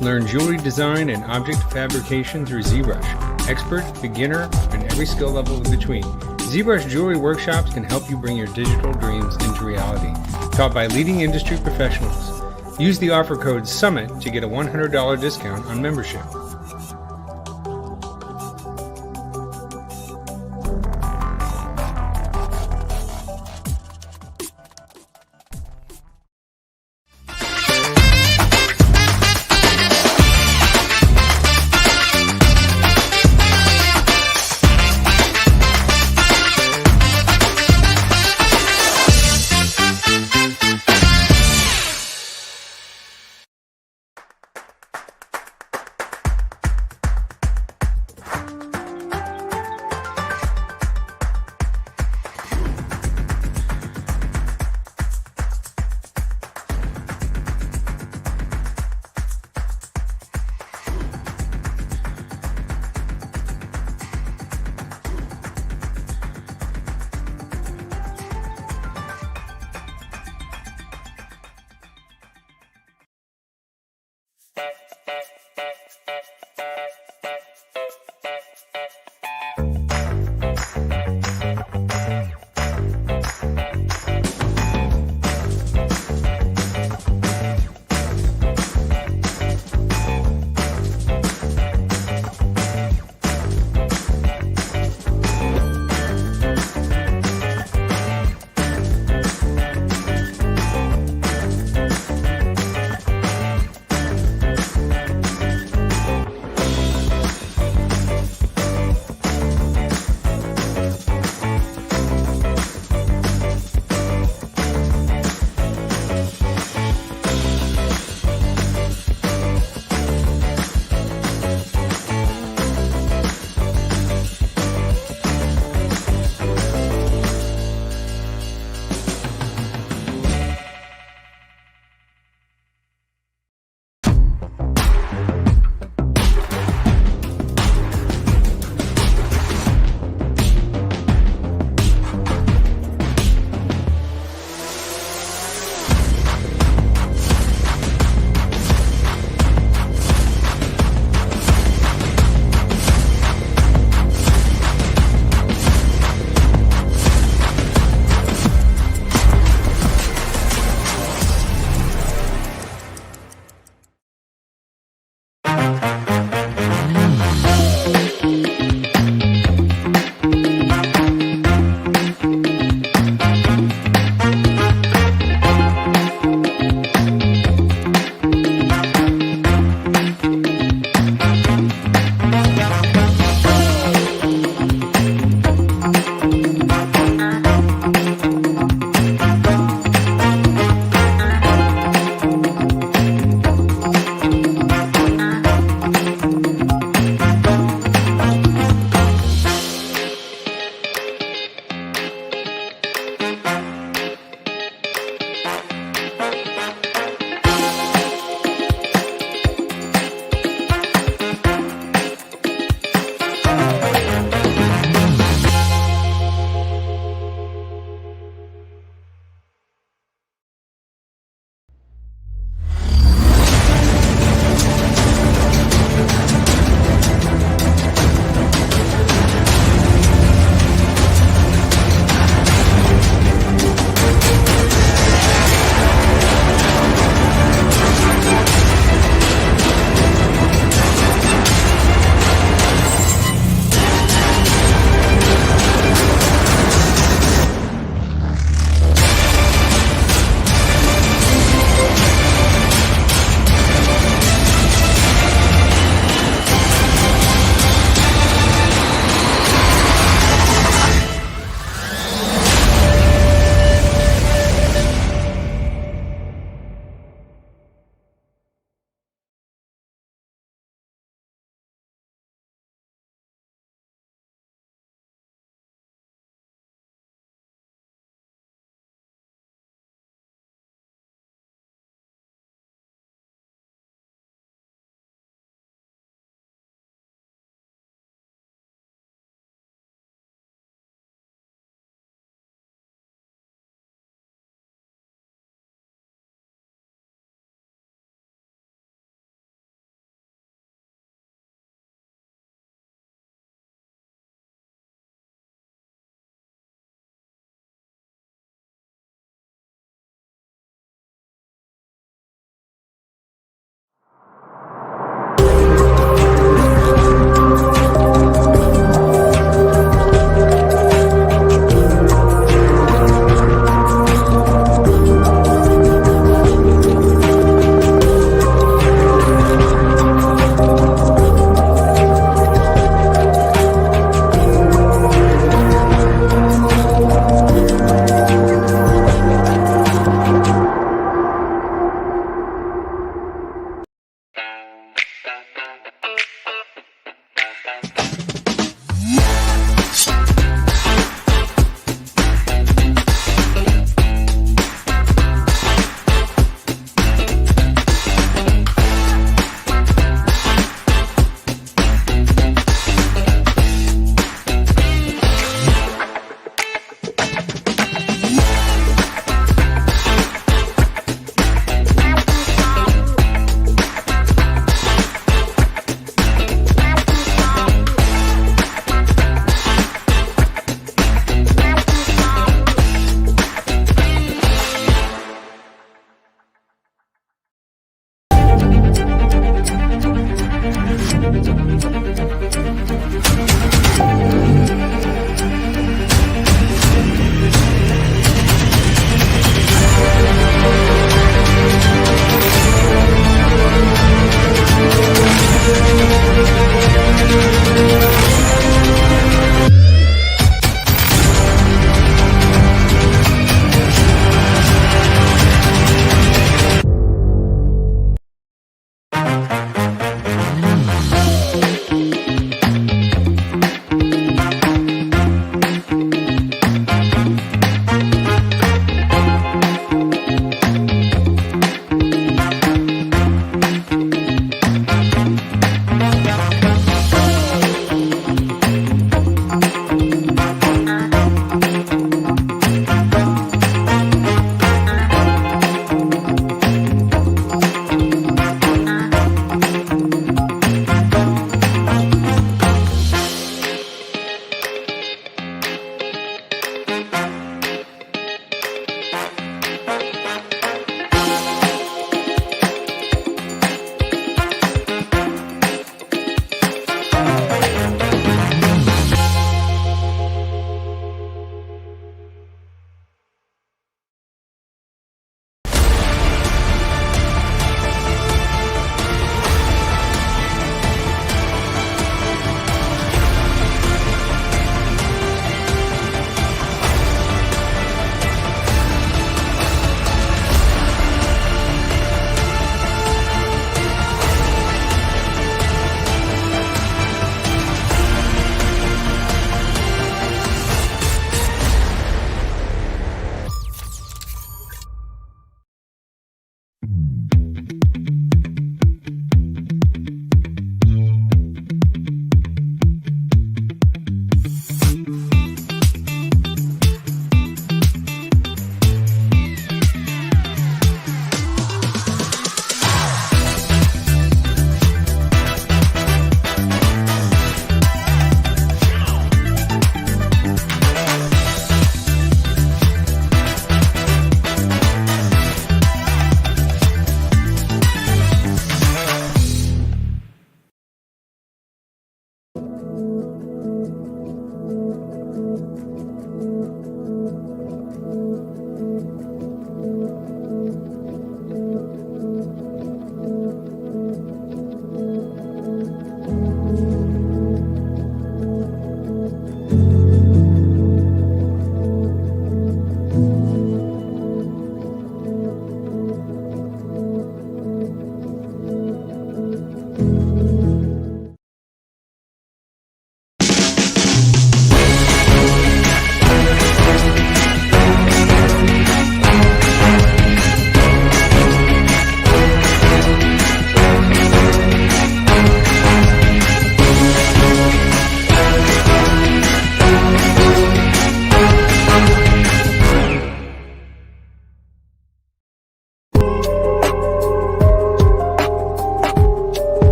Learn jewelry design and object fabrication through ZBrush. Expert, beginner, and every skill level in between. ZBrush Jewelry Workshops can help you bring your digital dreams into reality. Taught by leading industry professionals. Use the offer code SUMMIT to get a $100 discount on membership.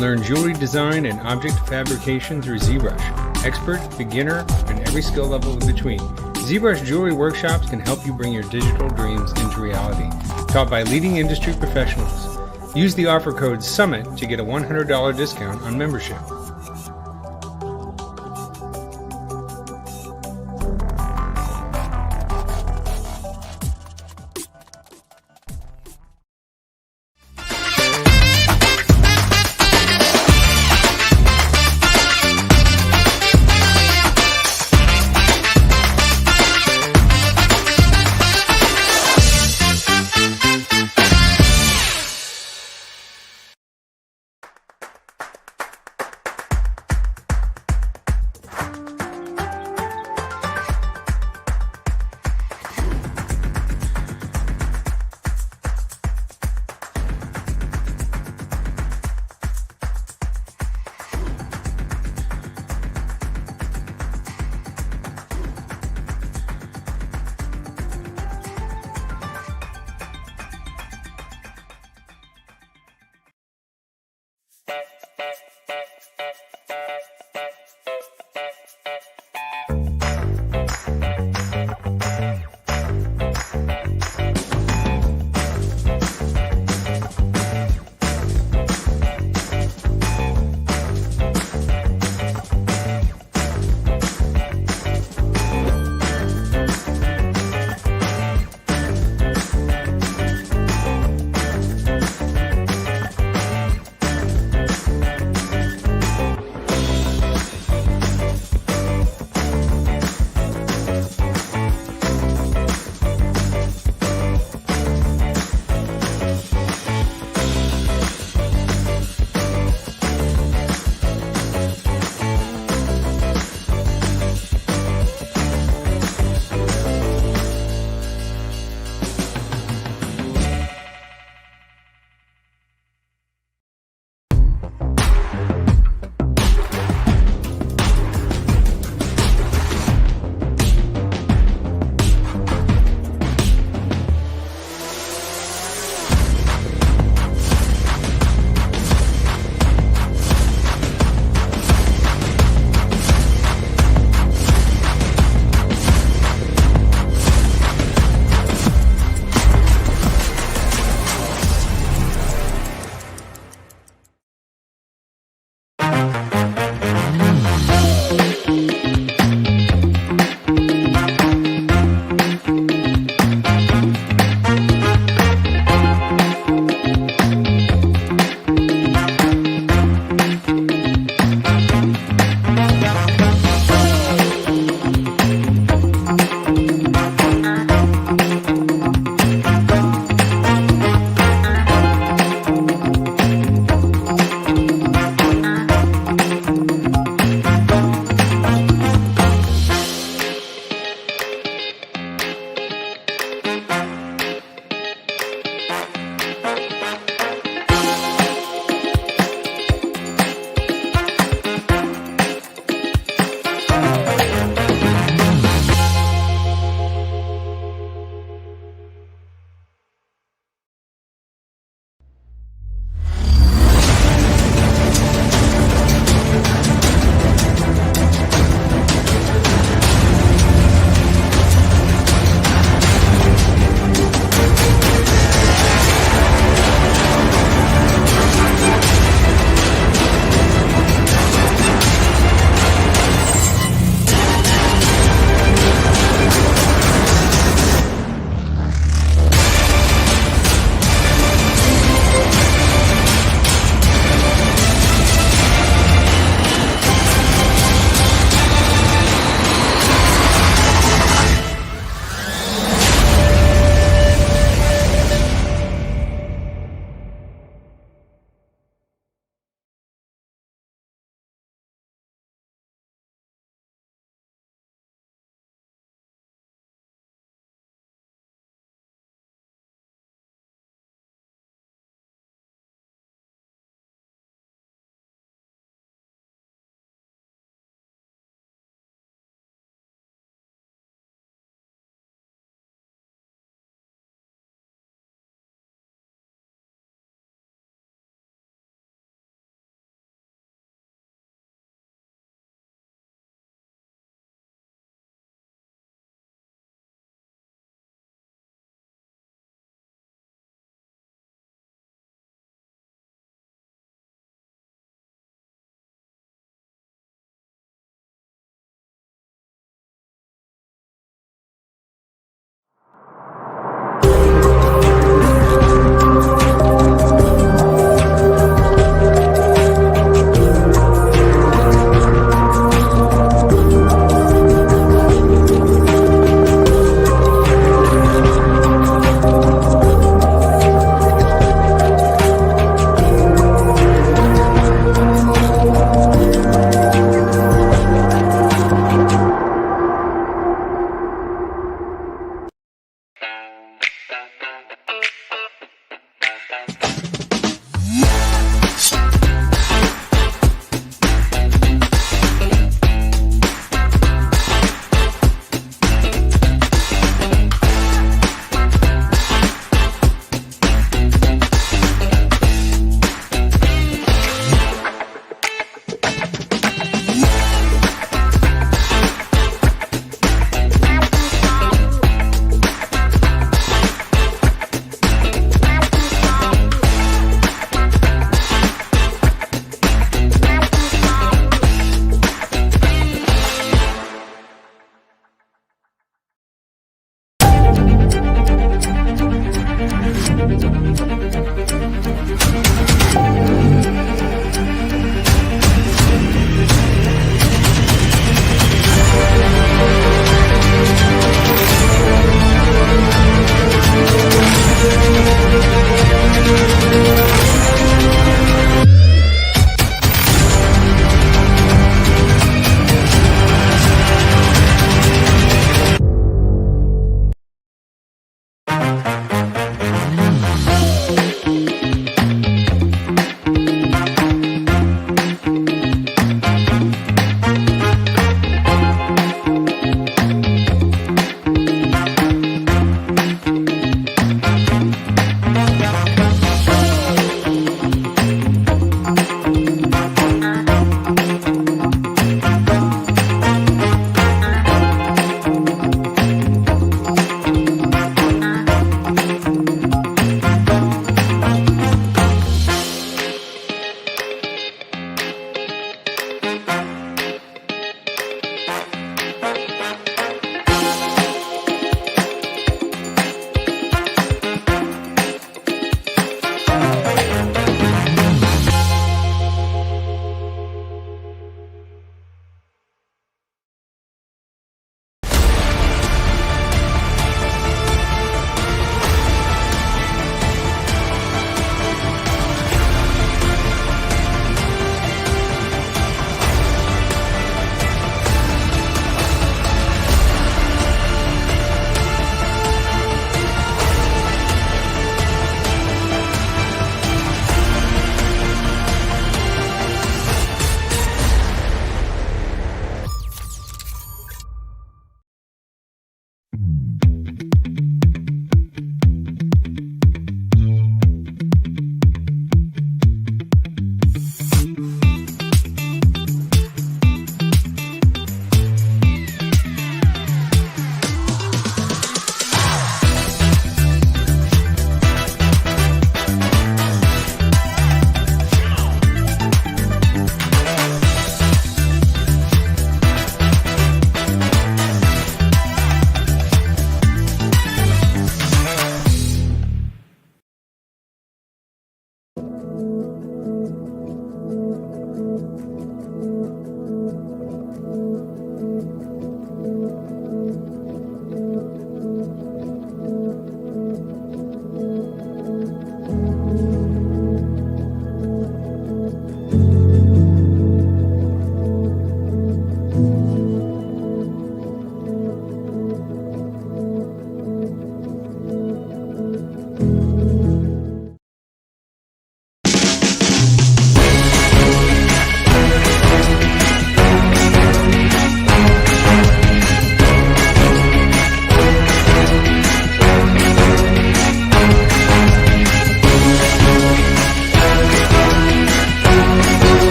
Learn jewelry design and object fabrication through ZBrush. Expert, beginner, and every skill level in between. ZBrush Jewelry Workshops can help you bring your digital dreams into reality. Taught by leading industry professionals. Use the offer code SUMMIT to get a $100 discount on membership.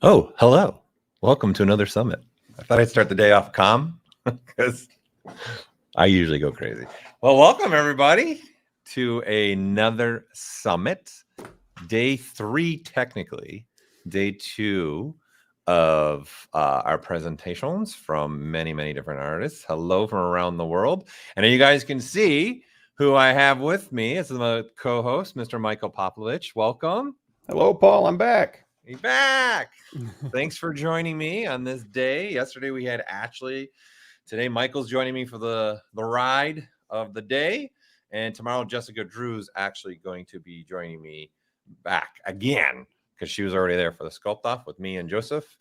Oh, hello. Welcome to another summit. I thought I'd start the day off calm because I usually go crazy. Well, welcome everybody to another summit. Day 3, technically. Day 2 of our presentations from many, many different artists. Hello from around the world. And you guys can see who I have with me. This is my co-host, Mr. Michael Popovich. Welcome. Hello, Paul. I'm back. He's back. Thanks for joining me on this day. Yesterday we had Ashley. Today Michael's joining me for the ride of the day. And tomorrow Jessica Drew's actually going to be joining me back again because she was already there for the sculpt off with me and Joseph.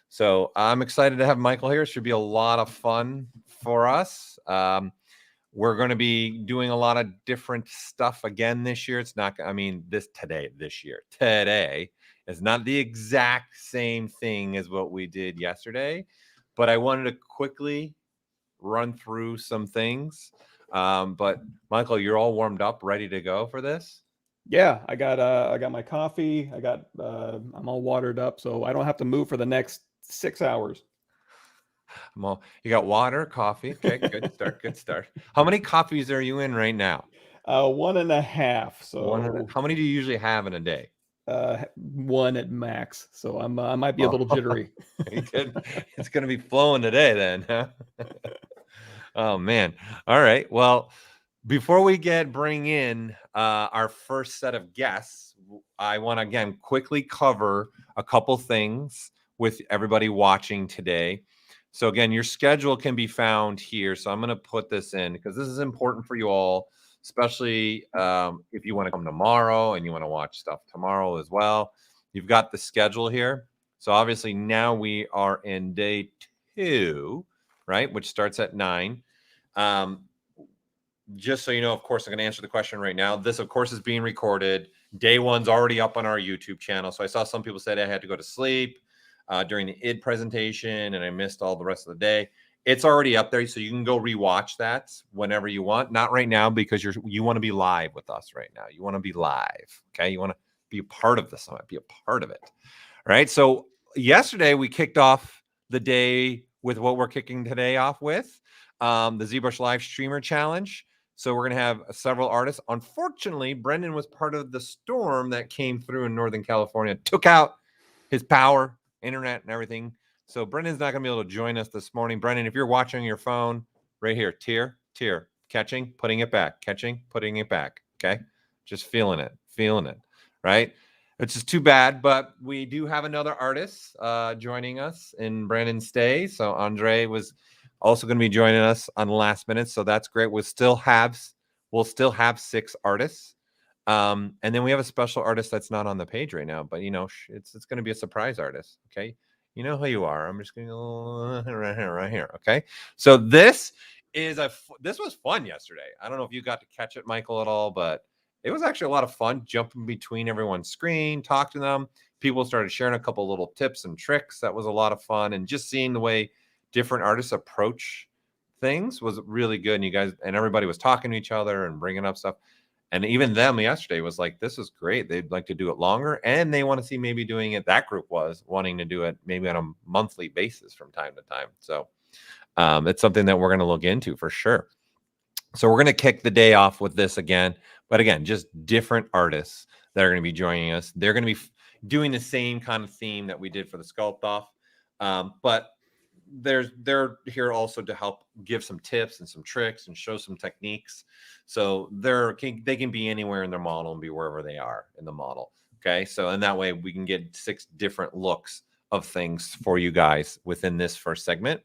So I'm excited to have Michael here. It should be a lot of fun for us. We're going to be doing a lot of different stuff again this year. It's not, this year, today is not the exact same thing as what we did yesterday, but I wanted to quickly run through some things. But Michael, you're all warmed up, ready to go for this? Yeah, I got my coffee. I'm all watered up, so I don't have to move for the next 6 hours. You got water, coffee. Okay, good start. Good start. How many coffees are you in right now? 1.5. So how many do you usually have in a day? 1 at max. So I might be a little jittery. It's going to be flowing today then, huh? Oh man. All right. Well, before we bring in our first set of guests, I want to again quickly cover a couple things with everybody watching today. So again, your schedule can be found here. So I'm going to put this in because this is important for you all, especially if you want to come tomorrow and you want to watch stuff tomorrow as well. You've got the schedule here. So obviously now we are in day 2, right, which starts at 9. Just so you know, of course, I'm going to answer the question right now. This, of course, is being recorded. Day 1's already up on our YouTube channel. So I saw some people said I had to go to sleep during the ID presentation and I missed all the rest of the day. It's already up there, so you can go rewatch that whenever you want. Not right now because you want to be live with us right now. You want to be live, okay? You want to be a part of the summit, be a part of it, all right? So yesterday we kicked off the day with what we're kicking today off with, the ZBrush Live Streamer Challenge. So we're going to have several artists. Unfortunately, Brendan was part of the storm that came through in Northern California, took out his power, internet, and everything. So Brendan's not going to be able to join us this morning. Brendan, if you're watching your phone, right here, tier, catching, putting it back, catching, putting it back, okay? Just feeling it, right? It's just too bad, but we do have another artist joining us in Brandon's stay. So Andre was also going to be joining us on the last minute, so that's great. We'll still have 6 artists. And then we have a special artist that's not on the page right now, but it's going to be a surprise artist, okay? You know who you are. I'm just going to go right here, okay? So this was fun yesterday. I don't know if you got to catch it, Michael, at all, but it was actually a lot of fun jumping between everyone's screen, talking to them. People started sharing a couple little tips and tricks. That was a lot of fun, and just seeing the way different artists approach things was really good. And everybody was talking to each other and bringing up stuff. And even them yesterday was like, this is great. They'd like to do it longer. And they want to see maybe doing it. That group was wanting to do it maybe on a monthly basis from time to time. So it's something that we're going to look into for sure. So we're going to kick the day off with this again. But again, just different artists that are going to be joining us. They're going to be doing the same kind of theme that we did for the sculpt off. But they're here also to help give some tips and some tricks and show some techniques. So they can be anywhere in their model and be wherever they are in the model. Okay. So in that way we can get 6 different looks of things for you guys within this first segment.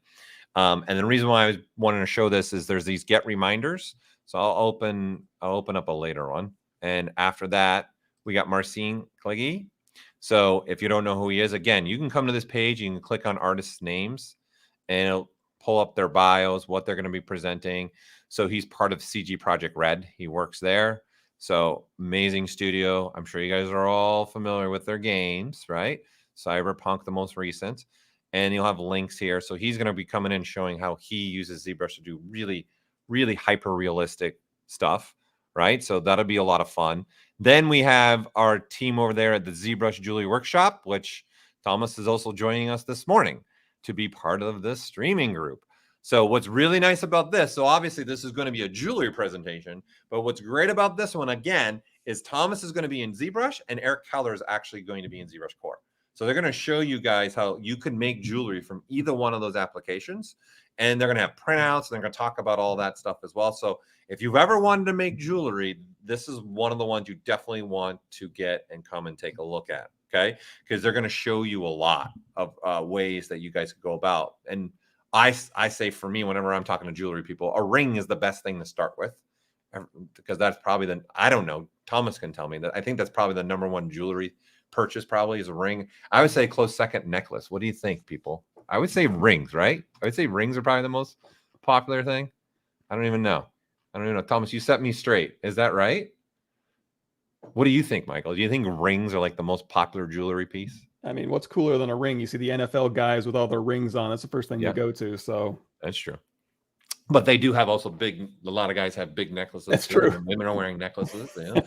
And the reason why I was wanting to show this is there's these get reminders. So I'll open up a later one. And after that, we got Marcin Kleggy. So if you don't know who he is, again, you can come to this page, you can click on artists' names, and it'll pull up their bios, what they're going to be presenting. So he's part of CG Project Red. He works there. So amazing studio. I'm sure you guys are all familiar with their games, right? Cyberpunk, the most recent. And you'll have links here. So he's going to be coming in showing how he uses ZBrush to do really, really hyper-realistic stuff, right? So that'll be a lot of fun. Then we have our team over there at the ZBrush Jewelry Workshop, which Thomas is also joining us this morning to be part of this streaming group. So what's really nice about this, so obviously this is going to be a jewelry presentation, but what's great about this one, again, is Thomas is going to be in ZBrush and Eric Keller is actually going to be in ZBrush Core. So they're going to show you guys how you can make jewelry from either one of those applications. And they're going to have printouts and they're going to talk about all that stuff as well. So if you've ever wanted to make jewelry, this is one of the ones you definitely want to get and come and take a look at. Okay. Because they're going to show you a lot of ways that you guys could go about. And I say for me, whenever I'm talking to jewelry people, a ring is the best thing to start with, because that's probably I don't know, Thomas can tell me that. I think that's probably the number one jewelry purchase probably is a ring. I would say close second necklace. What do you think, people? I would say rings, right? I would say rings are probably the most popular thing. I don't even know. Thomas, you set me straight. Is that right? What do you think, Michael? Do you think rings are like the most popular jewelry piece? I mean, what's cooler than a ring? You see the NFL guys with all their rings on. That's the first thing you go to. So that's true. But they do have also a lot of guys have big necklaces. That's true. Women are wearing necklaces. You know?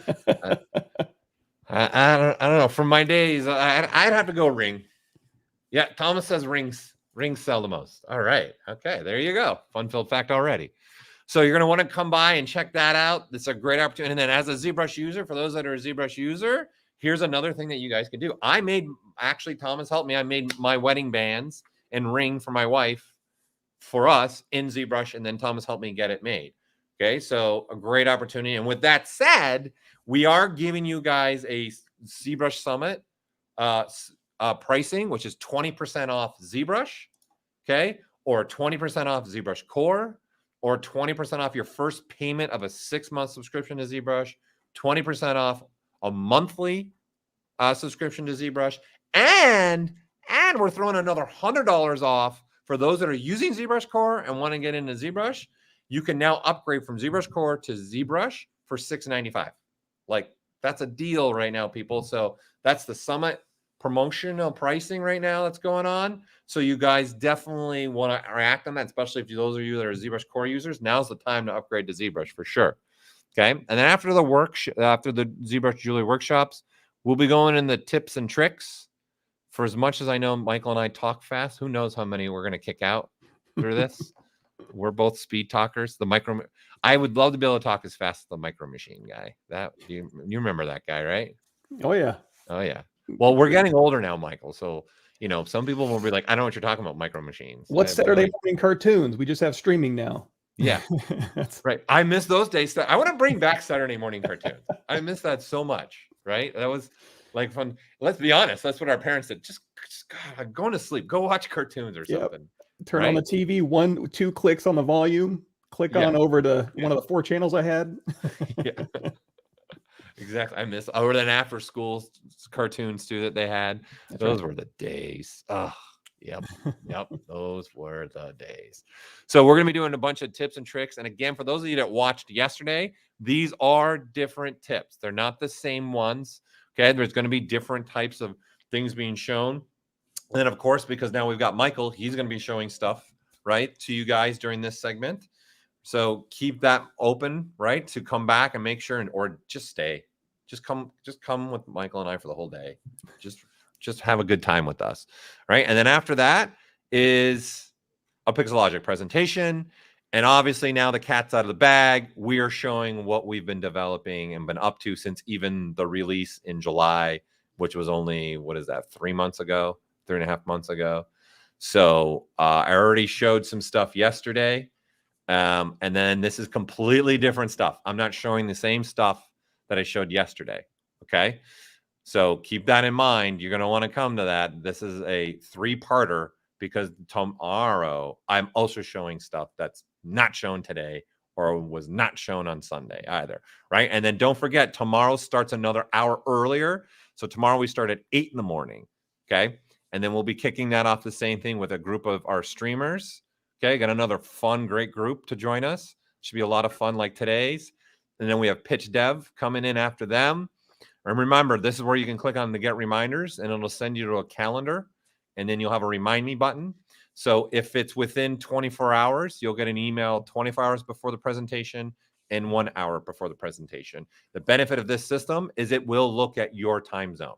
I don't know. From my days, I'd have to go ring. Yeah, Thomas says rings. Rings sell the most. All right. Okay, there you go. Fun-filled fact already. So you're going to want to come by and check that out. It's a great opportunity. And then as a ZBrush user, for those that are a ZBrush user, here's another thing that you guys can do. Actually, Thomas helped me. I made my wedding bands and ring for my wife for us in ZBrush, and then Thomas helped me get it made. Okay, so a great opportunity. And with that said, we are giving you guys a ZBrush Summit pricing, which is 20% off ZBrush, okay, or 20% off ZBrush Core, or 20% off your first payment of a 6-month subscription to ZBrush, 20% off a monthly subscription to ZBrush, and we're throwing another $100 off for those that are using ZBrush Core and want to get into ZBrush. You can now upgrade from ZBrush Core to ZBrush for $695. Like, that's a deal right now, people. So that's the Summit promotional pricing right now that's going on. So you guys definitely want to react on that, especially if those of you that are ZBrush Core users. Now's the time to upgrade to ZBrush for sure. Okay, and then after the ZBrush Jewelry workshops, we'll be going in the tips and tricks. For as much as I know, Michael and I talk fast. Who knows how many we're going to kick out through this? We're both speed talkers. I would love to be able to talk as fast as the Micro Machine guy. That you remember that guy, right? Oh yeah. Well, we're getting older now, Michael. So some people will be like, "I don't know what you're talking about, Micro Machines." What's Saturday morning cartoons? We just have streaming now. Yeah, that's right. I miss those days. I want to bring back Saturday morning cartoons. I miss that so much. Right? That was like fun. Let's be honest. That's what our parents said. Just God, going to sleep. Go watch cartoons or something. Turn on the TV. 1-2 clicks on the volume. Click on over to one of the 4 channels I had. Yeah. Exactly. I miss over than after school cartoons too that they had. Those were the days. Oh, yep. Those were the days. So we're going to be doing a bunch of tips and tricks. And again, for those of you that watched yesterday, these are different tips. They're not the same ones. Okay. There's going to be different types of things being shown. And then of course, because now we've got Michael, he's going to be showing stuff, right, to you guys during this segment. So keep that open, right, to come back and make sure, or just stay. Just come with Michael and I for the whole day. Just have a good time with us, right? And then after that is a Pixologic presentation. And obviously now the cat's out of the bag. We are showing what we've been developing and been up to since even the release in July, which was only, 3 months ago, 3.5 months ago. So I already showed some stuff yesterday. And then this is completely different stuff. I'm not showing the same stuff that I showed yesterday. Okay. So keep that in mind. You're going to want to come to that. This is a 3-parter because tomorrow I'm also showing stuff that's not shown today or was not shown on Sunday either. Right. And then don't forget, tomorrow starts another hour earlier. So tomorrow we start at 8 in the morning. Okay. And then we'll be kicking that off the same thing with a group of our streamers. Okay. Got another fun, great group to join us. Should be a lot of fun like today's. And then we have Pitch Dev coming in after them. And remember, this is where you can click on the Get Reminders, and it'll send you to a calendar. And then you'll have a Remind Me button. So if it's within 24 hours, you'll get an email 24 hours before the presentation and 1 hour before the presentation. The benefit of this system is it will look at your time zone.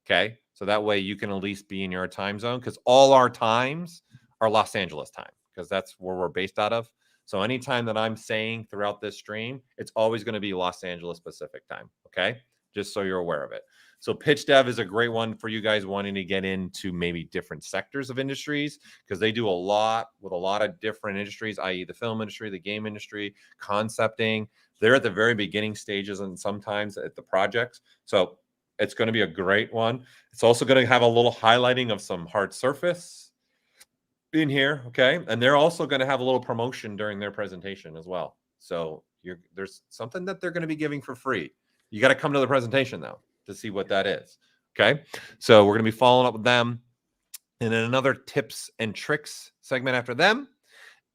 Okay. So that way you can at least be in your time zone, because all our times are Los Angeles time, because that's where we're based out of. So anytime that I'm saying throughout this stream, it's always going to be Los Angeles Pacific time. Okay. Just so you're aware of it. So pitch dev is a great one for you guys wanting to get into maybe different sectors of industries, because they do a lot with a lot of different industries, i.e. the film industry, the game industry, concepting. They're at the very beginning stages and sometimes at the projects. So it's going to be a great one. It's also going to have a little highlighting of some hard surface in here. Okay. And they're also going to have a little promotion during their presentation as well. So there's something that they're going to be giving for free. You got to come to the presentation though to see what that is. Okay. So we're going to be following up with them. And then another tips and tricks segment after them.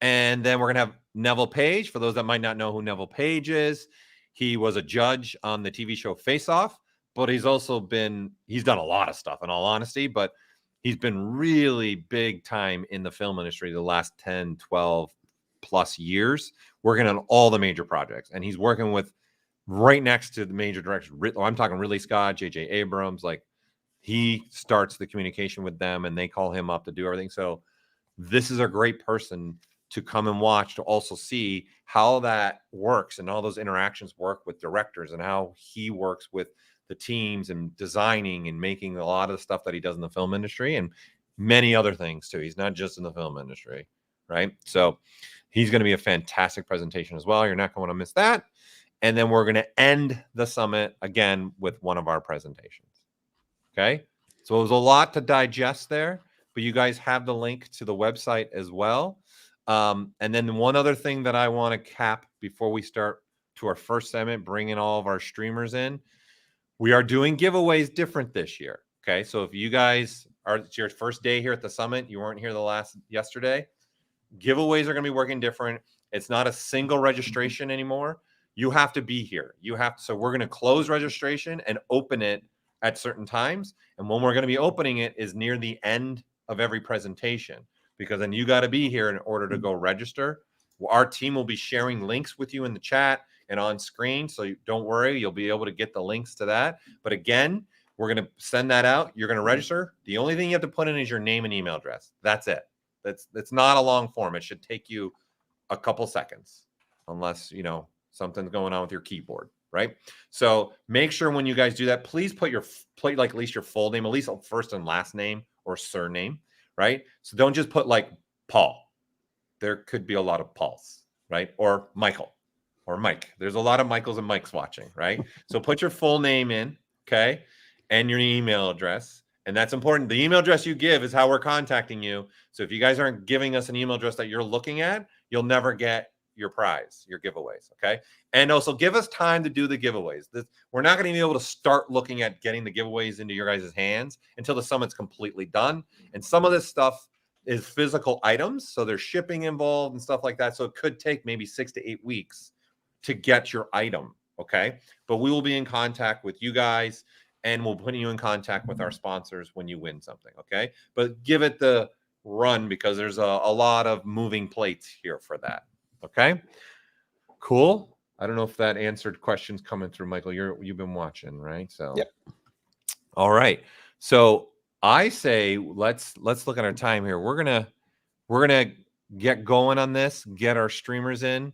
And then we're going to have Neville Page. For those that might not know who Neville Page is, he was a judge on the TV show Face Off, but he's done a lot of stuff in all honesty, but he's been really big time in the film industry the last 10, 12 plus years, working on all the major projects. And he's working with right next to the major directors. I'm talking Ridley Scott, J.J. Abrams. Like, he starts the communication with them and they call him up to do everything. So this is a great person to come and watch, to also see how that works and all those interactions work with directors and how he works with the teams and designing and making a lot of the stuff that he does in the film industry and many other things too. He's not just in the film industry, right? So he's going to be a fantastic presentation as well. You're not going to miss that. And then we're going to end the summit again with one of our presentations. Okay. So it was a lot to digest there, but you guys have the link to the website as well. And then one other thing that I want to cap before we start to our first segment, bringing all of our streamers in, we are doing giveaways different this year. Okay. So if you guys it's your first day here at the summit, you weren't here yesterday, giveaways are going to be working different. It's not a single registration anymore. You have to be here. So we're going to close registration and open it at certain times. And when we're going to be opening it is near the end of every presentation, because then you got to be here in order to go register. Our team will be sharing links with you in the chat and on screen. So don't worry, you'll be able to get the links to that. But again, we're going to send that out. You're going to register. The only thing you have to put in is your name and email address. That's it. That's not a long form. It should take you a couple seconds, unless, something's going on with your keyboard, right? So make sure when you guys do that, please put like at least your full name, at least first and last name or surname, right? So don't just put like Paul. There could be a lot of Pauls, right? Or Michael or Mike. There's a lot of Michaels and Mikes watching, right? So put your full name in, okay? And your email address. And that's important. The email address you give is how we're contacting you. So if you guys aren't giving us an email address that you're looking at, you'll never get your prize, your giveaways, okay? And also give us time to do the giveaways. We're not going to be able to start looking at getting the giveaways into your guys' hands until the summit's completely done. And some of this stuff is physical items, so there's shipping involved and stuff like that. So it could take maybe 6 to 8 weeks to get your item, okay? But we will be in contact with you guys, and we'll put you in contact with our sponsors when you win something, okay? But give it the run, because there's a lot of moving plates here for that, okay? Cool. I don't know if that answered questions coming through, Michael. You've been watching, right? So, yep. All right. So I say let's look at our time here. We're gonna get going on this. Get our streamers in.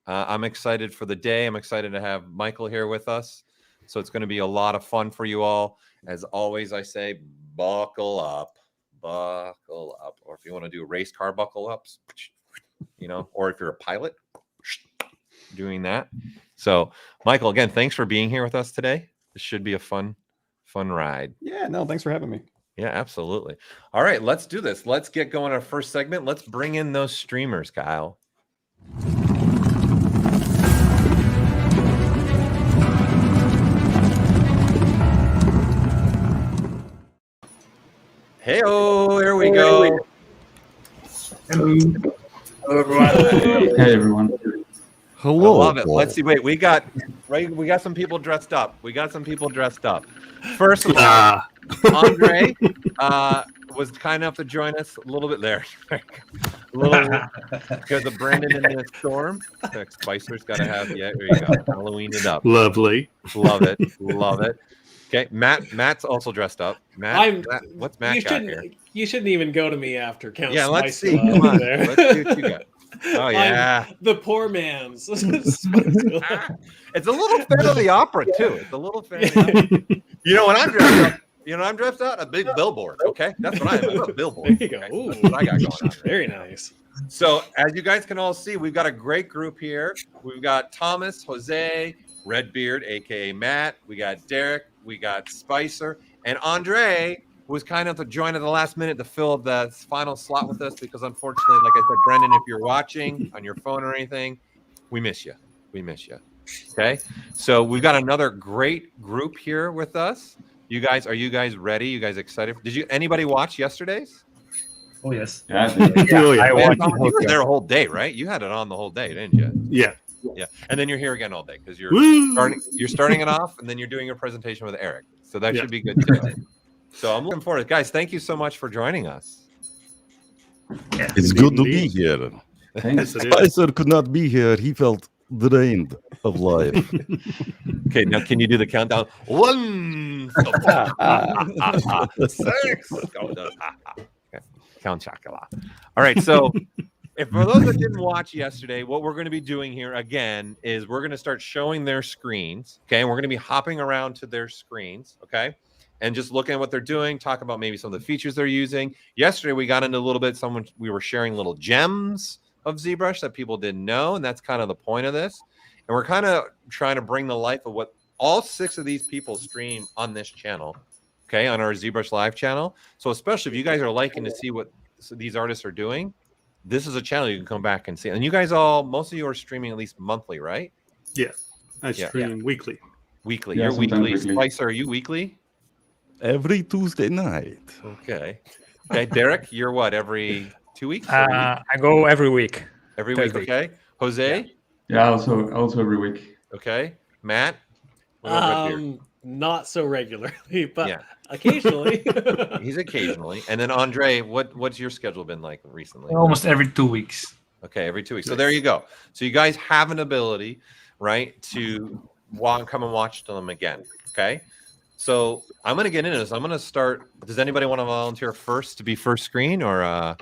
I'm excited for the day. I'm excited to have Michael here with us. So it's going to be a lot of fun for you all. As always, I say, buckle up. Or if you want to do race car buckle ups, or if you're a pilot, doing that. So, Michael, again, thanks for being here with us today. This should be a fun ride. Yeah, no, thanks for having me. Yeah, absolutely. All right, let's do this. Let's get going our first segment. Let's bring in those streamers, Kyle. Hey-oh, here we go. Hello. Hello, everyone. Hey, everyone. Hello. I love it. Let's see. Wait, we got some people dressed up. First of all, Andre was kind enough to join us a little bit there. Because of Brandon in the storm. Spicer's got to have, there you go. Halloween it up. Lovely. Love it. Okay, Matt's also dressed up. Matt, what's Matt got here? You shouldn't even go to me after Count Yeah, let's see. Spicula Come on, there. let's see what you got. Oh yeah, The poor man's Spicula. it's a little Phantom of the Opera too. It's a little Phantom of the Opera. You know what I'm dressed up? You know what I'm dressed up? A big billboard. Okay, that's what I am. I'm a billboard. There you go. Okay? Ooh, that's what I got going on. Very nice. So as you guys can all see, we've got a great group here. We've got Thomas, Jose, Redbeard, aka Matt. We got Derek. We got Spicer, and Andre was kind of to join at the last minute to fill the final slot with us because unfortunately, like I said, Brendan, if you're watching on your phone or anything, we miss you. We miss you. Okay, so we've got another great group here with us. You guys, are you guys ready? You guys excited? Did anybody watch yesterday's? Oh yes. I watched. You were there a whole day, right? You had it on the whole day, didn't you? Yeah. Yeah, and then you're here again all day because you're Woo! starting it off, and then you're doing your presentation with Eric. So that should be good too. So I'm looking forward to it. Guys, thank you so much for joining us. It's good to be here. Yes, it is. Spicer could not be here. He felt drained of life. Okay, now can you do the countdown? 1, 6. Okay. Count chocolate. All right, so if for those that didn't watch yesterday, what we're going to be doing here again is we're going to start showing their screens. Okay, and we're going to be hopping around to their screens. Okay, and just looking at what they're doing, talk about maybe some of the features they're using. Yesterday we got into a little bit. We were sharing little gems of ZBrush that people didn't know, and that's kind of the point of this. And we're kind of trying to bring the life of what all 6 of these people stream on this channel. Okay, on our ZBrush Live channel. So especially if you guys are liking to see what these artists are doing, this is a channel you can come back and see. And you guys most of you are streaming at least monthly, right? Yeah. I stream weekly. Weekly. Yeah, You're weekly. weekly. Spicer, are you weekly? Every Tuesday night. Okay. Okay, Derek, you're what, every 2 weeks? I go every week. Every week, okay. Jose? Yeah, also every week. Okay. Matt? What about Redbeard? Not so regularly, but occasionally. He's occasionally. And then Andre, what's your schedule been like recently? Almost every 2 weeks. Okay, every 2 weeks. So there you go. So you guys have an ability, right, to come and watch them again. Okay. So I'm going to get into this. I'm going to start. Does anybody want to volunteer first to be first screen or? All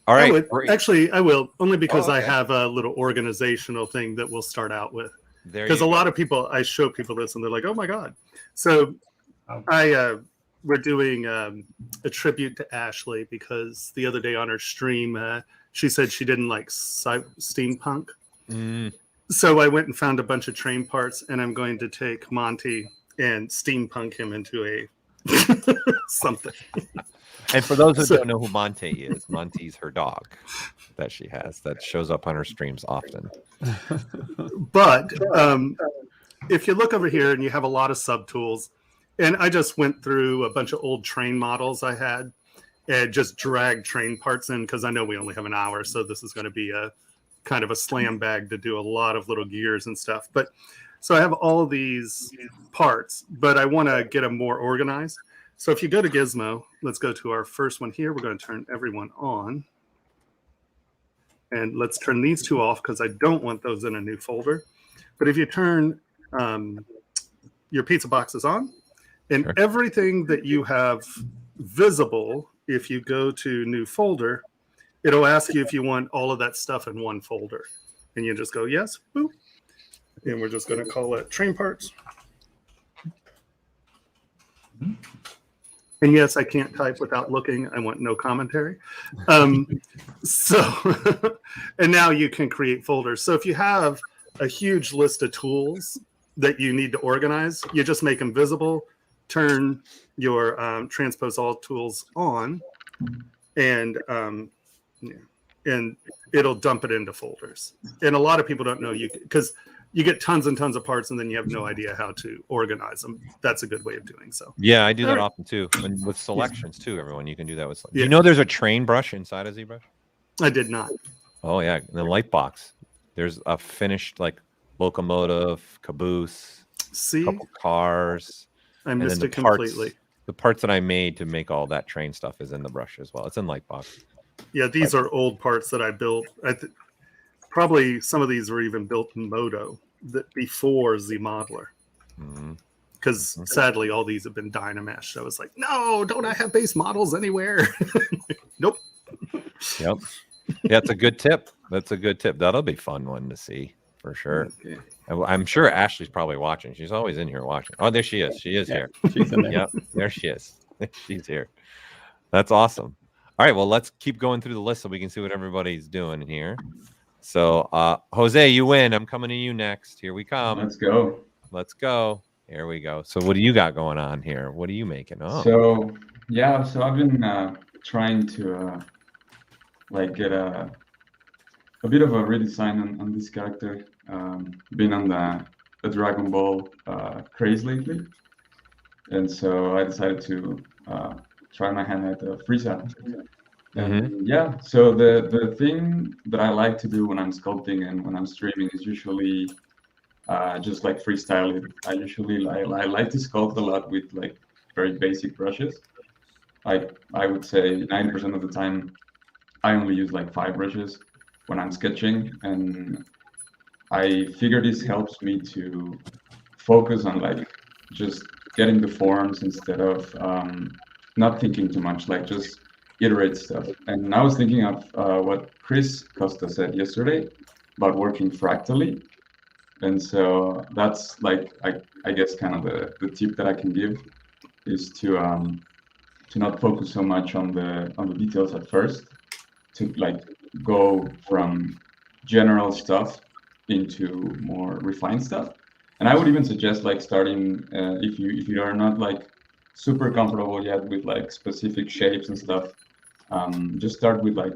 right. I will, only because I have a little organizational thing that we'll start out with. Because a lot of people, I show people this and they're like, oh my God. So we're doing a tribute to Ashley because the other day on her stream, she said she didn't like steampunk. So I went and found a bunch of train parts and I'm going to take Monty and steampunk him into a something. And for those who don't know who Monty is, Monty's her dog that she has that shows up on her streams often. But if you look over here and you have a lot of subtools, and I just went through a bunch of old train models I had and just dragged train parts in because I know we only have an hour. So this is going to be a kind of a slam bag to do a lot of little gears and stuff. But so I have all of these parts, but I want to get them more organized. So if you go to Gizmo, let's go to our first one here. We're going to turn everyone on. And let's turn these two off because I don't want those in a new folder. But if you turn your pizza boxes on, and everything that you have visible, if you go to new folder, it'll ask you if you want all of that stuff in one folder. And you just go, yes, boop. And we're just going to call it train parts. And yes, I can't type without looking. I want no commentary. So, and now you can create folders. So if you have a huge list of tools that you need to organize, you just make them visible, turn your transpose all tools on, and it'll dump it into folders. And a lot of people don't know because you get tons and tons of parts and then you have no idea how to organize them. That's a good way of doing so. Yeah, I do that often too. And with selections too, everyone. You can do that with selections. You know there's a train brush inside of ZBrush? I did not. Oh, yeah. In the light box, there's a finished like locomotive, caboose, couple cars. I missed it completely. The parts that I made to make all that train stuff is in the brush as well. It's in Lightbox. Yeah, these are old parts that I built. Probably some of these were even built in Modo before ZModeler. because sadly all these have been Dynameshed. I was like, no, don't I have base models anywhere? Nope. Yep. Yeah, it's a good tip. That's a good tip. That'll be fun one to see for sure. Okay. I'm sure Ashley's probably watching. She's always in here watching. Oh, there she is. She is here. She's in there. Yep, there she is. She's here. That's awesome. All right, well, let's keep going through the list so we can see what everybody's doing here. So, Jose, you win. I'm coming to you next. Here we come. Let's go. Let's go. Here we go. So, what do you got going on here? What are you making? Oh, So I've been trying to like get a bit of a redesign on this character. Been on the Dragon Ball craze lately, and so I decided to try my hand at Frieza. And yeah, so the thing that I like to do when I'm sculpting and when I'm streaming is usually just like freestyle it. I like to sculpt a lot with like very basic brushes. I would say 90% of the time I only use like 5 brushes when I'm sketching, and I figure this helps me to focus on like just getting the forms instead of not thinking too much, like just iterate stuff. And I was thinking of what Costa said yesterday about working fractally. And so that's like, I guess kind of the tip that I can give is to not focus so much on the details at first, to like go from general stuff into more refined stuff. And I would even suggest like starting if you are not like super comfortable yet with like specific shapes and stuff, just start with like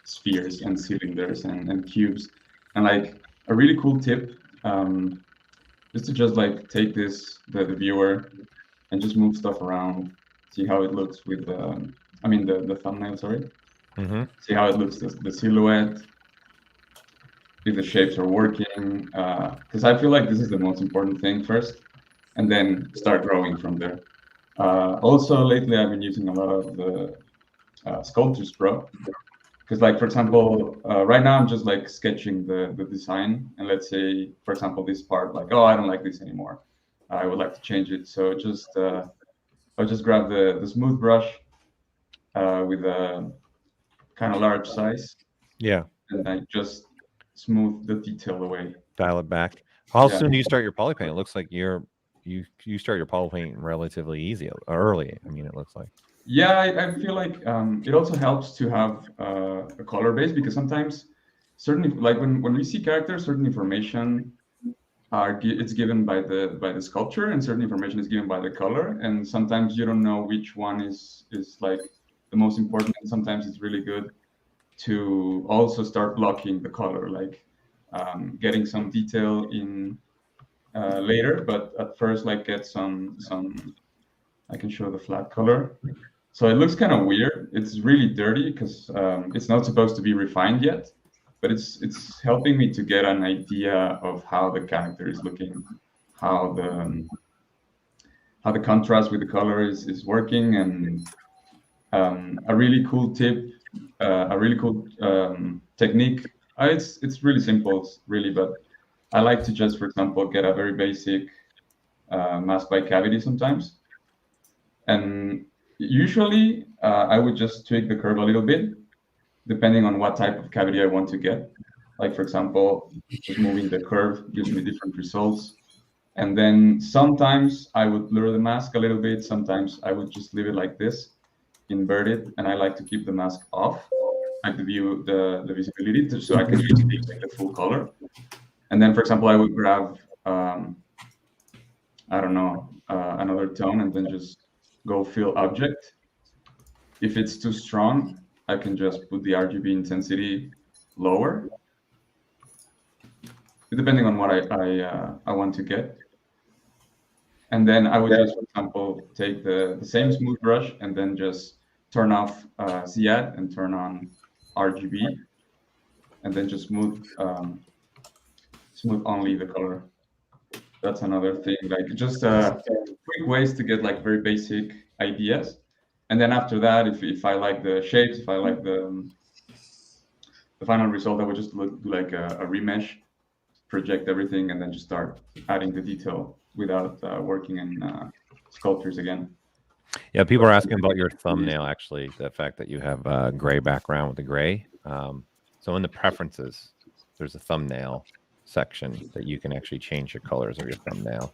spheres and cylinders and cubes. And like a really cool tip is to just like take the viewer and just move stuff around, see how it looks with the thumbnail, sorry. See how it looks, the silhouette, if the shapes are working, because I feel like this is the most important thing first, and then start growing from there. Also, lately I've been using a lot of the Sculptors Pro, because like, for example, right now I'm just like sketching the design, and let's say, for example, this part, like, oh, I don't like this anymore. I would like to change it. So just I'll just grab the smooth brush with a kind of large size. yeah. And I just smooth the detail away. Dial it back. How soon do you start your poly paint? It looks like you start your poly paint relatively early. I mean, it looks like. Yeah, I feel like it also helps to have a color base, because sometimes certain, like when we see characters, certain information it's given by the sculpture, and certain information is given by the color, and sometimes you don't know which one is like the most important. And sometimes it's really good to also start blocking the color, like getting some detail in later, but at first like get some. I can show the flat color. So it looks kind of weird. It's really dirty because it's not supposed to be refined yet, but it's helping me to get an idea of how the character is looking, how the contrast with the color is working. And a really cool tip, a really cool technique. It's really simple, really, but I like to just, for example, get a very basic mask by cavity sometimes. And usually I would just tweak the curve a little bit, depending on what type of cavity I want to get. Like, for example, just moving the curve gives me different results. And then sometimes I would blur the mask a little bit. Sometimes I would just leave it like this, invert it, and I like to keep the mask off, like the visibility, so I can use the full color. And then, for example, I would grab, I don't know, another tone, and then just go fill object. If it's too strong, I can just put the RGB intensity lower, depending on what I want to get. And then I would just, for example, take the same smooth brush and then just turn off ZAD and turn on RGB, and then just smooth only the color. That's another thing, like just quick ways to get like very basic ideas. And then after that, if I like the shapes, if I like the final result, I would just do like a remesh, project everything, and then just start adding the detail without working in sculptures again. Yeah, people are asking about your thumbnail, actually, the fact that you have a gray background with the gray. So in the preferences, there's a thumbnail section that you can actually change the colors of your thumbnail.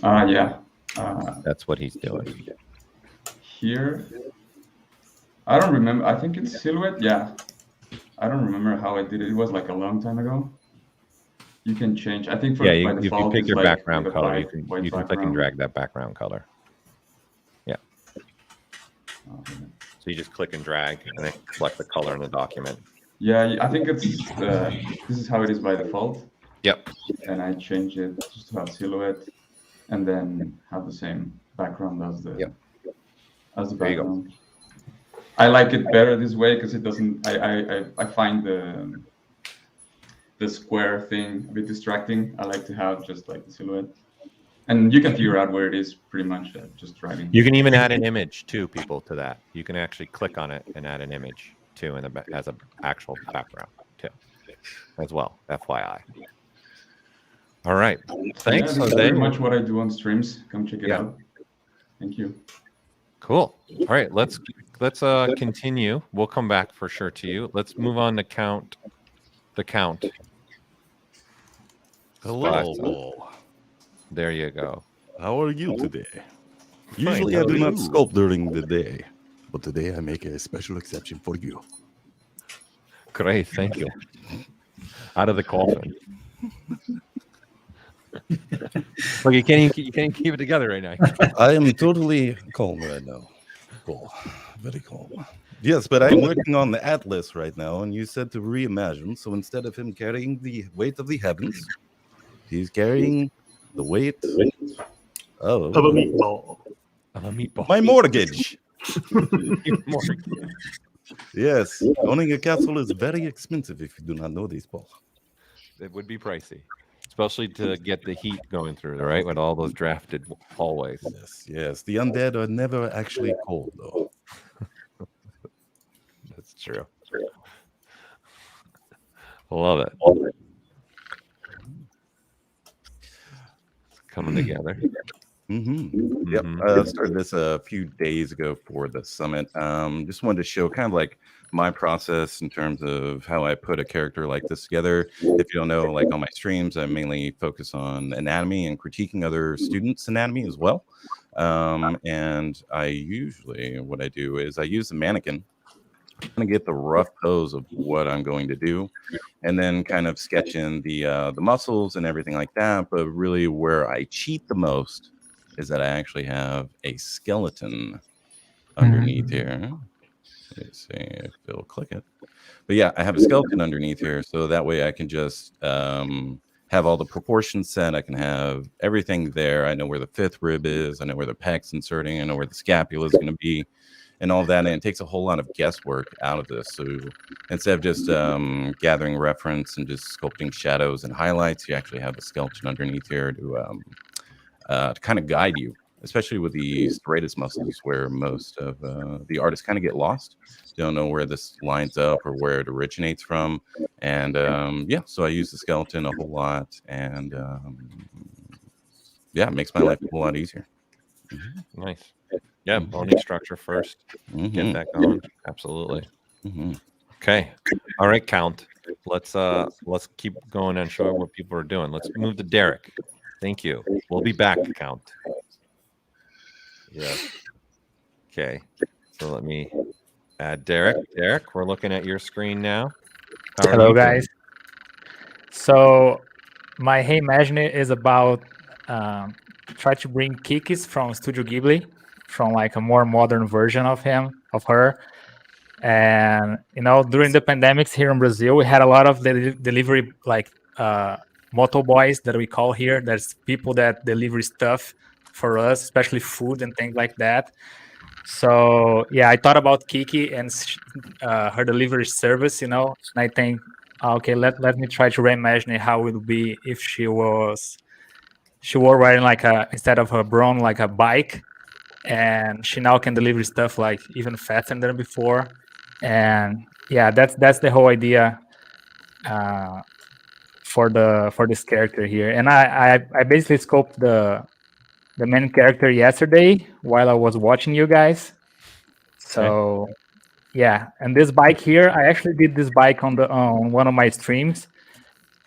Yeah. That's what he's doing. Here, I don't remember. I think it's silhouette. Yeah. I don't remember how I did it. It was like a long time ago. You can change. I think by if you default, pick it's your like background with a color, you white can click and drag that background color. Yeah. Okay. So you just click and drag and then select the color in the document. Yeah, I think it's this is how it is by default. Yep. And I change it just to have silhouette, and then have the same background as the background. I like it better this way because it doesn't. I find the square thing a bit distracting. I like to have just like the silhouette, and you can figure out where it is pretty much just dragging. You can even add an image too, people, to that. You can actually click on it and add an image too, as an actual background too, as well. FYI. All right. Thanks, That's Jose. pretty much what I do on streams. Come check it out. Thank you. Cool. All right. Let's continue. We'll come back for sure to you. Let's move on to count. The count. Hello. There you go. How are you today? Usually I do not sculpt during the day, but today I make a special exception for you. Great, thank you. Out of the coffin. Look, you can't even keep it together right now. I am totally calm right now. Cool. Very calm. Yes, but I'm working on the Atlas right now, and you said to reimagine. So instead of him carrying the weight of the heavens, he's carrying the weight of a meatball. Of a meatball. My mortgage. Mortgage. Yes, owning a castle is very expensive if you do not know this, Paul. It would be pricey, especially to get the heat going through, right? With all those drafted hallways. Yes. The undead are never actually cold, though. That's true. Love it. It's coming together. Mm-hmm. Yep. Started this a few days ago for the summit. Just wanted to show kind of like my process in terms of how I put a character like this together. If you don't know, like on my streams, I mainly focus on anatomy and critiquing other students' anatomy as well. And I usually, what I do is I use the mannequin to get the rough pose of what I'm going to do, and then kind of sketch in the muscles and everything like that. But really, where I cheat the most is that I actually have a skeleton underneath here. Let's see if it'll click it. But yeah, I have a skeleton underneath here, so that way I can just have all the proportions set. I can have everything there. I know where the fifth rib is. I know where the pec's inserting. I know where the scapula is going to be, and all that. And it takes a whole lot of guesswork out of this. So instead of just gathering reference and just sculpting shadows and highlights, you actually have a skeleton underneath here to kind of guide you, especially with the serratus muscles, where most of the artists kind of get lost. They don't know where this lines up or where it originates from. And yeah, so I use the skeleton a whole lot, and yeah, it makes my life a whole lot easier. Nice. Yeah, bony structure first. Get that going. Absolutely. Okay. All right, Count. Let's keep going and show what people are doing. Let's move to Derek. Thank you. We'll be back, Count. Yeah. Okay. So let me add Derek. Derek, we're looking at your screen now. Hello, guys. So my Hey Imagine is about try to bring Kikis from Studio Ghibli, from like a more modern version of her. And you know, during the pandemics here in Brazil, we had a lot of delivery, like motoboys that we call here. There's people that deliver stuff for us, especially food and things like that. So yeah, I thought about Kiki and her delivery service, you know, and I think, okay, let me try to reimagine how it would be if she were riding like instead of her brown, like a bike, and she now can deliver stuff like even faster than before. And yeah, that's the whole idea for this character here. And I basically scoped the main character yesterday while I was watching you guys. So yeah, and this bike here, I actually did this bike on one of my streams.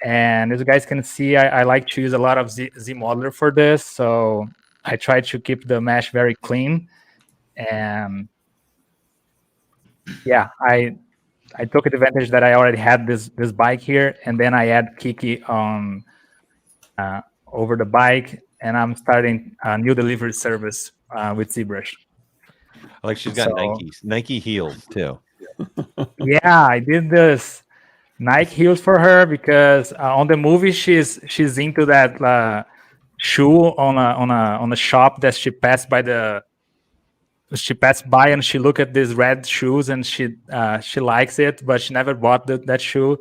And as you guys can see, I like to use a lot of Z modeler for this. So I try to keep the mesh very clean. And yeah, I took advantage that I already had this bike here, and then I add Kiki on over the bike, and I'm starting a new delivery service with ZBrush. Like she's got Nike heels too. Yeah, I did this Nike heels for her because on the movie she's into that shoe on a shop that she passed by and she looked at these red shoes and she likes it, but she never bought that shoe.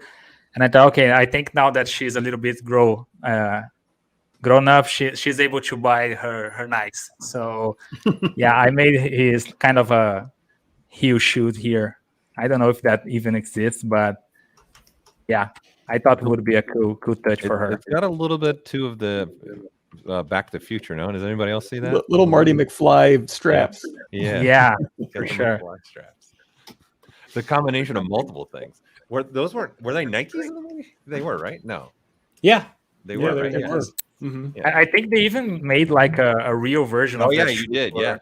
And I thought, okay, I think now that she's a little bit grown up, she's able to buy her Nikes. So yeah, I made his kind of a heel shoe here. I don't know if that even exists, but yeah, I thought it would be a cool touch for her. It's got a little bit too of the Back to the Future. No, does anybody else see that? Little Marty McFly straps. Yeah, for sure. Straps. The combination of multiple things. Were they Nikes in the movie? They were, right? No. Yeah, they were. Right? They Yeah. were. Mm-hmm. Yeah. I think they even made like a real version of Oh yeah, that you shoe did. for-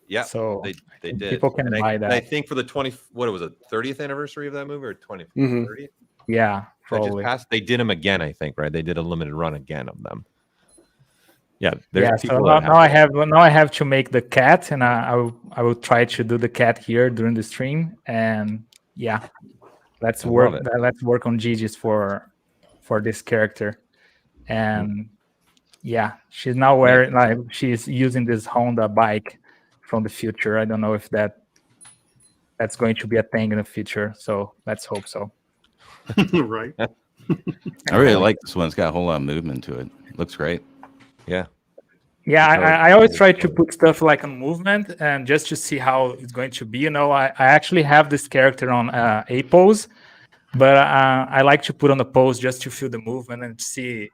Yeah. So they did. people can And buy that. I think for the 30th anniversary of that movie or 20th, Mhm. 30th. Yeah, That just probably. passed. They did them again, I think, right? They did a limited run again of them. Yeah, Yeah, so now I have to make the cat, and I will try to do the cat here during the stream. And yeah, let's I work. love it. Let's work on Gigi's for this character. And yeah, she's now wearing she's using this Honda bike from the future. I don't know if that's going to be a thing in the future. So let's hope so. Right. I really like this one. It's got a whole lot of movement to it. Looks great. Yeah. Yeah, I always try to put stuff like on movement and just to see how it's going to be. I actually have this character on a pose, but I like to put on a pose just to feel the movement and see,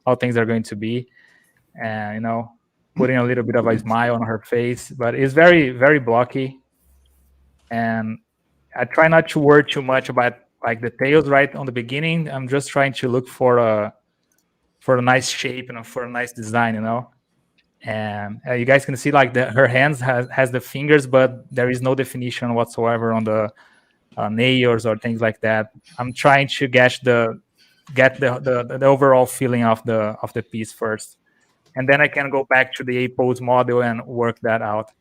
how things are going to be. And, putting a little bit of a smile on her face, but it's very, very blocky. And I try not to worry too much about like the tails right on the beginning. I'm just trying to look for a nice shape and for a nice design, And you guys can see like her hands has the fingers, but there is no definition whatsoever on the nails or things like that. I'm trying to get the overall feeling of the piece first, and then I can go back to the A-pose model and work that out.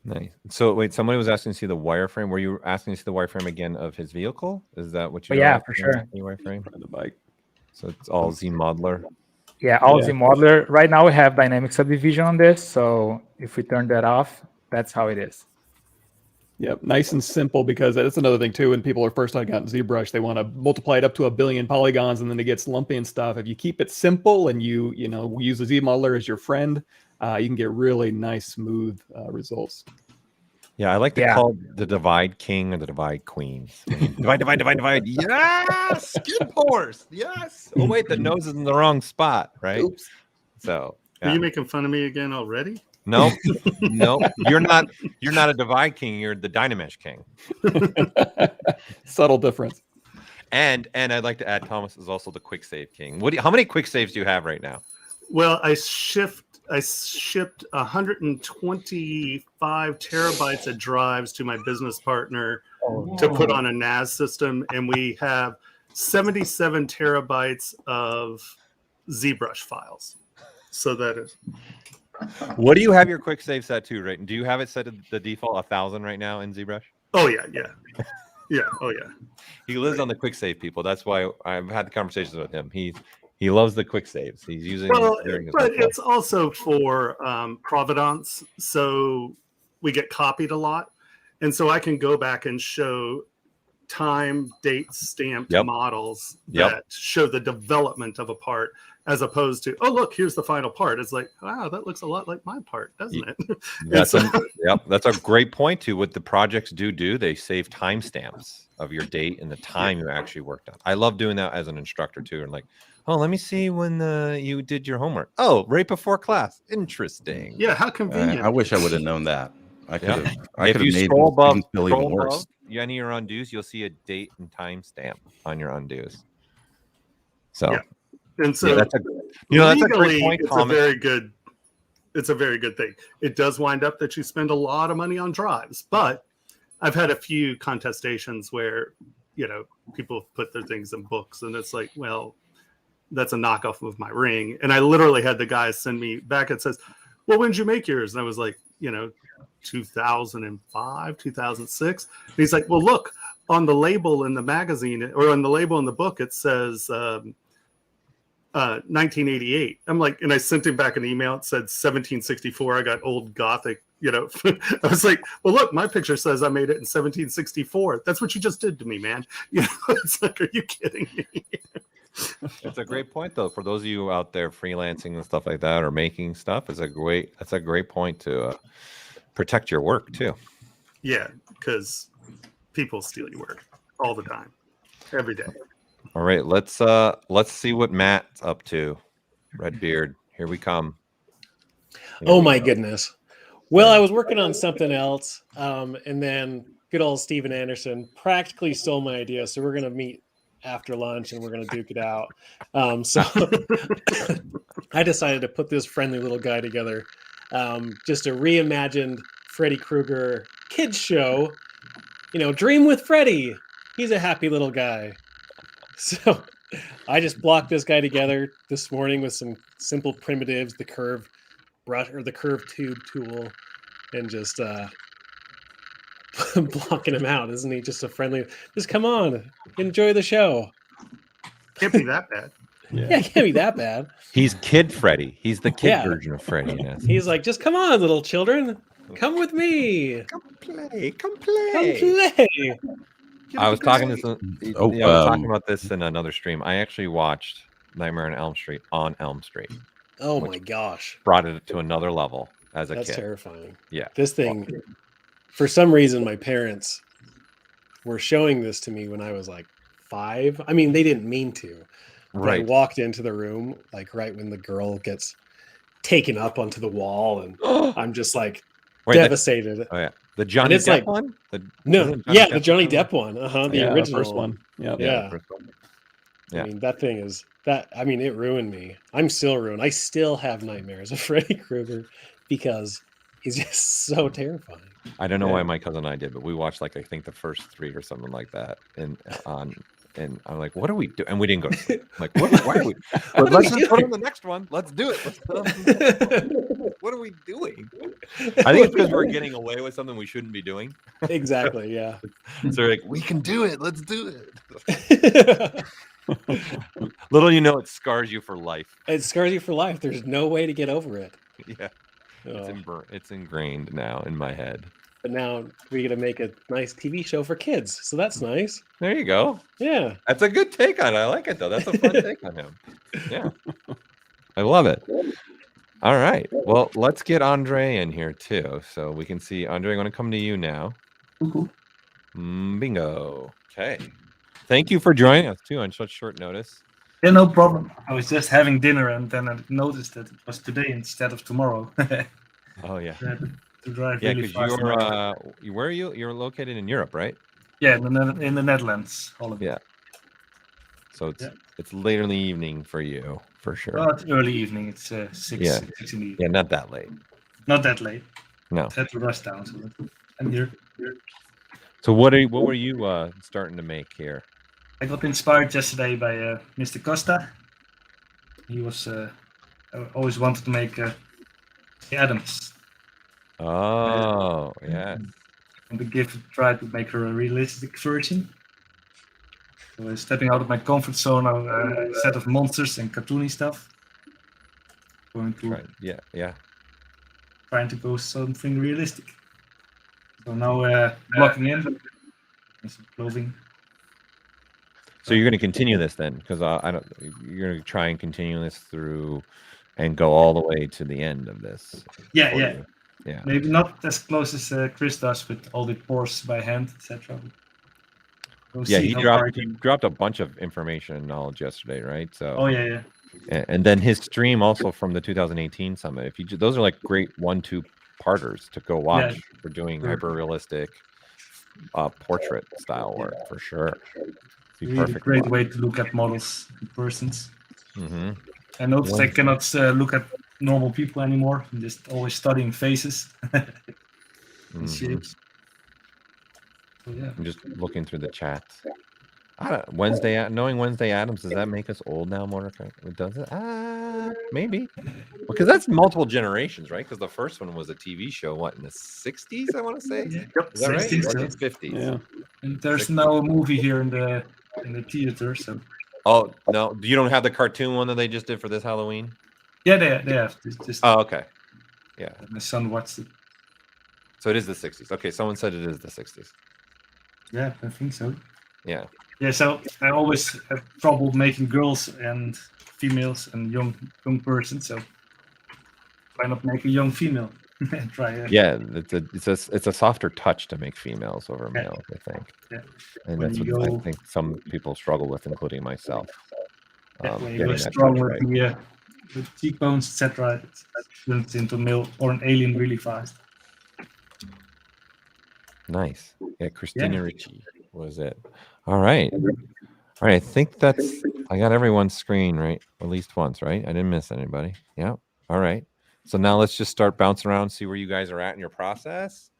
Nice. So wait, somebody was asking to see the wireframe. Were you asking to see the wireframe again of his vehicle? Is that what you? Yeah, for sure. The wireframe The bike. So it's all Z modeler. Yeah, all Z modeler. Right now we have dynamic subdivision on this, so if we turn that off, that's how it is. Yep, nice and simple, because that's another thing too. When people are first starting out in ZBrush, they want to multiply it up to 1 billion polygons, and then it gets lumpy and stuff. If you keep it simple and you use the Z modeler as your friend, you can get really nice, smooth results. Yeah, I like to call the divide king or the divide queen. Divide. Yes, skin pores. Yes. Oh wait, the nose is in the wrong spot, right? Oops. So Are you making fun of me again already? No, you're not a divide king. You're the Dynamesh king. Subtle difference. And I'd like to add, Thomas is also the quick save king. How many quick saves do you have right now? Well, I shipped 125 terabytes of drives to my business partner to put on a NAS system, and we have 77 terabytes of ZBrush files. So that is. What do you have your quick save set to, right? Do you have it set to the default 1,000 right now in ZBrush? Oh yeah. Oh yeah. He lives on the quick save, people. That's why I've had the conversations with him. He loves the quick saves. He's using. Well, but it's also for provenance, so we get copied a lot, and so I can go back and show time, date stamped models that show the development of a part, as opposed to, oh look, here's the final part. It's like, wow, that looks a lot like my part, doesn't it? That's a great point too. What the projects do, they save timestamps of your date and the time you actually worked on. I love doing that as an instructor too, and like, Oh, let me see when you did your homework. Oh, right before class. Interesting. Yeah, how convenient. I wish I would have known that. I could have. I If could have you made scroll above, students feel even worse. any of your undos, you'll see a date and time stamp on your undos. So, Yeah. And so, that's a great legally, point, it's Thomas. a very good thing. It does wind up that you spend a lot of money on drives, but I've had a few contestations where, people put their things in books, and it's like, well, that's a knockoff of my ring. And I literally had the guy send me back. It says, well, when did you make yours? And I was like, 2005, 2006. And he's like, well, look, on the label in the magazine or on the label in the book, it says 1988. I'm like, and I sent him back an email. It said 1764. I got old Gothic, I was like, well, look, my picture says I made it in 1764. That's what you just did to me, man. It's like, are you kidding me? It's a great point, though, for those of you out there freelancing and stuff like that, or making stuff. That's a great point to protect your work too. Yeah, because people steal your work all the time, every day. All right, let's see what Matt's up to. Redbeard, here we come. Oh my goodness. Well, I was working on something else, and then good old Steven Anderson practically stole my idea. So we're gonna meet after lunch and we're gonna duke it out. So I decided to put this friendly little guy together, just a reimagined Freddy Krueger kids show. Dream with Freddy. He's a happy little guy. So I just blocked this guy together this morning with some simple primitives, the curve brush or the curve tube tool, and just blocking him out. Isn't he just a friendly? Just come on, enjoy the show. Can't be that bad. Yeah, it can't be that bad. He's Kid Freddy. He's the kid version of Freddy. He's like, just come on, little children, come with me. Come play. Come play. I was talking about this in another stream. I actually watched Nightmare on Elm Street on Elm Street. Oh my gosh. Brought it to another level as a kid. That's terrifying. Yeah. This thing, for some reason, my parents were showing this to me when I was like 5. I mean, they didn't mean to. Right. I walked into the room, like right when the girl gets taken up onto the wall, and I'm just like devastated. The Johnny Depp one? The Johnny Depp one. The original first one. Yeah. I mean, that thing is it ruined me. I'm still ruined. I still have nightmares of Freddy Krueger because he's just so terrifying. I don't know why my cousin and I did, but we watched I think the first 3 or something like that. And I'm like, what are we doing? And we didn't go to sleep. I'm like, why are we? Let's just put on the next one. Let's do it. What are we doing? I think it's because we're getting away with something we shouldn't be doing. Exactly. Yeah. So they're like, we can do it. Let's do it. Little you know, it scars you for life. It scars you for life. There's no way to get over it. Yeah. It's ingrained now in my head. But now we're going to make a nice TV show for kids. So that's nice. There you go. Yeah. That's a good take on it. I like it, though. That's a fun take on him. Yeah. I love it. All right. Well, let's get Andre in here, too. So we can see. Andre, I'm going to come to you now. Bingo. Okay. Thank you for joining us, too, on such short notice. Yeah, no problem. I was just having dinner, and then I noticed that it was today instead of tomorrow. Oh, yeah. To drive yeah, really because fast. Where are you? You're located in Europe, right? Yeah, in the Netherlands. All of it. Yeah. So it's late in the evening for you, for sure. Well, it's early evening. It's 6 in the evening. Yeah, not that late. Not that late. No. I had to rush down. So I'm here. So what were you starting to make here? I got inspired yesterday by Mr. Costa. He was I always wanted to make Adams. Oh, yeah. And to give a try to make her a realistic version. So stepping out of my comfort zone of a set of monsters and cartoony stuff. Going to trying to go something realistic. So now blocking in some clothing. So you're going to continue this then, because you're going to try and continue this through and go all the way to the end of this. Yeah. Maybe not as close as Kris does with all the pores by hand, etc. Go Yeah, see he how far I dropped can. a bunch of information and knowledge yesterday, right? So Oh yeah. and then his stream also from the 2018 summit. If you those are like great 1-2 parters to go watch for doing Sure. hyper realistic portrait style work for sure. Be Really perfect. great way to look at models in persons. Mm-hmm. I noticed I cannot look at normal people anymore. I'm just always studying faces and shapes. So, yeah. I'm just looking through the chat. Knowing Wednesday Adams, does that make us old now, Mordecai? Does it? Maybe. Because that's multiple generations, right? Because the first one was a TV show, what, in the 60s, I want to say? Yeah. Is that right? 60s, Or so. 50s? Yeah. And there's now a movie here in the theater, so. Oh, no. You don't have the cartoon one that they just did for this Halloween? Yeah, they have. Just Oh, okay. Yeah. my son watched it. So it is the 60s. Okay, someone said it is the 60s. Yeah, I think so. Yeah. Yeah, so I always have trouble making girls and females and young persons. So why not make a young female? Try. Yeah, it's a softer touch to make females over males, I think. Yeah. And When that's you what go- I think some people struggle with, including myself. When you getting go that strong touch with right. the cheekbones, etc., it turns into male or an alien really fast. Nice. Yeah, Christina Ricci was it. All right. I think I got everyone's screen right at least once, right? I didn't miss anybody. Yeah. All right. So now let's just start bouncing around, see where you guys are at in your process,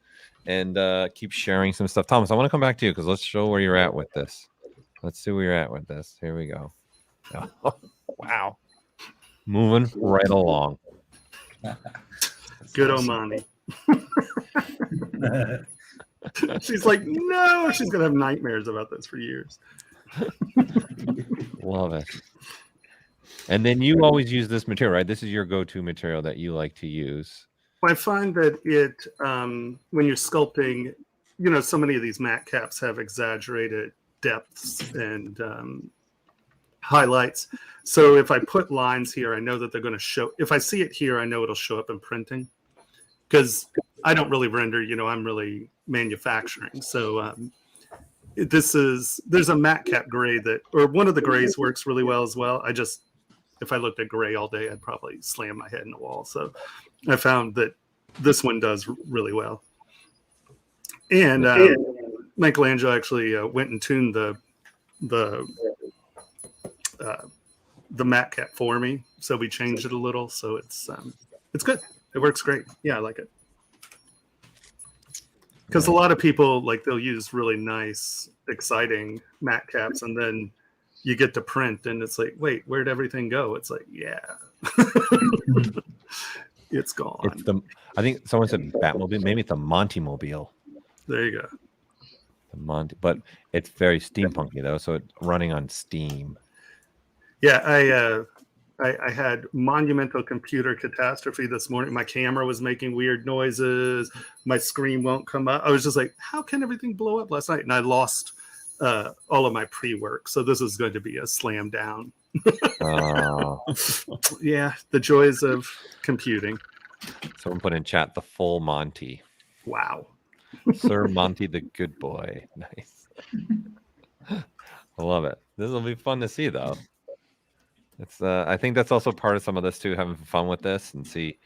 and keep sharing some stuff. Thomas, I want to come back to you because let's show where you're at with this. Let's see where you're at with this. Here we go. Wow. Moving right along. Good Omani. She's like, no, she's gonna have nightmares about this for years. Love it. And then you always use this material, right? This is your go-to material that you like to use. I find that it, when you're sculpting, so many of these matte caps have exaggerated depths and highlights. So if I put lines here, I know that they're going to show. If I see it here, I know it'll show up in printing because I don't really render. I'm really manufacturing. So there's a matte cap gray or one of the grays works really well as well. If I looked at gray all day, I'd probably slam my head in the wall. So I found that this one does really well. And Michelangelo actually went and tuned the matte cap for me. So we changed it a little. So it's good. It works great. Yeah, I like it. Because a lot of people, they'll use really nice, exciting matte caps, and then you get to print, and it's like, wait, where'd everything go? It's like, yeah. It's gone. I think someone said Batmobile. Maybe it's a Monty Mobile. There you go. The Monty, but it's very steampunky though, so it's running on steam. Yeah, I had monumental computer catastrophe this morning. My camera was making weird noises. My screen won't come up. I was just like, how can everything blow up last night? And I lost all of my pre-work. So this is going to be a slam down. Yeah, the joys of computing. Someone put in chat the full Monty. Wow. Sir Monty the good boy. Nice. I love it. This will be fun to see though. It's I think that's also part of some of this too, having fun with this and see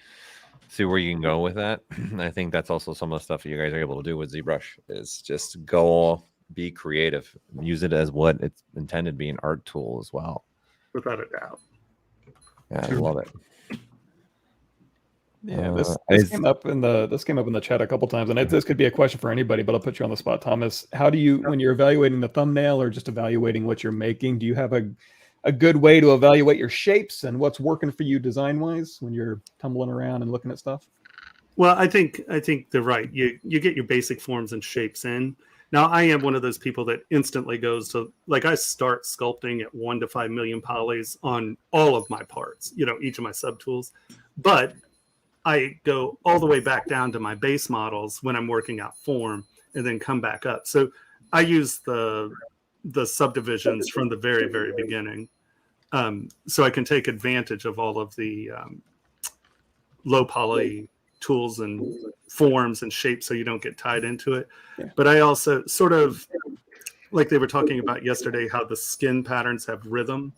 where you can go with that. I think that's also some of the stuff that you guys are able to do with ZBrush is just go be creative, use it as what it's intended to be, an art tool as well. Without a doubt. Yeah, I love it. Yeah, this came up in the chat a couple times, and this could be a question for anybody, but I'll put you on the spot, Thomas. How do you, when you're evaluating the thumbnail or just evaluating what you're making, do you have a good way to evaluate your shapes and what's working for you design-wise when you're tumbling around and looking at stuff? Well, I think they're right. You get your basic forms and shapes in. Now, I am one of those people that instantly goes to, I start sculpting at 1 to 5 million polys on all of my parts, each of my subtools. But I go all the way back down to my base models when I'm working out form and then come back up. So I use the subdivisions from the very, very beginning. So I can take advantage of all of the low poly tools and forms and shapes so you don't get tied into it. Yeah. But I also sort of like they were talking about yesterday, how the skin patterns have rhythm.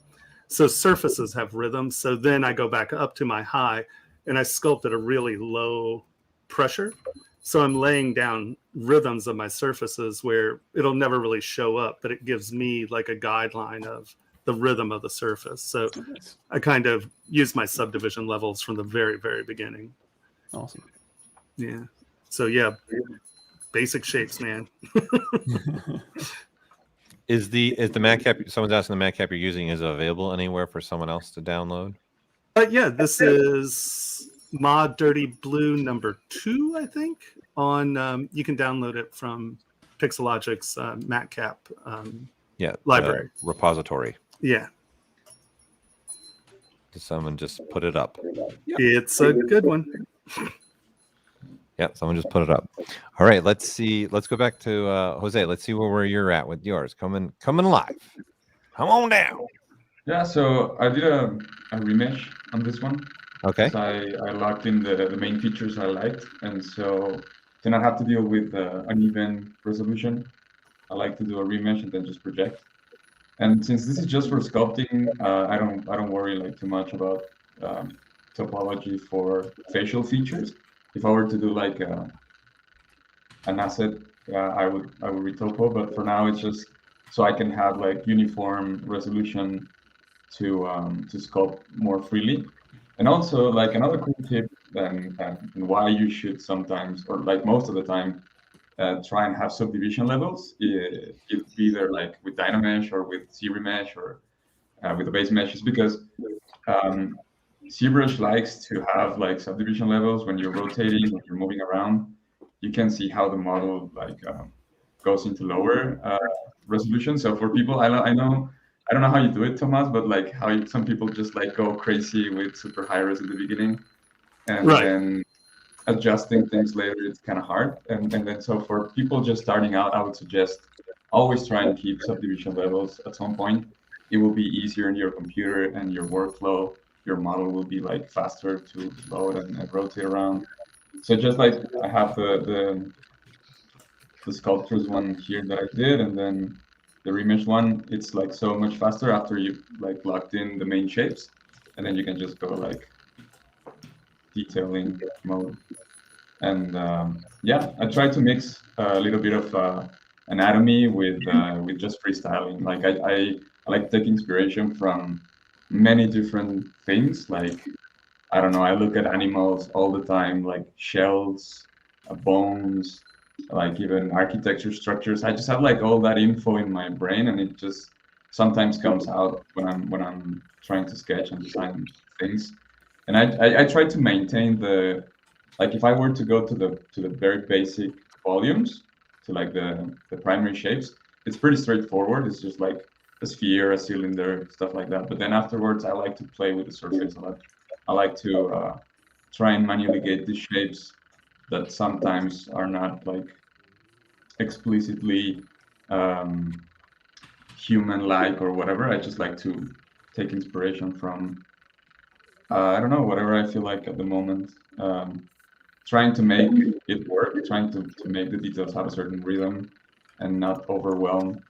So surfaces have rhythm. So then I go back up to my high and I sculpt at a really low pressure. So I'm laying down rhythms of my surfaces where it'll never really show up, but it gives me like a guideline of the rhythm of the surface. So I kind of use my subdivision levels from the very, very beginning. Awesome. Yeah. So yeah, basic shapes, man. Is the matcap, someone's asking, the matcap you're using is available anywhere for someone else to download? Yeah, this is Mod Dirty Blue number 2, I think. On you can download it from Pixologic's matcap library repository. Yeah, Did someone just put it up? it's a good one. Yeah, someone just put it up. All right, let's see. Let's go back to Jose. Let's see where you're at with yours. Coming live. Come on down. Yeah, so I did a remesh on this one. Okay. So I locked in the main features I liked, and so to not have to deal with uneven resolution, I like to do a remesh and then just project. And since this is just for sculpting, I don't worry like too much about topology for facial features. If I were to do like an asset, I would retopo. But for now, it's just so I can have like uniform resolution to sculpt more freely. And also, like another cool tip, and why you should sometimes, or like most of the time, try and have subdivision levels, either like with Dynamesh or with ZBrush or with the base meshes, because ZBrush likes to have like subdivision levels when you're rotating, when you're moving around. You can see how the model like goes into lower resolution. So for people, I don't know how you do it, Thomas, but like how some people just like go crazy with super high res at the beginning, and then adjusting things later, it's kind of hard. And then so for people just starting out, I would suggest always try and keep subdivision levels at some point. It will be easier in your computer and your workflow. Your model will be like faster to load and rotate around. So just like I have the sculptures one here that I did, and then the remesh one, it's like so much faster after you like locked in the main shapes, and then you can just go like detailing mode. And yeah, I try to mix a little bit of anatomy with just freestyling. Like I like take inspiration from many different things. Like I don't know, I look at animals all the time, like shells, bones, like even architecture structures. I just have like all that info in my brain, and it just sometimes comes out when I'm trying to sketch and design things. And I try to maintain the, like if I were to go to the very basic volumes, to like the primary shapes, it's pretty straightforward. It's just like a sphere, a cylinder, stuff like that. But then afterwards, I like to play with the surface a lot. I like to try and manually get the shapes that sometimes are not like explicitly human-like or whatever. I just like to take inspiration from, I don't know, whatever I feel like at the moment. Trying to make it work, trying to make the details have a certain rhythm and not overwhelm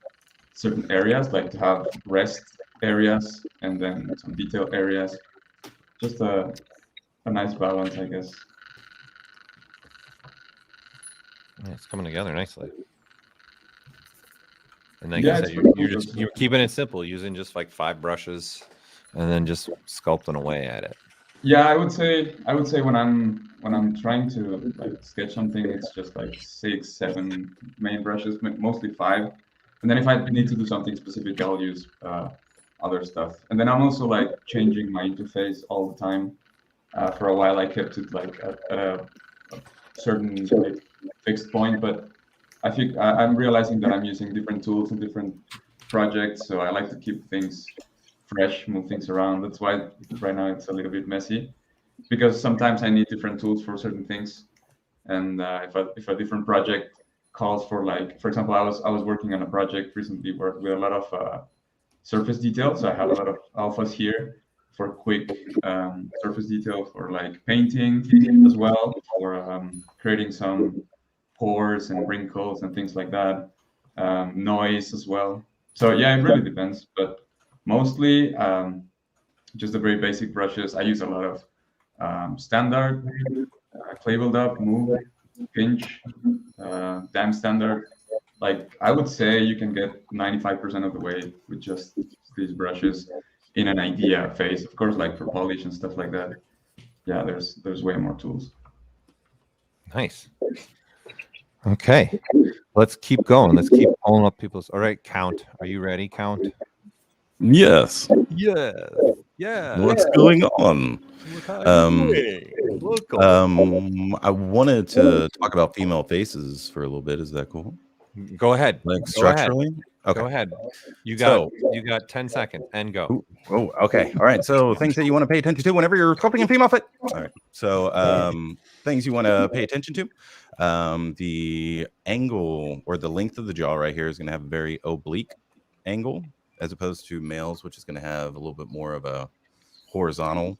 certain areas, like to have rest areas and then some detail areas. Just a nice balance, I guess. Yeah, it's coming together nicely. And like Yeah, you said, you're keeping it simple, using just like 5 brushes and then just sculpting away at it. Yeah, I would say when I'm trying to like sketch something, it's just like 6, 7 main brushes, mostly 5. And then if I need to do something specific, I'll use other stuff. And then I'm also like changing my interface all the time. For a while, I kept it like at a certain like fixed point, but I think I'm realizing that I'm using different tools in different projects, so I like to keep things fresh, move things around. That's why right now it's a little bit messy, because sometimes I need different tools for certain things. And if a different project calls for, like, for example, I was working on a project recently with a lot of surface details. So I have a lot of alphas here for quick surface detail for like painting as well, or creating some pores and wrinkles and things like that. noise as well. So yeah, it really depends, but mostly just the very basic brushes. I use a lot of standard, clay build up, move, pinch, dam standard. Like I would say you can get 95% of the way with just these brushes in an idea phase. Of course, like for polish and stuff like that. Yeah, there's way more tools. Nice. Okay, let's keep going. Let's keep pulling up people's. All right, Count. Are you ready, Count? Yes. Yeah. Yeah. What's going on? Welcome. I wanted to talk about female faces for a little bit. Is that cool? Go ahead. Like Go structurally? ahead. Okay. Go ahead. You got 10 seconds and go. Oh, okay. All right. So things that you want to pay attention to whenever you're sculpting a female foot. All right. So things you want to pay attention to. The angle or the length of the jaw right here is going to have a very oblique angle as opposed to males, which is going to have a little bit more of a horizontal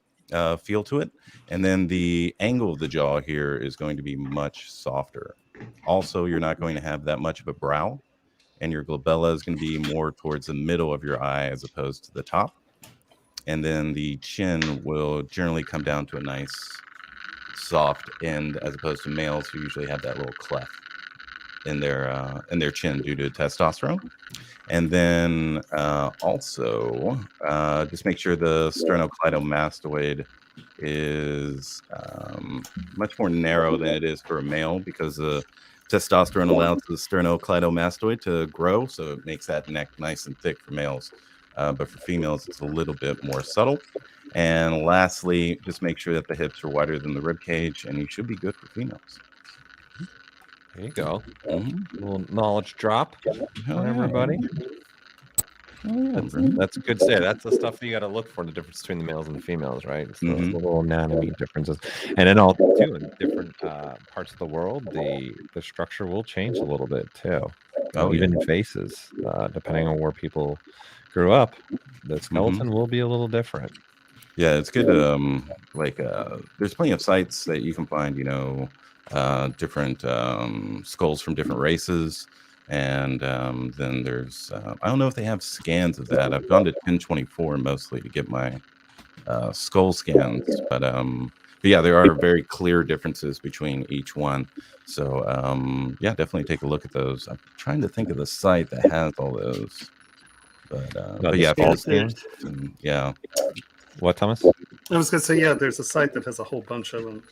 feel to it. And then the angle of the jaw here is going to be much softer. Also, you're not going to have that much of a brow, and your glabella is going to be more towards the middle of your eye as opposed to the top. And then the chin will generally come down to a nice soft end as opposed to males who usually have that little cleft in their chin due to testosterone. And then also just make sure the sternocleidomastoid is much more narrow than it is for a male, because the testosterone allows the sternocleidomastoid to grow, so it makes that neck nice and thick for males. But for females, it's a little bit more subtle. And lastly, just make sure that the hips are wider than the rib cage, and you should be good for females. There you go. A little knowledge drop on everybody. That's good to say. That's the stuff you got to look for, the difference between the males and the females, right? It's those little anatomy differences. And then also, too, in different parts of the world, the structure will change a little bit, too. Even in faces, depending on where people grew up, the skeleton will be a little different. Yeah, it's good. There's plenty of sites that you can find, different skulls from different races. And then there's, I don't know if they have scans of that. I've gone to 1024 mostly to get my skull scans. But yeah, there are very clear differences between each one. So yeah, definitely take a look at those. I'm trying to think of the site that has all those. But yeah, yeah. What, Thomas? I was going to say, yeah, there's a site that has a whole bunch of them.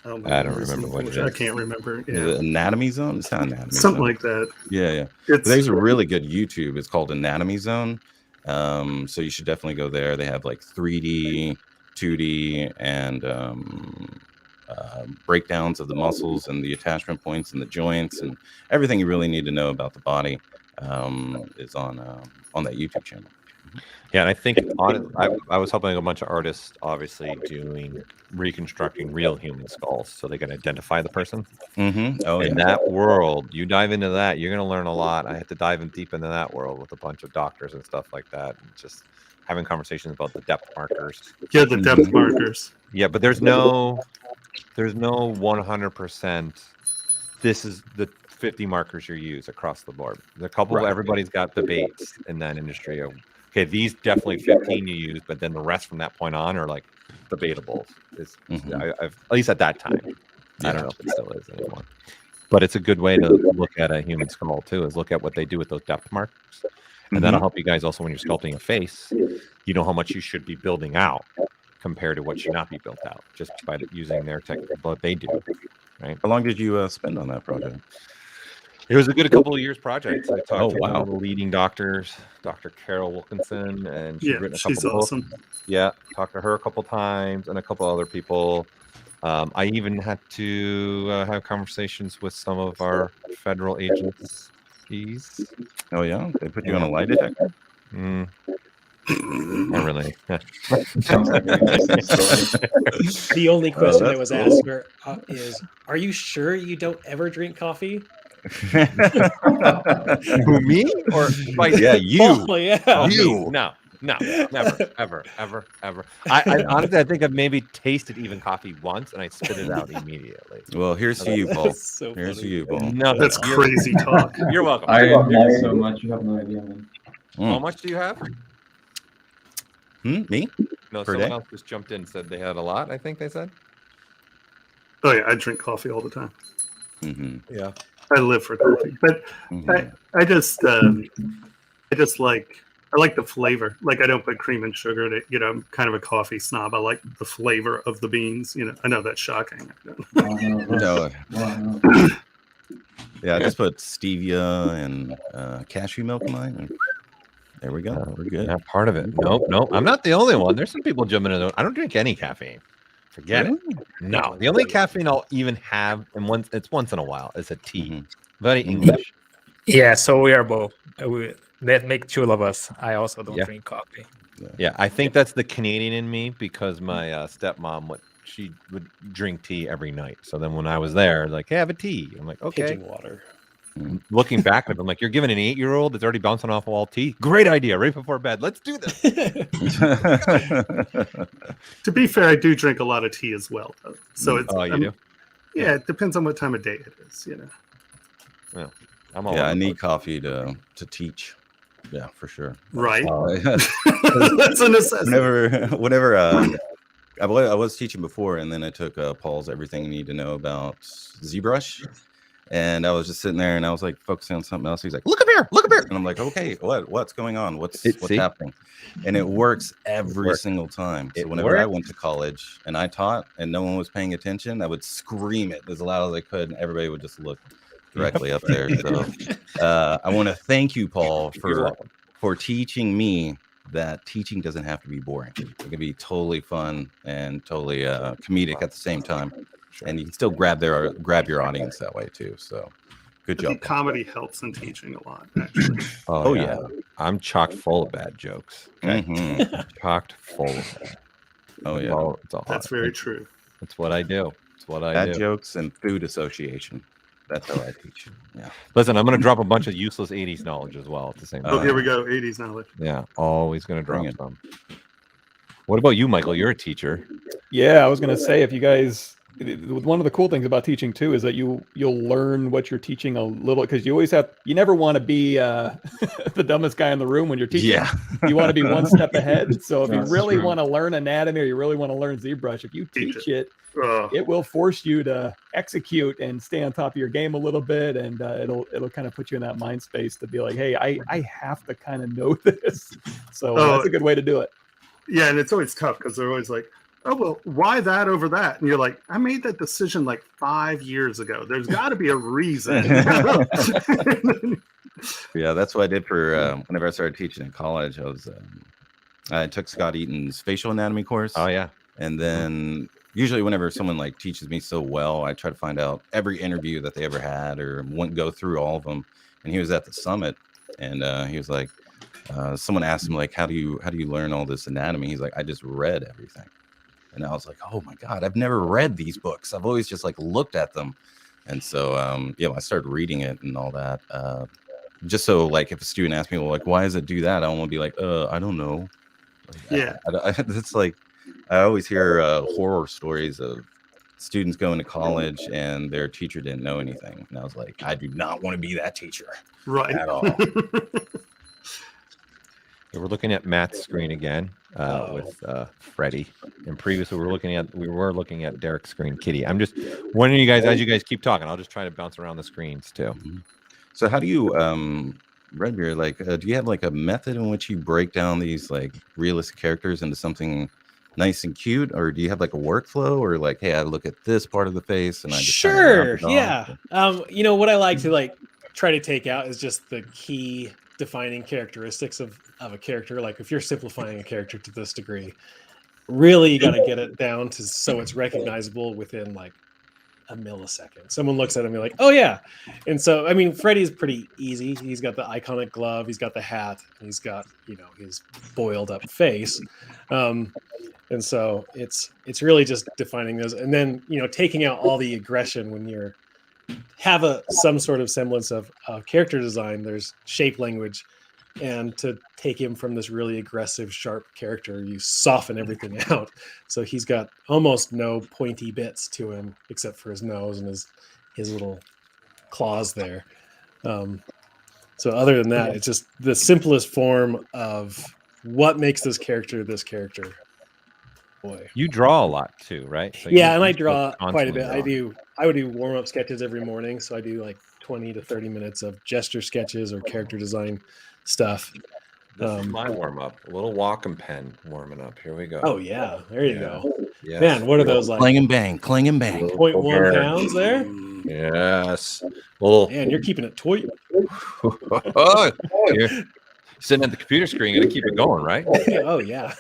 I don't remember what it is. I can't remember. Yeah. Anatomy Zone? It's not Anatomy Something Zone. like that. Yeah. There's a really good YouTube. It's called Anatomy Zone. So you should definitely go there. They have like 3D, 2D, and breakdowns of the muscles and the attachment points and the joints and everything you really need to know about the body is on that YouTube channel. Yeah, and I think I was helping a bunch of artists, obviously, reconstructing real human skulls so they can identify the person. In that world, you dive into that, you're going to learn a lot. I had to dive in deep into that world with a bunch of doctors and stuff like that, and just having conversations about the depth markers. Yeah, the depth markers. Yeah, but there's no 100%. This is the 50 markers you use across the board. The couple, everybody's got debates in that industry of, okay, these definitely 15 you use, but then the rest from that point on are like debatable. I've, at least at that time. I don't know if it still is anymore. But it's a good way to look at a human skull too, is look at what they do with those depth markers. And that'll help you guys also when you're sculpting a face. You know how much you should be building out compared to what should not be built out, just by using their technique, what they do. Right? How long did you spend on that project? It was a good couple of years project. I talked to one of the leading doctors, Dr. Carol Wilkinson, and she's written a couple she's books. awesome. Yeah, talked to her a couple times and a couple other people. I even had to have conversations with some of our federal agencies. Oh yeah, they put you on a lie detector. Not really. The only question that was asked is, are you sure you don't ever drink coffee? Who, me? Or yeah, you. Oh, yeah. You. No. No, never, ever. I honestly, I think I've maybe tasted even coffee once, and I spit it out immediately. Well, here's to you, Paul. So Here's to funny. you, Paul. No, That's crazy talk. You're welcome. I admire so much. You have no idea, man. How much do you have? Me? No, Per someone day? else just jumped in and said they had a lot. I think they said. Oh yeah, I drink coffee all the time. Yeah. I live for coffee, but I just I like the flavor. Like I don't put cream and sugar in it. You know, I'm kind of a coffee snob. I like the flavor of the beans. You know, I know that's shocking. No. Yeah, I just put stevia and cashew milk in mine. And there we go. We're good. Not part of it. Nope. I'm not the only one. There's some people jumping in. I don't drink any caffeine. Forget it. No, the only caffeine I'll even have, and once in a while, is a tea. Very English. Yeah, so we are both. That make two of us. I also don't drink coffee. Yeah, I think that's the Canadian in me because my stepmom she would drink tea every night. So then when I was there, like, hey, have a tea. I'm like, okay. Pigeon water. Looking back at it, I'm like, you're giving an 8-year-old that's already bouncing off wall tea. Great idea, right before bed. Let's do this. To be fair, I do drink a lot of tea as well, though. So it's you do? Yeah, it depends on what time of day it is. You know. Yeah, I'm all I need coffee to teach. Yeah, for sure. Right. That's a necessity. Whenever I was teaching before, and then I took Paul's Everything You Need to Know About ZBrush. And I was just sitting there and I was like focusing on something else. He's like, look up here. And I'm like, okay, what's going on? What's happening? And it works every single time. So whenever I went to college and I taught and no one was paying attention, I would scream it as loud as I could, and everybody would just look directly up there. So I want to thank you, Paul, for teaching me that teaching doesn't have to be boring. It can be totally fun and totally comedic at the same time. And you can still grab your audience that way too. So good job. I think comedy helps in teaching a lot, actually. Oh yeah. I'm chock full of bad jokes. Okay? Chocked full of them. Oh yeah. That's very true. That's what I do. It's what I bad do. Jokes and food association. That's how I teach. Yeah. Listen, I'm going to drop a bunch of useless 80s knowledge as well at the same time. Oh, here we go. 80s knowledge. Yeah. Always going to drop some. What about you, Michael? You're a teacher. Yeah, I was going to say, if you guys, one of the cool things about teaching too is that you'll learn what you're teaching a little, because you never want to be the dumbest guy in the room when you're teaching. Yeah. You want to be one step ahead. So if you really want to learn anatomy, or you really want to learn ZBrush, if you teach it, it will force you to execute and stay on top of your game a little bit, and it'll kind of put you in that mind space to be like, hey, I have to kind of know this. So that's a good way to do it. Yeah, and it's always tough because they're always like, oh, well, why that over that? And you're like, I made that decision like 5 years ago. There's got to be a reason. Yeah, that's what I did for whenever I started teaching in college. I took Scott Eaton's facial anatomy course. Oh, yeah. And then usually whenever someone like teaches me so well, I try to find out every interview that they ever had or go through all of them. And he was at the summit, and he was like, someone asked him, like, how do you learn all this anatomy? He's like, I just read everything. And I was like, oh my God, I've never read these books. I've always just like looked at them. And so, I started reading it and all that. Just so like, if a student asks me, well, like, why does it do that? I don't want to be like, I don't know. Like, it's like, I always hear horror stories of students going to college and their teacher didn't know anything. And I was like, I do not want to be that teacher. Right. At all. We're looking at Matt's screen again with Freddie. And previously we were looking at Derek's screen, Kitty. I'm just wondering, you guys, as you guys keep talking, I'll just try to bounce around the screens too. So how do you, Redbeard, like, do you have like a method in which you break down these like realistic characters into something nice and cute, or do you have like a workflow, or like, hey, I look at this part of the face and I just yeah. What I like to like try to take out is just the key defining characteristics of a character. Like if you're simplifying a character to this degree, really you got to get it down to so it's recognizable within like a millisecond. Someone looks at him and you're like, oh yeah. And so, I mean, Freddy's pretty easy. He's got the iconic glove, he's got the hat, and he's got, his boiled up face. And so it's really just defining those, and then, taking out all the aggression when you're have some sort of semblance of character design. There's shape language, And to take him from this really aggressive, sharp character, you soften everything out. So he's got almost no pointy bits to him, except for his nose and his little claws there. So other than that, it's just the simplest form of what makes this character this character. Boy, You draw a lot too, right? So yeah, you- and I you draw quite a constantly bit. draw. I would do warm-up sketches every morning, so I do like 20 to 30 minutes of gesture sketches or character design stuff. This is my warm up. A little Wacom pen warming up. Here we go. Oh yeah, there you go. Yes. Man, what are those like? Clang and bang, clang and bang. 0.1 pounds there? Yes. Little. Man, you're keeping it tight. You're sitting at the computer screen, gonna keep it going, right? Oh yeah.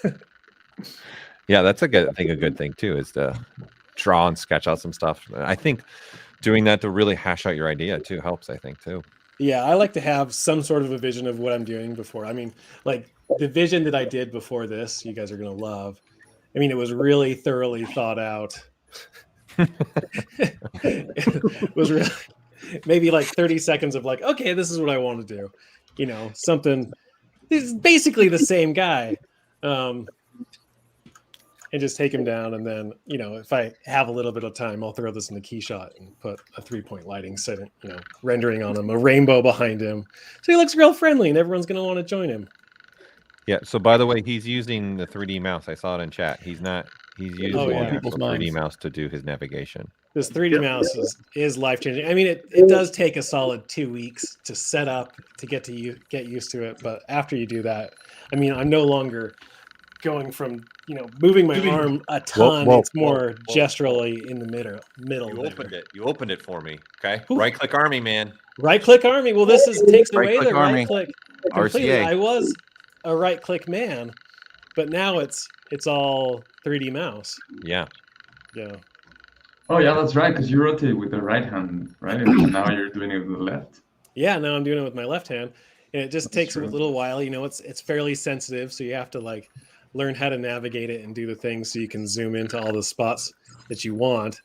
Yeah, that's a good thing too, is to draw and sketch out some stuff. I think doing that to really hash out your idea too helps, I think, too. Yeah, I like to have some sort of a vision of what I'm doing before. I mean, like the vision that I did before this, you guys are going to love. I mean, it was really thoroughly thought out. It was really maybe like 30 seconds of like, okay, this is what I want to do. You know, something. It's basically the same guy. And just take him down, and then, you know, if I have a little bit of time, I'll throw this in the key shot and put a 3-point lighting setting, you know, rendering on him, a rainbow behind him, so he looks real friendly, and everyone's going to want to join him. Yeah. So by the way, he's using the 3D mouse. I saw it in chat. He's using the people's 3D minds. mouse to do his navigation. This 3D mouse is life changing. I mean, it does take a solid 2 weeks to set up, to get used to it, but after you do that, I mean, I'm no longer going from, you know, moving my arm a ton. It's more gesturally in the middle. You opened it for me. Okay. Right click army, man. Right click army. Well, this takes away Right-click the army. right click completely. RCA. I was a right click man, but now it's all 3D mouse. Yeah. Yeah. Oh yeah, that's right. Because you rotate with the right hand, right? And now you're doing it with the left. Yeah. Now I'm doing it with my left hand, and it just takes true. a little while. You know, it's fairly sensitive, so you have to like learn how to navigate it and do the things so you can zoom into all the spots that you want.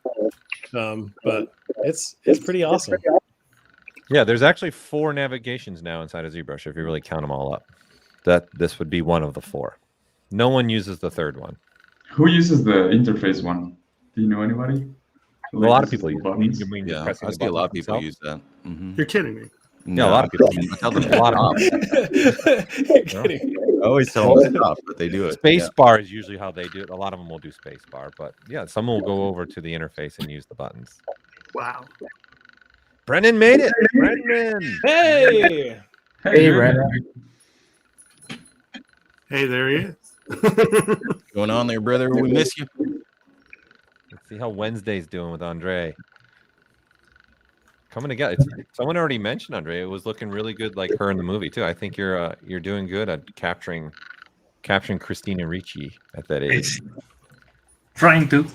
But it's pretty awesome. Yeah. There's actually 4 navigations now inside of ZBrush if you really count them all up. This would be one of the 4. No one uses the third one. Who uses the interface one? Do you know anybody? A lot of people use buttons. it. Yeah, I see a lot of people use that. Mhm. You're kidding me. Yeah, a lot of people. I tell them A lot of You're kidding. I always tell them to stop, but they do it. Space bar is usually how they do it. A lot of them will do space bar, but yeah, some will go over to the interface and use the buttons. Wow. Brennan made it. Brennan. Hey. Hey, Brandon. Hey, there he is. What's going on there, brother? We miss you. Let's see how Wednesday's doing with Andre. Coming together. Someone already mentioned Andre. It was looking really good, like her in the movie too. I think you're doing good at capturing Christina Ricci at that age. Trying to.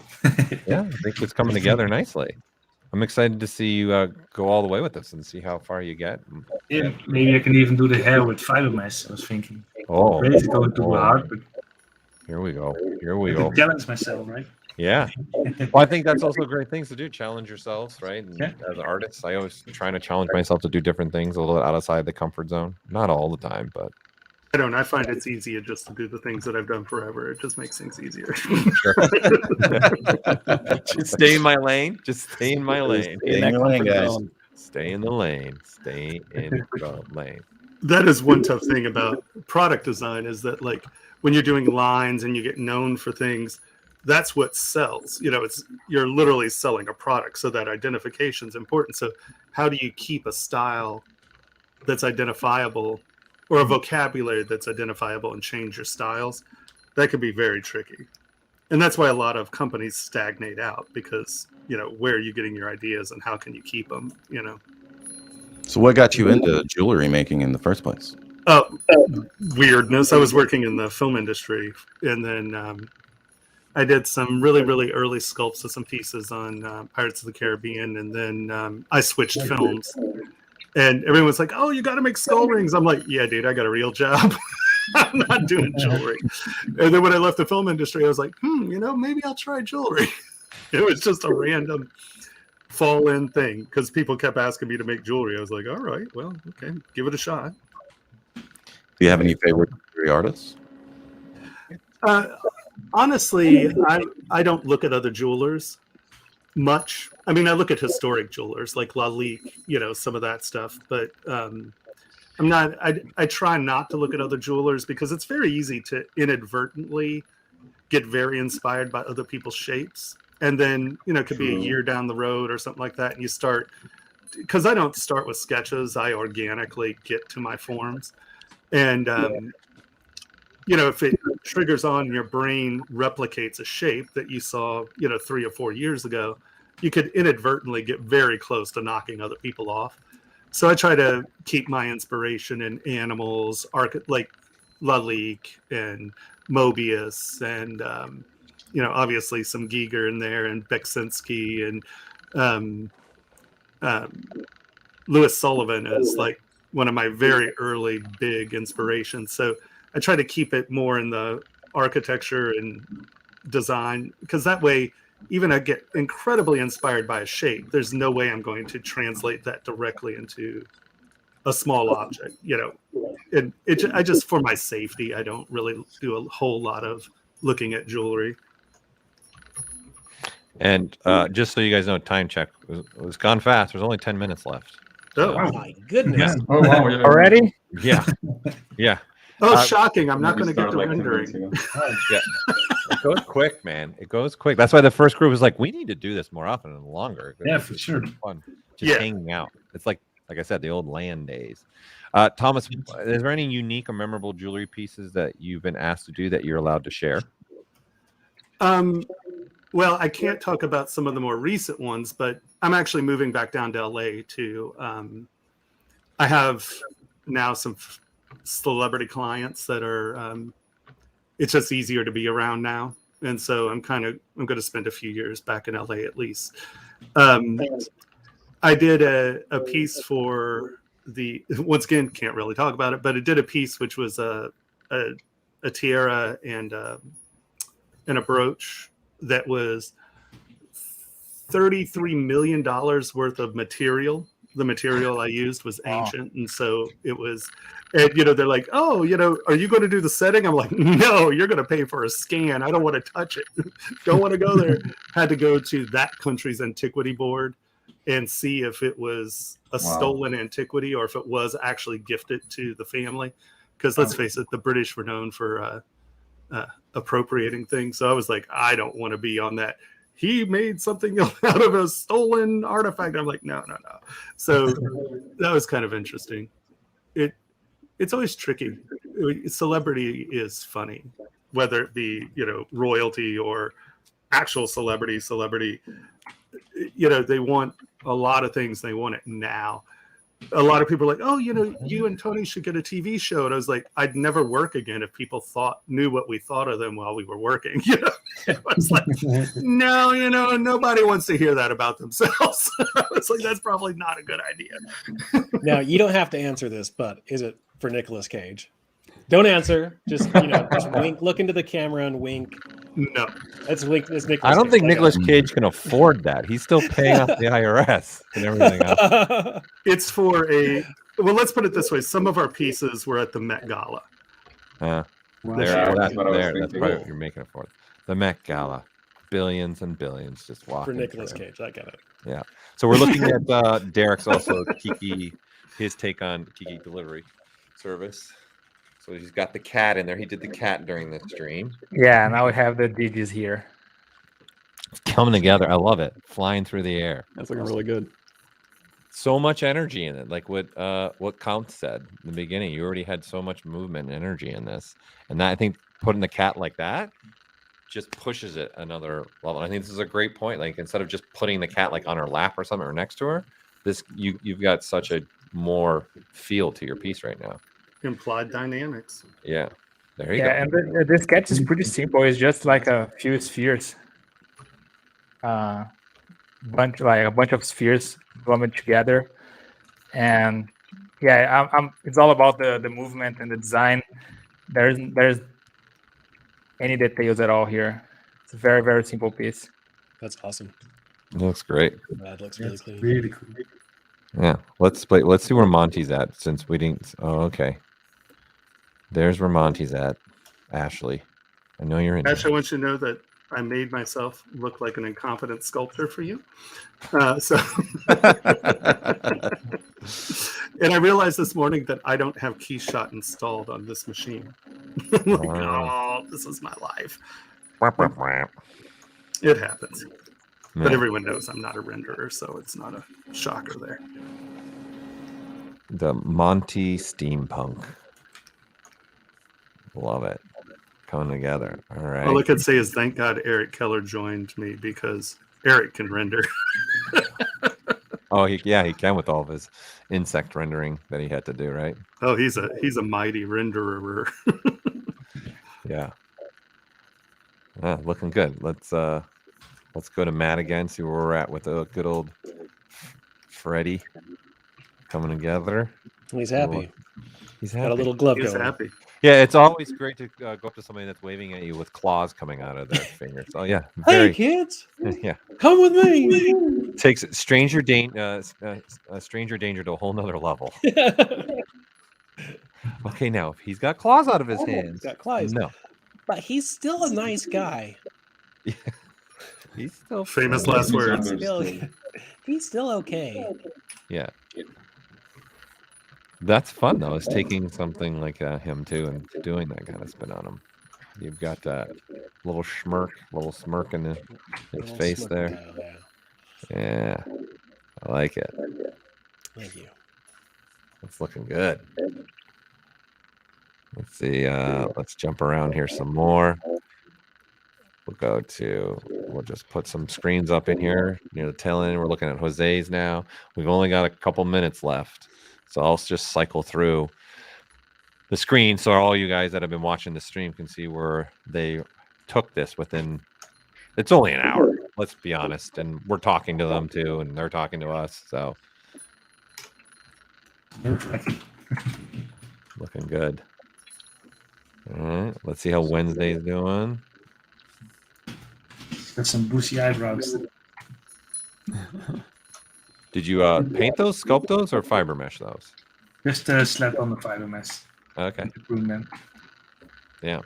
Yeah, I think it's coming together nicely. I'm excited to see you go all the way with this and see how far you get. Yeah, maybe I can even do the hair with fiber mesh. I was thinking. Oh, Crazy going too hard, but here we go. Here I we go. can challenge myself, right? Yeah. Well, I think that's also great things to do. Challenge yourselves, right? And Yeah. as artists, I always trying to challenge myself to do different things a little bit outside the comfort zone. Not all the time, but I don't know. I find it's easier just to do the things that I've done forever. It just makes things easier. just stay in my lane. Just stay in my lane. Stay in your lane, guys. Stay in the lane. Stay in the lane. That is one tough thing about product design, is that like when you're doing lines and you get known for things, that's what sells. You know, you're literally selling a product, so that identification is important. So how do you keep a style that's identifiable, or a vocabulary that's identifiable, and change your styles? That could be very tricky. And that's why a lot of companies stagnate out, because, you know, where are you getting your ideas and how can you keep them, you know? So what got you into jewelry making in the first place? Weirdness. I was working in the film industry, and then I did some really, really early sculpts of some pieces on Pirates of the Caribbean, and then I switched films. And everyone's like, "Oh, you got to make skull rings." I'm like, "Yeah, dude, I got a real job. I'm not doing jewelry." And then when I left the film industry, I was like, you know, maybe I'll try jewelry. It was just a random fall-in thing because people kept asking me to make jewelry. I was like, "All right, well, okay, give it a shot." Do you have any favorite jewelry artists? Honestly, I don't look at other jewelers much. I mean, I look at historic jewelers like Lalique, some of that stuff, but I'm not. I try not to look at other jewelers because it's very easy to inadvertently get very inspired by other people's shapes, and then it could be a year down the road or something like that, and you start. Because I don't start with sketches, I organically get to my forms, and if it triggers on your brain, replicates a shape that you saw 3 or 4 years ago, you could inadvertently get very close to knocking other people off. So I try to keep my inspiration in animals, like Lalique and Mobius, and obviously some Giger in there, and Beksinski, and Louis Sullivan is like one of my very early big inspirations. So I try to keep it more in the architecture and design, because that way, even I get incredibly inspired by a shape, there's no way I'm going to translate that directly into a small object, and I just, for my safety, I don't really do a whole lot of looking at jewelry. And just so you guys know, time check was gone fast. There's only 10 minutes left. Oh my goodness! Oh wow! Yeah. Already? Yeah, yeah. Oh, shocking! I'm not going to get the rendering. Yeah. It goes quick, man. It goes quick. That's why the first group was like, we need to do this more often and longer. Yeah, for sure. Fun. Just hanging out. It's like I said, the old LAN days. Thomas, is there any unique or memorable jewelry pieces that you've been asked to do that you're allowed to share? Well, I can't talk about some of the more recent ones, but I'm actually moving back down to LA to. I have now some celebrity clients that are. It's just easier to be around now, and so I'm going to spend a few years back in LA at least. I did a piece for once again, can't really talk about it, but it did a piece which was a tiara and a brooch that was $33 million worth of material. The material I used was ancient, and so it was. And they're like, "Oh, are you going to do the setting?" I'm like, "No, you're going to pay for a scan. I don't want to touch it. Don't want to go there." Had to go to that country's antiquity board and see if it was a stolen antiquity or if it was actually gifted to the family. Because let's face it, the British were known for appropriating things. So I was like, I don't want to be on that. He made something out of a stolen artifact. I'm like, no. So that was kind of interesting. It's always tricky. Celebrity is funny, whether it be royalty or actual celebrity. They want a lot of things. They want it now. A lot of people are like, "Oh, you and Tony should get a TV show." And I was like, I'd never work again if people knew what we thought of them while we were working. It was like, no, nobody wants to hear that about themselves. I was like, that's probably not a good idea. Now, you don't have to answer this, but is it for Nicolas Cage? Don't answer. Just just wink. Look into the camera and wink. No, that's Nicolas. I don't think Nicolas Cage can afford that. He's still paying off the IRS and everything else. It's for let's put it this way. Some of our pieces were at the Met Gala. That's probably what you're making it for. The Met Gala. Billions and billions just walking. For Nicolas Cage, I get it. Yeah. So we're looking at Derek's also Kiki, his take on Kiki delivery service. So he's got the cat in there. He did the cat during the stream. Yeah, now we have the digits here. It's coming together. I love it. Flying through the air. That's looking really good. So much energy in it. Like what Count said in the beginning. You already had so much movement and energy in this. And that, I think putting the cat like that just pushes it another level. I think this is a great point. Like instead of just putting the cat like on her lap or something or next to her, you've got such a more feel to your piece right now. Implied dynamics. Yeah, there you go. Yeah, and the sketch is pretty simple. It's just like a few spheres, a bunch of spheres lumped together, and yeah, it's all about the movement and the design. There's any details at all here. It's a very, very simple piece. That's awesome. It looks great. That looks really clean. Really cool. Yeah, let's see where Monty's at since we didn't. Oh, okay. There's where Monty's at. Ashley, I know you're in. Actually, I want you to know that I made myself look like an incompetent sculptor for you. And I realized this morning that I don't have KeyShot installed on this machine. I'm like, oh, this is my life. It happens. But everyone knows I'm not a renderer, so it's not a shocker there. The Monty Steampunk. Love it. Coming together. All right. All I could say is thank God Eric Keller joined me because Eric can render. Oh, he can with all of his insect rendering that he had to do, right? Oh, he's a mighty renderer. Yeah. Looking good. Let's go to Matt again, see where we're at with the good old Freddy coming together. He's happy. He's got happy. a little glove He's going. happy. Yeah, it's always great to go up to somebody that's waving at you with claws coming out of their fingers. Oh yeah, Hey kids, yeah. come with me. Takes stranger danger to a whole nother level. Okay, now if he's got claws out of his hands, He's got claws. no, But he's still a nice guy. he's still Famous last words. He's still okay. Yeah. That's fun though, is taking something like him too and doing that kind of spin on him. You've got that little smirk in his face there. Down, Yeah, I like it. Thank you. It's looking good. Let's see. Let's jump around here some more. We'll just put some screens up in here near the tail end. We're looking at Jose's now. We've only got a couple minutes left. So I'll just cycle through the screen so all you guys that have been watching the stream can see where they took this within. It's only an hour, let's be honest. And we're talking to them too, and they're talking to us. So looking good. All right, let's see how Wednesday's doing. Got some bushy eyebrows. Did you paint those, sculpt those, or fiber mesh those? Just slap on the fiber mesh. Okay. To prune them. Yeah.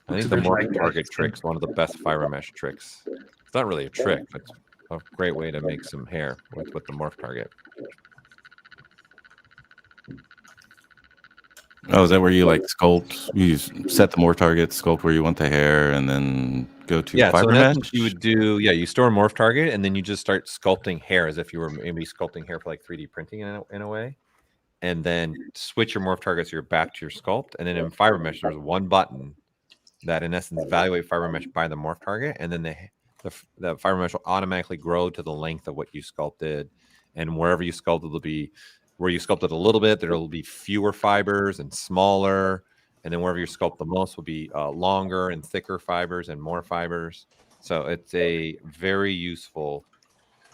I think the morph target trick's one of the best fiber mesh tricks. It's not really a trick, but it's a great way to make some hair with the morph target. Oh, is that where you like sculpt? You set the morph target, sculpt where you want the hair, and then go to fiber mesh? You would do, you store a morph target, and then you just start sculpting hair as if you were maybe sculpting hair for like 3D printing in a way. And then switch your morph target so you're back to your sculpt. And then in fiber mesh, there's one button that in essence evaluate fiber mesh by the morph target, and then the fiber mesh will automatically grow to the length of what you sculpted. And wherever you sculpted will be where you sculpted a little bit, there will be fewer fibers and smaller. And then wherever you sculpt the most will be longer and thicker fibers and more fibers. So it's a very useful.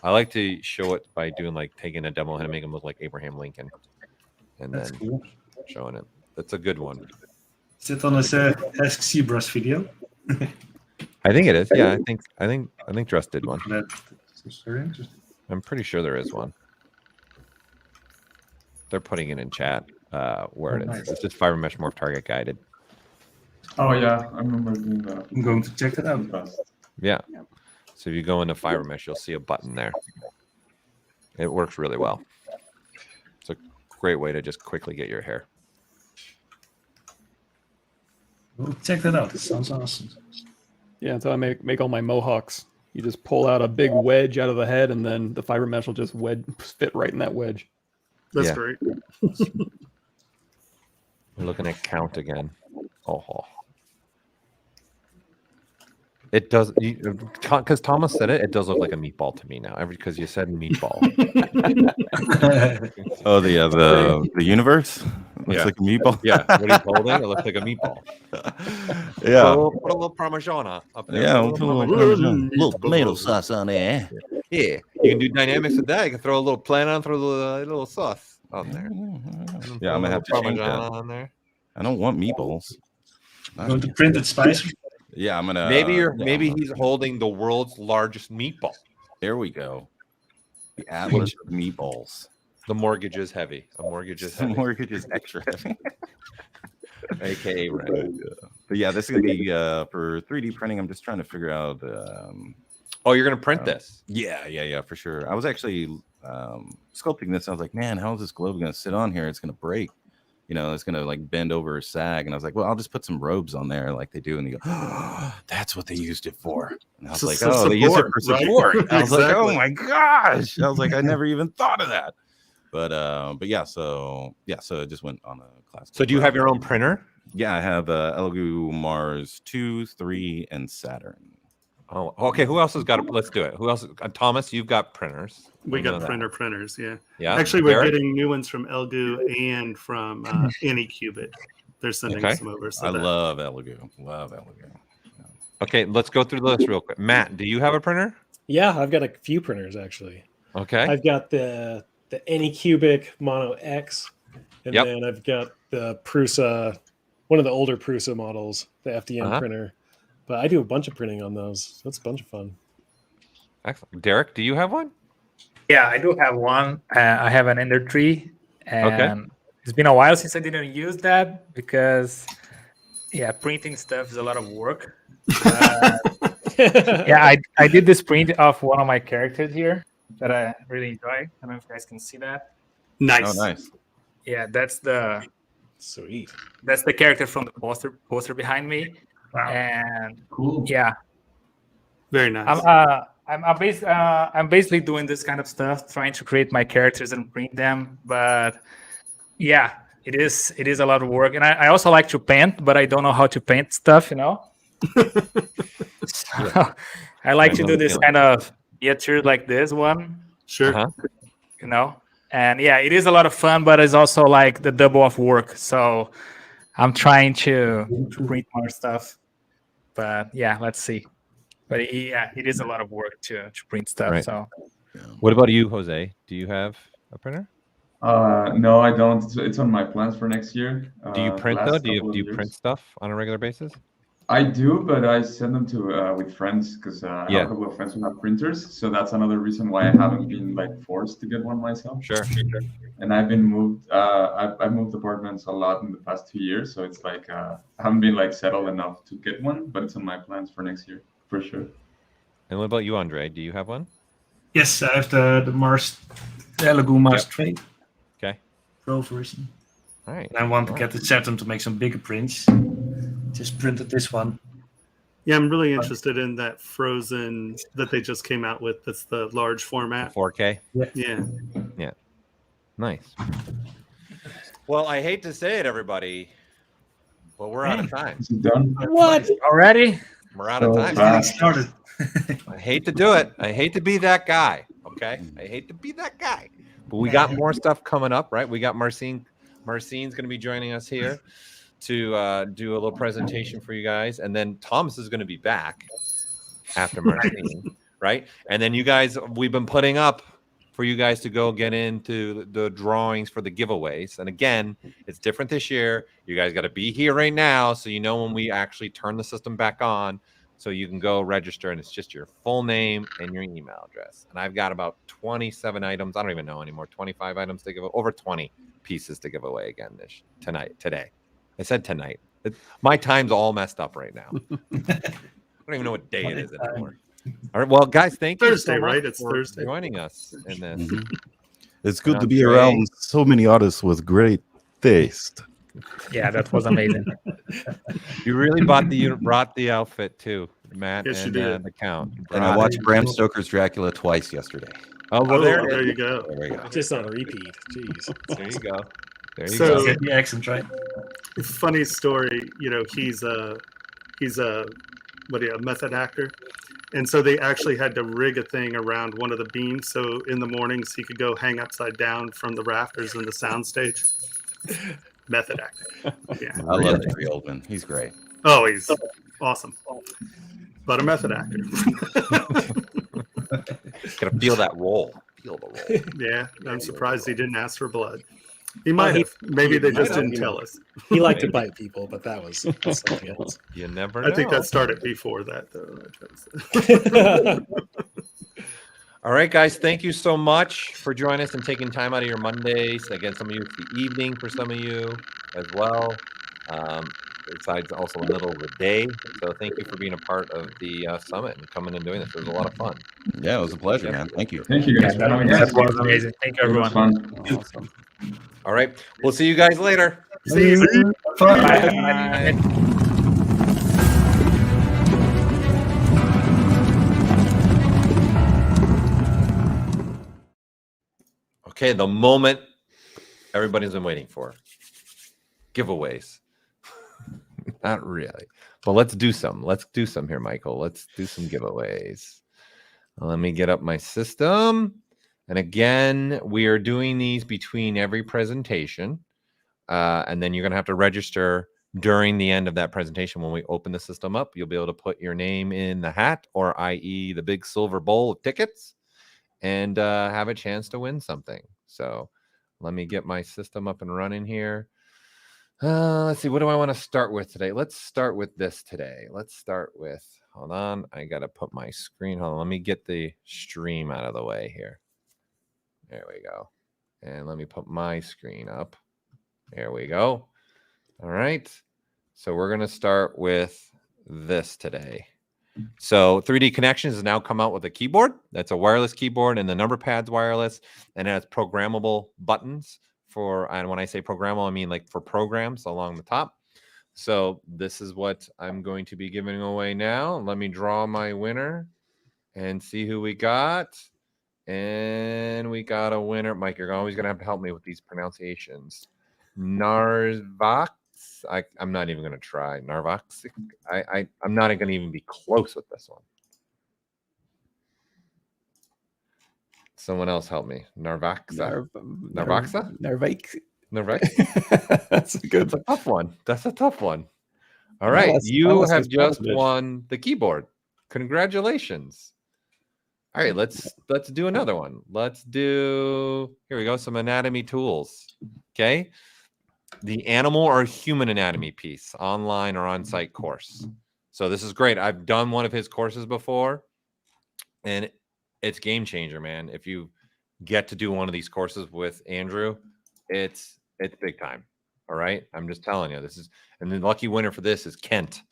I like to show it by doing like taking a demo and make them look like Abraham Lincoln, and That's then cool. showing it. That's a good one. Is it on his Ask ZBrush video? I think it is. Yeah, I think Dress did one. That's very interesting. I'm pretty sure there is one. They're putting it in chat where it is. Nice. It's just fiber mesh morph target guided. Oh yeah, I remember doing that. I'm going to check that out. Yeah. So if you go into fiber mesh, you'll see a button there. It works really well. It's a great way to just quickly get your hair. We'll check that out. It sounds awesome. Yeah, so I make all my mohawks. You just pull out a big wedge out of the head, and then the fiber mesh will just fit right in that wedge. That's great. We're looking at count again. Oh. It does, because Thomas said it. It does look like a meatball to me now. Because you said meatball. Oh, the universe looks like a meatball. Yeah, what are you holding? It looks like a meatball. Yeah. Put a little Parmigiana up there. Yeah, Put a Little tomato sauce on there. Yeah, you can do dynamics with that. You can throw a little plant on, throw a little sauce on there. Yeah, I'm gonna have to change that. on there. I don't want meatballs. Going to printed spice. Yeah, I'm gonna. Maybe he's holding the world's largest meatball. There we go. The Atlas of meatballs. The mortgage is heavy. A mortgage is The heavy. mortgage is extra heavy. AKA rent. But yeah, this is gonna be for 3D printing. I'm just trying to figure out. Oh, you're gonna print this? Yeah, for sure. I was actually sculpting this. I was like, man, how is this globe gonna sit on here? It's gonna break. You know, it's gonna like bend over or sag. And I was like, well, I'll just put some robes on there like they do. And they go, oh, that's what they used it for. And I was like, oh, they use it for support. Right? I was like, oh Exactly. my gosh. I was like, I never even thought of that. But yeah, so it just went on a class. So do you have your own printer? Yeah, I have Elegoo, Mars 2, 3, and Saturn. Oh, okay. Who else has got it? Let's do it. Who else? Thomas, you've got printers. We know got that. printers, yeah. Yeah. Actually, we're Derek? getting new ones from Elegoo and from Anycubit. They're sending Okay. some over. So I that- love Elegoo. Love Elegoo. Okay, let's go through the list real quick. Matt, do you have a printer? Yeah, I've got a few printers actually. Okay. I've got the Anycubic Mono X, and Yep. then I've got the Prusa, one of the older Prusa models, the FDM Uh-huh. printer. But I do a bunch of printing on those. That's a bunch of fun. Excellent. Derek, do you have one? Yeah, I do have one. I have an Ender tree, and it's been a while since I didn't use that because, yeah, printing stuff is a lot of work. Yeah, I did this print of one of my characters here that I really enjoy. I don't know if you guys can see that. Nice. Oh, nice. Yeah, that's the Sweet. character from the poster behind me, and Cool. yeah, Very nice. I'm basically doing this kind of stuff, trying to create my characters and print them. But yeah, it is a lot of work, and I also like to paint, but I don't know how to paint stuff, you know. So, I like I to know do the this feeling. kind of miniature like this one, Sure. Uh-huh. you know. And yeah, it is a lot of fun, but it's also like the double of work. So I'm trying to print more stuff. But yeah, let's see. But yeah, it is a lot of work to print stuff. Right. So What about you, Jose? Do you have a printer? No, I don't. It's on my plans for next year. Do you print though? last Do you couple of years. print stuff on a regular basis? I do, but I send them to with friends because I Yeah. have a couple of friends who have printers. So that's another reason why I haven't been like forced to get one myself. Sure. And I've been moved. I've moved apartments a lot in the past 2 years, so it's like I haven't been like settled enough to get one. But it's on my plans for next year for sure. And what about you, Andre? Do you have one? Yes, I have the Elegoo Mars Yep. Trade Okay. Pro version. All right. And I want to get the Saturn to make some bigger prints. Just printed this one. Yeah, I'm really interested in that Frozen that they just came out with. That's the large format. 4K. Yeah. Nice. Well, I hate to say it, everybody, but we're out of time. Is it done? What? already? We're out of So time. fast. Started. I hate to do it. I hate to be that guy. Okay. I hate to be that guy. But we got more stuff coming up, right? We got Marcine. Marcine's going to be joining us here to do a little presentation for you guys. And then Thomas is going to be back after Marcine, right? And then you guys, we've been putting up for you guys to go get into the drawings for the giveaways. And again, it's different this year. You guys got to be here right now so you know when we actually turn the system back on. So you can go register, and it's just your full name and your email address. And I've got about 27 items. I don't even know anymore. 25 items to give, over 20 pieces to give away again today. I said tonight. My time's all messed up right now. I don't even know what day it is anymore. All right, well, guys, thank you Thursday, so much right? It's for Thursday. joining us in this. Mhm. It's good to Sounds be great. around so many artists with great taste. Yeah, that was amazing. You really brought the outfit too, Matt. Yes, you and did. the count. And I watched Bram Stoker's Dracula twice yesterday. Oh, well, Oh, there, there you go. There we go. Just on a repeat. Jeez. there you go. There you So- go. Get the accent right. Funny story. You know, he's a method actor, and so they actually had to rig a thing around one of the beams so in the mornings he could go hang upside down from the rafters in the soundstage. Method acting. Yeah. I love Gary Oldman. He's great. Oh, he's awesome. But a method actor. Gotta feel that roll. Feel the roll. Yeah, I'm surprised he didn't ask for blood. He might have. Maybe they just didn't tell us. He liked to bite people, but that's something else. You never know. I think that started before that, though. All right, guys. Thank you so much for joining us and taking time out of your Mondays. Again, some of you, it's the evening for some of you as well. Besides also the middle of the day. So thank you for being a part of the summit and coming and doing this. It was a lot of fun. Yeah, it was a pleasure, man. Thank you. Thank you guys for having That us. was amazing. Thank you, It was everyone. fun. Awesome. All right. We'll see you guys later. See you. Bye. Bye. Okay, the moment everybody's been waiting for. Giveaways. Not really. But let's do some. Let's do some here, Michael. Let's do some giveaways. Let me get up my system. And again, we are doing these between every presentation. And then you're going to have to register during the end of that presentation. When we open the system up, you'll be able to put your name in the hat, or i.e. the big silver bowl of tickets, and have a chance to win something. So let me get my system up and running here. Let's see. What do I want to start with today? Let's start with this today. Let's start with, hold on. I got to put my screen. Hold on. Let me get the stream out of the way here. There we go. And let me put my screen up. There we go. All right. So we're going to start with this today. So 3D Connections has now come out with a keyboard. That's a wireless keyboard, and the number pad's wireless, and it has programmable buttons for, and when I say programmable, I mean like for programs along the top. So this is what I'm going to be giving away now. Let me draw my winner and see who we got. And we got a winner. Mike, you're always going to have to help me with these pronunciations. Narvax. I'm not even going to try. Narvax. I'm not going to even be close with this one. Someone else help me. Narvaxa. Narvaxa? Narvax. That's a good. That's a tough one. That's a tough one. All Well, right. that's- You that's have just positive. won the keyboard. Congratulations. All right, let's do another one. Let's do, here we go, some anatomy tools. Okay. The animal or human anatomy piece, online or on-site course. So this is great. I've done one of his courses before, and it's game changer, man. If you get to do one of these courses with Andrew, it's big time. All right. I'm just telling you, this is, and the lucky winner for this is Kent.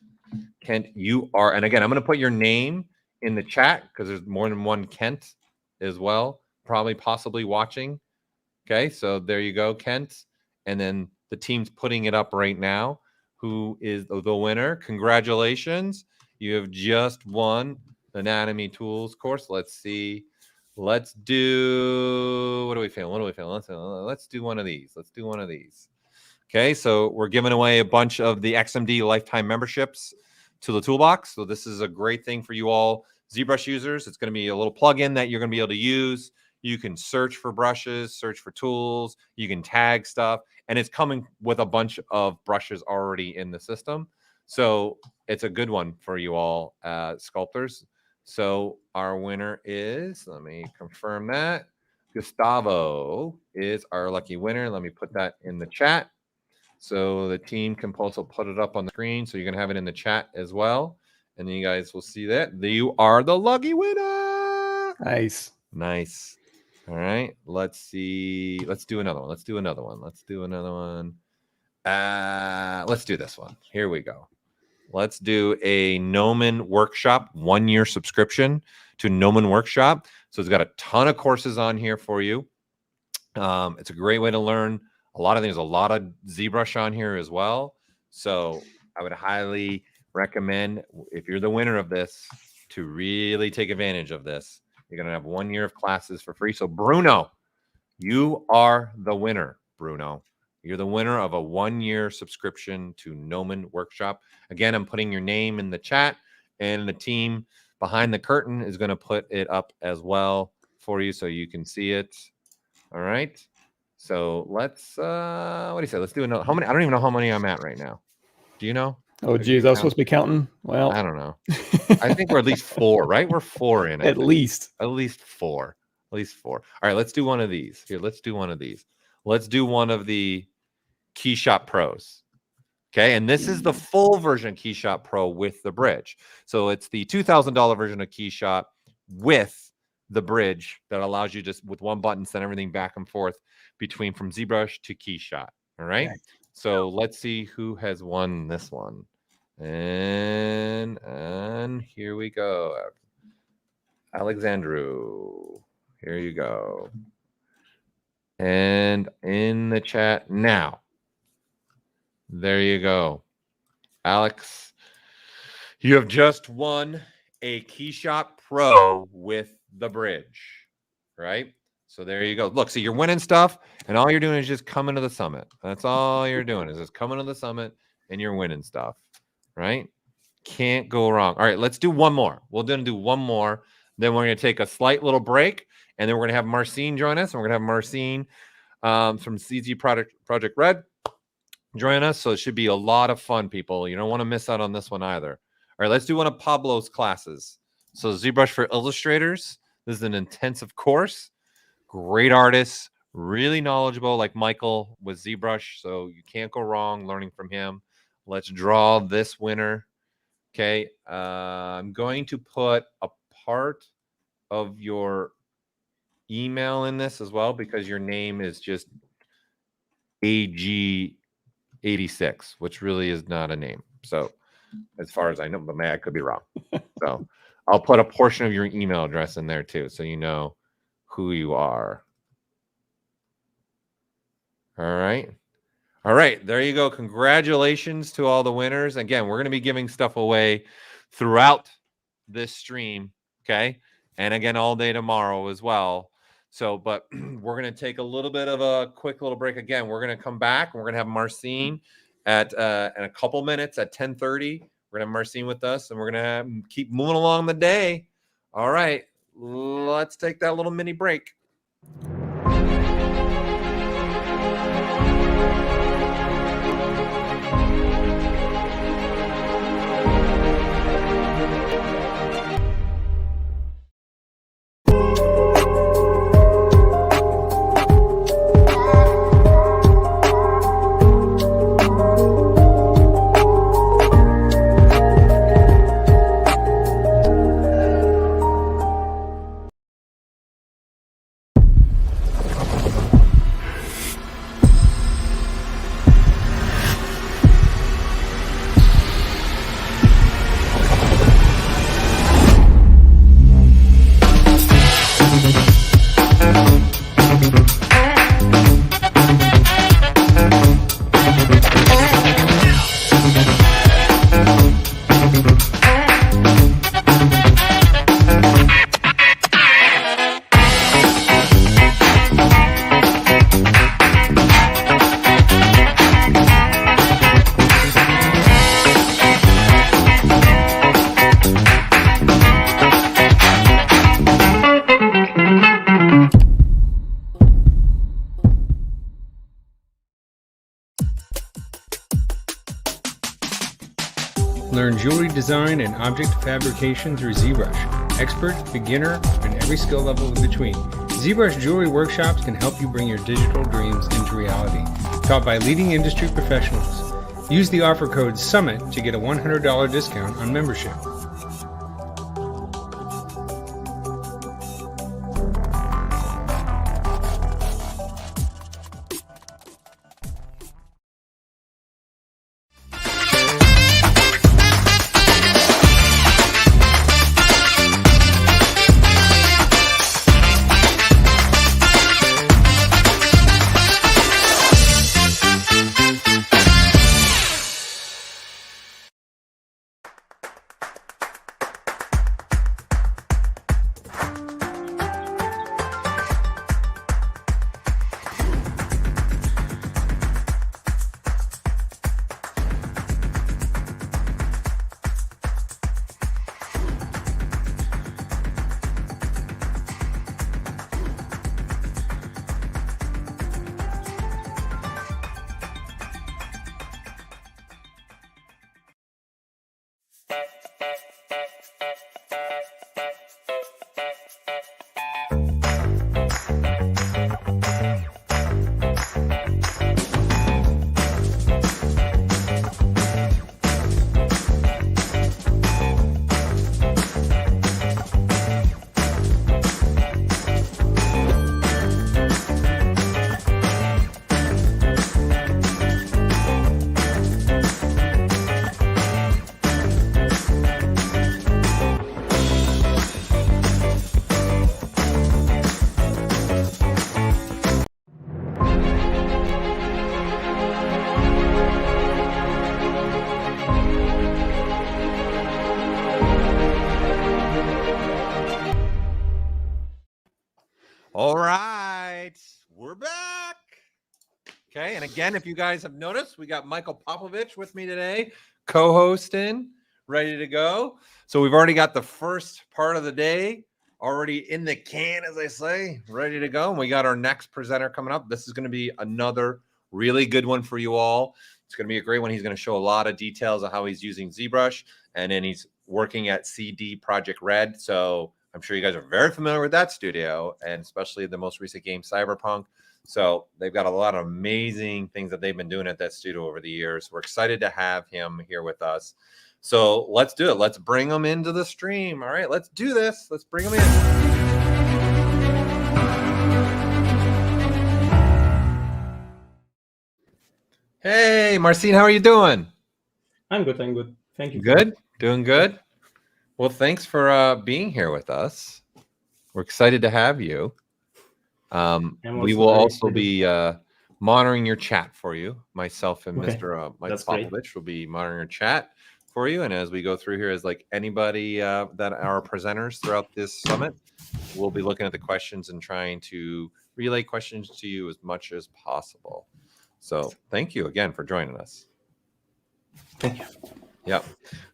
Kent, you are, and again, I'm going to put your name in the chat because there's more than one Kent as well, probably possibly watching. Okay, so there you go, Kent. And then the team's putting it up right now. Who is the winner? Congratulations. You have just won the Anatomy Tools course. Let's see. Let's do, what are we feeling? Let's do one of these. Let's do one of these. Okay, so we're giving away a bunch of the XMD lifetime memberships to the toolbox. So this is a great thing for you all ZBrush users. It's going to be a little plugin that you're going to be able to use. You can search for brushes, search for tools. You can tag stuff, and it's coming with a bunch of brushes already in the system. So it's a good one for you all sculptors. So our winner is, let me confirm that, Gustavo is our lucky winner. Let me put that in the chat. So the team can also put it up on the screen. So you're going to have it in the chat as well. And then you guys will see that. You are the lucky winner. Nice. Nice. All right. Let's see. Let's do another one. Let's do another one. Let's do this one. Here we go. Let's do a Gnomon Workshop 1-year subscription to Gnomon Workshop. So it's got a ton of courses on here for you. It's a great way to learn a lot of things, a lot of ZBrush on here as well. So I would highly recommend, if you're the winner of this, to really take advantage of this. You're going to have 1 year of classes for free. So Bruno, you are the winner, Bruno. You're the winner of a 1-year subscription to Gnomon Workshop. Again, I'm putting your name in the chat, and the team behind the curtain is going to put it up as well for you so you can see it. All right. So let's, what do you say? Let's do another. How many? I don't even know how many I'm at right now. Do you know? Oh, geez, I was supposed to be counting. Well, I don't know. I think we're at least 4, right? We're 4 in it. At least 4. At least 4. All right, let's do one of these. Here, let's do one of these. Let's do one of the KeyShot Pros. Okay, and this is the full version KeyShot Pro with the bridge. So it's the $2,000 version of KeyShot with the bridge that allows you just with one button send everything back and forth between from ZBrush to Keyshot. All right. Okay. So let's see who has won this one. And here we go. Alexandru. Here you go. And in the chat now. There you go. Alex, you have just won a Keyshot Pro with the bridge, right? So there you go. Look, see, you're winning stuff, and all you're doing is just coming to the summit. That's all you're doing is just coming to the summit, and you're winning stuff, right? Can't go wrong. All right, let's do one more. We'll then do one more. Then we're going to take a slight little break, and then we're going to have Marcin join us, and we're going to have Marcin from CZ Project Red join us. So it should be a lot of fun, people. You don't want to miss out on this one either. All right, let's do one of Pablo's classes. So ZBrush for Illustrators. This is an intensive course. Great artists, really knowledgeable, like Michael with ZBrush. So you can't go wrong learning from him. Let's draw this winner. Okay, I'm going to put a part of your email in this as well because your name is just AG86, which really is not a name. So as far as I know, but I could be wrong. So I'll put a portion of your email address in there too, so you know who you are. All right. All right, there you go. Congratulations to all the winners. Again, we're going to be giving stuff away throughout this stream, okay? And again, all day tomorrow as well. So, but we're going to take a little bit of a quick little break. Again, we're going to come back. We're going to have Marcin at in a couple minutes at 10:30. We're going to have Marcin with us, and we're going to keep moving along the day. All right, let's take that little mini break. Learn jewelry design and object fabrication through ZBrush. Expert, beginner, and every skill level in between. ZBrush Jewelry Workshops can help you bring your digital dreams into reality. Taught by leading industry professionals. Use the offer code SUMMIT to get a $100 discount on membership. All right, we're back. Okay, and again, if you guys have noticed, we got Michael Popovich with me today, co-hosting, ready to go. So we've already got the first part of the day already in the can, as I say, ready to go. And we got our next presenter coming up. This is going to be another really good one for you all. It's going to be a great one. He's going to show a lot of details of how he's using ZBrush, and then he's working at CD Projekt Red. So I'm sure you guys are very familiar with that studio, and especially the most recent game, Cyberpunk. So they've got a lot of amazing things that they've been doing at that studio over the years. We're excited to have him here with us. So let's do it. Let's bring him into the stream. All right, let's do this. Let's bring him in. Hey, Marcin, how are you doing? I'm good. I'm good. Thank you. Good? Doing good? Well, thanks for being here with us. We're excited to have you. We will also be monitoring your chat for you. Myself and Mr. Mike Popovich will be monitoring your chat for you. And as we go through here, as like anybody that are presenters throughout this summit, we'll be looking at the questions and trying to relay questions to you as much as possible. So thank you again for joining us. Thank you. Yeah.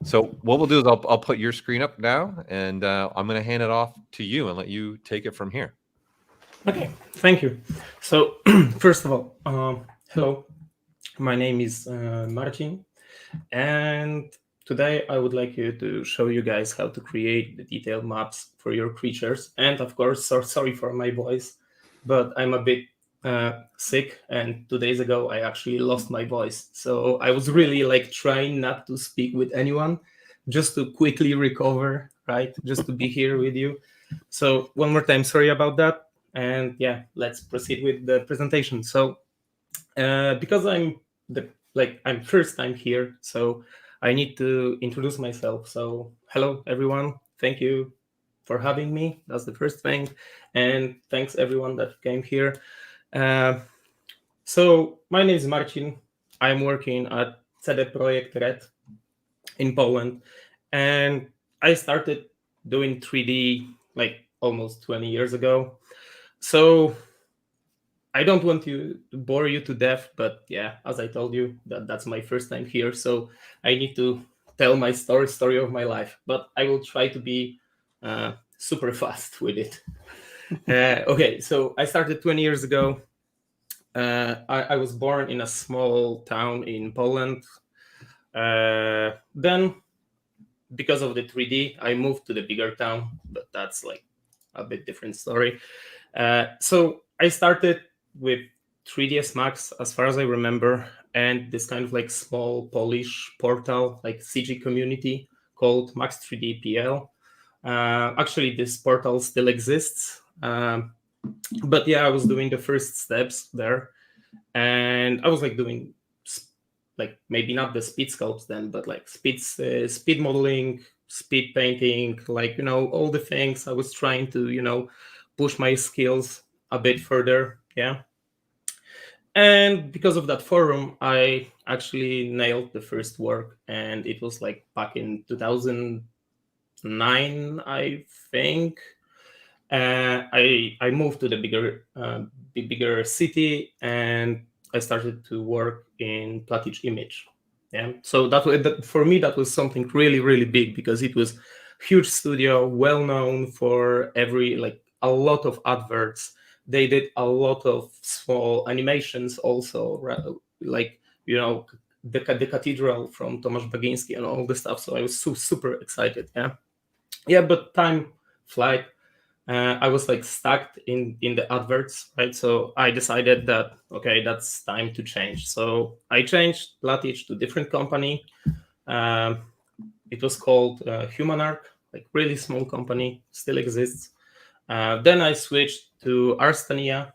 So what we'll do is I'll put your screen up now, and I'm going to hand it off to you and let you take it from here. Okay. Thank you. So first of all, hello. My name is Marcin, and today I would like to show you guys how to create the detailed maps for your creatures. And of course, sorry for my voice, but I'm a bit sick, and 2 days ago I actually lost my voice, so I was really like trying not to speak with anyone, just to quickly recover, right? Just to be here with you. So one more time, sorry about that, and yeah, let's proceed with the presentation. So because I'm first time here, so I need to introduce myself. So hello everyone, thank you for having me. That's the first thing, and thanks everyone that came here. So my name is Marcin. I'm working at CD Projekt Red in Poland, and I started doing 3D like almost 20 years ago. So I don't want to bore you to death, but yeah, as I told you, that's my first time here, so I need to tell my story of my life, but I will try to be super fast with it. Okay, so I started 20 years ago. I was born in a small town in Poland. Then, because of the 3D, I moved to the bigger town, but that's like a bit different story. So I started with 3ds Max, as far as I remember, and this kind of like small Polish portal, like CG community called Max 3D PL. Actually, this portal still exists. But yeah, I was doing the first steps there, and I was like doing like maybe not the speed sculpts then, but like speed modeling, speed painting, like, you know, all the things. I was trying to, you know, push my skills a bit further. Yeah. And because of that forum, I actually nailed the first work, and it was like back in 2009, I think. I moved to the bigger city, and I started to work in Platige Image. Yeah, so that for me that was something really, really big, because it was huge studio, well known for a lot of adverts. They did a lot of small animations also, like, you know, the cathedral from Tomasz Bagiński and all the stuff. So I was super excited. Yeah, but time flight. I was like stuck in the adverts, right? So I decided that, okay, that's time to change. So I changed Platige to different company. It was called Humanarc, like really small company, still exists. Then I switched to Arstania.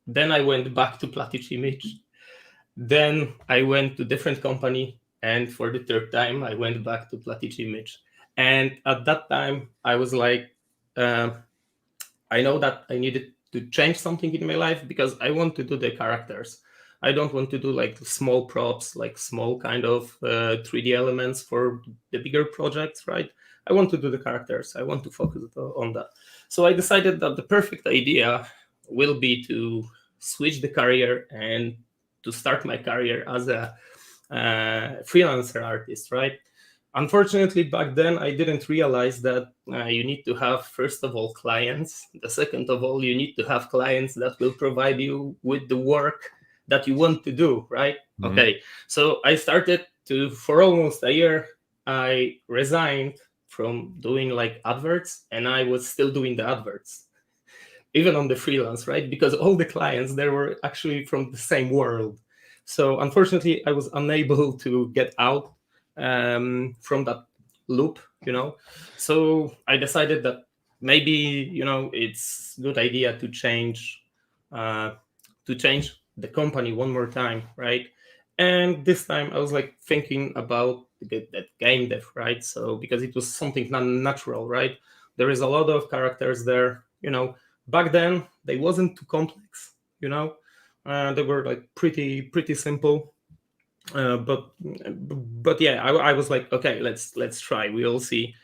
Then I went back to Platige Image. Then I went to different company, and for the third time, I went back to Platige Image. And at that time, I was like, I know that I needed to change something in my life, because I want to do the characters. I don't want to do like small props, like small kind of 3D elements for the bigger projects, right? I want to do the characters. I want to focus on that. So I decided that the perfect idea will be to switch the career and to start my career as a freelancer artist, right? Unfortunately, back then, I didn't realize that you need to have, first of all, clients. The second of all, you need to have clients that will provide you with the work that you want to do, right? Mhm. Okay, so I started to, for almost a year, I resigned from doing like adverts, and I was still doing the adverts, even on the freelance, right? Because all the clients, they were actually from the same world. So unfortunately, I was unable to get out from that loop, you know. So I decided that maybe, you know, it's a good idea to change the company one more time, right? And this time I was like thinking about that game dev, right? So because it was something non-natural, right? There is a lot of characters there, you know. Back then they wasn't too complex, you know. They were like pretty simple. But yeah, I was like, okay, let's try. We'll see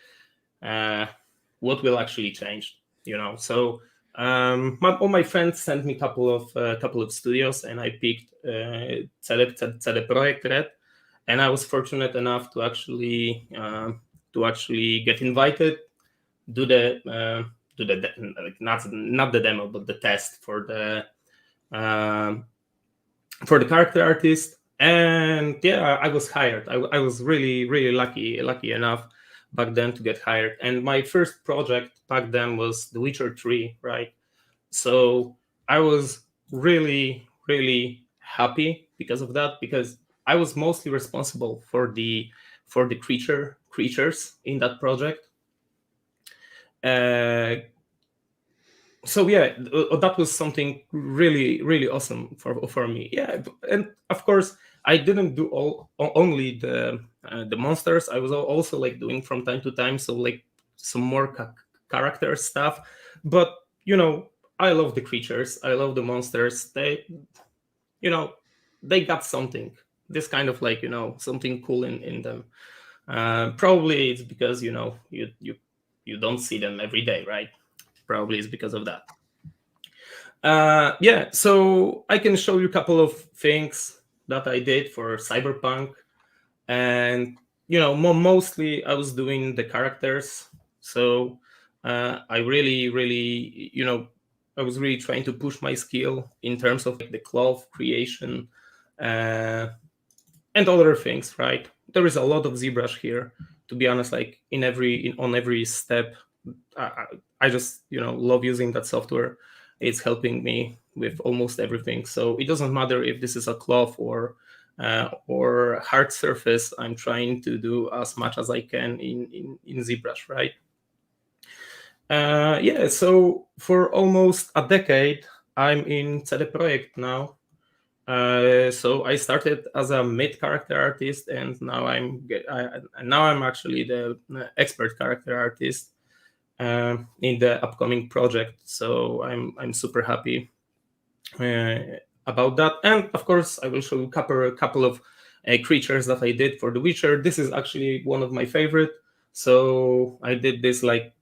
what will actually change, you know. So all my friends sent me a couple of studios, and I picked CD Projekt Red, and I was fortunate enough to actually get invited, do the like not the demo, but the test for the character artist. And yeah, I was hired. I was really lucky enough back then to get hired. And my first project back then was The Witcher 3, right? So I was really happy because of that, because I was mostly responsible for the creatures in that project. So yeah, that was something really awesome for me. Yeah, and of course I didn't do only the monsters. I was also like doing from time to time, so like some more character stuff. But you know, I love the creatures. I love the monsters. They, you know, they got something. This kind of like, you know, something cool in them. Probably it's because, you know, you don't see them every day, right? Probably it's because of that. Yeah, so I can show you a couple of things that I did for Cyberpunk, and you know, mostly I was doing the characters. So I really, you know, I was really trying to push my skill in terms of like the cloth creation and other things, right? There is a lot of ZBrush here, to be honest. Like on every step, I just, you know, love using that software. It's helping me with almost everything. So it doesn't matter if this is a cloth or hard surface. I'm trying to do as much as I can in ZBrush, right? Yeah. So for almost a decade, I'm in CD Projekt now. So I started as a mid character artist, and now I'm actually the expert character artist in the upcoming project. So I'm super happy about that. And of course, I will show you a couple of creatures that I did for The Witcher. This is actually one of my favorite. So I did this like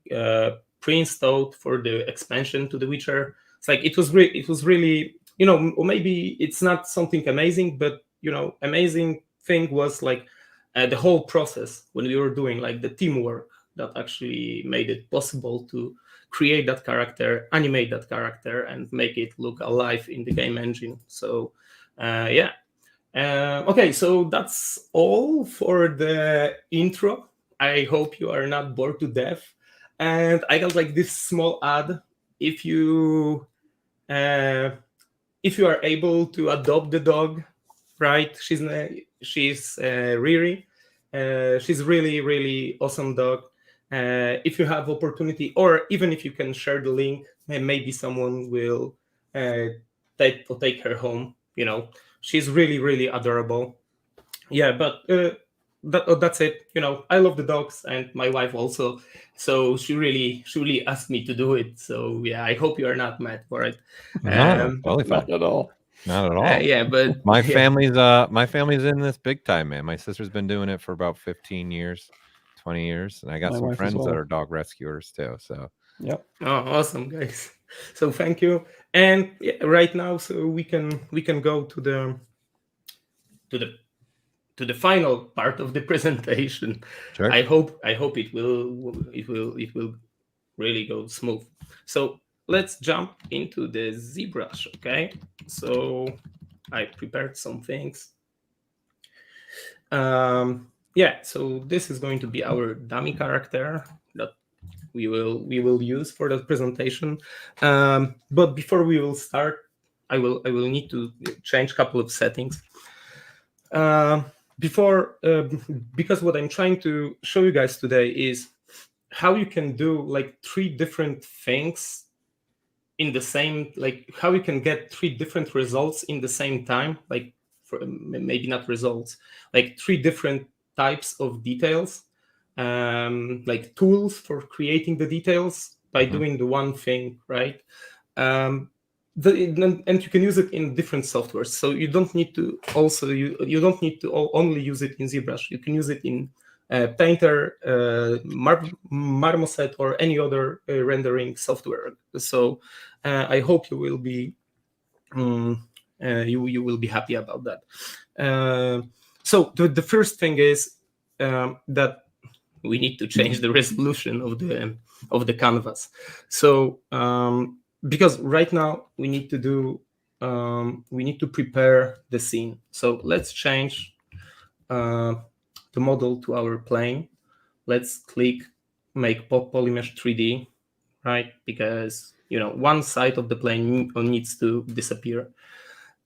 pre-installed for the expansion to The Witcher. It's like it was really, you know, maybe it's not something amazing, but you know, amazing thing was like the whole process when we were doing like the teamwork that actually made it possible to create that character, animate that character, and make it look alive in the game engine. So yeah. Okay, so that's all for the intro. I hope you are not bored to death. And I got like this small ad. If you are able to adopt the dog, right? She's Riri. She's really awesome dog. If you have opportunity, or even if you can share the link, maybe someone will take her home. You know, she's really adorable. Yeah, but that's it. You know, I love the dogs, and my wife also. So she really asked me to do it. So yeah, I hope you are not mad for it. No, totally fine. Not at all. Not at all. Yeah, but my yeah. family's in this big time, man. My sister's been doing it for about 15 years, 20 years, and I got My some wife as friends that well. are dog rescuers too. So Yep. Oh, awesome, guys. So thank you. And yeah, right now, so we can go to the final part of the presentation. Sure. I hope it will really go smooth. So let's jump into the ZBrush. Okay. So I prepared some things. Yeah. So this is going to be our dummy character that we will use for the presentation. But before we will start, I will need to change a couple of settings. Because what I'm trying to show you guys today is how you can do like 3 different things in the same, like how you can get 3 different results in the same time, like maybe not results, like 3 different types of details, like tools for creating the details by doing the one thing, right? And you can use it in different softwares. So you don't need to you don't need to only use it in ZBrush. You can use it in Painter, Marmoset, or any other rendering software. So I hope you will be you will be happy about that. So the first thing is that we need to change the resolution of the canvas. So because right now we need to prepare the scene. So let's change the model to our plane. Let's click make polymesh 3D, right? Because one side of the plane needs to disappear.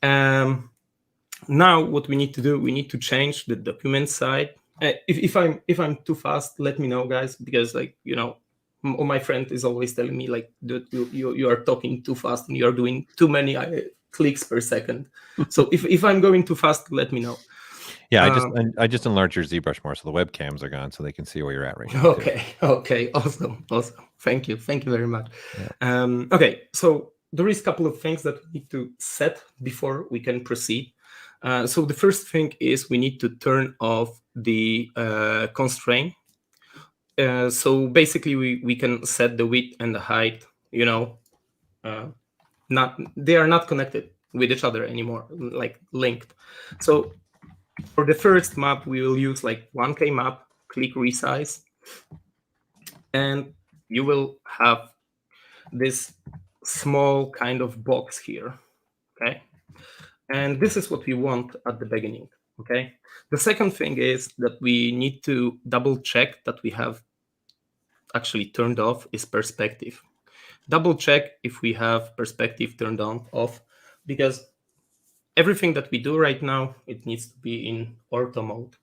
Now what we need to do, we need to change the document side. If I'm too fast, let me know, guys, because my friend is always telling me like, dude, you are talking too fast and you are doing too many clicks per second. So if I'm going too fast, let me know. Yeah, I just enlarged your ZBrush more, so the webcams are gone, so they can see where you're at right now. Okay, awesome. Thank you very much. Yeah. Okay, so there is a couple of things that we need to set before we can proceed. So the first thing is we need to turn off the constraint. So basically, we can set the width and the height. They are not connected with each other anymore, like linked. So for the first map, we will use like 1K map, click resize, and you will have this small kind of box here, okay? And this is what we want at the beginning, okay? The second thing is that we need to double check that we have actually turned off is perspective. Double check if we have perspective turned on, off, because everything that we do right now, it needs to be in ortho mode.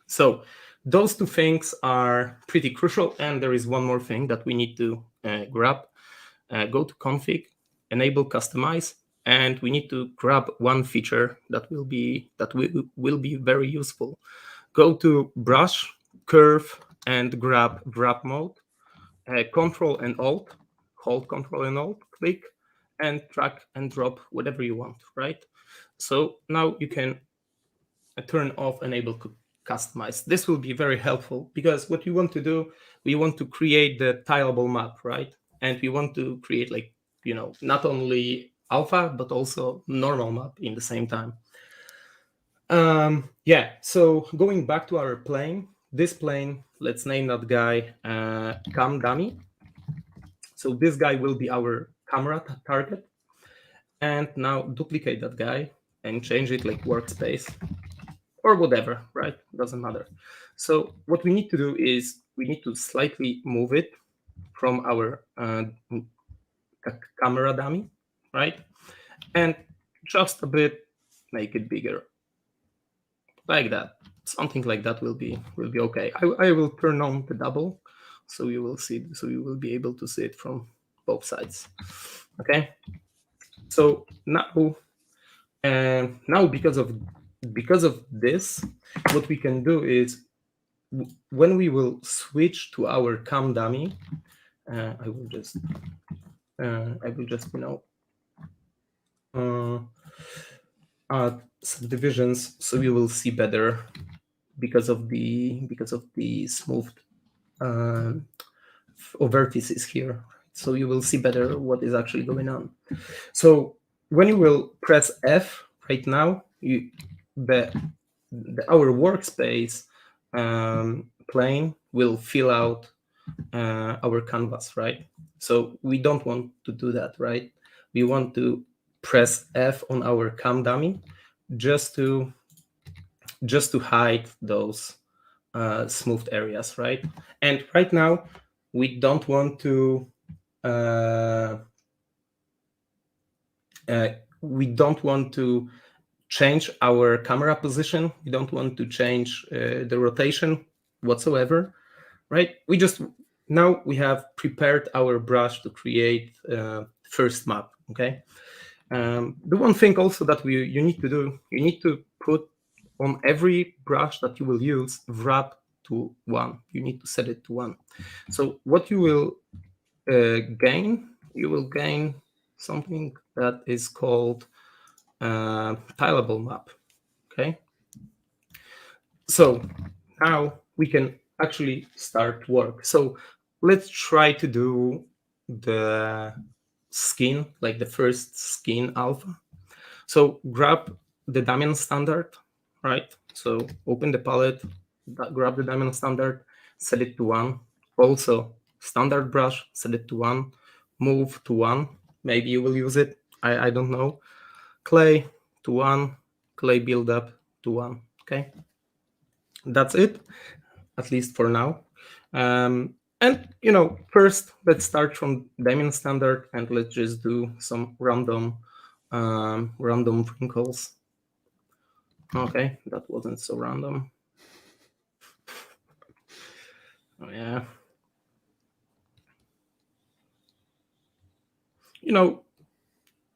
So those 2 things are pretty crucial. And there is one more thing that we need to grab. Go to config, enable customize, and we need to grab one feature that will be very useful. Go to brush, curve, and grab mode. Control and Alt, hold Control and Alt, click, and drag and drop whatever you want, right? So now you can turn off enable customize. This will be very helpful because what you want to do, we want to create the tileable map, right? And we want to create like, not only alpha, but also normal map in the same time. Yeah, so going back to our plane, this plane, let's name that guy cam dummy. So this guy will be our camera target. And now duplicate that guy and change it like workspace or whatever, right? Doesn't matter. So what we need to do is we need to slightly move it from our camera dummy, right? And just a bit make it bigger, like that. Something like that will be okay. I will turn on the double, so you will see. So you will be able to see it from both sides. Okay. So now, because of this, what we can do is when we will switch to our cam dummy, I will just add subdivisions so you will see better because of the smooth vertices here. so you will see better what is actually going on. So when you will press F right now, our workspace plane will fill out our canvas, right? So we don't want to do that, right? We want to press F on our cam dummy just to hide those smoothed areas, right? And right now we don't want to change our camera position. We don't want to change the rotation whatsoever, right? Now we have prepared our brush to create first map, okay? The one thing also that you need to do, you need to put on every brush that you will use, wrap to 1. You need to set it to 1. So what you will gain, you will gain something that is called tileable map, okay? So now we can actually start work. So let's try to do the skin, like the first skin alpha. So grab the diamond standard, right? So open the palette, grab the diamond standard, set it to 1. Also standard brush, set it to 1, move to 1. Maybe you will use it. I don't know. Clay to 1, clay build up to 1. Okay. That's it, at least for now. And first let's start from diamond standard and let's just do some random wrinkles. Okay, that wasn't so random. Oh yeah.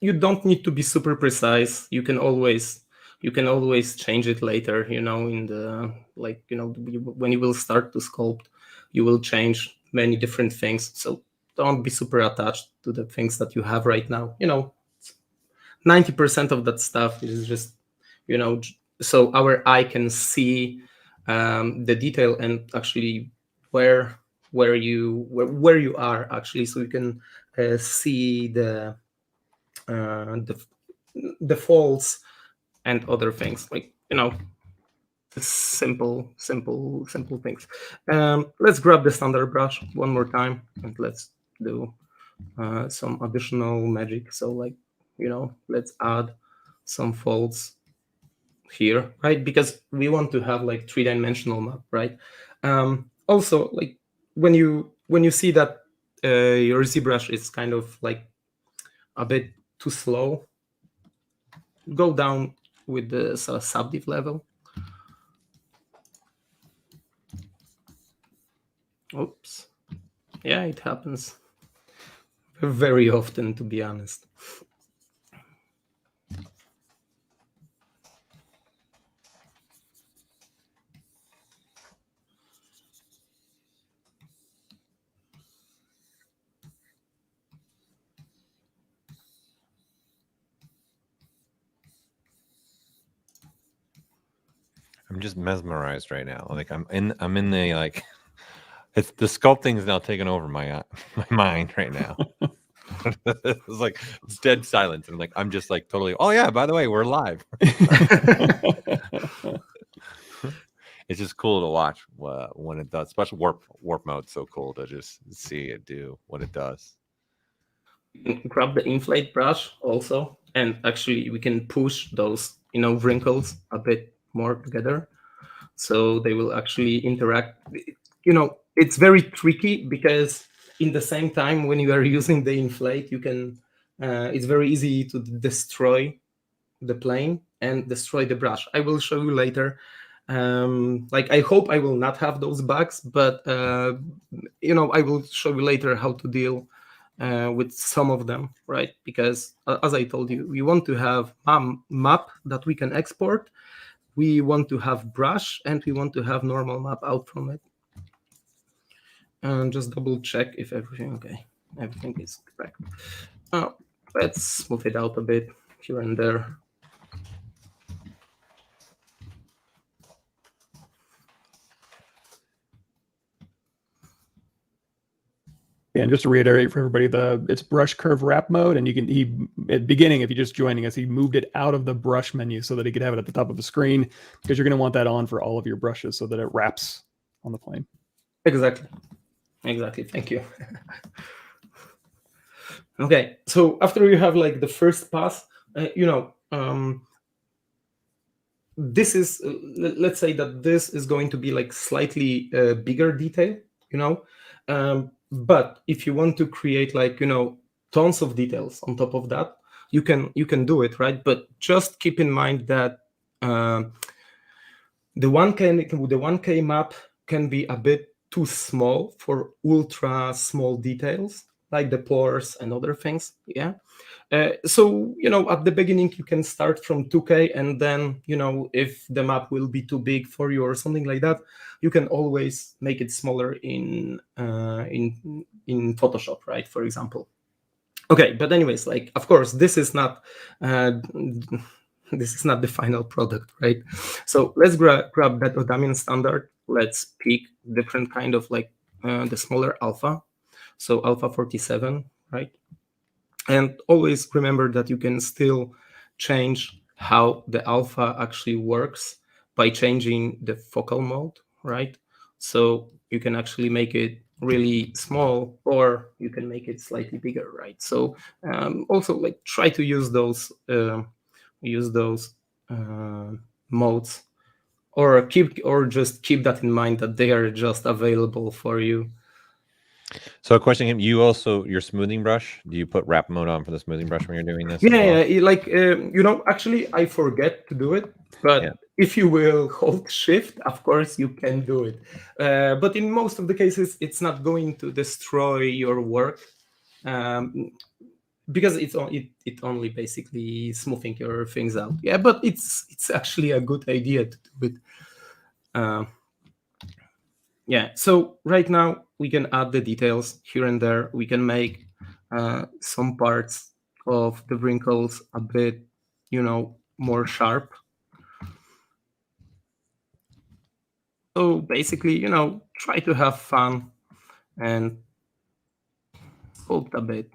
You don't need to be super precise. You can always change it later, in the when you will start to sculpt, you will change many different things. So don't be super attached to the things that you have right now. 90% of that stuff is just, so our eye can see the detail and actually where you are actually, so you can see the folds and other things, like simple things. Let's grab the standard brush one more time and let's do some additional magic. So let's add some folds here, right? Because we want to have like 3-dimensional map, right? Also, like when you see that your ZBrush is kind of like a bit too slow, go down with the subdiv level. Oops. Yeah, it happens very often, to be honest. I'm just mesmerized right now. Like I'm in the like, it's the sculpting is now taking over my mind right now. It's like it's dead silence, and I'm just like totally. Oh yeah, by the way, we're live. It's just cool to watch when it does, especially warp mode. So cool to just see it do what it does. Grab the inflate brush also, and actually we can push those wrinkles a bit more together, so they will actually interact. It's very tricky because in the same time when you are using the inflate, you can it's very easy to destroy the plane and destroy the brush. I will show you later. I hope I will not have those bugs, but I will show you later how to deal with some of them, right? Because as I told you, we want to have a map that we can export. We want to have brush and we want to have normal map out from it. And just double check if everything okay. Everything is correct. Let's smooth it out a bit here and there. And just to reiterate for everybody, it's brush curve wrap mode, and at the beginning, if you're just joining us, he moved it out of the brush menu so that he could have it at the top of the screen, because you're going to want that on for all of your brushes so that it wraps on the plane. Exactly. Thank you. Okay, so after you have like the first pass, this is, let's say that this is going to be like slightly bigger detail, but if you want to create like, tons of details on top of that, you can do it, right? But just keep in mind that the 1K map can be a bit too small for ultra small details like the pores and other things. Yeah. So, at the beginning, you can start from 2K, and then, if the map will be too big for you or something like that, you can always make it smaller in Photoshop, right? For example. Okay, but anyways, like, of course, this is not the final product, right? So let's grab that Odamian standard. Let's pick different kind of like the smaller alpha. So alpha 47, right? And always remember that you can still change how the alpha actually works by changing the focal mode, right? So you can actually make it really small, or you can make it slightly bigger, right? So also like try to use those modes, or just keep that in mind that they are just available for you. So a question, your smoothing brush, do you put wrap mode on for the smoothing brush when you're doing this? Yeah, like, actually I forget to do it, but if you will hold shift, of course you can do it. But in most of the cases, it's not going to destroy your work, because it only basically smoothing your things out. Yeah, but it's actually a good idea to do it. Yeah, so right now we can add the details here and there. We can make some parts of the wrinkles a bit, more sharp. So basically, try to have fun and sculpt a bit.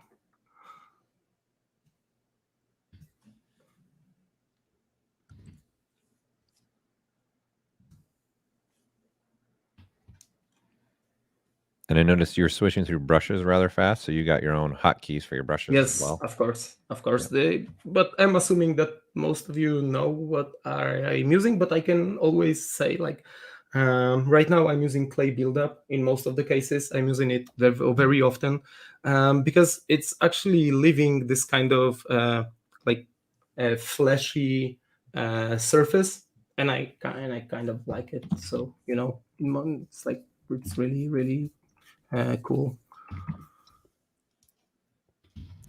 And I noticed you're switching through brushes rather fast, so you got your own hotkeys for your brushes as well. Of course. Yeah. But I'm assuming that most of you know what I'm using, but I can always say, like, right now I'm using clay buildup. In most of the cases, I'm using it very often, because it's actually leaving this kind of like a fleshy surface, and I kind of like it. So it's like, it's really, really cool.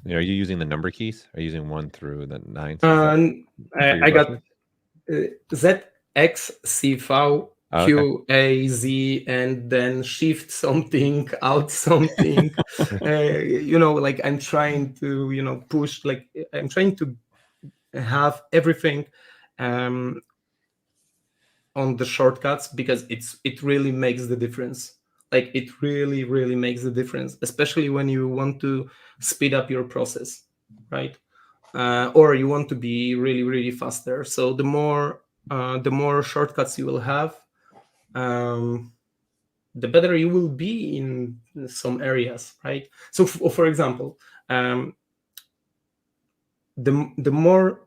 Are you using the number keys? Are you using 1 through the 9? I got ZXCV QAZ and then shift something out something. Like I'm trying to push, like I'm trying to have everything on the shortcuts, because it really makes the difference. Like it really, really makes the difference, especially when you want to speed up your process, right? Or you want to be really, really faster. So the more shortcuts you will have, the better you will be in some areas, right? So for example, the more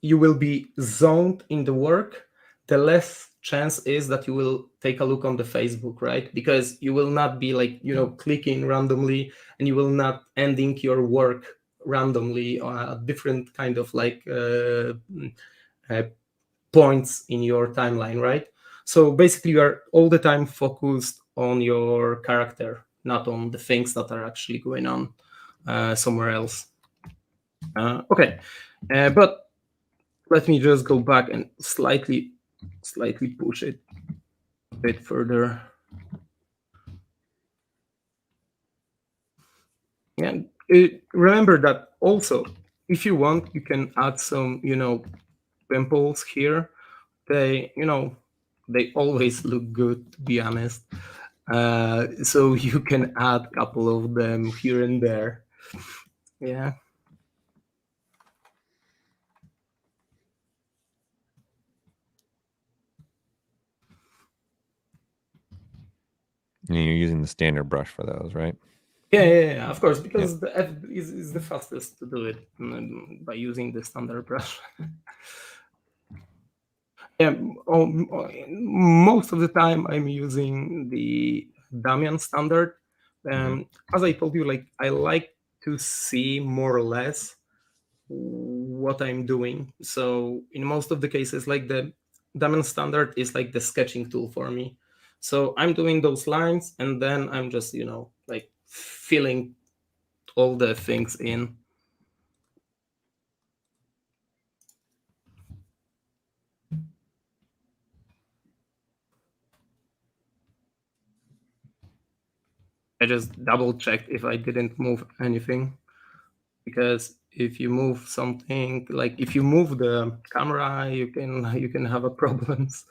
you will be zoned in the work, the less chance is that you will take a look on the Facebook, right? Because you will not be like, clicking randomly, and you will not ending your work randomly at different kind of like points in your timeline, right? So basically you are all the time focused on your character, not on the things that are actually going on somewhere else. Okay, but let me just go back and slightly push it a bit further. And remember that also, if you want, you can add some, pimples here. They always look good, to be honest. So you can add a couple of them here and there. Yeah. And you're using the standard brush for those, right? Yeah, of course, because the F is the fastest to do it by using the standard brush. Yeah, most of the time I'm using the Damian standard. As I told you, like I like to see more or less what I'm doing. So in most of the cases, like the Damian standard is like the sketching tool for me. So I'm doing those lines, and then I'm just like filling all the things in. I just double checked if I didn't move anything, because if you move something, like if you move the camera, you can have a problems.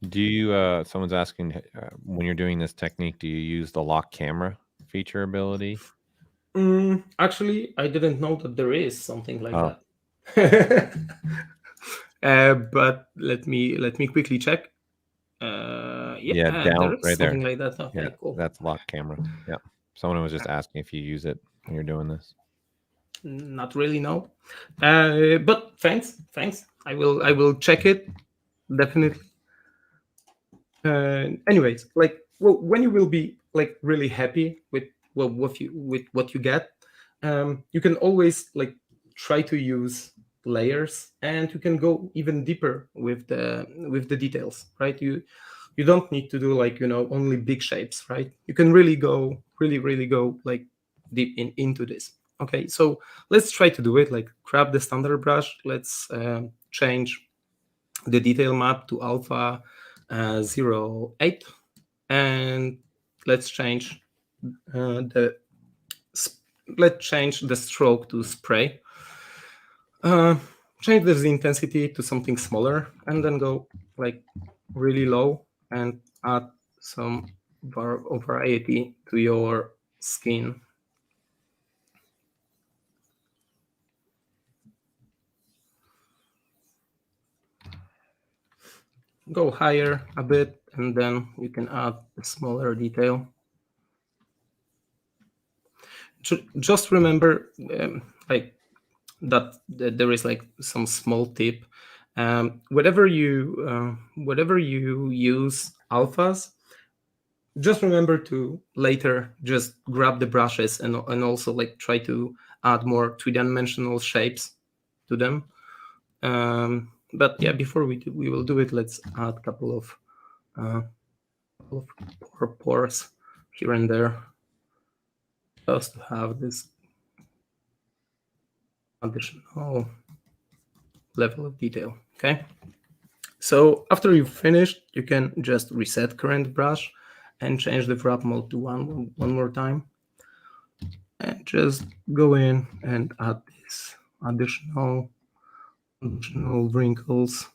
Do you, someone's asking, when you're doing this technique, do you use the lock camera feature ability? Actually, I didn't know that there is something like Oh. that. But let me quickly check. Yeah, down there is right something there. like that. Okay, Yeah, cool. that's lock camera. Yeah. Someone was just asking if you use it when you're doing this. Not really, no. But thanks. I will check it definitely. Anyways, like, well, when you will be like really happy with what you get, you can always like try to use layers, and you can go even deeper with the details, right? You don't need to do like only big shapes, right? You can really go like deep into this. Okay, so let's try to do it. Like, grab the standard brush. Let's change the detail map to alpha 08, and let's change the stroke to spray. Change the intensity to something smaller, and then go like really low and add some variety to your skin. Go higher a bit, and then you can add a smaller detail. Just remember, like that there is like some small tip. Whatever you use alphas, just remember to later just grab the brushes and also like try to add more three-dimensional shapes to them. But yeah, before we will do it, let's add a couple of pores here and there, just to have this additional level of detail. Okay, so after you've finished, you can just reset current brush and change the wrap mode to one more time, and just go in and add this additional wrinkles.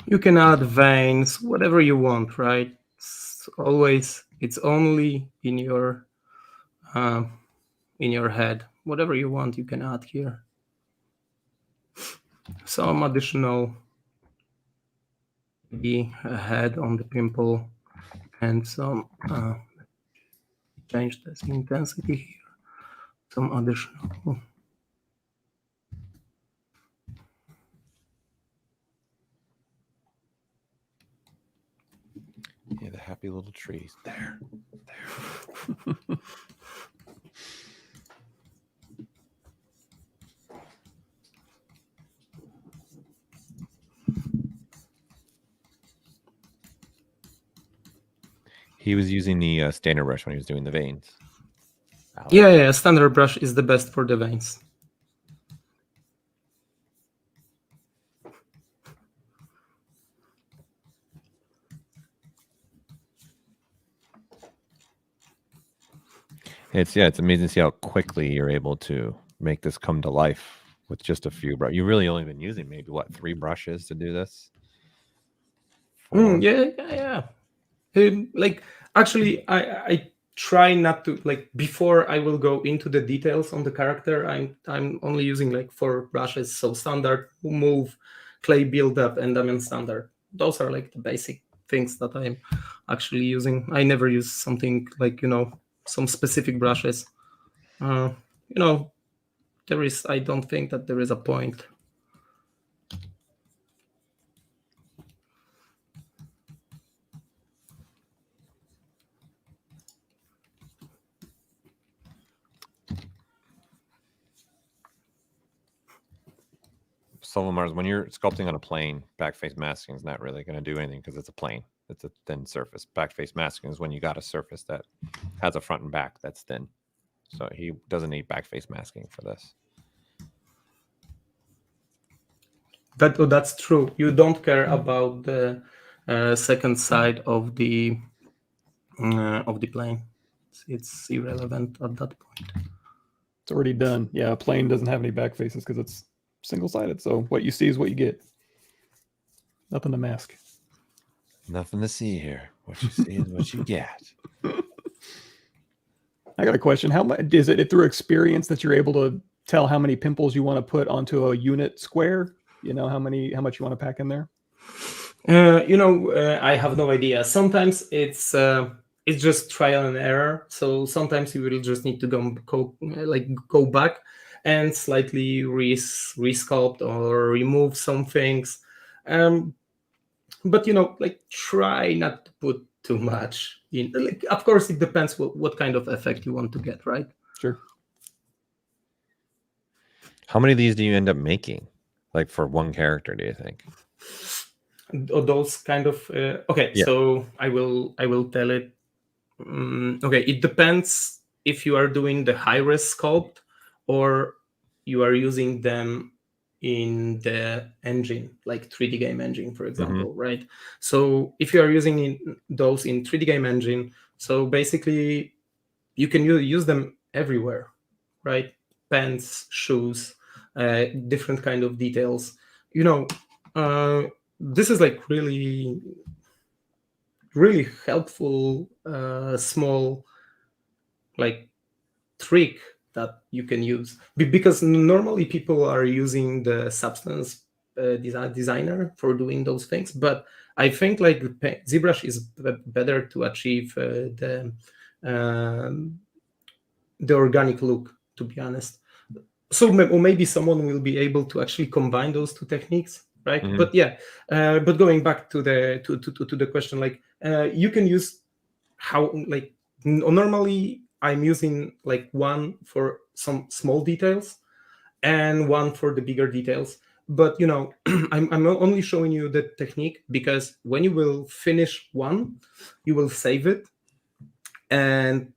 You can add veins, whatever you want, right? It's only in your head. Whatever you want, you can add here. Some additional, maybe a head on the pimple, and some change the intensity here. Some additional. Yeah, the happy little trees. There. He was using the standard brush when he was doing the veins. Alex. Yeah, standard brush is the best for the veins. It's amazing to see how quickly you're able to make this come to life with just a few brushes. You've really only been using maybe 3 brushes to do this? 4? Yeah. Like actually, I try not to, like, before I will go into the details on the character, I'm only using like 4 brushes. So standard, move, clay buildup, and diamond standard. Those are like the basic things that I'm actually using. I never use something like, some specific brushes. I don't think that there is a point. Solomars, when you're sculpting on a plane, backface masking is not really going to do anything because it's a plane. It's a thin surface. Backface masking is when you got a surface that has a front and back that's thin. So he doesn't need backface masking for this. That's true. You don't care about the second side of the plane. It's irrelevant at that point. It's already done. Yeah, a plane doesn't have any back faces because it's single-sided. So what you see is what you get. Nothing to mask. Nothing to see here. What you see is what you get. I got a question. How much is it through experience that you're able to tell how many pimples you want to put onto a unit square? How much you want to pack in there? I have no idea. Sometimes it's just trial and error. So sometimes you will just need to go back and slightly resculpt or remove some things. But try not to put too much in. Of course, it depends what kind of effect you want to get, right? Sure. How many of these do you end up making, like for one character? Do you think? Those kind of okay. Yeah. So I will tell it. Okay, it depends if you are doing the high-res sculpt or you are using them in the engine, like 3D game engine, for example, right? So if you are using those in 3D game engine, so basically you can use them everywhere, right? Pants, shoes, different kind of details. This is like really, really helpful small like trick that you can use, because normally people are using the substance designer for doing those things, but I think like ZBrush is better to achieve the organic look, to be honest. So maybe someone will be able to actually combine those two techniques, right? But yeah, but going back to the question, like you can use how, like, normally I'm using like one for some small details and one for the bigger details. But I'm only showing you the technique because when you will finish one, you will save it and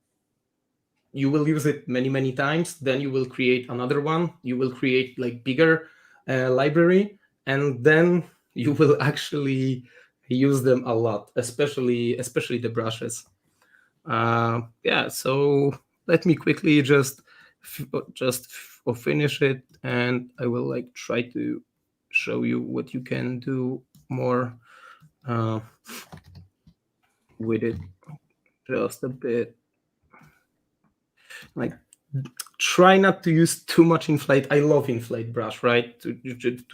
you will use it many times. Then you will create another one. You will create like bigger library, and then you will actually use them a lot, especially the brushes. Yeah, so let me quickly just finish it, and I will like try to show you what you can do more with it just a bit. Like, try not to use too much inflate. I love inflate brush, right? To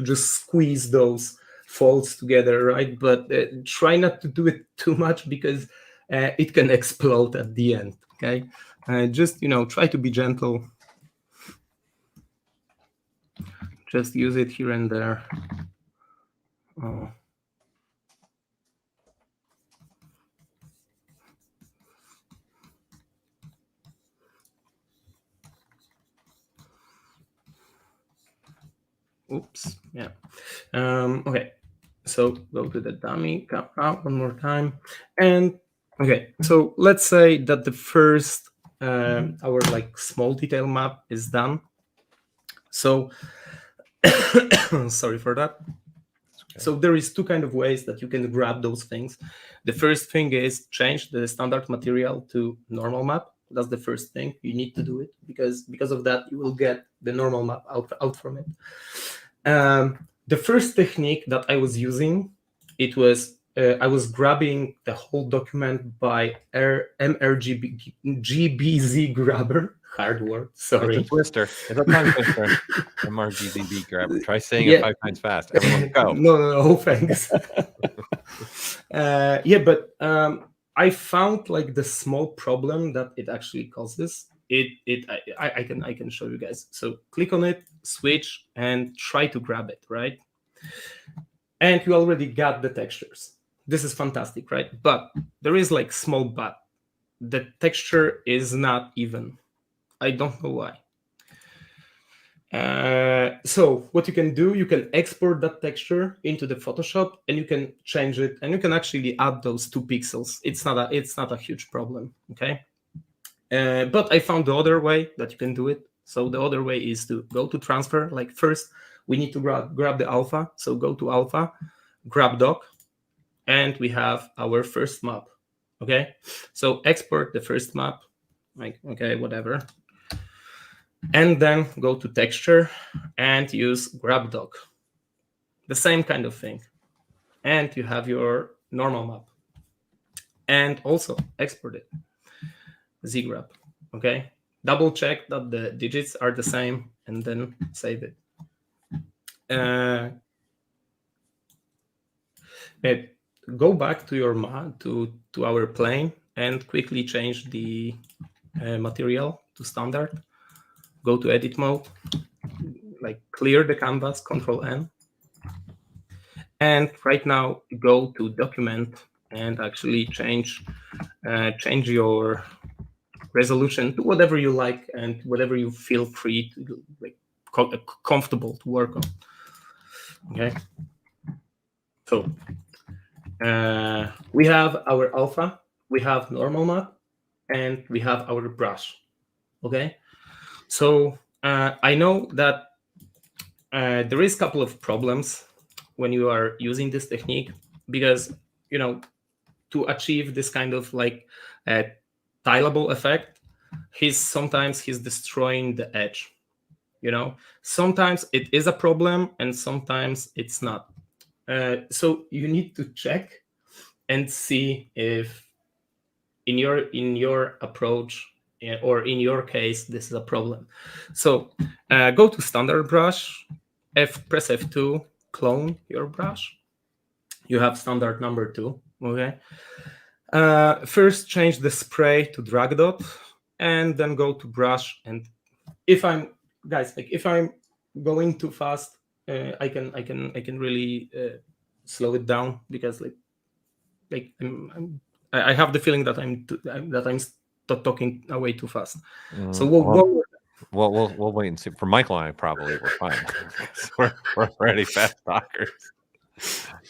just squeeze those folds together, right? But try not to do it too much because it can explode at the end. Okay, just try to be gentle. Just use it here and there. Oops. Yeah. Okay. So go to the dummy camera one more time, and Okay, so let's say that the first our like small detail map is done. So sorry for that. So there is two kind of ways that you can grab those things. The first thing is change the standard material to normal map. That's the first thing. You need to do it because of that you will get the normal map out from it. The first technique that I was using, it was I was grabbing the whole document by MRGBZ grabber. Hard word, sorry. It's a twister. It's a tongue twister. MRGZB grabber. Try saying it 5 times fast. Everyone go. No, thanks. But I found like the small problem that it actually causes. I can show you guys. So click on it, switch, and try to grab it, right? And you already got the textures. This is fantastic, right? But there is like small but. The texture is not even. I don't know why. So what you can do, you can export that texture into the Photoshop, and you can change it, and you can actually add those 2 pixels. It's not a huge problem, okay? But I found the other way that you can do it. So the other way is to go to transfer. Like first, we need to grab the alpha. So go to alpha, grab doc, and we have our first map, okay? So export the first map, like, okay, whatever. And then go to texture and use grab doc. The same kind of thing. And you have your normal map. And also export it. ZGrab, okay? Double check that the digits are the same and then save it. Go back to your to our plane and quickly change the material to standard. Go to edit mode, like clear the canvas, Control N. And right now go to document and actually change your resolution to whatever you like and whatever you feel free to, like, comfortable to work on. Okay. So we have our alpha, we have normal map, and we have our brush. Okay. So I know that there is a couple of problems when you are using this technique, because, you know, to achieve this kind of like tileable effect, sometimes he's destroying the edge. You know, sometimes it is a problem and sometimes it's not. So you need to check and see if in your approach, or in your case, this is a problem. So go to standard brush, press F2, clone your brush. You have standard number 2, okay? First change the spray to drag dot, and then go to brush. And if I'm going too fast, I can really slow it down, because I have the feeling that I'm talking way too fast. So we'll wait and see. For Michael and I, probably we're fine. we're already fast talkers.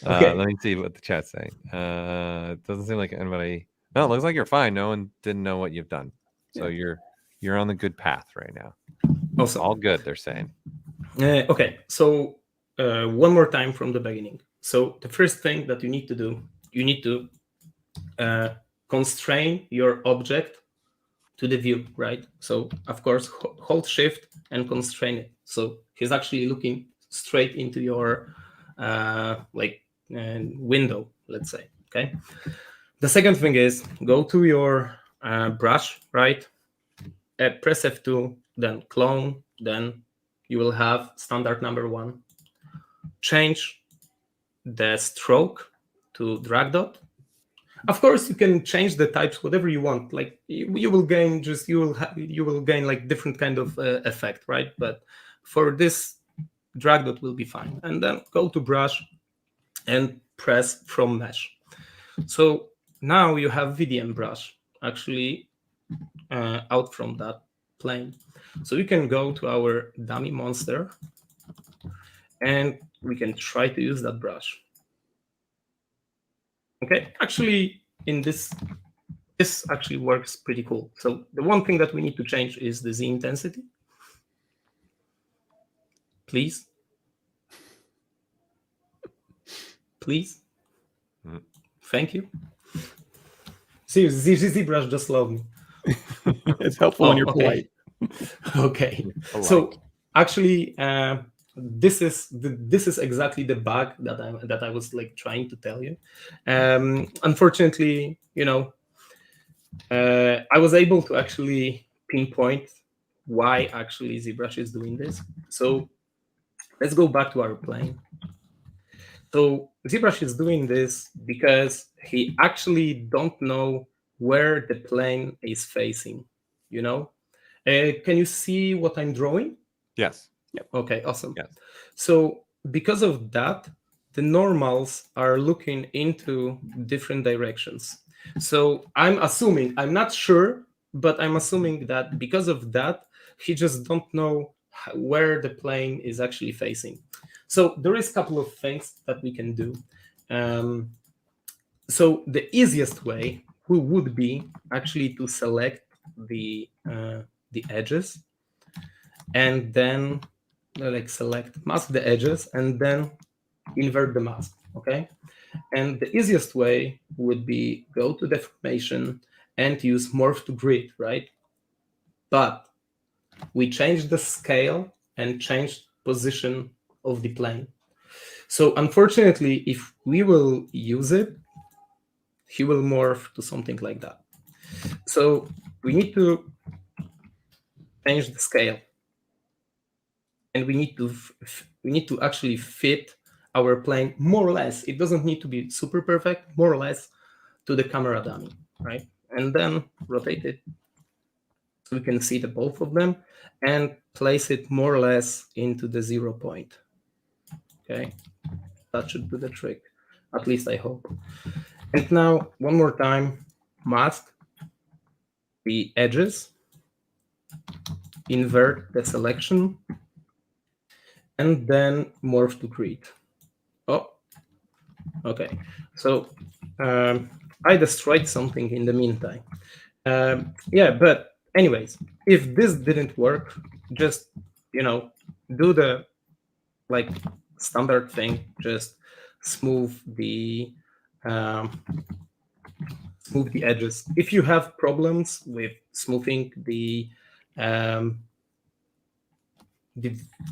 Okay. Let me see what the chat's saying. It doesn't seem like anybody. No, it looks like you're fine. No one didn't know what you've done, so you're on the good path right now. Awesome. All good, they're saying. Okay, so one more time from the beginning. So the first thing that you need to do, you need to constrain your object to the view, right? So of course, hold shift and constrain it. So he's actually looking straight into your window, let's say, okay? The second thing is go to your brush, right? Press F2, then clone, then you will have standard number 1. Change the stroke to drag dot. Of course, you can change the types, whatever you want. Like you will gain like different kind of effect, right? But for this, drag dot will be fine. And then go to brush and press from mesh. So now you have VDM brush actually out from that plane. So we can go to our dummy monster and we can try to use that brush. Okay, actually in this this actually works pretty cool. So the one thing that we need to change is the Z intensity. Please. Please. Thank you. See, ZBrush just love me. It's helpful when you're okay. polite. Okay. So actually, this is exactly the bug that I was like trying to tell you. Unfortunately, you know, I was able to actually pinpoint why actually ZBrush is doing this. So let's go back to our plane. So ZBrush is doing this because he actually don't know where the plane is facing. You know, can you see what I'm drawing? Yes. Yep. Okay, awesome. Yes. So because of that, the normals are looking into different directions. So I'm assuming, I'm not sure, but I'm assuming that because of that, he just don't know where the plane is actually facing. So there is a couple of things that we can do. So the easiest way would be actually to select the edges, and then like select mask the edges and then invert the mask. Okay, and the easiest way would be go to deformation and use morph to grid, right? But we changed the scale and changed position of the plane. So unfortunately, if we will use it, he will morph to something like that. So we need to change the scale, and we need to actually fit our plane more or less. It doesn't need to be super perfect, more or less to the camera dummy, right? And then rotate it so we can see the both of them and place it more or less into the 0 point. Okay, that should do the trick. At least I hope. And now one more time, mask the edges, invert the selection, and then morph to grid. Oh, okay. So I destroyed something in the meantime. Yeah, but anyways, if this didn't work, just, you know, do the like standard thing, just smooth the edges. If you have problems with smoothing the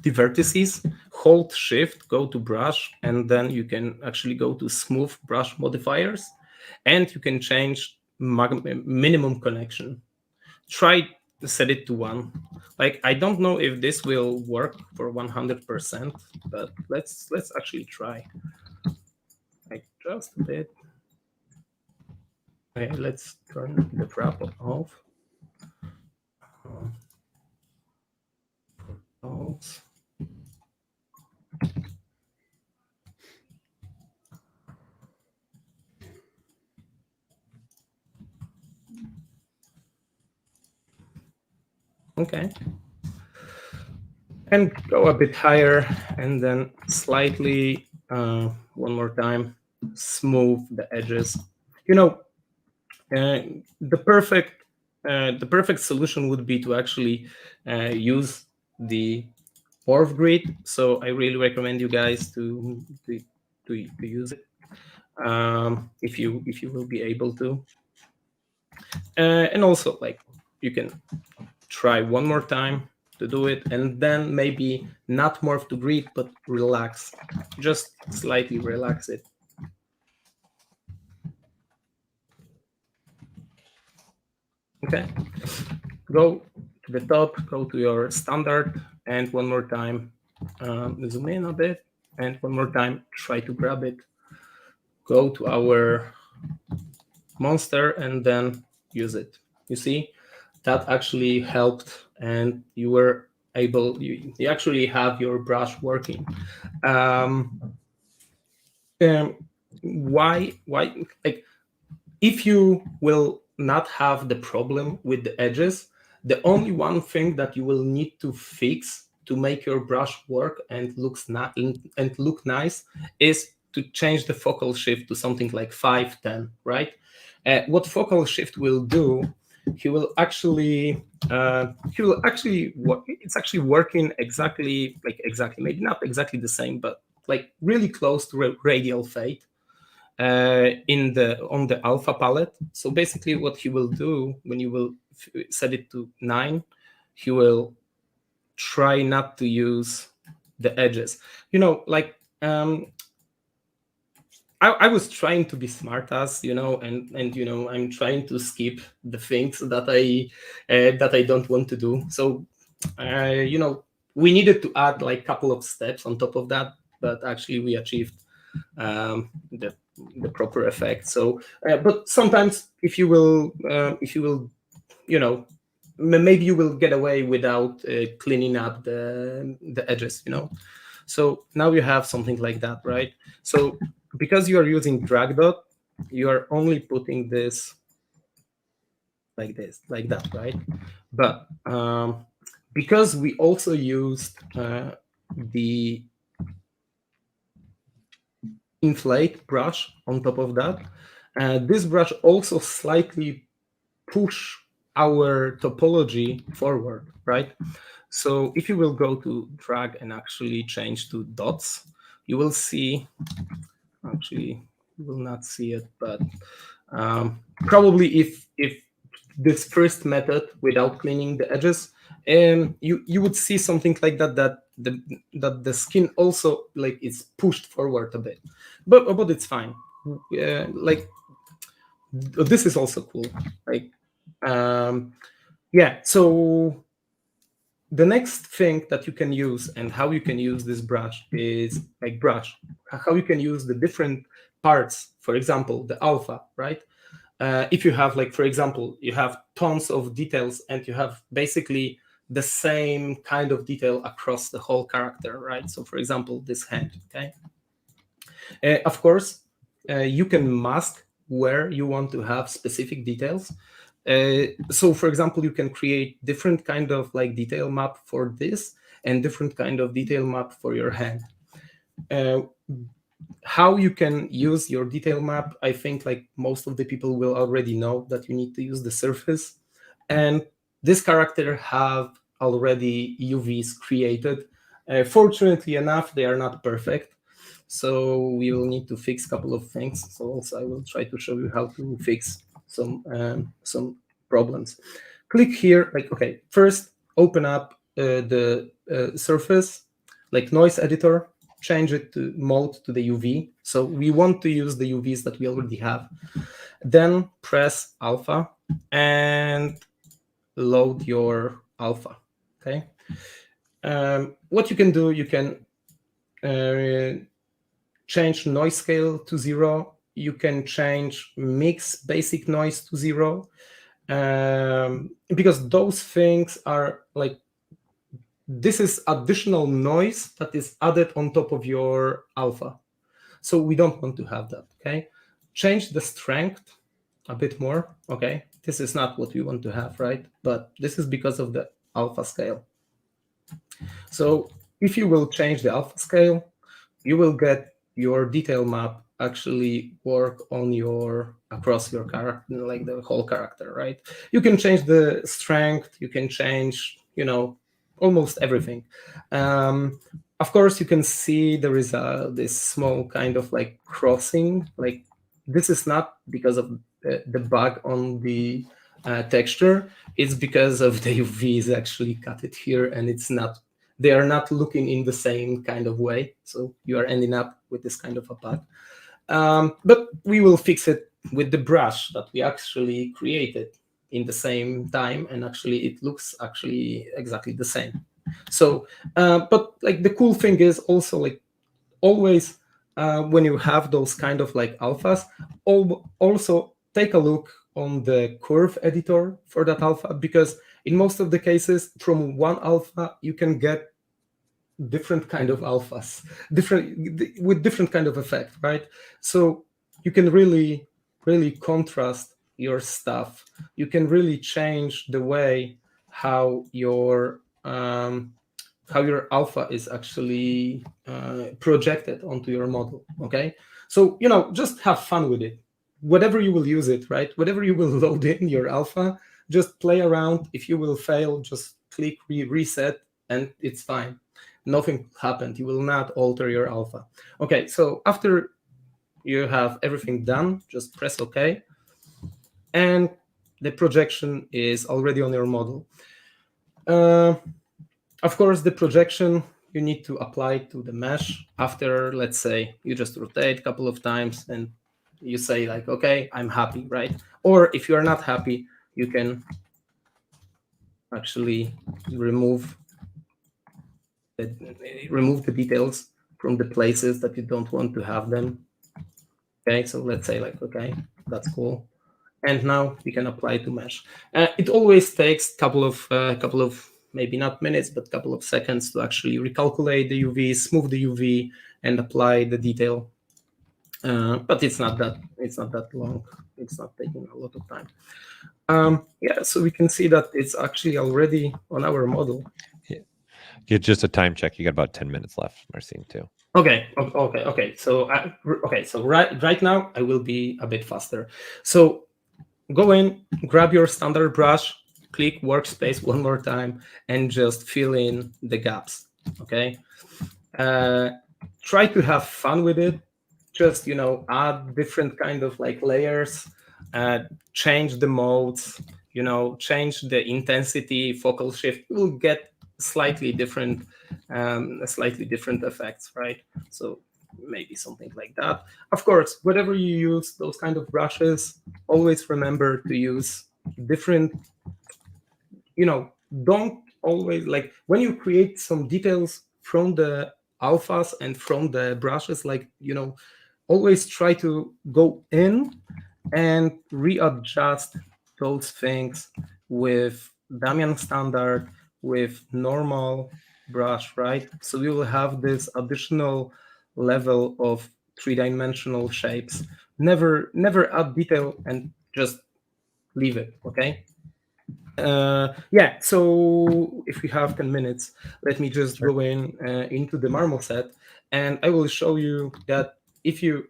vertices, hold shift, go to brush, and then you can actually go to smooth brush modifiers, and you can change minimum connection. Try to set it to 1. Like, I don't know if this will work for 100%, but let's actually try. Like just a bit. Okay, let's turn the wrap off. Okay. And go a bit higher, and then slightly, one more time, smooth the edges. You know, the perfect solution would be to actually use the morph grid. So I really recommend you guys to use it if you will be able to. And also, like, you can try one more time to do it, and then maybe not morph to grid, but relax, just slightly relax it. Okay, go to the top, go to your standard, and one more time, zoom in a bit, and one more time, try to grab it. Go to our monster, and then use it. You see, that actually helped, and you were able, you actually have your brush working. Why, like, if you will not have the problem with the edges, the only one thing that you will need to fix to make your brush work and look nice is to change the focal shift to something like 5, 10, right? What focal shift will do, he will actually it's actually working exactly, maybe not exactly the same, but like really close to radial fade on the alpha palette. So basically what he will do when you will set it to 9, he will try not to use the edges. I was trying to be smart ass, and I'm trying to skip the things that I don't want to do. So we needed to add like a couple of steps on top of that, but actually we achieved the proper effect. So but sometimes if you will maybe you will get away without cleaning up the edges, So now you have something like that, right? So because you are using drag dot, you are only putting this like that, right? But because we also used the inflate brush on top of that, this brush also slightly push our topology forward, right? So if you will go to drag and actually change to dots, you will see, actually you will not see it, but probably if this first method without cleaning the edges, you would see something like that the skin also like is pushed forward a bit, but it's fine. Like this is also cool. Like yeah. So the next thing that you can use and how you can use this brush is like how you can use the different parts. For example, the alpha, right? If you have, like, for example, you have tons of details and you have basically the same kind of detail across the whole character, right? So for example, this hand, okay? Of course, you can mask where you want to have specific details. So for example, you can create different kind of like detail map for this and different kind of detail map for your hand. How you can use your detail map, I think like most of the people will already know that you need to use the surface. And this character have already UVs created. Fortunately enough, they are not perfect. So we will need to fix a couple of things. So also I will try to show you how to fix some problems. Click here, like, okay, first open up the surface, like noise editor, change it to mode to the UV. So we want to use the UVs that we already have. Then press alpha and load your alpha, okay? What you can do, you can change noise scale to 0. You can change mix basic noise to 0. Because those things are like, this is additional noise that is added on top of your alpha. So we don't want to have that, okay? Change the strength a bit more, okay? This is not what we want to have, right? But this is because of the alpha scale. So if you will change the alpha scale, you will get your detail map actually work on across your character, like the whole character, right? You can change the strength, you can change, almost everything. Of course, you can see there is this small kind of like crossing. Like this is not because of the bug on the texture. It's because of the UVs actually cut it here, and they are not looking in the same kind of way. So you are ending up with this kind of a bug. But we will fix it with the brush that we actually created in the same time, and actually it looks actually exactly the same. So but like the cool thing is also, like, always when you have those kind of like alphas, also take a look on the curve editor for that alpha, because in most of the cases from one alpha you can get different kind of alphas, with different kind of effect, right? So you can really contrast your stuff. You can really change the way how your alpha is actually projected onto your model. Okay, so just have fun with it. Whatever you will use it, right? Whatever you will load in your alpha, just play around. If you will fail, just click reset, and it's fine. Nothing happened. You will not alter your alpha. Okay, so after you have everything done, just press OK, and the projection is already on your model. Of course, the projection you need to apply to the mesh after, let's say, you just rotate a couple of times and you say like, okay, I'm happy, right? Or if you are not happy, you can actually remove the details from the places that you don't want to have them. Okay, so let's say like, okay, that's cool. And now we can apply to mesh. It always takes couple of maybe not minutes, but a couple of seconds to actually recalculate the UV, smooth the UV, and apply the detail. But it's not that long. It's not taking a lot of time. Yeah, so we can see that it's actually already on our model. Yeah, just a time check. You got about 10 minutes left, Marcin, too. Okay. So right now I will be a bit faster. So go in, grab your standard brush, click workspace one more time, and just fill in the gaps. Okay. Try to have fun with it. Just add different kind of like layers, change the modes, change the intensity, focal shift. You will get slightly different effects, right? So maybe something like that. Of course, whatever you use, those kind of brushes, always remember to use different, don't always, like when you create some details from the alphas and from the brushes, like, always try to go in and readjust those things with Damian standard, with normal brush, right? So we will have this additional level of three-dimensional shapes. Never add detail and just leave it, okay? Yeah, so if we have 10 minutes, let me just go into the marmoset, and I will show you that if you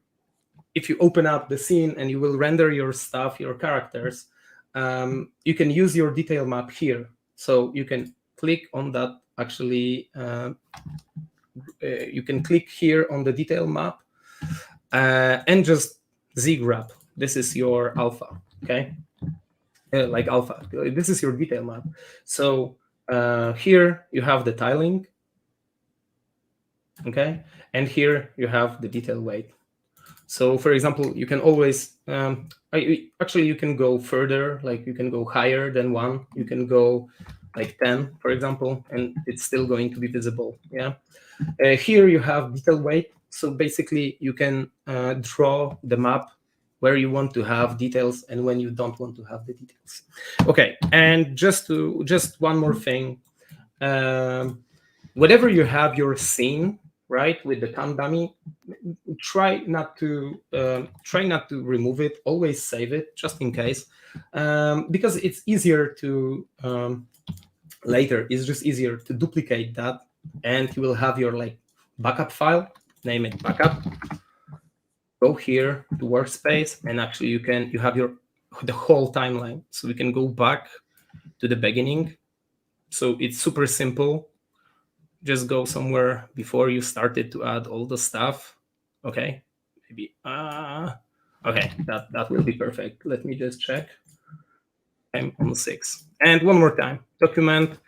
open up the scene and you will render your stuff, your characters, you can use your detail map here. So you can click on that, actually, you can click here on the detail map and just Z-grab. This is your alpha, okay? Like alpha, this is your detail map. So here you have the tiling, okay? And here you have the detail weight. So for example, you can always, actually you can go further, like you can go higher than 1, you can go like 10, for example, and it's still going to be visible, yeah? Here you have detail weight. So basically you can draw the map where you want to have details and when you don't want to have the details. Okay, and just one more thing. Whenever you have your scene, right, with the cam dummy, try not to remove it. Always save it, just in case, because it's easier to later. It's just easier to duplicate that, and you will have your like backup file. Name it backup. Go here to workspace, and actually you have the whole timeline. So we can go back to the beginning. So it's super simple. Just go somewhere before you started to add all the stuff. Okay, maybe okay, that will be perfect. Let me just check. I'm on 6. And one more time, document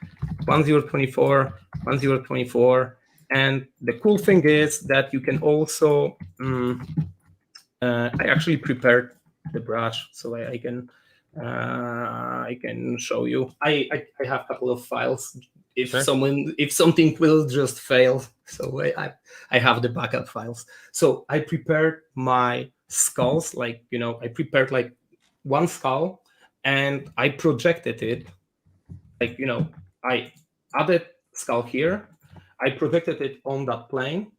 1024, 1024. And the cool thing is that you can also, I actually prepared the brush, so I can show you. I have a couple of files. If something will just fail, so I have the backup files. So I prepared my skulls, like I prepared like one skull, and I projected it, like I added skull here, I projected it on that plane,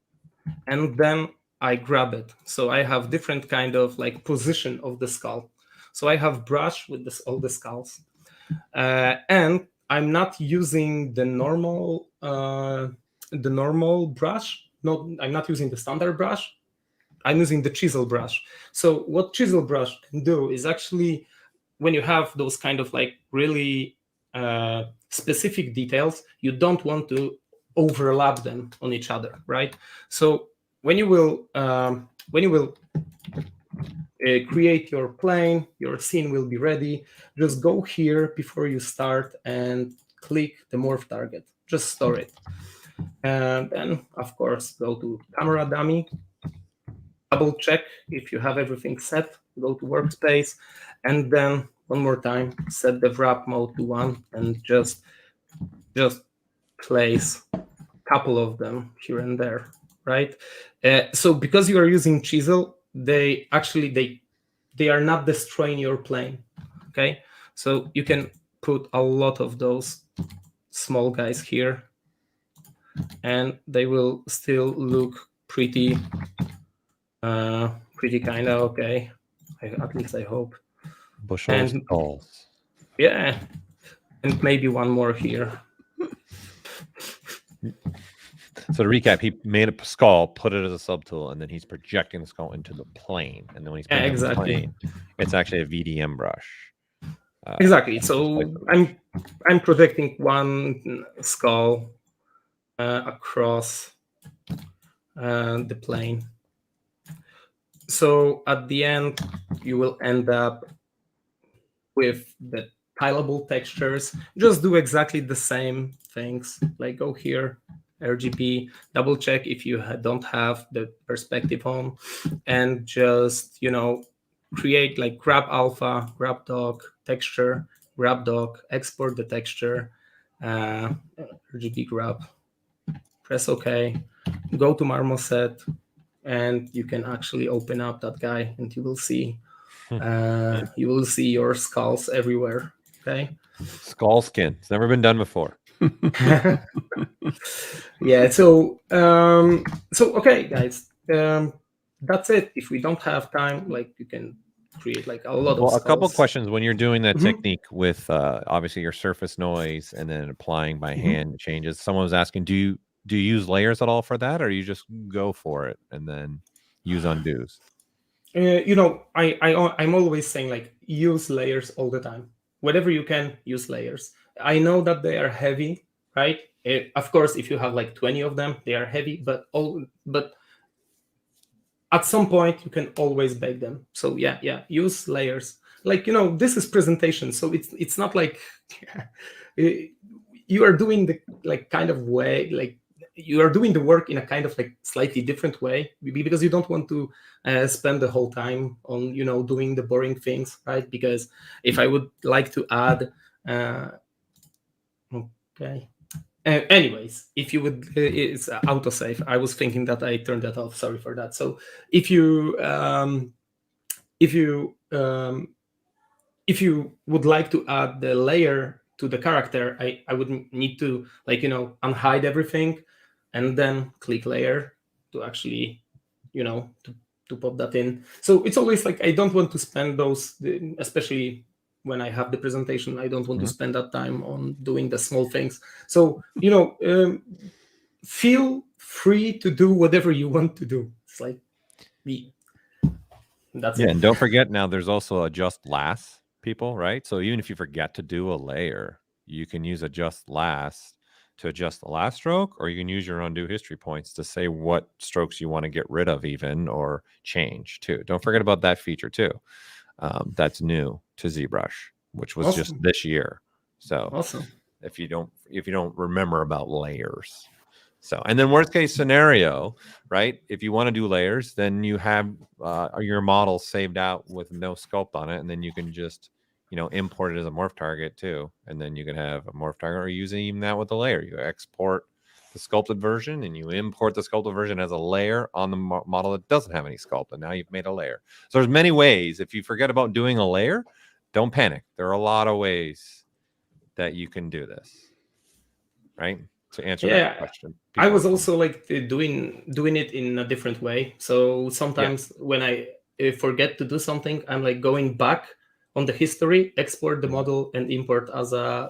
and then I grab it. So I have different kind of like position of the skull. So I have brush with all the skulls, and I'm not using the normal brush. No, I'm not using the standard brush. I'm using the chisel brush. So what chisel brush can do is actually, when you have those kind of like really specific details, you don't want to overlap them on each other, right? So when you will create your plane, your scene will be ready. Just go here before you start and click the morph target. Just store it. And then, of course, go to camera dummy, double check if you have everything set, go to workspace, and then one more time, set the wrap mode to 1 and just place a couple of them here and there, right? So because you are using chisel, they are not destroying your plane, okay? So you can put a lot of those small guys here, and they will still look pretty kind of okay. At least I hope. Bushel skulls. Yeah, and maybe one more here. So to recap, he made a skull, put it as a subtool, and then he's projecting the skull into the plane. And then when he's putting it in the plane, it's actually a VDM brush. Exactly. So I'm projecting one skull across the plane. So at the end, you will end up with the tileable textures. Just do exactly the same things. Like go here, RGB, double check if you don't have the perspective on, and just, you know, create like grab alpha, grab doc, texture, grab doc, export the texture, RGB grab, press OK, go to marmoset, and you can actually open up that guy, and you will see your skulls everywhere. Okay. Skull skin. It's never been done before. Yeah. So okay, guys. That's it. If we don't have time, like you can create like a lot of a skulls. couple questions when you're doing that technique with obviously your surface noise and then applying by hand changes. Someone was asking, do you use layers at all for that, or you just go for it and then use undos? You know, I'm always saying like use layers all the time. Whatever you can, use layers. I know that they are heavy, right? Of course, if you have like 20 of them, they are heavy, but at some point you can always bake them. So yeah, use layers. Like, you know, this is presentation, so it's not like you are doing the like kind of way, like you are doing the work in a kind of like slightly different way, because you don't want to spend the whole time on, you know, doing the boring things, right? Because if I would like to add okay. Anyways, if you would, it's autosave. I was thinking that I turned that off. Sorry for that. So if you would like to add the layer to the character, I would need to, like, you know, unhide everything and then click layer to actually, you know, to pop that in. So it's always like I don't want to spend those, especially when I have the presentation, I don't want to spend that time on doing the small things. So, you know, feel free to do whatever you want to do. It's like me. That's it. And don't forget now there's also adjust last people, right? So even if you forget to do a layer, you can use adjust last to adjust the last stroke, or you can use your undo history points to say what strokes you want to get rid of even or change too. Don't forget about that feature too. That's new to ZBrush, which was just this year. So if you don't remember about layers. So, and then worst case scenario, right? If you want to do layers, then you have your model saved out with no sculpt on it, and then you can just, you know, import it as a morph target too, and then you can have a morph target, or using even that with a layer. You export the sculpted version and you import the sculpted version as a layer on the model that doesn't have any sculpt, and now you've made a layer. So there's many ways. If you forget about doing a layer, don't panic. There are a lot of ways that you can do this, right? To answer that question. I was also like doing it in a different way. So sometimes when I forget to do something, I'm like going back on the history, export the model, and import as a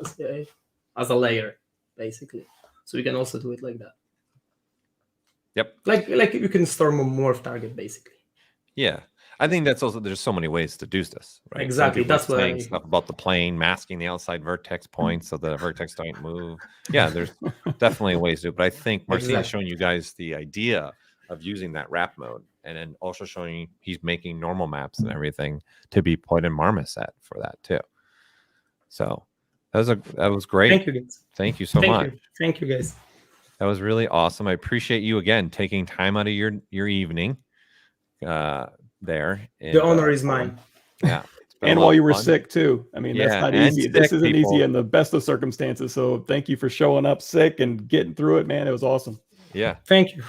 as a layer, basically. So we can also do it like that. Yep. Like you can store morph target, basically. Yeah. I think that's also, there's so many ways to do this, right? Exactly. That's what why saying stuff about the plane, masking the outside vertex points so the vertex don't move. Yeah, there's definitely ways to do it. But I think Marcin's showing you guys the idea of using that wrap mode, and then also showing you he's making normal maps and everything to be put in Marmoset for that too. So that was great. Thank you, guys. Thank you so much. Thank you, guys. That was really awesome. I appreciate you again taking time out of your evening there. And, the honor is mine. Yeah. And while you were sick too. I mean, that's not easy. This isn't easy in the best of circumstances. So thank you for showing up sick and getting through it, man. It was awesome. Yeah. Thank you.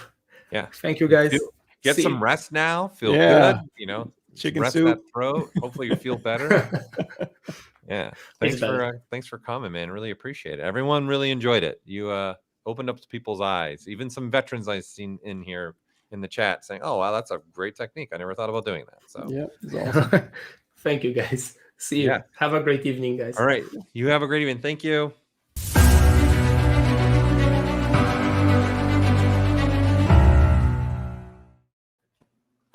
Yeah. Thank you, guys. Get some rest now. Feel good. You know, chicken rest soup. That throat. Hopefully you feel better. Yeah. Thanks for coming, man. Really appreciate it. Everyone really enjoyed it. You opened up people's eyes. Even some veterans I've seen in here in the chat saying, "Oh, wow, that's a great technique. I never thought about doing that." So yeah, it's awesome. Thank you, guys. See you. Yeah. Have a great evening, guys. All right. You have a great evening. Thank you.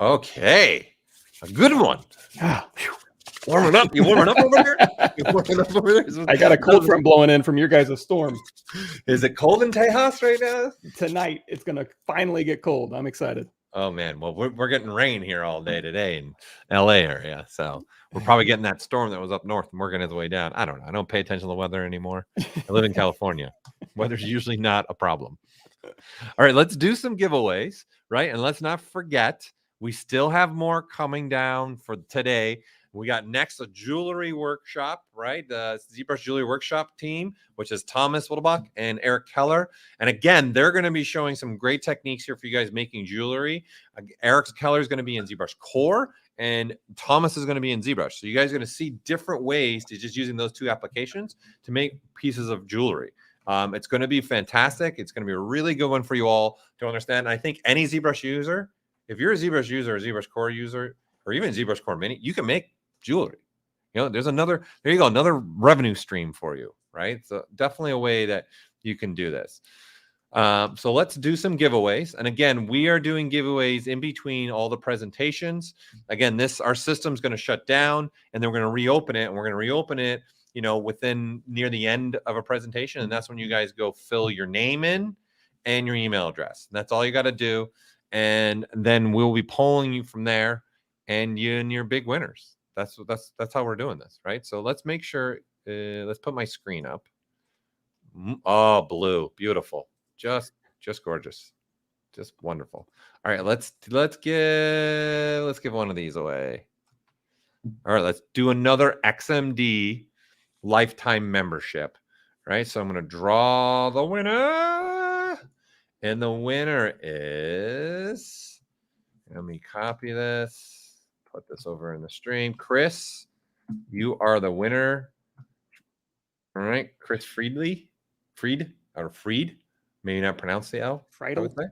Okay. A good one. Warming up. You warming up over there? You warming up over there? I got a cold front blowing in from your guys' storm. Is it cold in Tejas right now? Tonight, it's going to finally get cold. I'm excited. Oh, man. Well, we're getting rain here all day today in LA area. So we're probably getting that storm that was up north and working its way down. I don't know. I don't pay attention to the weather anymore. I live in California. Weather's usually not a problem. All right. Let's do some giveaways, right? And let's not forget, we still have more coming down for today. We got next a jewelry workshop, right? The ZBrush Jewelry Workshop team, which is Thomas Wittelbach and Eric Keller. And again, they're going to be showing some great techniques here for you guys making jewelry. Eric Keller is going to be in ZBrush Core, and Thomas is going to be in ZBrush. So you guys are going to see different ways to just using those two applications to make pieces of jewelry. It's going to be fantastic. It's going to be a really good one for you all to understand. And I think any ZBrush user, if you're a ZBrush user or a ZBrush Core user, or even ZBrush Core Mini, you can make jewelry. You know, there's another, there you go, another revenue stream for you, right? So definitely a way that you can do this. So let's do some giveaways. And again, we are doing giveaways in between all the presentations. Again, our system's going to shut down, and then we're going to reopen it, and we're going to reopen it, you know, within near the end of a presentation. And that's when you guys go fill your name in and your email address. And that's all you got to do. And then we'll be polling you from there, and you're big winners. That's how we're doing this, right? So let's make sure, let's put my screen up. Oh, blue, beautiful. Just gorgeous. Just wonderful. All right, let's give one of these away. All right, let's do another XMD lifetime membership. Right? So I'm going to draw the winner. And the winner is, let me copy this. Put this over in the stream. Kris, you are the winner. All right. Kris Fried. Maybe not pronounce the L. Friedel. All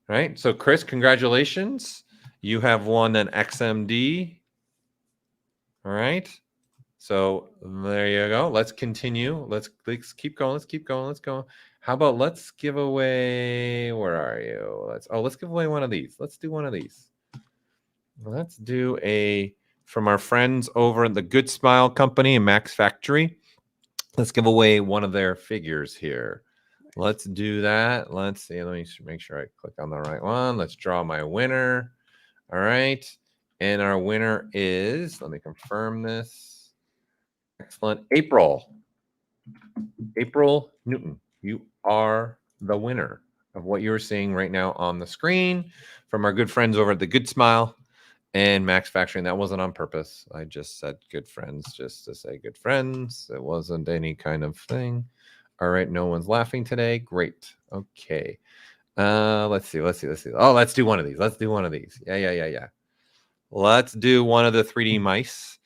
right. So, Kris, congratulations. You have won an XMD. All right. So there you go. Let's continue. Let's keep going. Let's go. How about let's give away, where are you? Let's give away one of these. Let's do one of these. Let's do from our friends over at the Good Smile Company and Max Factory. Let's give away one of their figures here. Let's do that. Let's see. Let me make sure I click on the right one. Let's draw my winner. All right. And our winner is, let me confirm this. Excellent. April Newton. You are the winner of what you're seeing right now on the screen from our good friends over at the Good Smile and Max Factory. And that wasn't on purpose. I just said good friends just to say good friends. It wasn't any kind of thing. All right. No one's laughing today. Great. Okay. Let's see. Oh, let's do one of these. Yeah. Let's do one of the 3D mice.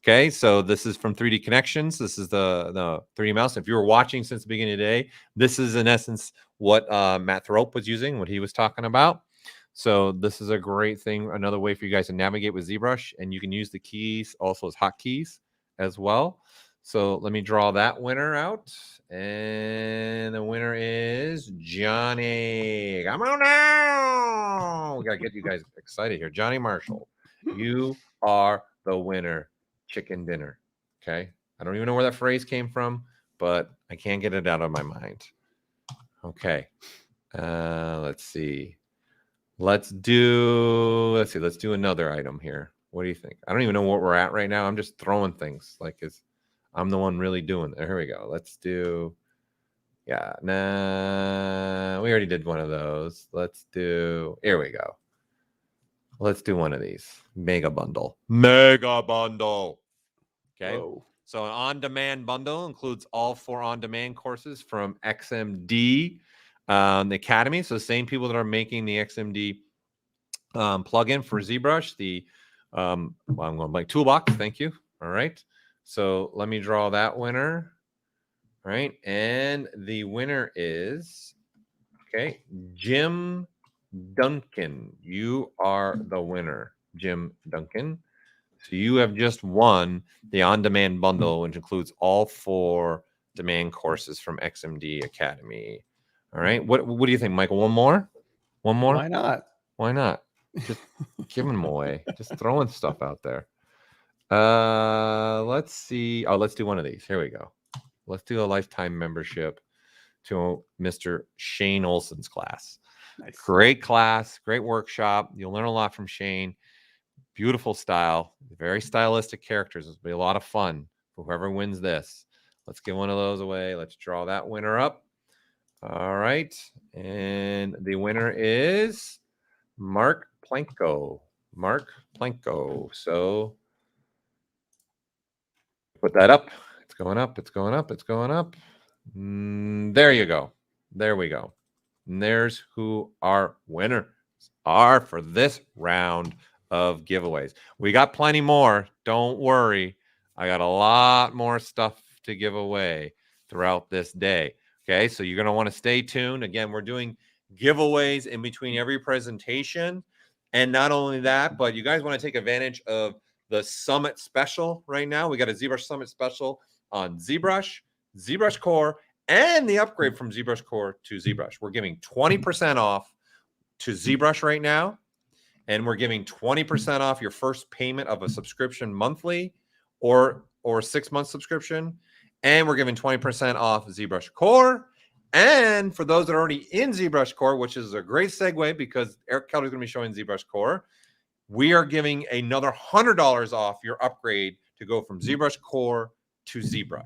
Okay, so this is from 3D Connections. This is the 3D mouse. If you were watching since the beginning of the day, this is in essence what Matt Thrope was using, what he was talking about. So this is a great thing, another way for you guys to navigate with ZBrush, and you can use the keys also as hotkeys as well. So let me draw that winner out. And the winner is Johnny. Come on now. We got to get you guys excited here. Johnny Marshall, you are the winner. Chicken dinner. Okay. I don't even know where that phrase came from, but I can't get it out of my mind. Okay. Let's see. Let's do another item here. What do you think? I don't even know what we're at right now. I'm just throwing things like I'm the one really doing it. Here we go. Let's do, yeah, nah, we already did one of those. Here we go. Let's do one of these. Mega bundle. Okay. Whoa. So an on-demand bundle includes all 4 on-demand courses from XMD, the Academy. So the same people that are making the XMD plugin for ZBrush, I'm going like toolbox. Thank you. All right. So let me draw that winner. All right. And the winner is, okay, Jim Duncan. You are the winner, Jim Duncan. So you have just won the on-demand bundle, which includes all 4 demand courses from XMD Academy. All right. What do you think, Michael? One more? Why not? Why not? Just giving them away. Just throwing stuff out there. Let's see. Oh, let's do one of these. Here we go. Let's do a lifetime membership to Mr. Shane Olson's class. Nice. Great class, great workshop. You'll learn a lot from Shane. Beautiful style, very stylistic characters. It'll be a lot of fun for whoever wins this. Let's give one of those away. Let's draw that winner up. All right. And the winner is Mark Planko. Mark Planko. So put that up. It's going up. It's going up. It's going up. There you go. There we go. And there's who our winners are for this round of giveaways. We got plenty more. Don't worry. I got a lot more stuff to give away throughout this day. Okay, so you're going to want to stay tuned. Again, we're doing giveaways in between every presentation. And not only that, but you guys want to take advantage of the Summit special right now. We got a ZBrush Summit special on ZBrush, ZBrush Core, and the upgrade from ZBrush Core to ZBrush. We're giving 20% off to ZBrush right now. And we're giving 20% off your first payment of a subscription monthly or 6-month subscription. And we're giving 20% off ZBrush Core. And for those that are already in ZBrush Core, which is a great segue because Eric Keller's going to be showing ZBrush Core, we are giving another $100 off your upgrade to go from ZBrush Core to ZBrush.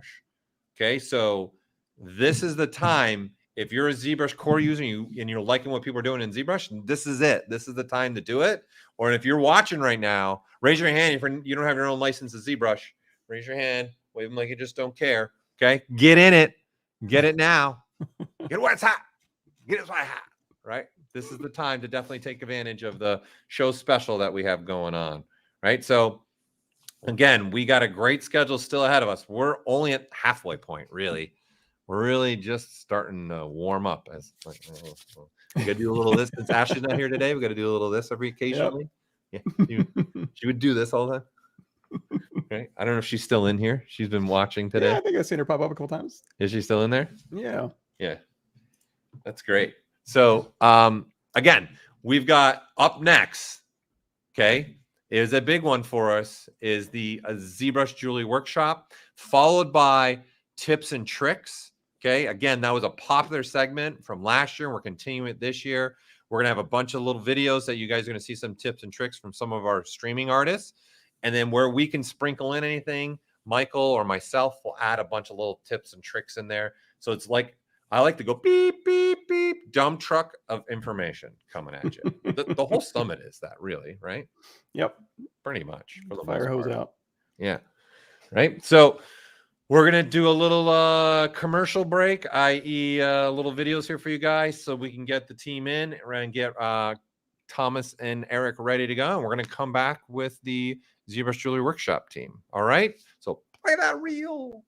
Okay, so this is the time. If you're a ZBrush Core user and you're liking what people are doing in ZBrush, this is it. This is the time to do it. Or if you're watching right now, raise your hand. If you don't have your own license to ZBrush, raise your hand. Wave them like you just don't care. Okay? Get in it. Get it now. Get it while it's hot. Get it while it's hot. Right? This is the time to definitely take advantage of the show special that we have going on. Right? So, again, we got a great schedule still ahead of us. We're only at halfway point, really. We're really just starting to warm up. We got to do a little of this. Since Ashley's not here today, we got to do a little of this every occasionally. Yep. Yeah, she would do this all the time. Okay. I don't know if she's still in here. She's been watching today. Yeah, I think I've seen her pop up a couple times. Is she still in there? Yeah. Yeah. That's great. So, again, we've got up next, okay, is a big one for us, is the ZBrush Jewelry Workshop, followed by tips and tricks. Okay, again, that was a popular segment from last year. We're continuing it this year. We're going to have a bunch of little videos that you guys are going to see some tips and tricks from some of our streaming artists. And then where we can sprinkle in anything, Michael or myself will add a bunch of little tips and tricks in there. So it's like, I like to go beep, beep, beep, dump truck of information coming at you. the whole summit is that, really, right? Yep. Pretty much. For the Fire hose part. out. Yeah. Right. So we're going to do a little commercial break, i.e. Little videos here for you guys so we can get the team in and get Thomas and Eric ready to go. And we're going to come back with the ZBrush Jewelry Workshop team. All right. So play that reel.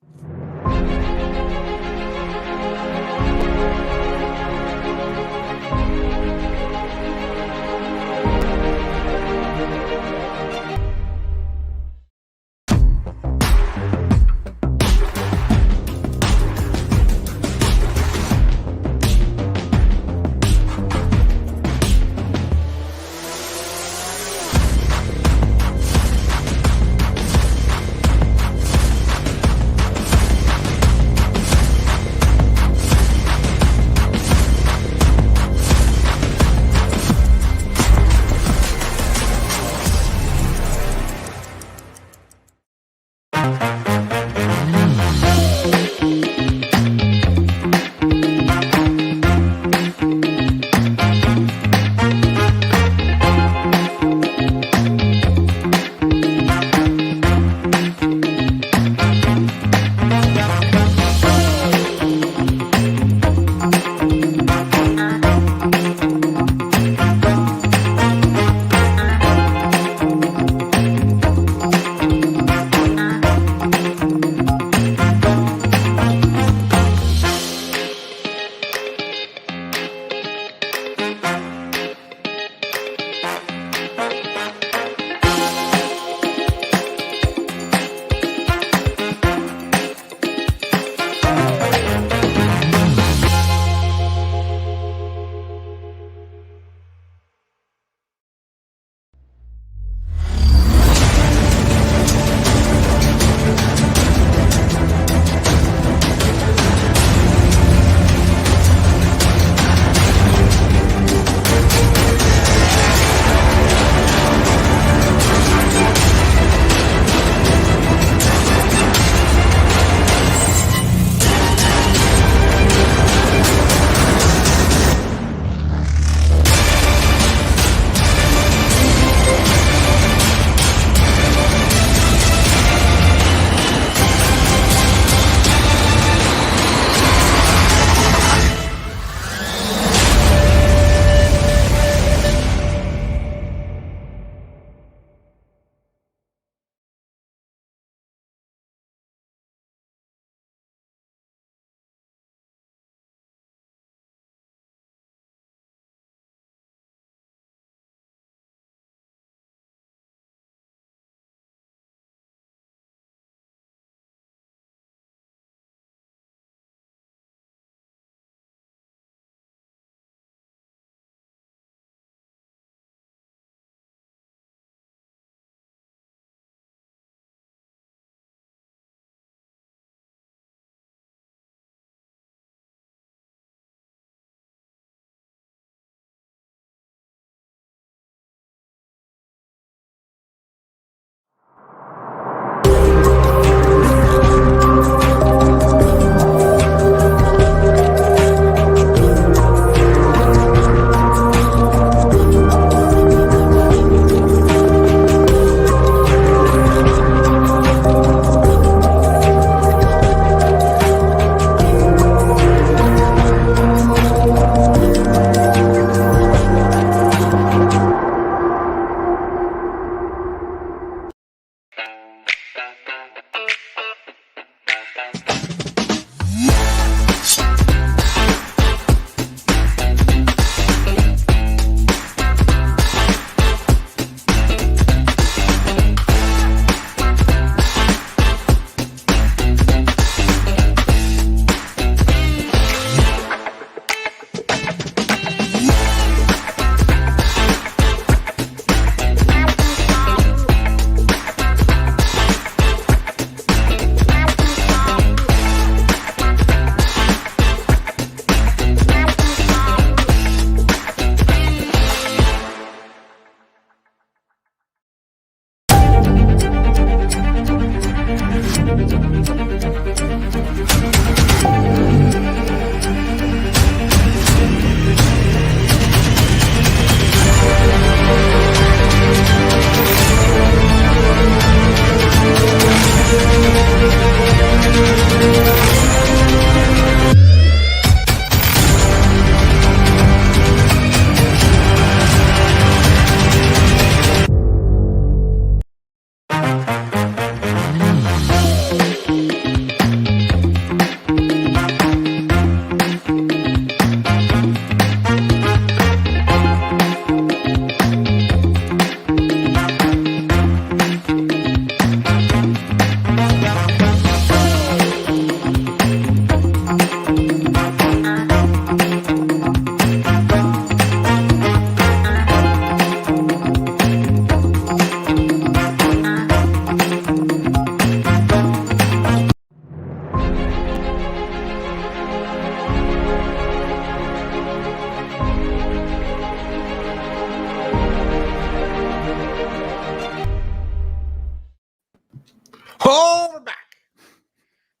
Oh, we're back.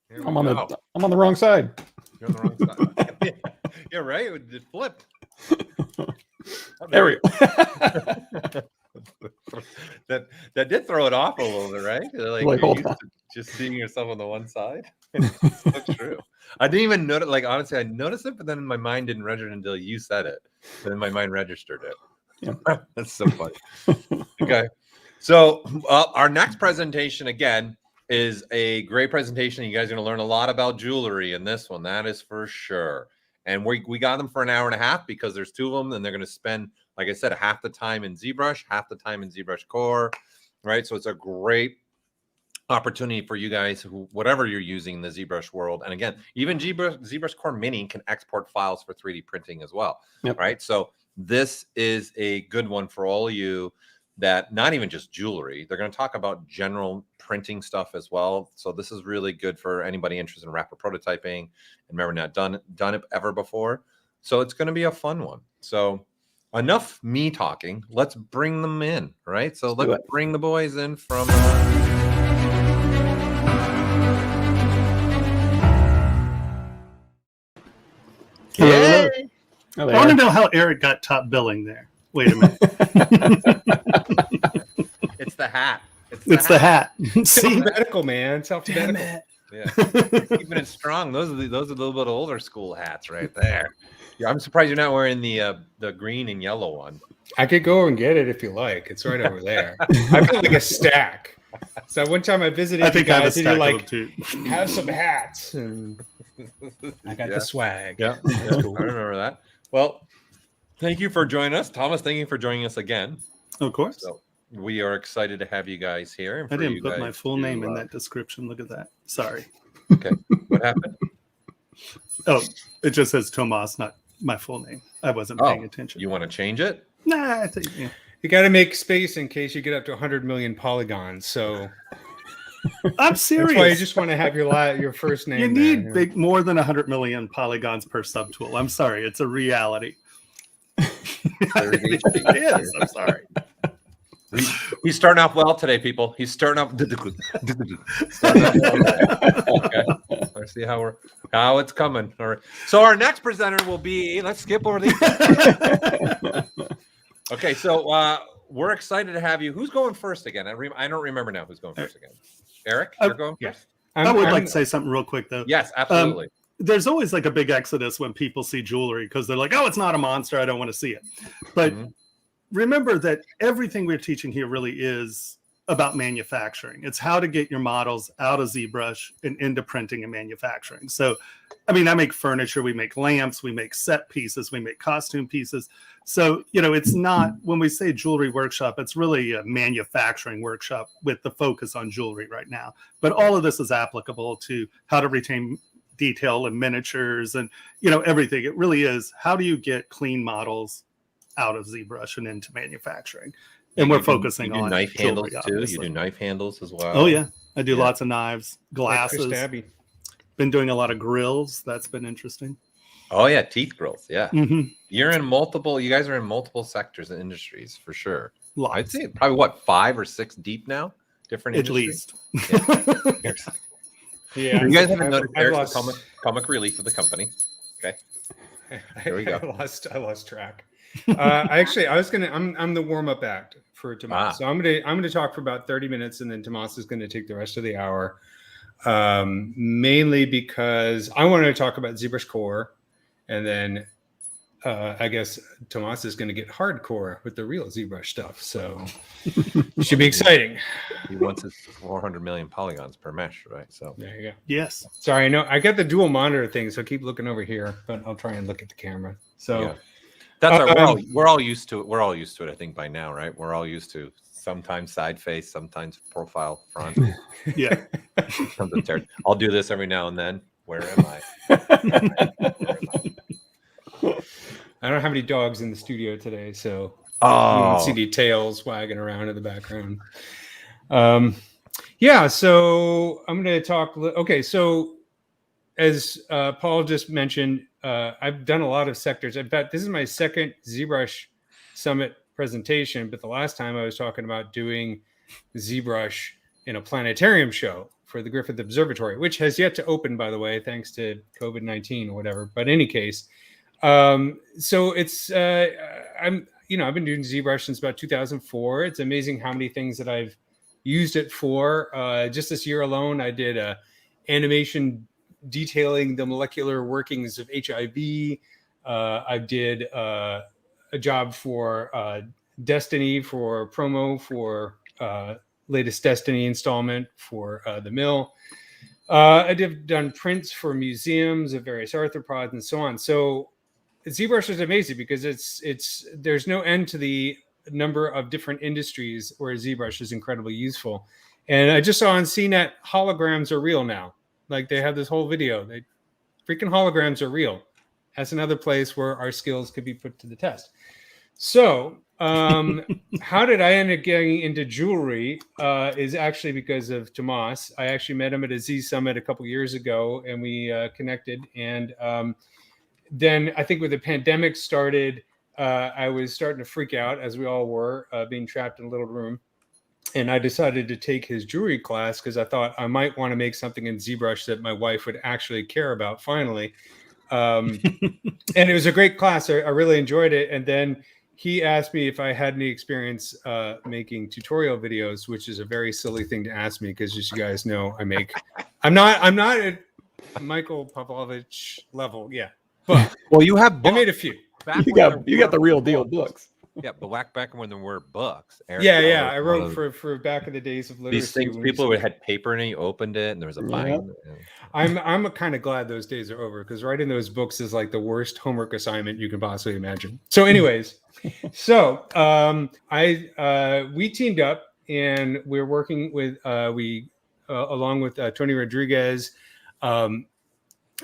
Here we I'm on go. the wrong side. You're on the wrong side. You're right. It flipped. Oh, There we go. that did throw it off a little bit, right? Like Like, you're hold used on. to just seeing yourself on the one side. It's so true. I didn't even notice. Like honestly, I noticed it, but then my mind didn't register until you said it. And then my mind registered it. Yeah. That's so funny. Okay, so our next presentation again is a great presentation. You guys are going to learn a lot about jewelry in this one. That is for sure. And we got them for an hour and a half because there's two of them, and they're going to spend, like I said, half the time in ZBrush, half the time in ZBrush Core, right? So it's a great opportunity for you guys who, whatever you're using in the ZBrush world. And again, even ZBrush Core Mini can export files for 3D printing as well, right? So this is a good one for all of you that not even just jewelry. They're going to talk about general printing stuff as well. So this is really good for anybody interested in rapid prototyping and never not done it ever before. So it's going to be a fun one. So enough me talking. Let's bring them in, right? So let's bring the boys in from... Hello. Yay! I want to know how Eric got top billing there. Wait a minute. It's the hat. It's the hat. See, Self-medical, man. Self-medical. Yeah, keeping it strong. Those are a little bit older school hats right there. Yeah, I'm surprised you're not wearing the green and yellow one. I could go and get it if you like. It's right over there. I've got like a stack. So one time I visited you guys and you're like, have some hats. And I got the swag. Yeah, that's cool. I remember that. Well, thank you for joining us. Thomas, thank you for joining us again. Of course. So we are excited to have you guys here. And I for didn't you put guys my full name in that description. Look at that. Sorry. Okay. What happened? Oh, it just says Tomas, not my full name. I wasn't paying attention. You want to change it? Nah, I think, yeah. You got to make space in case you get up to 100 million polygons. So I'm serious. That's why you just want to have your first name. You need more than 100 million polygons per subtool. I'm sorry. It's a reality. It is. I'm sorry. He's starting off well today, people. He's starting off. Okay. Let's see how it's coming. All right. So our next presenter will be. Let's skip over these. Okay. So we're excited to have you. Who's going first again? I don't remember now who's going first again. Eric, you're going first. I would like to say something real quick though. Yes, absolutely. There's always like a big exodus when people see jewelry because they're like, "Oh, it's not a monster. I don't want to see it." But remember that everything we're teaching here really is about manufacturing. It's how to get your models out of ZBrush and into printing and manufacturing. So, I mean, I make furniture, we make lamps, we make set pieces, we make costume pieces. So, it's not, when we say jewelry workshop, it's really a manufacturing workshop with the focus on jewelry right now. But all of this is applicable to how to retain detail and miniatures and, everything. It really is, how do you get clean models out of ZBrush and into manufacturing? And we're focusing on knife handles too. obviously. You do knife handles as well. Oh yeah, I do lots of knives, glasses. Stabby. Been doing a lot of grills. That's been interesting. Oh yeah, teeth grills. Yeah, Mhm. You're in multiple. You guys are in multiple sectors and industries for sure. Lots. I'd say probably 5 or 6 deep now. Different At industries. least. Yeah. You guys haven't noticed I've Eric's the lost- comic relief of the company. Okay. There we go. I lost track. I'm the warm-up act for Tomas. So I'm gonna talk for about 30 minutes, and then Tomas is gonna take the rest of the hour. Mainly because I wanted to talk about ZBrush Core, and then I guess Tomas is gonna get hardcore with the real ZBrush stuff. So it should be exciting. He wants his 400 million polygons per mesh, right? So there you go. Yes. Sorry, I know I got the dual monitor thing, so keep looking over here, but I'll try and look at the camera. So. Yeah. That's we're all used to it. We're all used to it, I think, by now, right? We're all used to sometimes side face, sometimes profile front. Yeah. I'll do this every now and then. Where am I? I don't have any dogs in the studio today, so you don't see any tails wagging around in the background. Yeah, so I'm going to talk. Okay, so as Paul just mentioned, I've done a lot of sectors. In fact, this is my second ZBrush Summit presentation, but the last time I was talking about doing ZBrush in a planetarium show. for the Griffith Observatory, which has yet to open, by the way, thanks to COVID-19 or whatever. But in any case, so it's I've been doing ZBrush since about 2004. It's amazing how many things that I've used it for. Just this year alone, I did a animation detailing the molecular workings of HIV. I did a job for Destiny for promo for latest Destiny installment for the mill. I've done prints for museums of various arthropods and so on. So ZBrush is amazing because there's no end to the number of different industries where ZBrush is incredibly useful. And I just saw on CNET, holograms are real now. Like they have this whole video. Freaking holograms are real. That's another place where our skills could be put to the test. So how did I end up getting into jewelry is actually because of Tomas. I actually met him at a Z Summit a couple years ago, and we connected. And then I think when the pandemic started, I was starting to freak out, as we all were, being trapped in a little room. And I decided to take his jewelry class because I thought I might want to make something in ZBrush that my wife would actually care about finally. And it was a great class. I really enjoyed it. And then he asked me if I had any experience making tutorial videos, which is a very silly thing to ask me because, as you guys know, I'm not at Michael Pavlovich level yet. But well, you have I made a few. You got the real deal books. Yeah, but back when there were books. Yeah. I wrote for back in the days of literacy. These things, people would had paper and you opened it, and there was a bind. I'm kind of glad those days are over because writing those books is like the worst homework assignment you can possibly imagine. So, anyways, we teamed up and we're working with along with Tony Rodriguez and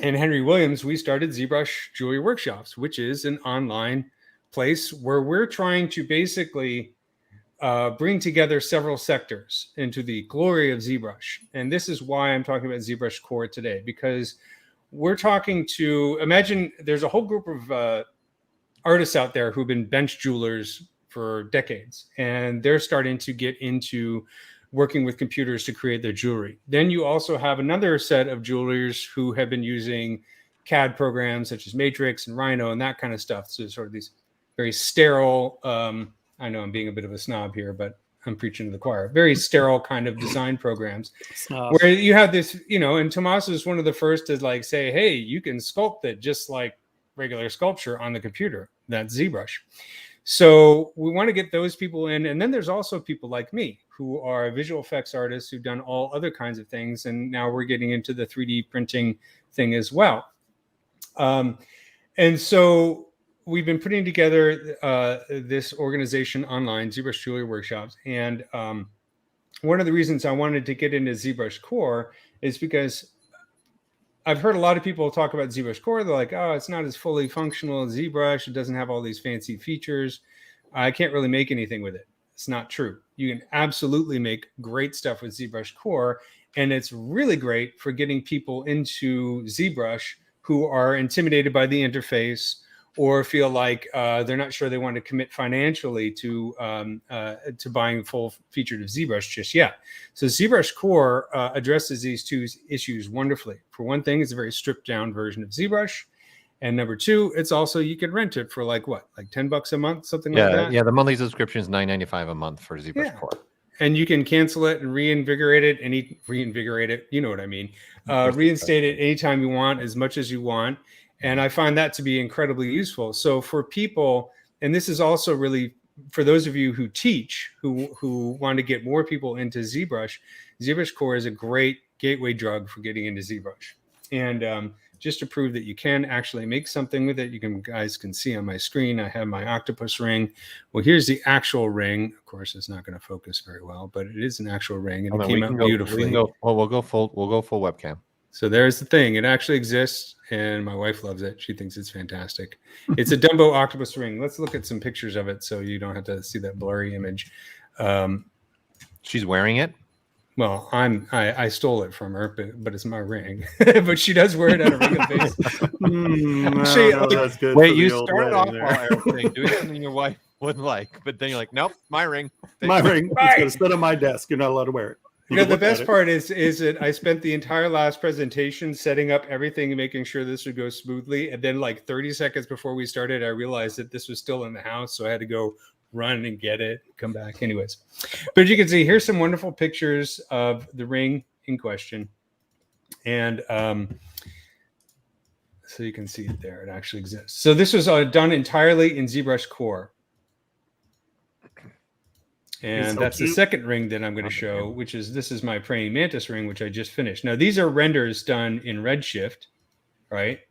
Henry Williams. We started ZBrush Jewelry Workshops, which is an online place where we're trying to basically bring together several sectors into the glory of ZBrush. And this is why I'm talking about ZBrush Core today, because we're talking to, imagine there's a whole group of artists out there who've been bench jewelers for decades, and they're starting to get into working with computers to create their jewelry. Then you also have another set of jewelers who have been using CAD programs such as Matrix and Rhino and that kind of stuff. So sort of these very sterile, I know I'm being a bit of a snob here, but I'm preaching to the choir, very sterile kind of design programs where you have this, and Tomas is one of the first to like say, hey, you can sculpt it just like regular sculpture on the computer. That's ZBrush. So we want to get those people in. And then there's also people like me who are visual effects artists who've done all other kinds of things. And now we're getting into the 3D printing thing as well. And so we've been putting together this organization online, ZBrush Jewelry Workshops. And one of the reasons I wanted to get into ZBrush Core is because I've heard a lot of people talk about ZBrush Core. They're like, oh, it's not as fully functional as ZBrush. It doesn't have all these fancy features. I can't really make anything with it. It's not true. You can absolutely make great stuff with ZBrush Core. And it's really great for getting people into ZBrush who are intimidated by the interface or feel like they're not sure they want to commit financially to buying full featured of ZBrush just yet. So ZBrush Core addresses these two issues wonderfully. For one thing, it's a very stripped down version of ZBrush. And number two, it's also, you can rent it for like $10 a month, something like that? Yeah, the monthly subscription is $9.95 a month for ZBrush Core. And you can cancel it and reinvigorate it, you know what I mean. Reinstate it anytime you want, as much as you want. And I find that to be incredibly useful. So for people, and this is also really for those of you who teach, who want to get more people into ZBrush, ZBrush Core is a great gateway drug for getting into ZBrush. And just to prove that you can actually make something with it, guys can see on my screen, I have my octopus ring. Well, here's the actual ring. Of course, it's not going to focus very well, but it is an actual ring, and it came out beautifully. We'll go full webcam. So there's the thing. It actually exists, and my wife loves it. She thinks it's fantastic. It's a Dumbo octopus ring. Let's look at some pictures of it so you don't have to see that blurry image. She's wearing it? Well, I stole it from her, but it's my ring. But she does wear it on a regular basis. That's good. Wait, you started off while everything doing something your wife wouldn't like, but then you're like, nope, my ring. My ring. It's going to sit on my desk. You're not allowed to wear it. You know, could the look at best it. part is that I spent the entire last presentation setting up everything and making sure this would go smoothly. And then like 30 seconds before we started, I realized that this was still in the house. So I had to go run and get it, come back anyways. But you can see here's some wonderful pictures of the ring in question. And so you can see it there. It actually exists. So this was done entirely in ZBrush Core. And so that's the cute. second ring that I'm going to show, which is this is my praying mantis ring, which I just finished. Now, these are renders done in Redshift, right?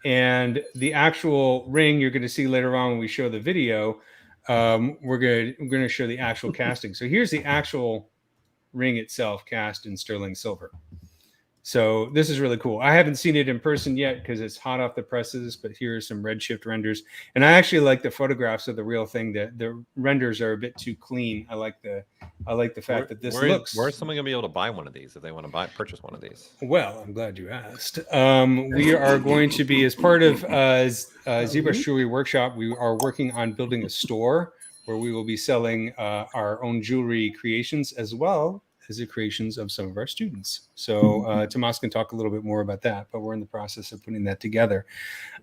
And the actual ring you're going to see later on when we show the video, we're going to show the actual casting. So here's the actual ring itself cast in sterling silver. So this is really cool. I haven't seen it in person yet because it's hot off the presses, but here are some Redshift renders. And I actually like the photographs of the real thing. The renders are a bit too clean. I like the fact that this looks. Where's someone gonna be able to buy one of these if they want to purchase one of these? Well, I'm glad you asked. We are going to be, as part of ZBrush Jewelry Workshop, we are working on building a store where we will be selling our own jewelry creations as well as the creations of some of our students. So Tomas can talk a little bit more about that, but we're in the process of putting that together.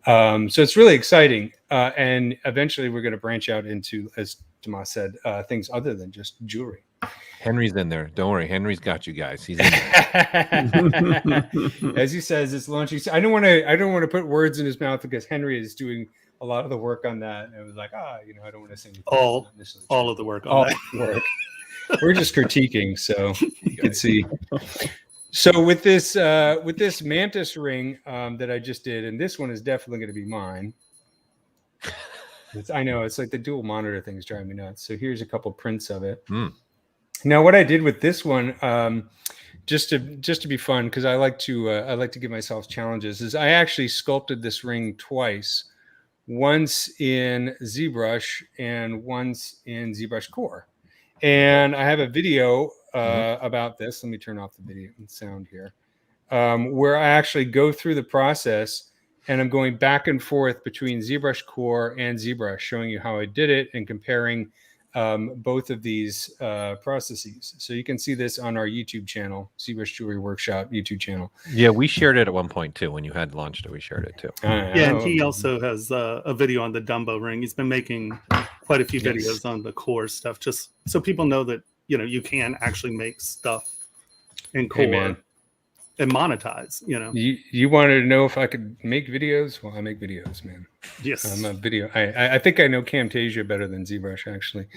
So it's really exciting. And eventually we're going to branch out into, as Tomas said, things other than just jewelry. Henry's in there. Don't worry. Henry's got you guys. He's in there. As he says, it's launching. I don't want to put words in his mouth because Henry is doing a lot of the work on that. And it was like, I don't want to say anything. All of the work on that. Work. We're just critiquing, so you can see. So with this mantis ring that I just did, and this one is definitely going to be mine. I know it's like the dual monitor thing is driving me nuts. So here's a couple prints of it. Now, what I did with this one, just to be fun, because I like to give myself challenges, is I actually sculpted this ring twice, once in ZBrush and once in ZBrush Core. And I have a video about this. Let me turn off the video and sound here, where I actually go through the process and I'm going back and forth between ZBrush Core and ZBrush, showing you how I did it and comparing both of these processes. So you can see this on our YouTube channel, ZBrush Jewelry Workshop YouTube channel. Yeah, we shared it at one point too. When you had launched it, we shared it too. Yeah, and he also has a video on the Dumbo ring. He's been making quite a few videos on the Core stuff, just so people know that you can actually make stuff in Core and monetize. You wanted to know if I could make videos? Well, I make videos, man. Yes, I'm a video. I think I know Camtasia better than ZBrush, actually.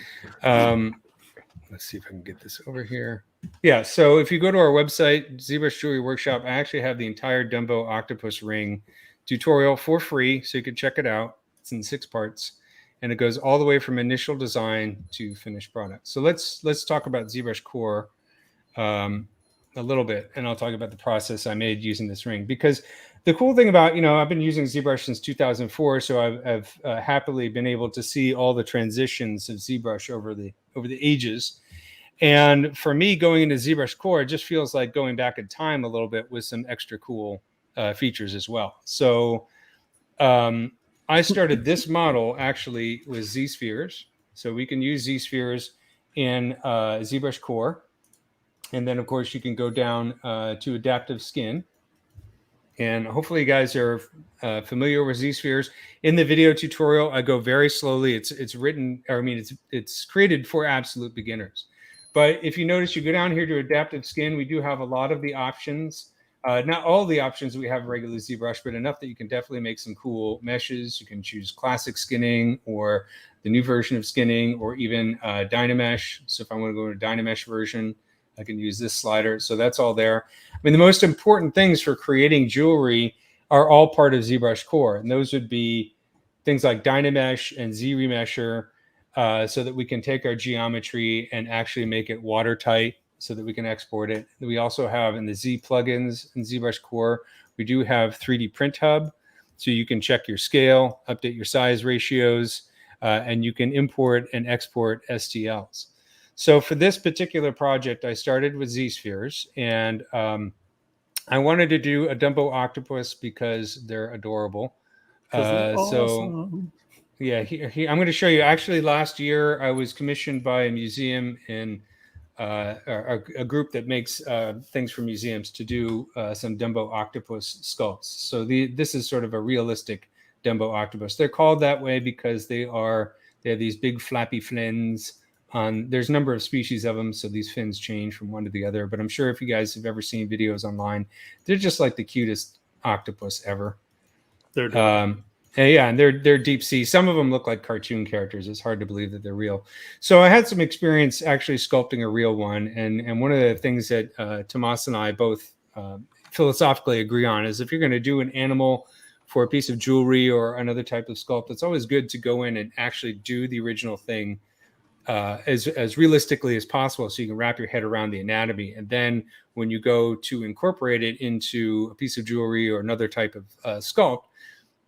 Let's see if I can get this over here. Yeah, so if you go to our website, ZBrush Jewelry Workshop, I actually have the entire Dumbo octopus ring tutorial for free, so you can check it out. It's in 6 parts, and it goes all the way from initial design to finished product. So let's talk about ZBrush Core a little bit, and I'll talk about the process I made using this ring. Because the cool thing about, I've been using ZBrush since 2004, so I've happily been able to see all the transitions of ZBrush over the ages. And for me, going into ZBrush Core, it just feels like going back in time a little bit with some extra cool features as well. So I started this model actually with Z-spheres. So we can use Z-spheres in ZBrush Core. And then, of course, you can go down to adaptive skin. And hopefully you guys are familiar with Z-spheres. In the video tutorial, I go very slowly. It's written, or I mean, it's created for absolute beginners. But if you notice, you go down here to adaptive skin, we do have a lot of the options. Not all the options we have in regular ZBrush, but enough that you can definitely make some cool meshes. You can choose classic skinning or the new version of skinning, or even Dynamesh. So if I want to go to a Dynamesh version, I can use this slider. So that's all there. I mean, the most important things for creating jewelry are all part of ZBrush Core. And those would be things like Dynamesh and Z-Remesher, so that we can take our geometry and actually make it watertight so that we can export it. We also have in the Z plugins in ZBrush Core, we do have 3D Print Hub. So you can check your scale, update your size ratios, and you can import and export STLs. So for this particular project, I started with Z-spheres, and I wanted to do a Dumbo octopus because they're adorable. So yeah, I'm going to show you. Actually, last year I was commissioned by a museum in a group that makes things for museums to do some Dumbo octopus sculpts. So this is sort of a realistic Dumbo octopus. They're called that way because they have these big flappy fins. There's a number of species of them, so these fins change from one to the other. But I'm sure if you guys have ever seen videos online, they're just like the cutest octopus ever. They're and they're deep sea. Some of them look like cartoon characters. It's hard to believe that they're real. So I had some experience actually sculpting a real one, and one of the things that Tomas and I both philosophically agree on is if you're going to do an animal for a piece of jewelry or another type of sculpt, it's always good to go in and actually do the original thing as realistically as possible, so you can wrap your head around the anatomy. And then when you go to incorporate it into a piece of jewelry or another type of sculpt,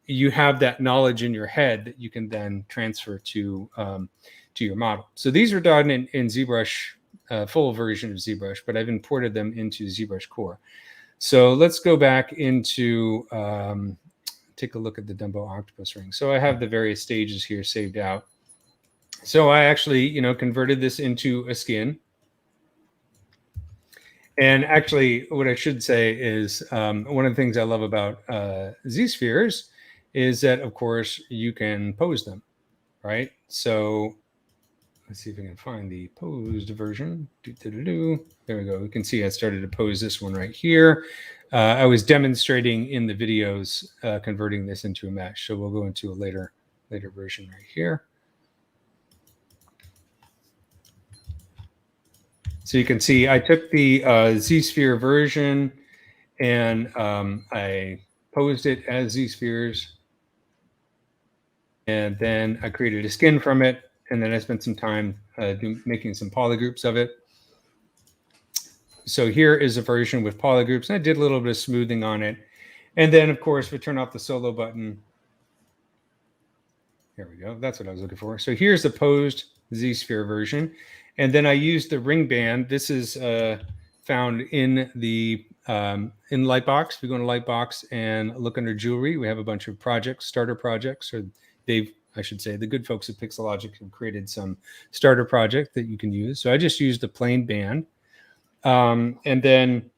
you have that knowledge in your head that you can then transfer to your model. So these are done in ZBrush, full version of ZBrush, but I've imported them into ZBrush Core. So let's go back into take a look at the Dumbo octopus ring. So I have the various stages here saved out. So I actually, converted this into a skin. And actually, what I should say is one of the things I love about Z-spheres is that, of course, you can pose them, right? So let's see if I can find the posed version. There we go. We can see I started to pose this one right here. I was demonstrating in the videos converting this into a mesh. So we'll go into a later version right here. So you can see I took the Z-sphere version and I posed it as Z-spheres. And then I created a skin from it. And then I spent some time making some polygroups of it. So here is a version with polygroups. And I did a little bit of smoothing on it. And then, of course, if we turn off the solo button, there we go. That's what I was looking for. So here's the posed Z-sphere version. And then I used the ring band. This is found in the in Lightbox. If you go into Lightbox and look under jewelry, we have a bunch of projects, starter projects, or I should say, the good folks at Pixologic have created some starter project that you can use. So I just used the plain band. And then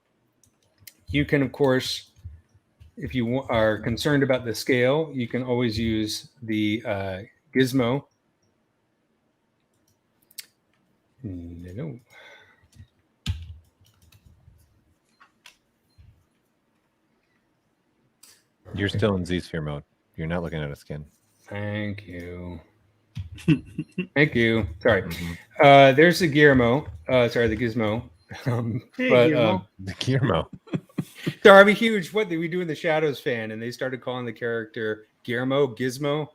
you can, of course, if you are concerned about the scale, you can always use the gizmo. No. You're still in Z-sphere mode. You're not looking at a skin. Thank you. Thank you. Sorry. There's the Guillermo. Sorry, the gizmo. The Guillermo. So I'm a huge What Did We Do in the Shadows fan, and they started calling the character Guillermo Gizmo.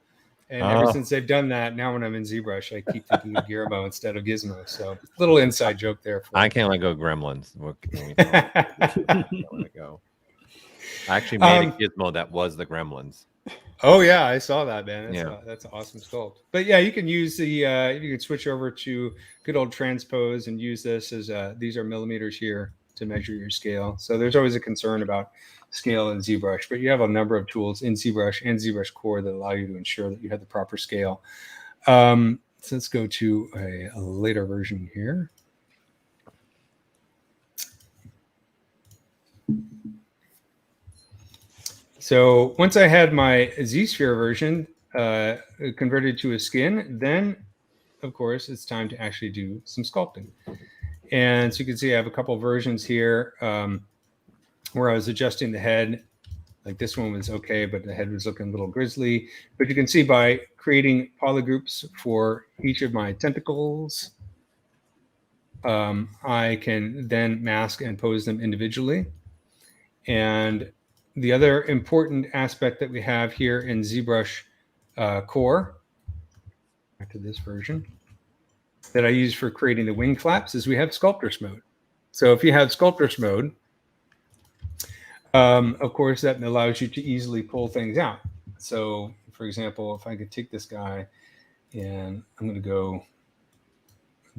And ever since they've done that, now when I'm in ZBrush, I keep thinking of Guillermo instead of Gizmo. So little inside joke there. I can't let go Gremlins. What can we let go? I actually made a gizmo that was the Gremlins. Oh yeah, I saw that, man. That's an awesome sculpt. But yeah, you can use the you can switch over to good old transpose and use this as these are millimeters here to measure your scale. So there's always a concern about scale in ZBrush, but you have a number of tools in ZBrush and ZBrush Core that allow you to ensure that you have the proper scale. So let's go to a later version here. So once I had my Z-sphere version converted to a skin, then of course it's time to actually do some sculpting. And so you can see I have a couple versions here where I was adjusting the head. Like this one was okay, but the head was looking a little grisly. But you can see by creating polygroups for each of my tentacles, I can then mask and pose them individually. And the other important aspect that we have here in ZBrush Core, back to this version, that I use for creating the wing flaps is we have Sculptors mode. So if you have Sculptors mode, of course, that allows you to easily pull things out. So for example, if I could take this guy and I'm going to go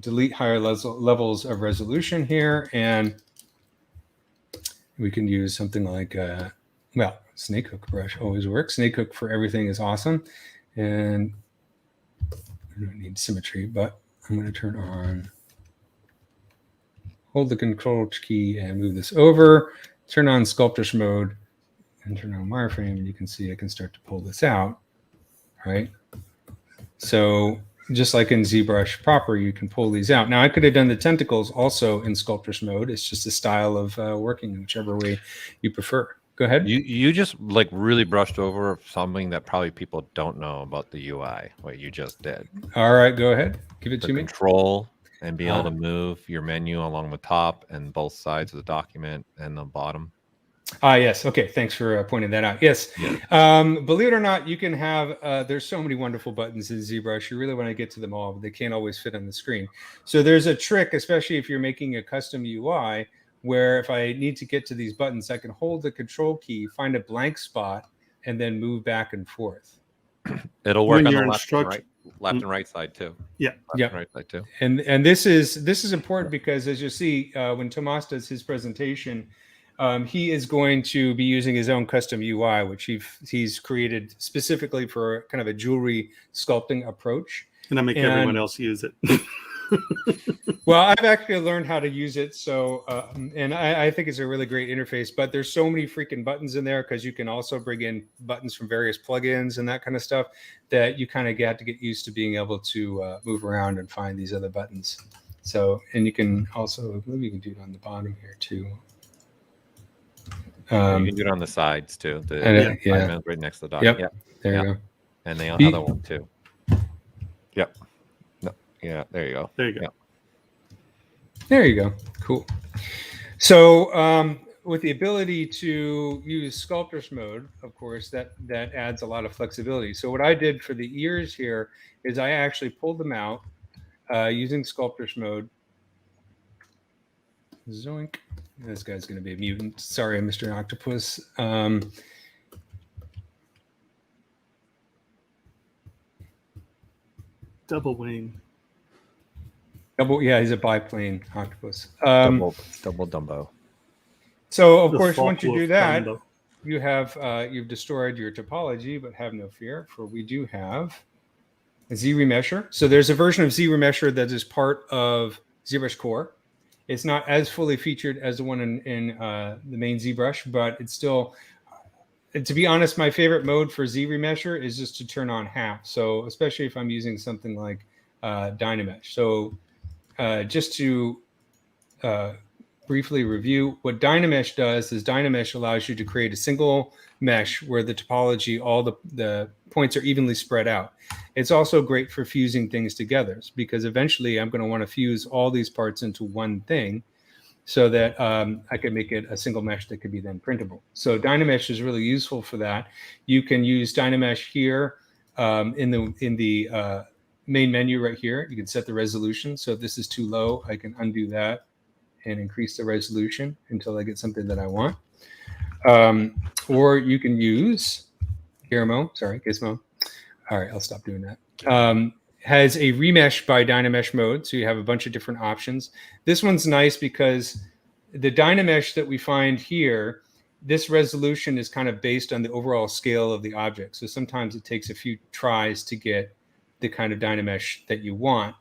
delete higher levels of resolution here, and we can use something like, well, snake hook brush always works. Snake hook for everything is awesome. And I don't need symmetry, but I'm going to turn on hold the control key and move this over, turn on sculptress mode, and turn on wireframe, and you can see I can start to pull this out, right? So just like in ZBrush proper, you can pull these out. Now I could have done the tentacles also in sculptress mode. It's just a style of working, whichever way you prefer. Go ahead. You just like really brushed over something that probably people don't know about the UI, what you just did. All right, go ahead. Give it to me. Control and be able to move your menu along the top and both sides of the document and the bottom. Yes. Okay. Thanks for pointing that out. Yes. Believe it or not, you can have, there's so many wonderful buttons in ZBrush. You really want to get to them all, but they can't always fit on the screen. So there's a trick, especially if you're making a custom UI, where if I need to get to these buttons, I can hold the control key, find a blank spot, and then move back and forth. It'll work on the left and right side too. Yeah. Left and right side too. And this is important because, as you see, when Tomas does his presentation, he is going to be using his own custom UI, which he's created specifically for kind of a jewelry sculpting approach. And I make everyone else use it. Well, I've actually learned how to use it. So, and I think it's a really great interface, but there's so many freaking buttons in there because you can also bring in buttons from various plugins and that kind of stuff that you kind of have to get used to being able to move around and find these other buttons. So, and you can also, maybe you can do it on the bottom here too. You can do it on the sides too. Yeah, right next to the doc. Yep. There you go. And the other one too. Yep. No. Yeah. There you go. There you go. Yep. There you go. Cool. So with the ability to use sculptress mode, of course, that adds a lot of flexibility. So what I did for the ears here is I actually pulled them out using sculptress mode. Zoink. This guy's going to be a mutant. Sorry, Mr. Octopus. Double wing. Yeah, he's a biplane octopus. Double Dumbo. So of course, once you do that, you have you've destroyed your topology, but have no fear, for we do have a ZRemesher. So there's a version of ZRemesher that is part of ZBrush Core. It's not as fully featured as the one in the main ZBrush, but it's still, to be honest, my favorite mode for ZRemesher is just to turn on half. So especially if I'm using something like Dynamesh. So just to briefly review, what Dynamesh does is Dynamesh allows you to create a single mesh where the topology, all the points are evenly spread out. It's also great for fusing things together because eventually I'm going to want to fuse all these parts into one thing so that I can make it a single mesh that could be then printable. So Dynamesh is really useful for that. You can use Dynamesh here in the main menu right here. You can set the resolution. So if this is too low, I can undo that and increase the resolution until I get something that I want. Or you can use Gizmo. All right, I'll stop doing that. Has a remesh by Dynamesh mode. So you have a bunch of different options. This one's nice because the Dynamesh that we find here, this resolution is kind of based on the overall scale of the object. So sometimes it takes a few tries to get the kind of Dynamesh that you want.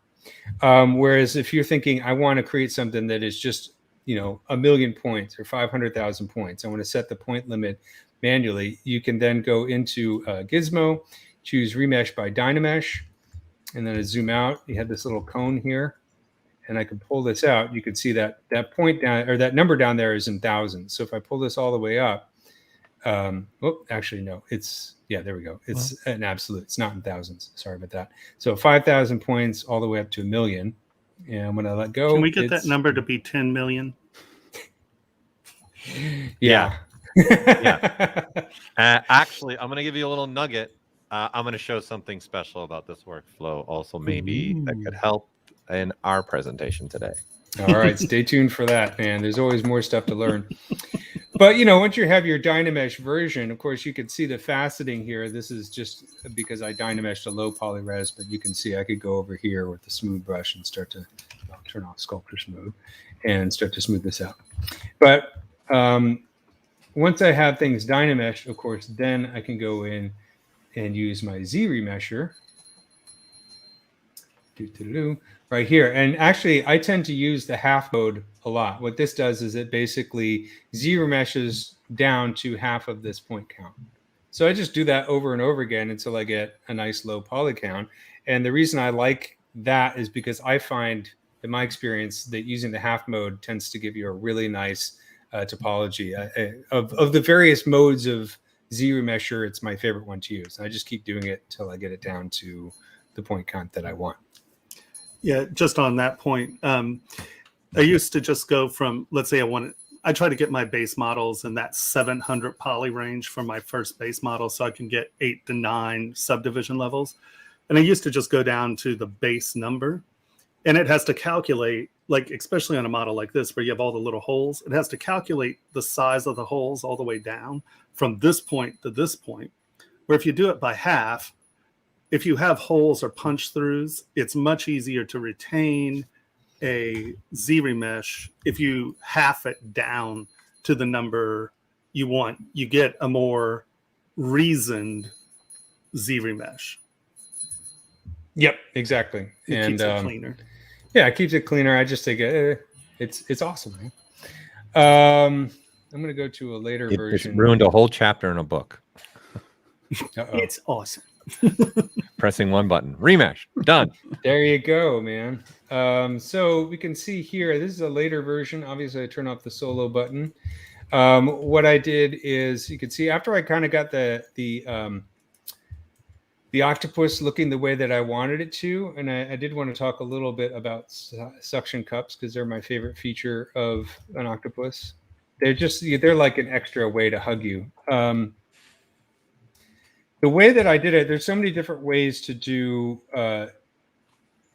Whereas if you're thinking, I want to create something that is just, 1,000,000 points or 500,000 points, I want to set the point limit manually, you can then go into Gizmo, choose Remesh by Dynamesh, and then I zoom out. You have this little cone here, and I can pull this out. You can see that point down, or that number down there is in thousands. So if I pull this all the way up, actually, no, there we go. It's an absolute. It's not in thousands. Sorry about that. So 5,000 points all the way up to 1,000,000. And when I let go, can we get that number to be 10 million? Yeah. Actually, I'm going to give you a little nugget. I'm going to show something special about this workflow also maybe that could help in our presentation today. All right, stay tuned for that, man. There's always more stuff to learn. But, once you have your Dynamesh version, of course, you can see the faceting here. This is just because I Dynameshed a low poly res, but you can see I could go over here with the smooth brush and start to turn off sculptress mode and start to smooth this out. But once I have things Dynameshed, of course, then I can go in and use my ZRemesher right here. And actually, I tend to use the half mode a lot. What this does is it basically Z-remeshes down to half of this point count. So I just do that over and over again until I get a nice low poly count. And the reason I like that is because I find, in my experience, that using the half mode tends to give you a really nice topology. Of the various modes of Z-remesher, it's my favorite one to use. I just keep doing it until I get it down to the point count that I want. Yeah, just on that point, I used to just go from, let's say I try to get my base models in that 700 poly range for my first base model so I can get 8 to 9 subdivision levels. And I used to just go down to the base number, and it has to calculate, like, especially on a model like this where you have all the little holes, it has to calculate the size of the holes all the way down from this point to this point. Where if you do it by half, if you have holes or punch throughs, it's much easier to retain a Z-remesh. If you half it down to the number you want, you get a more reasoned Z-remesh. Yep, exactly. It keeps it cleaner. Yeah, it keeps it cleaner. I just think it's awesome, man. I'm going to go to a later version. It's ruined a whole chapter in a book. It's awesome. Pressing one button. Remesh. Done. There you go, man. So we can see here, this is a later version. Obviously, I turn off the solo button. What I did is, you can see after I kind of got the octopus looking the way that I wanted it to, and I did want to talk a little bit about suction cups because they're my favorite feature of an octopus. They're like an extra way to hug you. The way that I did it, there's so many different ways to do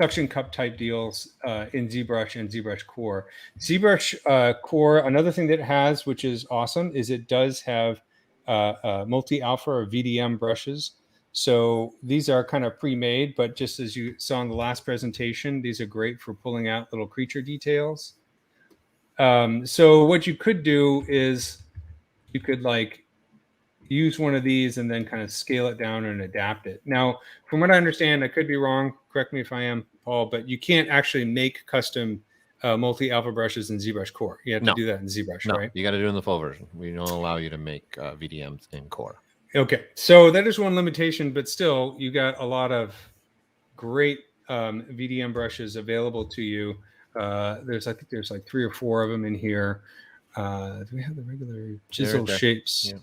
suction cup type deals in ZBrush and ZBrush Core. ZBrush Core, another thing that it has, which is awesome, is it does have multi-alpha or VDM brushes. So these are kind of pre-made, but just as you saw in the last presentation, these are great for pulling out little creature details. So what you could do is you could like use one of these and then kind of scale it down and adapt it. Now, from what I understand, I could be wrong, correct me if I am, Paul, but you can't actually make custom multi-alpha brushes in ZBrush Core. You have to do that in ZBrush, right? You got to do it in the full version. We don't allow you to make VDMs in Core. Okay, so that is one limitation, but still, you got a lot of great VDM brushes available to you. I think there's like 3 or 4 of them in here. Do we have the regular chisel shapes? Yeah.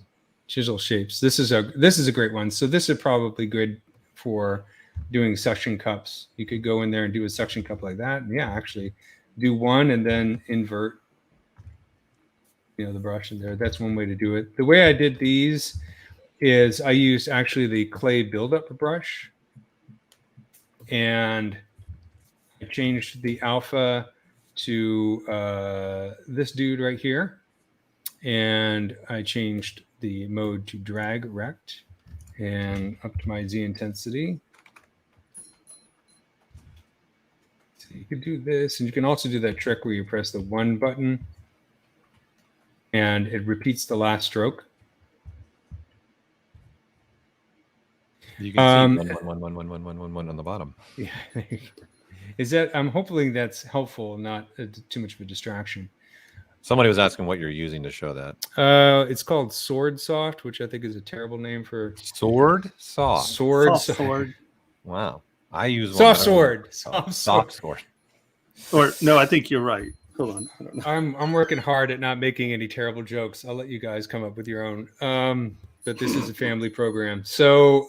Chisel shapes. This is a great one. So this is probably good for doing suction cups. You could go in there and do a suction cup like that. And yeah, actually do one and then invert, the brush in there. That's one way to do it. The way I did these is I used actually the clay buildup brush, and I changed the alpha to this dude right here, and I changed the mode to drag rect and up to my Z intensity. So you can do this, and you can also do that trick where you press the 1 button and it repeats the last stroke. You can see 1 on the bottom. Yeah. Is that? I'm hoping that's helpful, not too much of a distraction. Somebody was asking what you're using to show that. It's called Sword Soft, which I think is a terrible name for Sword Soft. Sword. Wow, I use one. Soft sword. Soft sword. Or no, I think you're right. Hold on. I don't know. I'm working hard at not making any terrible jokes. I'll let you guys come up with your own. But this is a family program. So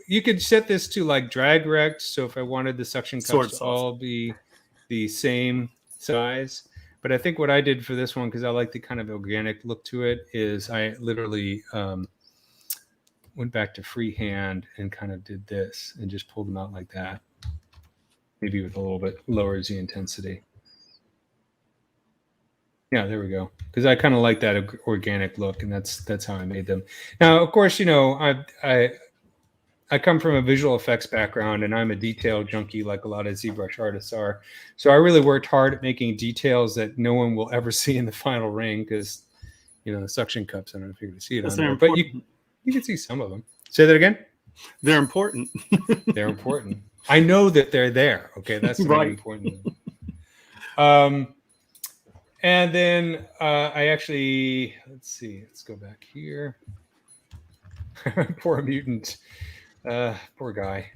you could set this to like drag rect. So if I wanted the suction cups to all be the same size. But I think what I did for this one, because I like the kind of organic look to it, is I literally went back to freehand and kind of did this and just pulled them out like that. Maybe with a little bit lower Z intensity. Yeah, there we go. Because I kind of like that organic look, and that's how I made them. Now, of course, I come from a visual effects background, and I'm a detail junkie like a lot of ZBrush artists are. So I really worked hard at making details that no one will ever see in the final ring because, the suction cups, I don't know if you're going to see it on there, but you can see some of them. Say that again? They're important. They're important. I know that they're there. Okay, that's the right. Important. And then I actually, let's see, let's go back here. Poor mutant. Poor guy.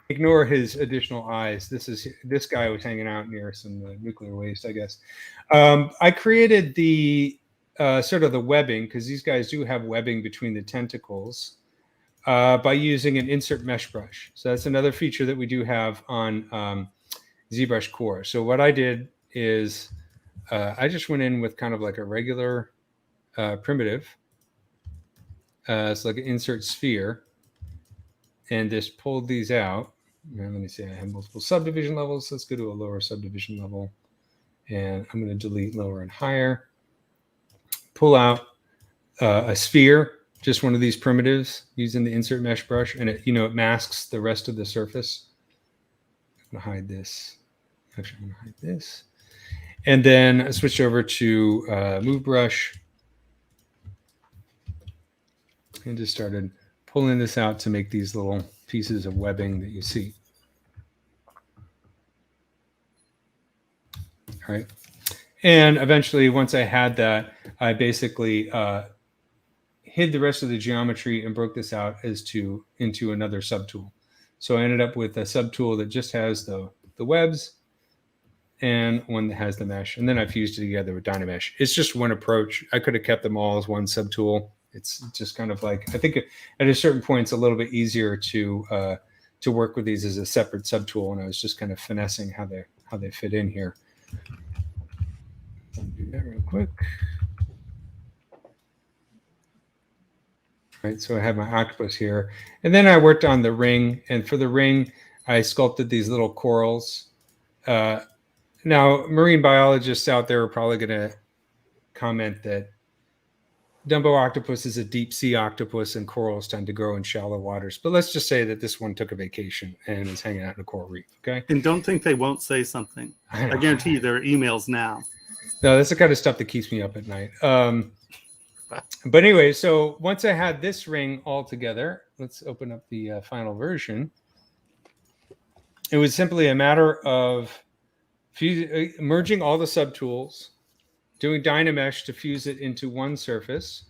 Ignore his additional eyes. This guy was hanging out near some nuclear waste, I guess. I created the sort of the webbing, because these guys do have webbing between the tentacles, by using an insert mesh brush. So that's another feature that we do have on ZBrush Core. So what I did is I just went in with kind of like a regular primitive. It's like an insert sphere, and just pulled these out. And let me see, I have multiple subdivision levels. Let's go to a lower subdivision level, and I'm going to delete lower and higher. Pull out a sphere, just one of these primitives using the insert mesh brush, and it masks the rest of the surface. I'm going to hide this. Actually, I'm going to hide this. And then I switch over to Move Brush and just started pulling this out to make these little pieces of webbing that you see. All right. And eventually, once I had that, I basically hid the rest of the geometry and broke this out into another subtool. So I ended up with a subtool that just has the webs and one that has the mesh. And then I fused it together with Dynamesh. It's just one approach. I could have kept them all as one subtool. It's just kind of like, I think at a certain point, it's a little bit easier to work with these as a separate subtool. And I was just kind of finessing how they fit in here. I'll do that real quick. All right, so I have my octopus here. And then I worked on the ring. And for the ring, I sculpted these little corals. Now, marine biologists out there are probably going to comment that Dumbo octopus is a deep sea octopus and corals tend to grow in shallow waters. But let's just say that this one took a vacation and is hanging out in a coral reef, okay? And don't think they won't say something. I guarantee you there are emails now. No, that's the kind of stuff that keeps me up at night. But anyway, so once I had this ring all together, let's open up the final version. It was simply a matter of merging all the subtools, doing Dynamesh to fuse it into one surface,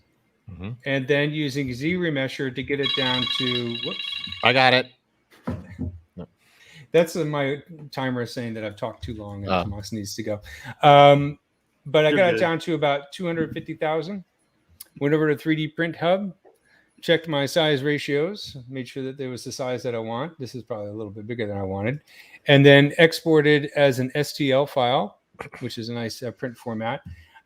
and then using ZRemesher to get it down to, whoops. I got it. That's my timer saying that I've talked too long and Tomas needs to go. But I got it down to about 250,000. Went over to 3D Print Hub, checked my size ratios, made sure that there was the size that I want. This is probably a little bit bigger than I wanted. And then exported as an STL file, which is a nice print format.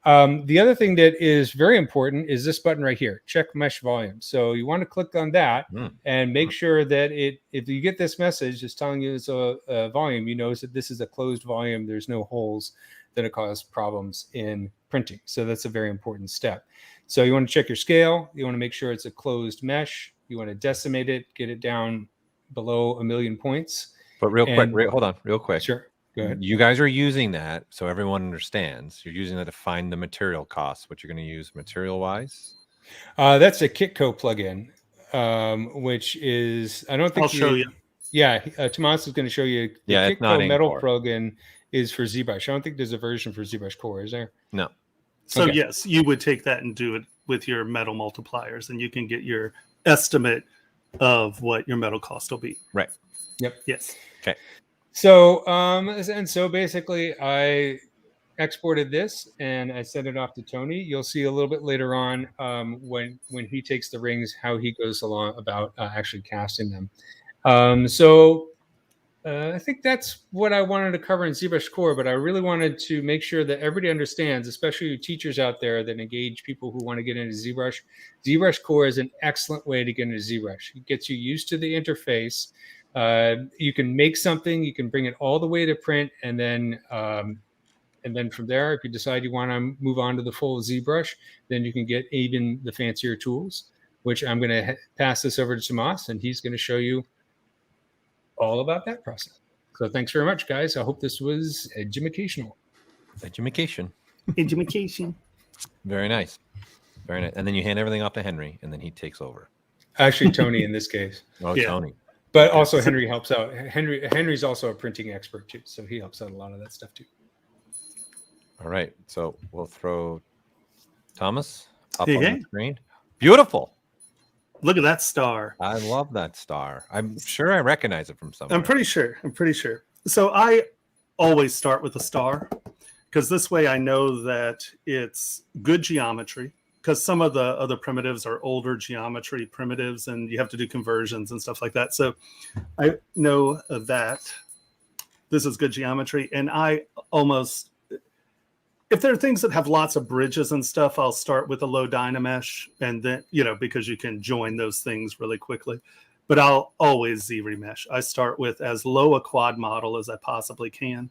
The other thing that is very important is this button right here, check mesh volume. So you want to click on that and make sure that if you get this message, it's telling you it's a volume, you notice that this is a closed volume. There's no holes that it cause problems in printing. So that's a very important step. So you want to check your scale. You want to make sure it's a closed mesh. You want to decimate it, get it down below 1 million points. But hold on, real quick. Sure. Go ahead. You guys are using that so everyone understands. You're using that to find the material costs, what you're going to use material-wise? That's a Kitco plugin, which is, I don't think I'll show you. Yeah, Tomas is going to show you. The Kitco metal Core. plugin is for ZBrush. I don't think there's a version for ZBrush Core, is there? No. So Okay. yes, you would take that and do it with your metal multipliers, and you can get your estimate of what your metal cost will be. Right. Yep. Yes. Okay. So, and so basically I exported this and I sent it off to Tony. You'll see a little bit later on when he takes the rings, how he goes along about actually casting them. I think that's what I wanted to cover in ZBrush Core, but I really wanted to make sure that everybody understands, especially teachers out there that engage people who want to get into ZBrush. ZBrush Core is an excellent way to get into ZBrush. It gets you used to the interface. You can make something, you can bring it all the way to print, and then from there, if you decide you want to move on to the full ZBrush, then you can get even the fancier tools, which I'm going to pass this over to Tomas, and he's going to show you all about that process. So thanks very much, guys. I hope this was educational. Education. Very nice. Very nice. And then you hand everything off to Henry, and then he takes over. Actually, Tony in this case. Oh, Yeah. Tony. But also Henry helps out. Henry's also a printing expert too, so he helps out a lot of that stuff too. All right, so we'll throw Thomas up Okay. on the screen. Beautiful. Look at that star. I love that star. I'm sure I recognize it from somewhere. I'm pretty sure. So I always start with a star because this way I know that it's good geometry, because some of the other primitives are older geometry primitives and you have to do conversions and stuff like that. So I know that this is good geometry, and I almost, if there are things that have lots of bridges and stuff, I'll start with a low dynamesh, and then, because you can join those things really quickly. But I'll always Z-remesh. I start with as low a quad model as I possibly can.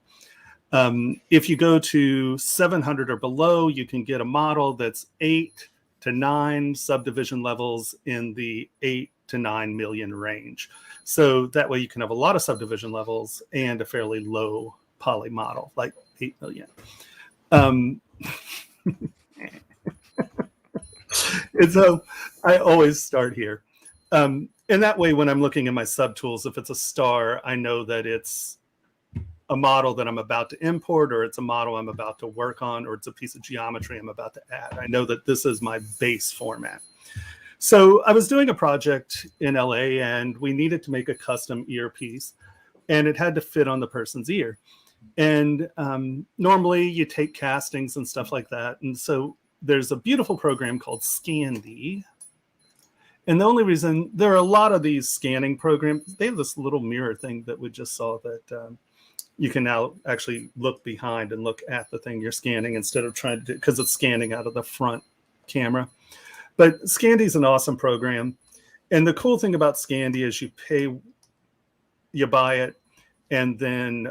If you go to 700 or below, you can get a model that's 8 to 9 subdivision levels in the 8 to 9 million range. So that way you can have a lot of subdivision levels and a fairly low poly model, like 8 million. And so I always start here. And that way, when I'm looking at my subtools, if it's a star, I know that it's a model that I'm about to import, or it's a model I'm about to work on, or it's a piece of geometry I'm about to add. I know that this is my base format. So I was doing a project in LA, and we needed to make a custom earpiece, and it had to fit on the person's ear. And normally you take castings and stuff like that. And so there's a beautiful program called Scandy. And the only reason, there are a lot of these scanning programs, they have this little mirror thing that we just saw that you can now actually look behind and look at the thing you're scanning instead of trying to do, because it's scanning out of the front camera. But Scandy is an awesome program. And the cool thing about Scandy is you buy it, and then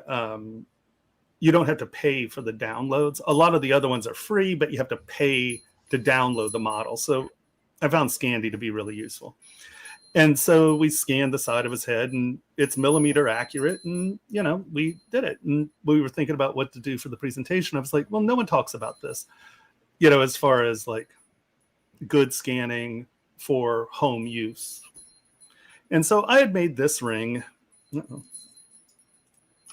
you don't have to pay for the downloads. A lot of the other ones are free, but you have to pay to download the model. So I found Scandy to be really useful. And so we scanned the side of his head, and it's millimeter accurate. And, we did it. And we were thinking about what to do for the presentation. I was like, well, no one talks about this, as far as like good scanning for home use. And so I had made this ring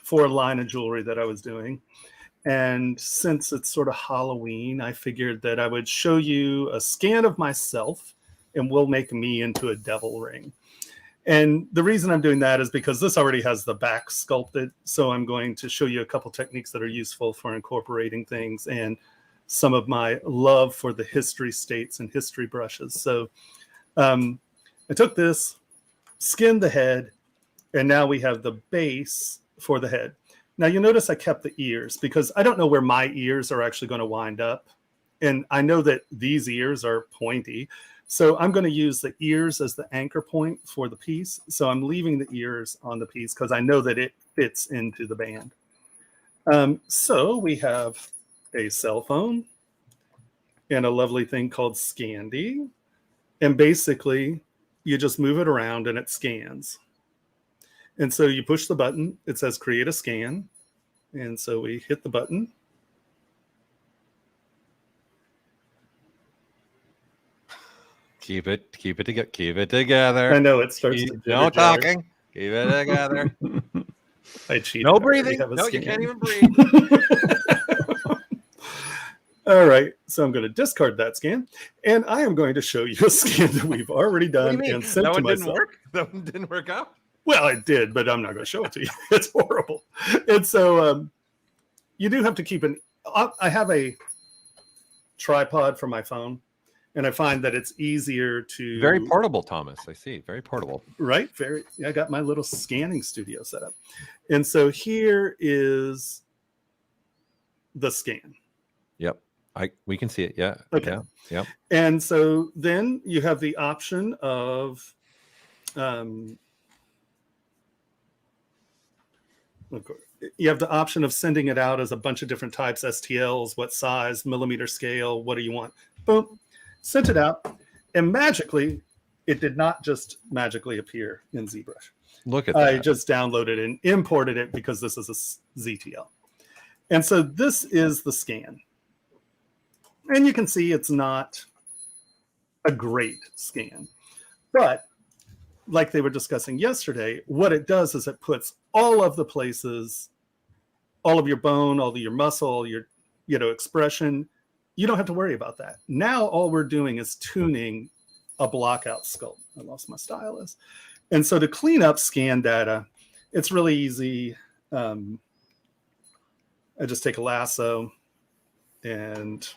for a line of jewelry that I was doing. And since it's sort of Halloween, I figured that I would show you a scan of myself, and we'll make me into a devil ring. And the reason I'm doing that is because this already has the back sculpted. So I'm going to show you a couple techniques that are useful for incorporating things, and some of my love for the history states and history brushes. So I took this, skinned the head, and now we have the base for the head. Now you'll notice I kept the ears because I don't know where my ears are actually going to wind up. And I know that these ears are pointy. So I'm going to use the ears as the anchor point for the piece. So I'm leaving the ears on the piece because I know that it fits into the band. So we have a cell phone and a lovely thing called Scandy. And basically you just move it around and it scans. And so you push the button, it says create a scan. And so we hit the button. Keep it together. I know it starts to no talking. Keep it together. I cheated. No breathing. No, you can't even breathe. All right, so I'm going to discard that scan, and I am going to show you a scan that we've already done and sent that to one myself. didn't work? That one didn't work out? Well, it did, but I'm not going to show it to you. It's horrible. And so you do have to keep I have a tripod for my phone, and I find that it's easier to... Very portable, Thomas. I see. Very portable. Right? I got my little scanning studio set up. And so here is the scan. Yep. We can see it. Yeah. Okay. Yeah. Yep. And so then you have the option of... you have the option of sending it out as a bunch of different types, STLs, what size, millimeter scale, what do you want? Boom, sent it out, and magically, it did not just magically appear in ZBrush. Look at that. I just downloaded and imported it because this is a ZTL. And so this is the scan. And you can see it's not a great scan, but like they were discussing yesterday, what it does is it puts all of the places, all of your bone, all of your muscle, your, expression. You don't have to worry about that. Now all we're doing is tuning a blockout sculpt. I lost my stylus. And so to clean up scan data, it's really easy. I just take a lasso and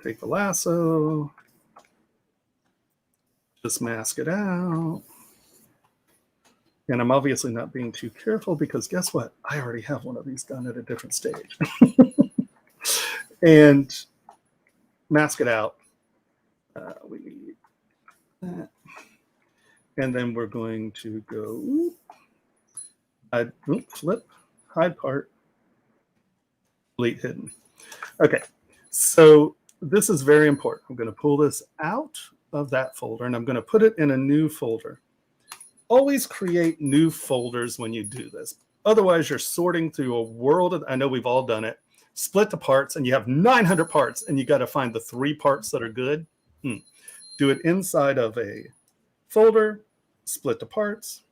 take the lasso, just mask it out. And I'm obviously not being too careful because guess what? I already have one of these done at a different stage. And mask it out. We need that. And then we're going to go, flip, hide part, delete hidden. Okay, so this is very important. I'm going to pull this out of that folder and I'm going to put it in a new folder. Always create new folders when you do this. Otherwise, you're sorting through a world of, I know we've all done it, split the parts and you have 900 parts and you got to find the 3 parts that are good. Do it inside of a folder, split the parts.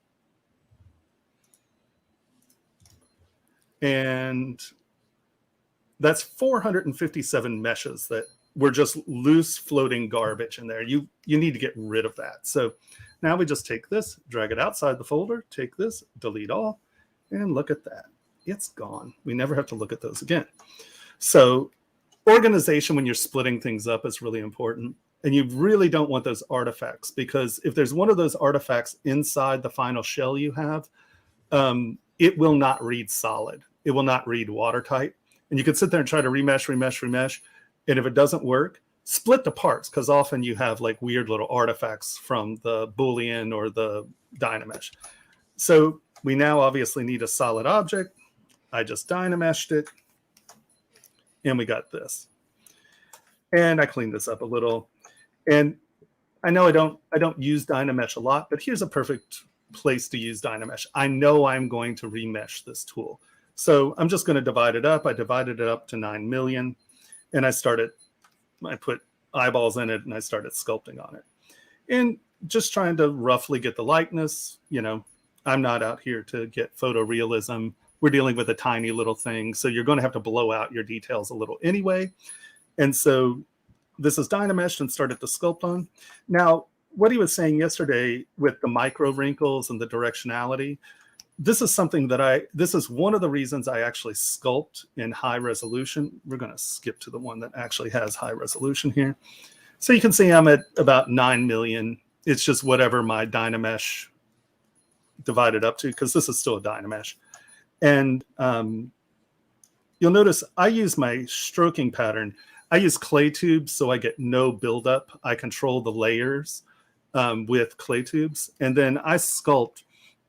And that's 457 meshes that were just loose floating garbage in there. You need to get rid of that. So now we just take this, drag it outside the folder, take this, delete all, and look at that. It's gone. We never have to look at those again. So organization when you're splitting things up is really important. And you really don't want those artifacts because if there's one of those artifacts inside the final shell you have, it will not read solid. It will not read watertight. And you can sit there and try to remesh. And if it doesn't work, split the parts because often you have like weird little artifacts from the Boolean or the Dynamesh. So we now obviously need a solid object. I just Dynameshed it. And we got this. And I cleaned this up a little. And I know I don't use Dynamesh a lot, but here's a perfect place to use Dynamesh. I know I'm going to remesh this tool. So I'm just going to divide it up. I divided it up to 9 million. And I put eyeballs in it and I started sculpting on it. And just trying to roughly get the likeness. I'm not out here to get photorealism. We're dealing with a tiny little thing. So you're going to have to blow out your details a little anyway. And so this is Dynameshed and started to sculpt on. Now, what he was saying yesterday with the micro wrinkles and the directionality, this is something that this is one of the reasons I actually sculpt in high resolution. We're going to skip to the one that actually has high resolution here. So you can see I'm at about 9 million. It's just whatever my Dynamesh divided up to, because this is still a Dynamesh. And you'll notice I use my stroking pattern. I use clay tubes so I get no buildup. I control the layers with clay tubes. And then I sculpt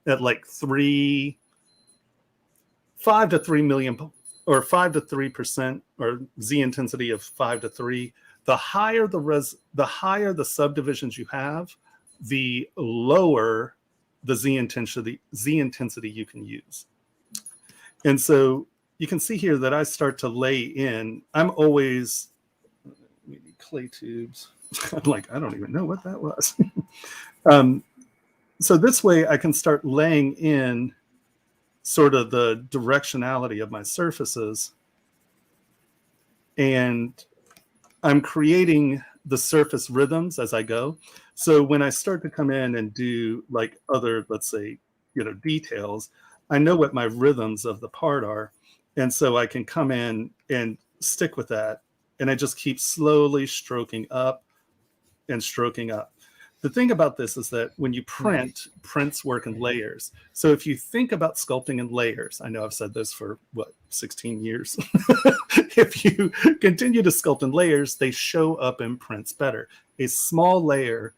at like 5 to 3 million or 5 to 3% or Z intensity of 5 to 3. The higher the subdivisions you have, the lower the Z intensity you can use. And so you can see here that I start to lay in. I'm always clay tubes. I'm like, I don't even know what that was. So this way I can start laying in sort of the directionality of my surfaces. And I'm creating the surface rhythms as I go. So when I start to come in and do like other, let's say, details, I know what my rhythms of the part are. And so I can come in and stick with that. And I just keep slowly stroking up and stroking up. The thing about this is that when you print, prints work in layers. So if you think about sculpting in layers, I know I've said this for 16 years. If you continue to sculpt in layers, they show up in prints better. A small layer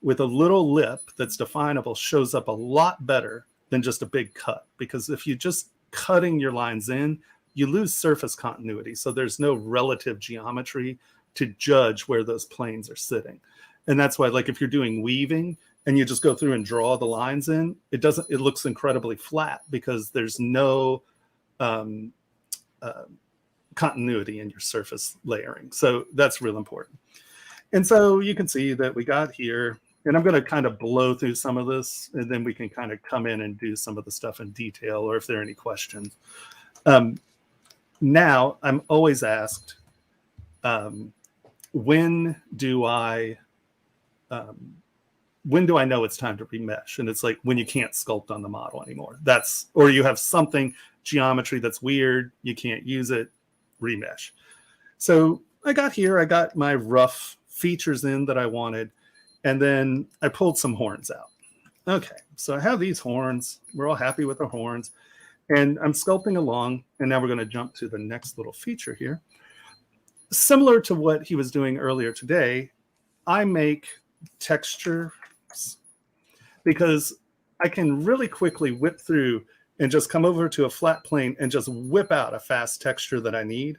with a little lip that's definable shows up a lot better than just a big cut. Because if you just cutting your lines in, you lose surface continuity. So there's no relative geometry to judge where those planes are sitting. And that's why, like, if you're doing weaving and you just go through and draw the lines in, it looks incredibly flat because there's no continuity in your surface layering. So that's real important. And so you can see that we got here, And I'm going to kind of blow through some of this, and then we can kind of come in and do some of the stuff in detail, or if there are any questions. Now, I'm always asked, when do I know it's time to remesh? And it's like when you can't sculpt on the model anymore. Or you have something, geometry that's weird, you can't use it, remesh. So I got my rough features in that I wanted, and then I pulled some horns out. Okay, so I have these horns. We're all happy with the horns. And I'm sculpting along, and now we're going to jump to the next little feature here. Similar to what he was doing earlier today, I make textures because I can really quickly whip through and just come over to a flat plane and just whip out a fast texture that I need.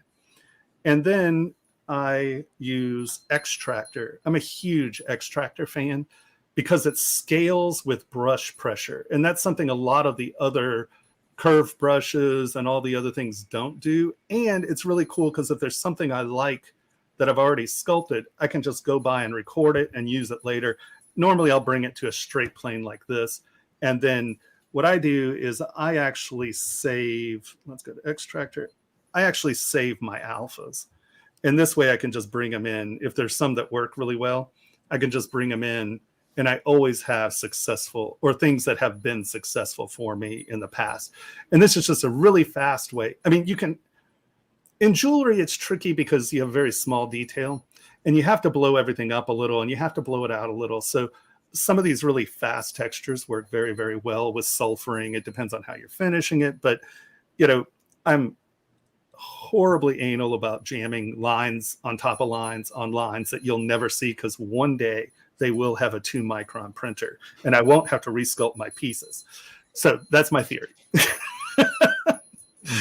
And then I use Extractor. I'm a huge Extractor fan because it scales with brush pressure. And that's something a lot of the other curved brushes and all the other things don't do. And it's really cool because if there's something I like that I've already sculpted, I can just go by and record it and use it later. Normally I'll bring it to a straight plane like this. And then what I do is I actually save, let's go to Extractor. I actually save my alphas. And this way I can just bring them in. If there's some that work really well, I can just bring them in. And I always have successful or things that have been successful for me in the past. And this is just a really fast way. I mean, you can, in jewelry, it's tricky because you have very small detail and you have to blow everything up a little and you have to blow it out a little. So some of these really fast textures work very, very well with sulfuring. It depends on how you're finishing it. But, you know, I'm horribly anal about jamming lines on top of lines on lines that you'll never see because one day they will have a 2-micron printer and I won't have to resculpt my pieces. So that's my theory.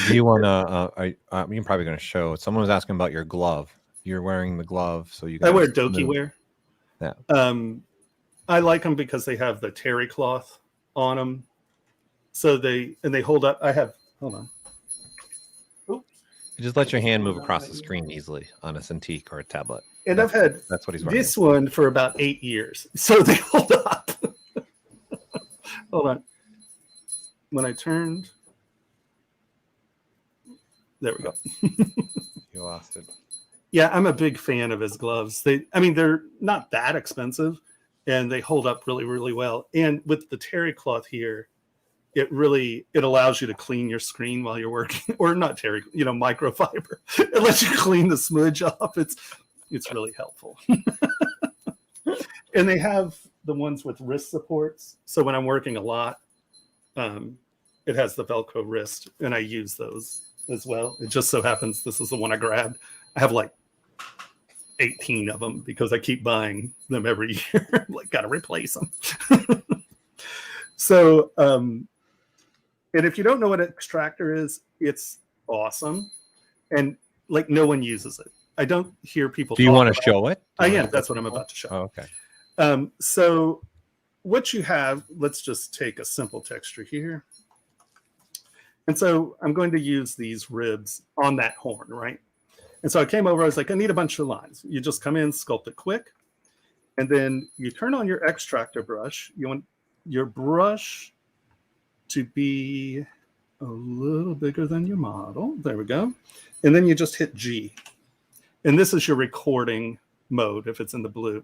Do you want to, you're probably going to show, someone was asking about your glove. You're wearing the glove. So you I wear Doki wear. Yeah. I like them because they have the terry cloth on them. So they hold up. Hold on. You just let your hand move across the screen easily on a Cintiq or a tablet. And I've had that's what he's wearing. This one for about 8 years. So they hold up. Hold on. When I turned, there we go. You lost it. Yeah, I'm a big fan of his gloves. They're not that expensive and they hold up really, really well. And with the terry cloth here, it allows you to clean your screen while you're working, or not terry, microfiber. It lets you clean the smudge off. It's really helpful. And they have the ones with wrist supports. So when I'm working a lot, it has the Velcro wrist and I use those as well. It just so happens this is the one I grabbed. I have like 18 of them because I keep buying them every year. Like, got to replace them. So, and if you don't know what an extractor is, it's awesome. And like no one uses it. I don't hear people. Do you want to show it? I am. That's what I'm about to show. Oh, okay. So what you have, let's just take a simple texture here. And so I'm going to use these ribs on that horn, right? And so I came over, I was like, I need a bunch of lines. You just come in, sculpt it quick. And then you turn on your extractor brush. You want your brush to be a little bigger than your model. There we go. And then you just hit G. And this is your recording mode if it's in the blue.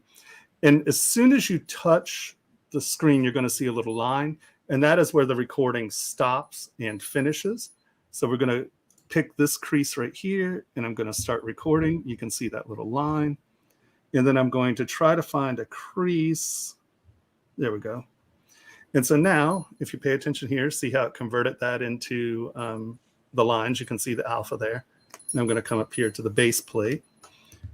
And as soon as you touch the screen, you're going to see a little line. And that is where the recording stops and finishes. So we're going to pick this crease right here, and I'm going to start recording. You can see that little line. And then I'm going to try to find a crease. There we go. And so now, if you pay attention here, see how it converted that into the lines. You can see the alpha there. And I'm going to come up here to the base plate.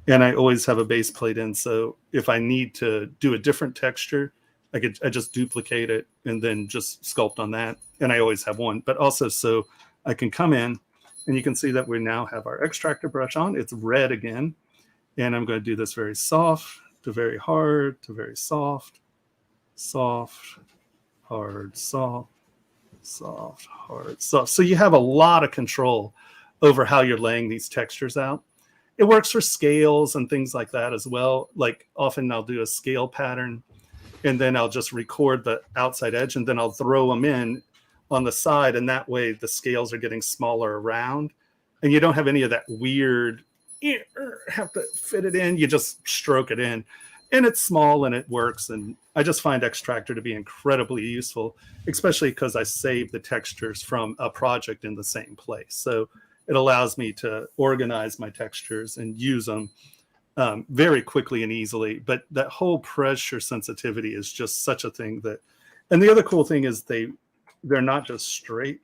And I always have a base plate in. So if I need to do a different texture, I just duplicate it and then just sculpt on that. And I always have one. But also so I can come in and you can see that we now have our extractor brush on. It's red again. And I'm going to do this very soft to very hard to very soft, soft, hard, soft, soft, hard, soft. So you have a lot of control over how you're laying these textures out. It works for scales and things like that as well. Like often I'll do a scale pattern and then I'll just record the outside edge, and then I'll throw them in on the side, and that way the scales are getting smaller around, and you don't have any of that weird have to fit it in. You just stroke it in, and it's small and it works. And I just find Extractor to be incredibly useful, especially because I save the textures from a project in the same place. So it allows me to organize my textures and use them very quickly and easily. But that whole pressure sensitivity is just such a thing that, and the other cool thing is they're not just straight.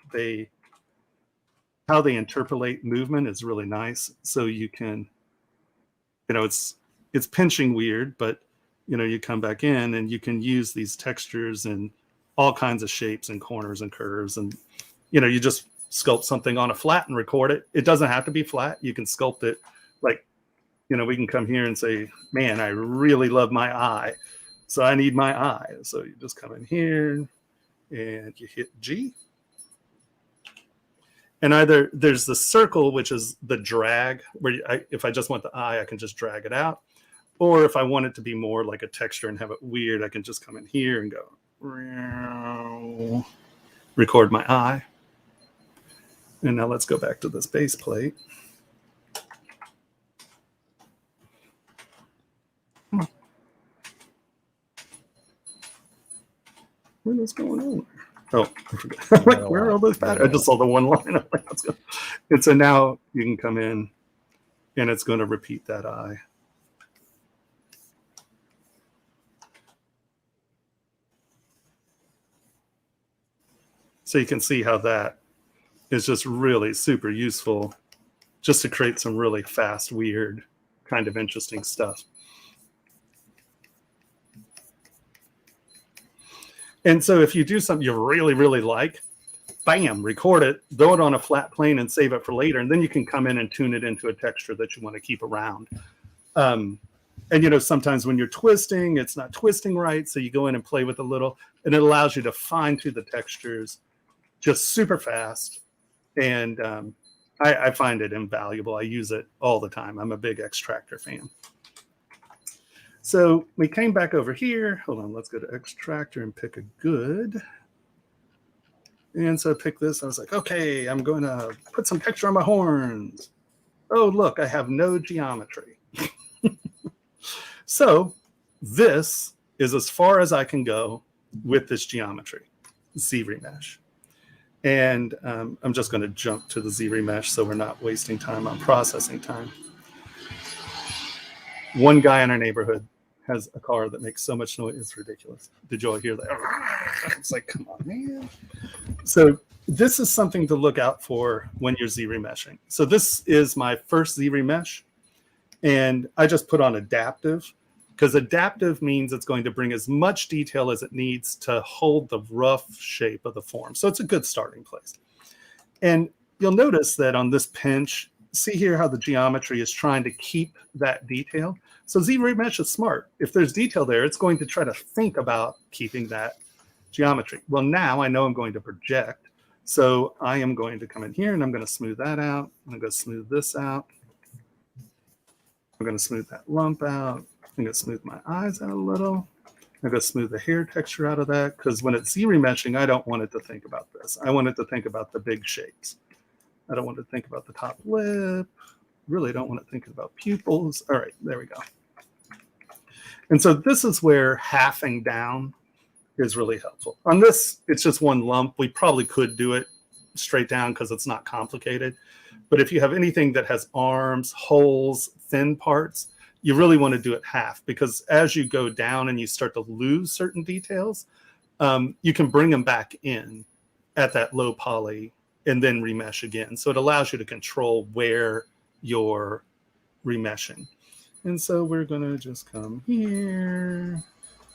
How they interpolate movement is really nice. So you can, it's pinching weird, but you come back in and you can use these textures in all kinds of shapes and corners and curves. And, you just sculpt something on a flat and record it. It doesn't have to be flat. You can sculpt it like, we can come here and say, man, I really love my eye. So I need my eye. So you just come in here and you hit G. And either there's the circle, which is the drag, where if I just want the eye, I can just drag it out. Or if I want it to be more like a texture and have it weird, I can just come in here and go, record my eye. And now let's go back to this base plate. What is going on? Oh, I forgot. Like, where are all those patterns? I just saw the one line. I'm like, let's go. And so now you can come in and it's going to repeat that eye. So you can see how that is just really super useful just to create some really fast, weird, kind of interesting stuff. And so if you do something you really, really like, bam, record it, throw it on a flat plane and save it for later. And then you can come in and tune it into a texture that you want to keep around. And, sometimes when you're twisting, it's not twisting right. So you go in and play with a little, and it allows you to fine tune the textures just super fast. And I find it invaluable. I use it all the time. I'm a big Extractor fan. So we came back over here. Hold on, let's go to Extractor and pick a good. And so I picked this. I was like, okay, I'm going to put some texture on my horns. Oh, look, I have no geometry. So this is as far as I can go with this geometry, ZBrush. And I'm just going to jump to the ZBrush so we're not wasting time on processing time. One guy in our neighborhood has a car that makes so much noise, it's ridiculous. Did you all hear that? It's like, come on, man. So this is something to look out for when you're ZBrushing. So this is my first ZBrush, and I just put on adaptive, because adaptive means it's going to bring as much detail as it needs to hold the rough shape of the form. So it's a good starting place. And you'll notice that on this pinch, see here how the geometry is trying to keep that detail. So ZBrush is smart. If there's detail there, it's going to try to think about keeping that geometry. Well, now I know I'm going to project. So I am going to come in here and I'm going to smooth that out. I'm going to smooth this out. I'm going to smooth that lump out. I'm going to smooth my eyes out a little. I'm going to smooth the hair texture out of that, because when it's ZBrushing, I don't want it to think about this. I want it to think about the big shapes. I don't want to think about the top lip. Really don't want to think about pupils. All right, there we go. And so this is where halving down is really helpful. On this, it's just one lump. We probably could do it straight down because it's not complicated. But if you have anything that has arms, holes, thin parts, you really want to do it half, because as you go down and you start to lose certain details, you can bring them back in at that low poly and then remesh again. So it allows you to control where you're remeshing. And so we're going to just come here.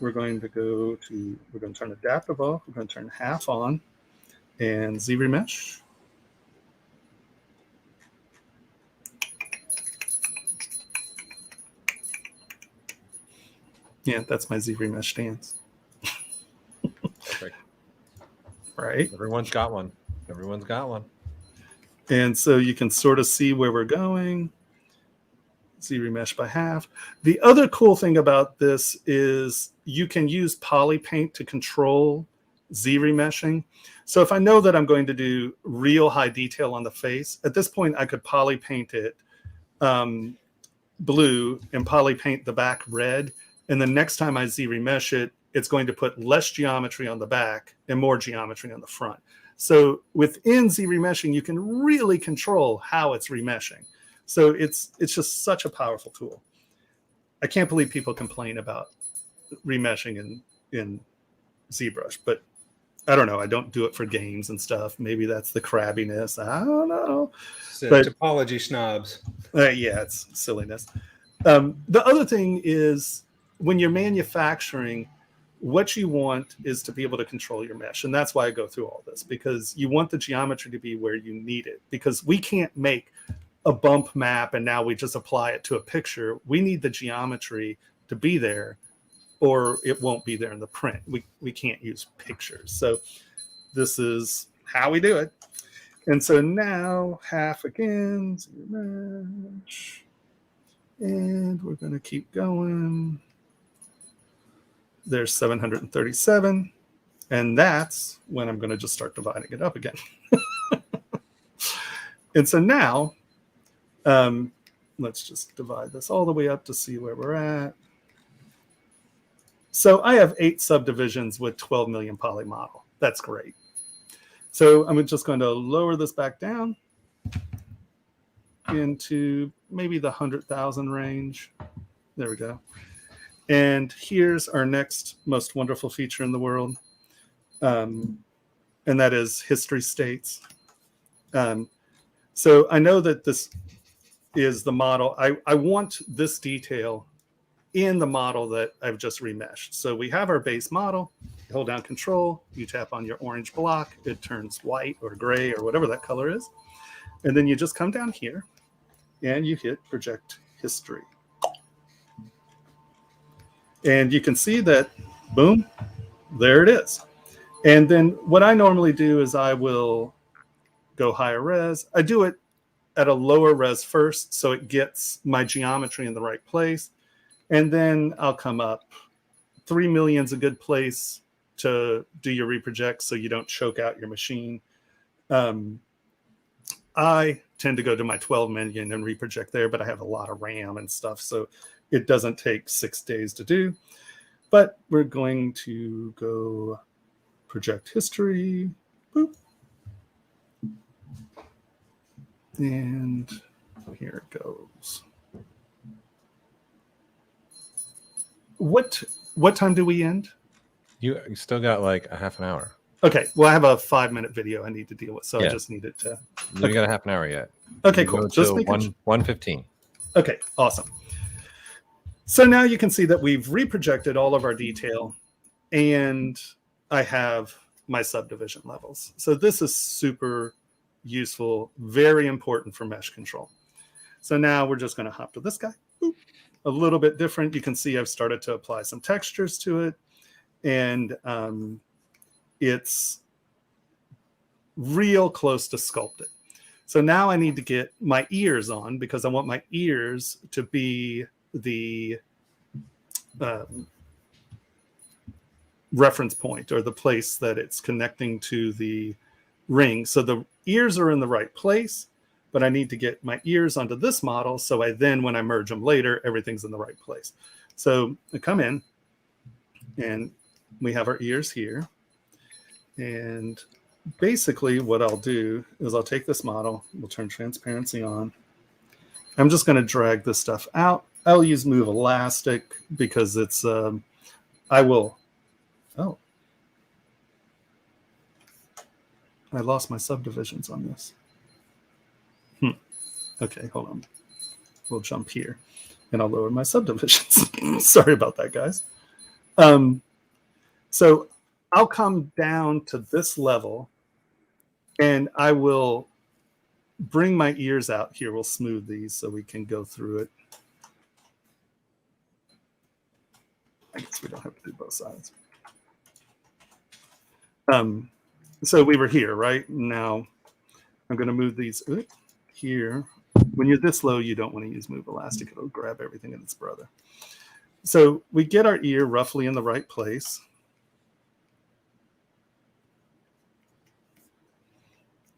We're going to turn adaptive off. We're going to turn half on and ZBrush. Yeah, that's my ZBrush stance. Perfect. Right. Everyone's got one. Everyone's got one. And so you can sort of see where we're going. ZBrush by half. The other cool thing about this is you can use polypaint to control Z remeshing. So if I know that I'm going to do real high detail on the face, at this point I could polypaint it blue and polypaint the back red. And the next time I Z remesh it, it's going to put less geometry on the back and more geometry on the front. So within Z remeshing, you can really control how it's remeshing. So it's just such a powerful tool. I can't believe people complain about remeshing in ZBrush, but I don't know. I don't do it for games and stuff. Maybe that's the crabbiness. I don't know. But topology snobs. Yeah, it's silliness. The other thing is when you're manufacturing, what you want is to be able to control your mesh. And that's why I go through all this, because you want the geometry to be where you need it, because we can't make a bump map and now we just apply it to a picture. We need the geometry to be there, or it won't be there in the print. We can't use pictures. So this is how we do it. And so now half again, mesh, and we're going to keep going. There's 737, and that's when I'm going to just start dividing it up again. And so now, let's just divide this all the way up to see where we're at. So I have 8 subdivisions with 12 million poly model. That's great. So I'm just going to lower this back down into maybe the 100,000 range. There we go. And here's our next most wonderful feature in the world. And that is history states. So I know that this is the model. I want this detail in the model that I've just remeshed. So we have our base model. You hold down Control, you tap on your orange block, it turns white or gray or whatever that color is. And then you just come down here and you hit Project History. And you can see that, boom, there it is. And then what I normally do is I will go higher res. I do it at a lower res first, so it gets my geometry in the right place. And then I'll come up. 3 million is a good place to do your reproject so you don't choke out your machine. I tend to go to my 12 million and reproject there, but I have a lot of RAM and stuff, so it doesn't take 6 days to do. But we're going to go project history. Boop. And here it goes. What time do we end? You still got like a half an hour. Okay, well, I have a 5-minute video I need to deal with, so Yeah. I just need it to. We got a half an hour yet. Okay, cool. Just 1:15. Okay, awesome. So now you can see that we've reprojected all of our detail, and I have my subdivision levels. So this is super useful, very important for mesh control. So now we're just going to hop to this guy. Boop. A little bit different. You can see I've started to apply some textures to it, and it's real close to sculpted. So now I need to get my ears on, because I want my ears to be the reference point, or the place that it's connecting to the ring. So the ears are in the right place, but I need to get my ears onto this model, so when I merge them later, everything's in the right place. So I come in, and we have our ears here. And basically what I'll do is I'll take this model, we'll turn transparency on. I'm just going to drag this stuff out. I'll use Move Elastic because it's, oh, I lost my subdivisions on this. Okay, hold on. We'll jump here and I'll lower my subdivisions. Sorry about that, guys. So I'll come down to this level and I will bring my ears out here. We'll smooth these so we can go through it. I guess we don't have to do both sides. So we were here, right? Now I'm going to move these here. When you're this low, you don't want to use Move Elastic. It'll grab everything in its brother. So we get our ear roughly in the right place.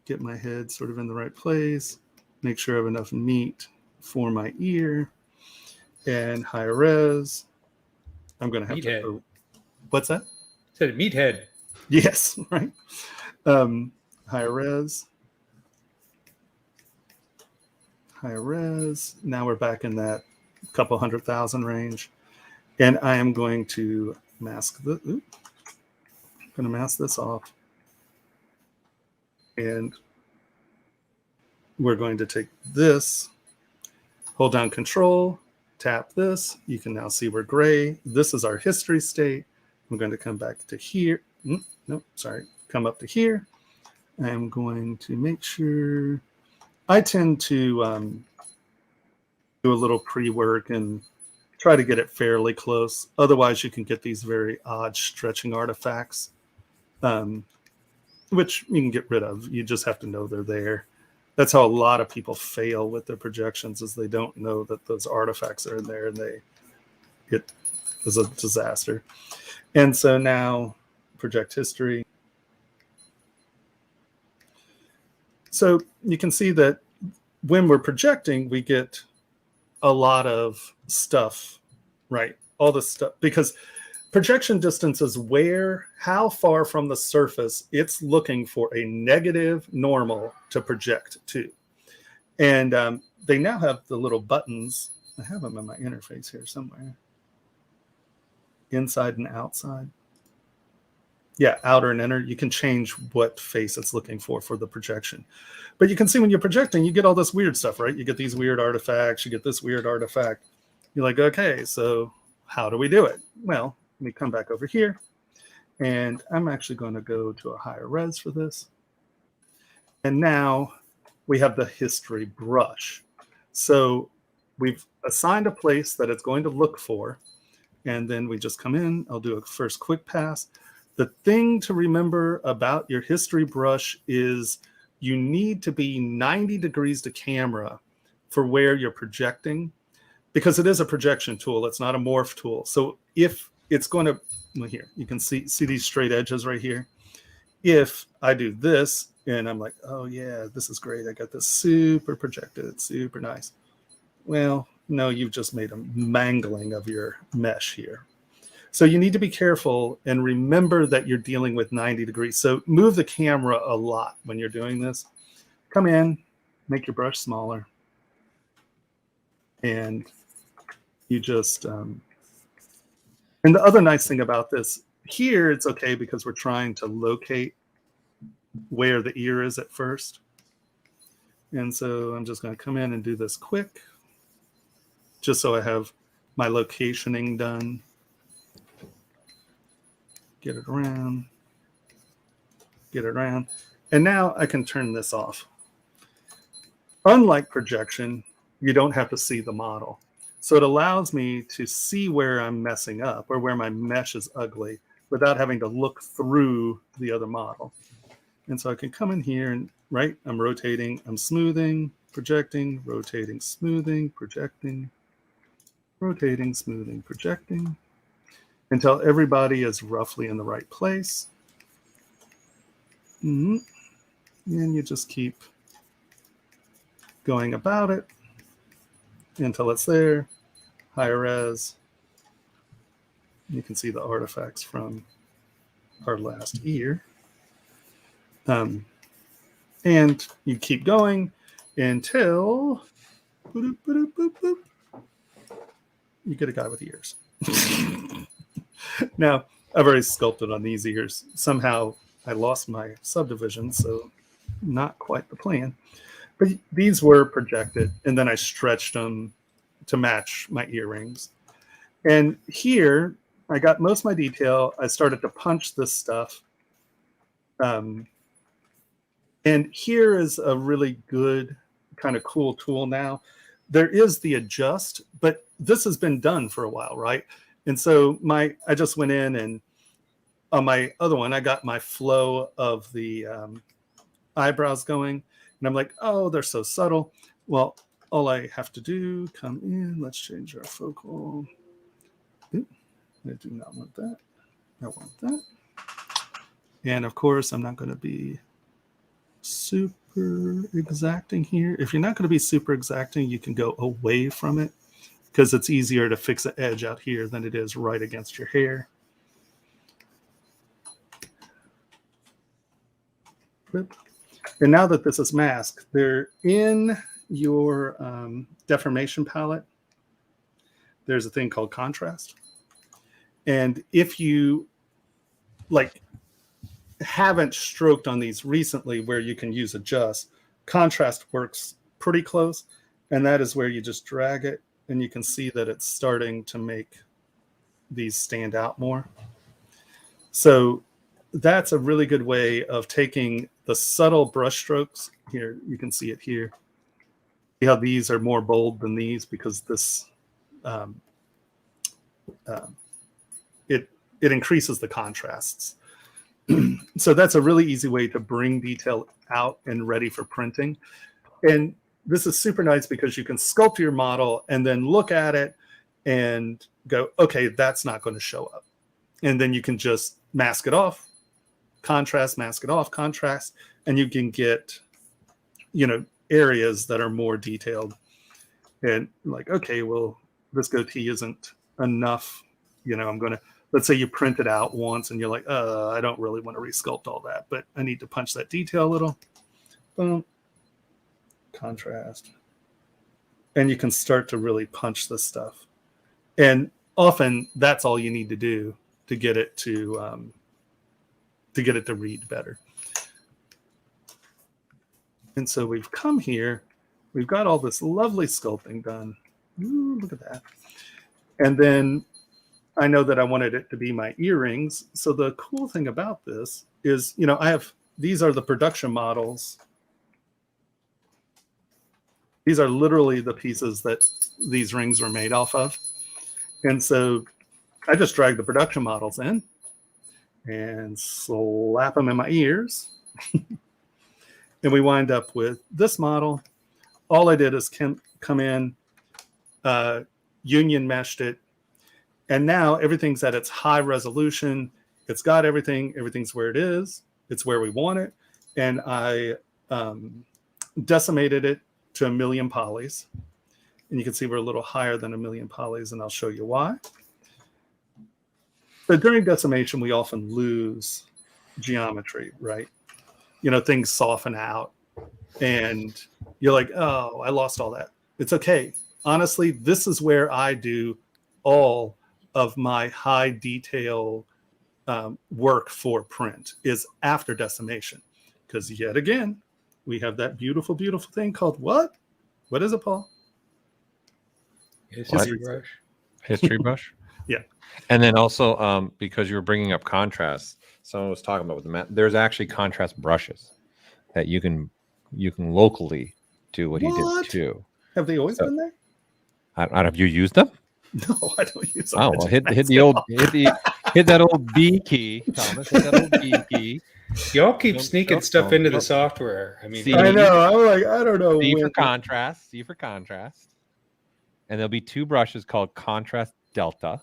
Get my head sort of in the right place. Make sure I have enough meat for my ear. And higher res. I'm going to have Meathead. to. What's that? Said meathead. Yes, right. Higher res. Higher res. Now we're back in that couple 100,000 range. And I am going to mask the. I'm going to mask this off. And we're going to take this, hold down Control, tap this. You can now see we're gray. This is our history state. I'm going to come back to here. Nope, sorry. Come up to here. I'm going to make sure. I tend to do a little pre-work and try to get it fairly close. Otherwise, you can get these very odd stretching artifacts, which you can get rid of. You just have to know they're there. That's how a lot of people fail with their projections, is they don't know that those artifacts are in there, and it is a disaster. And so now project history. So you can see that when we're projecting, we get a lot of stuff, right? All this stuff, because projection distance is how far from the surface it's looking for a negative normal to project to. And they now have the little buttons. I have them in my interface here somewhere. Inside and outside. Yeah, outer and inner. You can change what face it's looking for the projection. But you can see when you're projecting, you get all this weird stuff, right? You get these weird artifacts. You get this weird artifact. You're like, okay, so how do we do it? Well, let me come back over here. And I'm actually going to go to a higher res for this. And now we have the history brush. So we've assigned a place that it's going to look for. And then we just come in. I'll do a first quick pass. The thing to remember about your history brush is you need to be 90 degrees to camera for where you're projecting, because it is a projection tool. It's not a morph tool. So if it's going to, well, here, you can see these straight edges right here. If I do this and I'm like, oh yeah, this is great. I got this super projected, super nice. Well, no, you've just made a mangling of your mesh here. So you need to be careful and remember that you're dealing with 90 degrees. So move the camera a lot when you're doing this. Come in, make your brush smaller. And you just, and the other nice thing about this, here it's okay because we're trying to locate where the ear is at first. And so I'm just going to come in and do this quick, just so I have my locationing done. Get it around, get it around. And now I can turn this off. Unlike projection, you don't have to see the model. So it allows me to see where I'm messing up or where my mesh is ugly without having to look through the other model. And so I can come in here and, right, I'm rotating, I'm smoothing, projecting, rotating, smoothing, projecting, rotating, smoothing, projecting, until everybody is roughly in the right place. And you just keep going about it until it's there. Higher res. You can see the artifacts from our last ear. And you keep going until you get a guy with ears. Now, I've already sculpted on these ears. Somehow I lost my subdivision, so not quite the plan. But these were projected, and then I stretched them to match my earrings. And here, I got most of my detail. I started to punch this stuff. And here is a really good, kind of cool tool now. There is the adjust, but this has been done for a while, right? And so I just went in, and on my other one, I got my flow of the eyebrows going. And I'm like, oh, they're so subtle. Well, all I have to do, come in, let's change our focal. Oop, I do not want that. I want that. And of course, I'm not going to be super exacting here. If you're not going to be super exacting, you can go away from it because it's easier to fix an edge out here than it is right against your hair. And now that this is masked, they're in your deformation palette. There's a thing called contrast. And if you like haven't stroked on these recently where you can use adjust, contrast works pretty close. And that is where you just drag it and you can see that it's starting to make these stand out more. So that's a really good way of taking the subtle brush strokes. Here, you can see it here. See how these are more bold than these because this it increases the contrasts. So that's a really easy way to bring detail out and ready for printing. And this is super nice because you can sculpt your model and then look at it and go, okay, that's not going to show up. And then you can just mask it off, contrast, mask it off, contrast, and you can get, areas that are more detailed. And like, okay, well, this goatee isn't enough. I'm going to, let's say you print it out once and you're like, I don't really want to resculpt all that, but I need to punch that detail a little. Boom. Contrast. And you can start to really punch this stuff. And often that's all you need to do to get it to read better. And so we've come here, we've got all this lovely sculpting done. Ooh, look at that. And then I know that I wanted it to be my earrings. So the cool thing about this is, these are the production models. These are literally the pieces that these rings were made off of. And so I just drag the production models in and slap them in my ears. And we wind up with this model. All I did is come in, union meshed it. And now everything's at its high resolution. It's got everything. Everything's where it is. It's where we want it. And I decimated it to 1 million polys. And you can see we're a little higher than 1 million polys, and I'll show you why. But during decimation, we often lose geometry, right? Things soften out. And you're like, oh, I lost all that. It's okay. Honestly, this is where I do all of my high detail work for print is after decimation. Because yet again, we have that beautiful, beautiful thing called what? What is it, Paul? History brush. History brush. Yeah. And then also, because you were bringing up contrast, someone was talking about with the mat. There's actually contrast brushes that you can locally do what he did too. Have they always been there? I don't. Have you used them? No, I don't use them. Oh well, hit that old B key, Thomas. Hit that old B key. Y'all keep sneaking stuff into the software. I mean, I know. I'm like, I don't know. C for contrast. C for contrast. And there'll be 2 brushes called Contrast Delta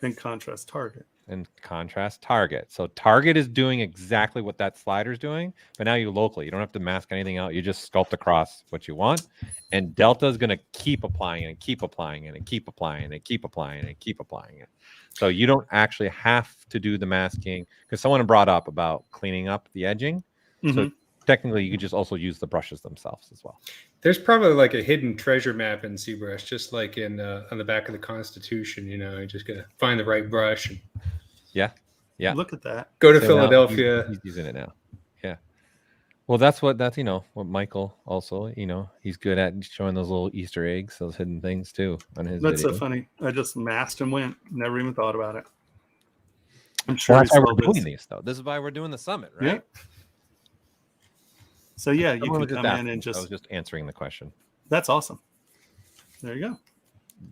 and Contrast Target. And Contrast Target. So Target is doing exactly what that slider's doing, but now you locally. You don't have to mask anything out. You just sculpt across what you want. And Delta is going to keep applying it and keep applying it and keep applying it and keep applying it and keep applying it. So you don't actually have to do the masking because someone brought up about cleaning up the edging. Mm-hmm. So technically, you could just also use the brushes themselves as well. There's probably like a hidden treasure map in ZBrush, just like in on the back of the Constitution. You just gotta find the right brush. And yeah. Look at that. Go to Philadelphia. He's using it now. Yeah. Well, that's what Michael also. He's good at showing those little Easter eggs, those hidden things too on his. That's video. so funny. I just masked and went. Never even thought about it. I'm sure that's why we're doing these, though. This is why we're doing the summit, right? Yeah. So yeah, you can come in and just. I was just answering the question. That's awesome. There you go.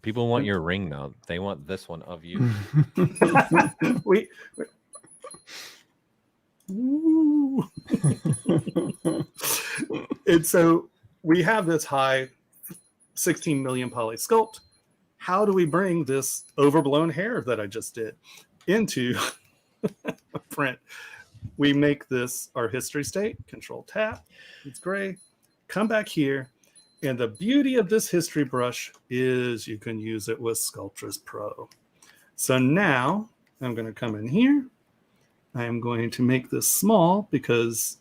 People want your ring now. They want this one of you. Wait. And so we have this high 16 million poly sculpt, how do we bring this overblown hair that I just did into a print? We make this our history state, control tap, it's gray, come back here. And the beauty of this history brush is you can use it with Sculptris Pro. So now I'm going to come in here. I am going to make this small because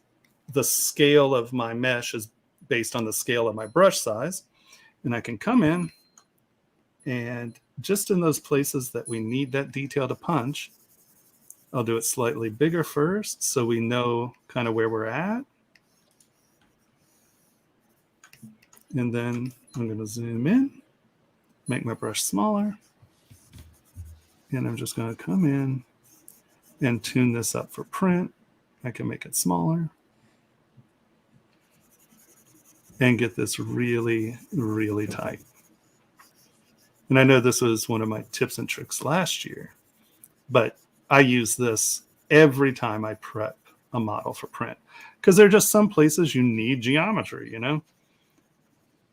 the scale of my mesh is based on the scale of my brush size. And I can come in and just in those places that we need that detail to punch, I'll do it slightly bigger first so we know kind of where we're at. And then I'm going to zoom in, make my brush smaller. And I'm just going to come in and tune this up for print. I can make it smaller. And get this really, really tight. And I know this was one of my tips and tricks last year, but I use this every time I prep a model for print because there are just some places you need geometry, you know?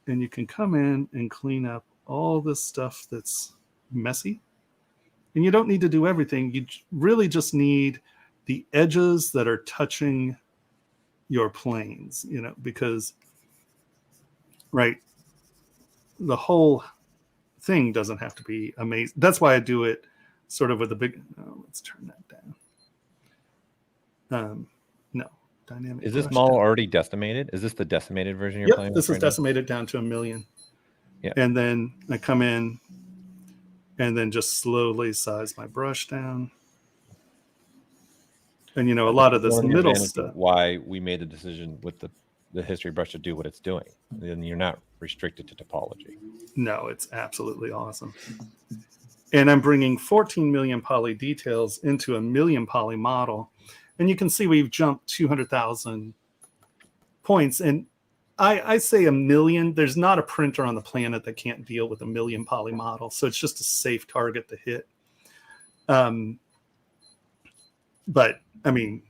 And you can come in and clean up all this stuff that's messy. And you don't need to do everything. You really just need the edges that are touching your planes, you know, because, right, the whole thing doesn't have to be amazing. That's why I do it sort of with a big, let's turn that down. No. Dynamic. Is this model already decimated? Is this the decimated version you're playing with? This is decimated down to 1 million. Yeah. And then I come in and then just slowly size my brush down. And, you know, a lot of this middle stuff. Why we made the decision with the history brush to do what it's doing. Then you're not restricted to topology. No, it's absolutely awesome. And I'm bringing 14 million poly details into a 1 million poly model. And you can see we've jumped 200,000 points. And I say 1 million. There's not a printer on the planet that can't deal with 1 million poly model. So it's just a safe target to hit. But, I mean,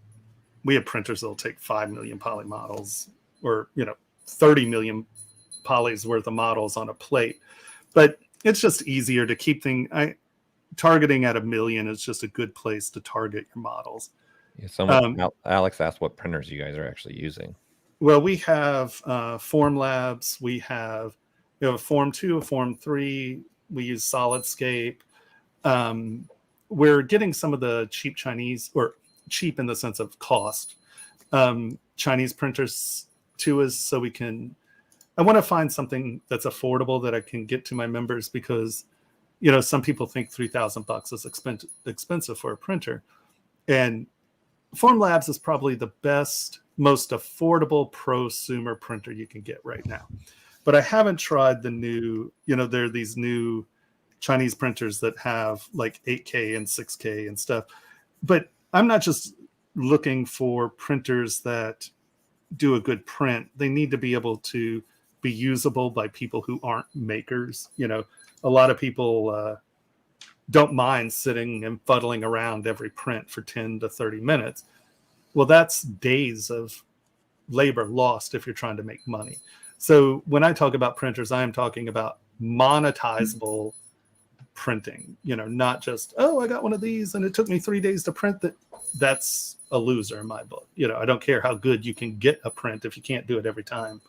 we have printers that will take 5 million poly models or, you know, 30 million polys worth of models on a plate. But it's just easier to keep things. Targeting at 1 million is just a good place to target your models. Yeah, Alex asked what printers you guys are actually using. Well, we have Formlabs. We have a Form 2, a Form 3. We use SolidScape. We're getting some of the cheap Chinese, or cheap in the sense of cost, Chinese printers to us so we can. I want to find something that's affordable that I can get to my members because, you know, some people think $3,000 is expensive for a printer, and Formlabs is probably the best, most affordable prosumer printer you can get right now. But I haven't tried the new, you know, there are these new Chinese printers that have like 8K and 6K and stuff. But I'm not just looking for printers that do a good print. They need to be able to be usable by people who aren't makers. You know, a lot of people don't mind sitting and fuddling around every print for 10 to 30 minutes. Well, that's days of labor lost if you're trying to make money. So when I talk about printers, I am talking about monetizable printing, you know, not just, oh, I got one of these and it took me 3 days to print that. That's a loser in my book. You know, I don't care how good you can get a print if you can't do it every time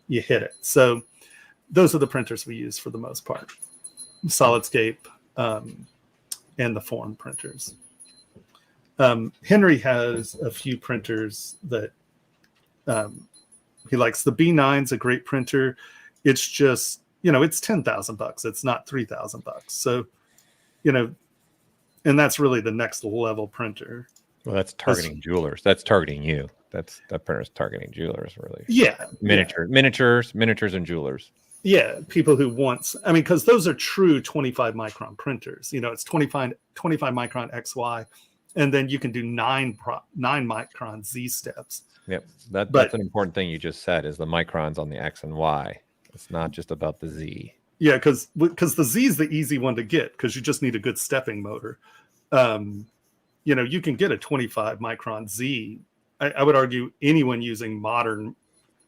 you hit it. So those are the printers we use for the most part. SolidScape, and the Form printers. Henry has a few printers that he likes. The B9's a great printer. It's just, you know, it's $10,000. It's not $3,000. So, you know, and that's really the next level printer. Well, that's targeting jewelers. That's targeting you. That printer's targeting jewelers, really. Yeah. Miniatures, and jewelers. Yeah, people who want, I mean, because those are true 25 micron printers. You know, it's 25 micron XY, and then you can do 9 micron Z steps. Yep, that's an important thing you just said is the microns on the X and Y. It's not just about the Z. Yeah, because the Z is the easy one to get because you just need a good stepping motor. You know, you can get a 25 micron Z. I would argue anyone using modern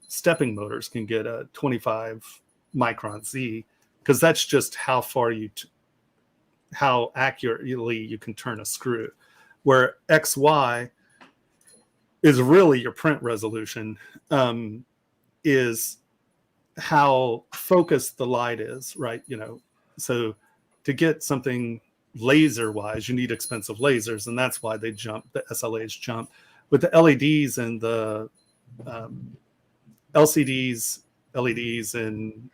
stepping motors can get a 25 micron Z because that's just how far how accurately you can turn a screw. Where XY is really your print resolution, is how focused the light is, right? You know, so to get something laser wise, you need expensive lasers, and that's why they jump, the SLAs jump. With the LEDs and the LCDs, LEDs, and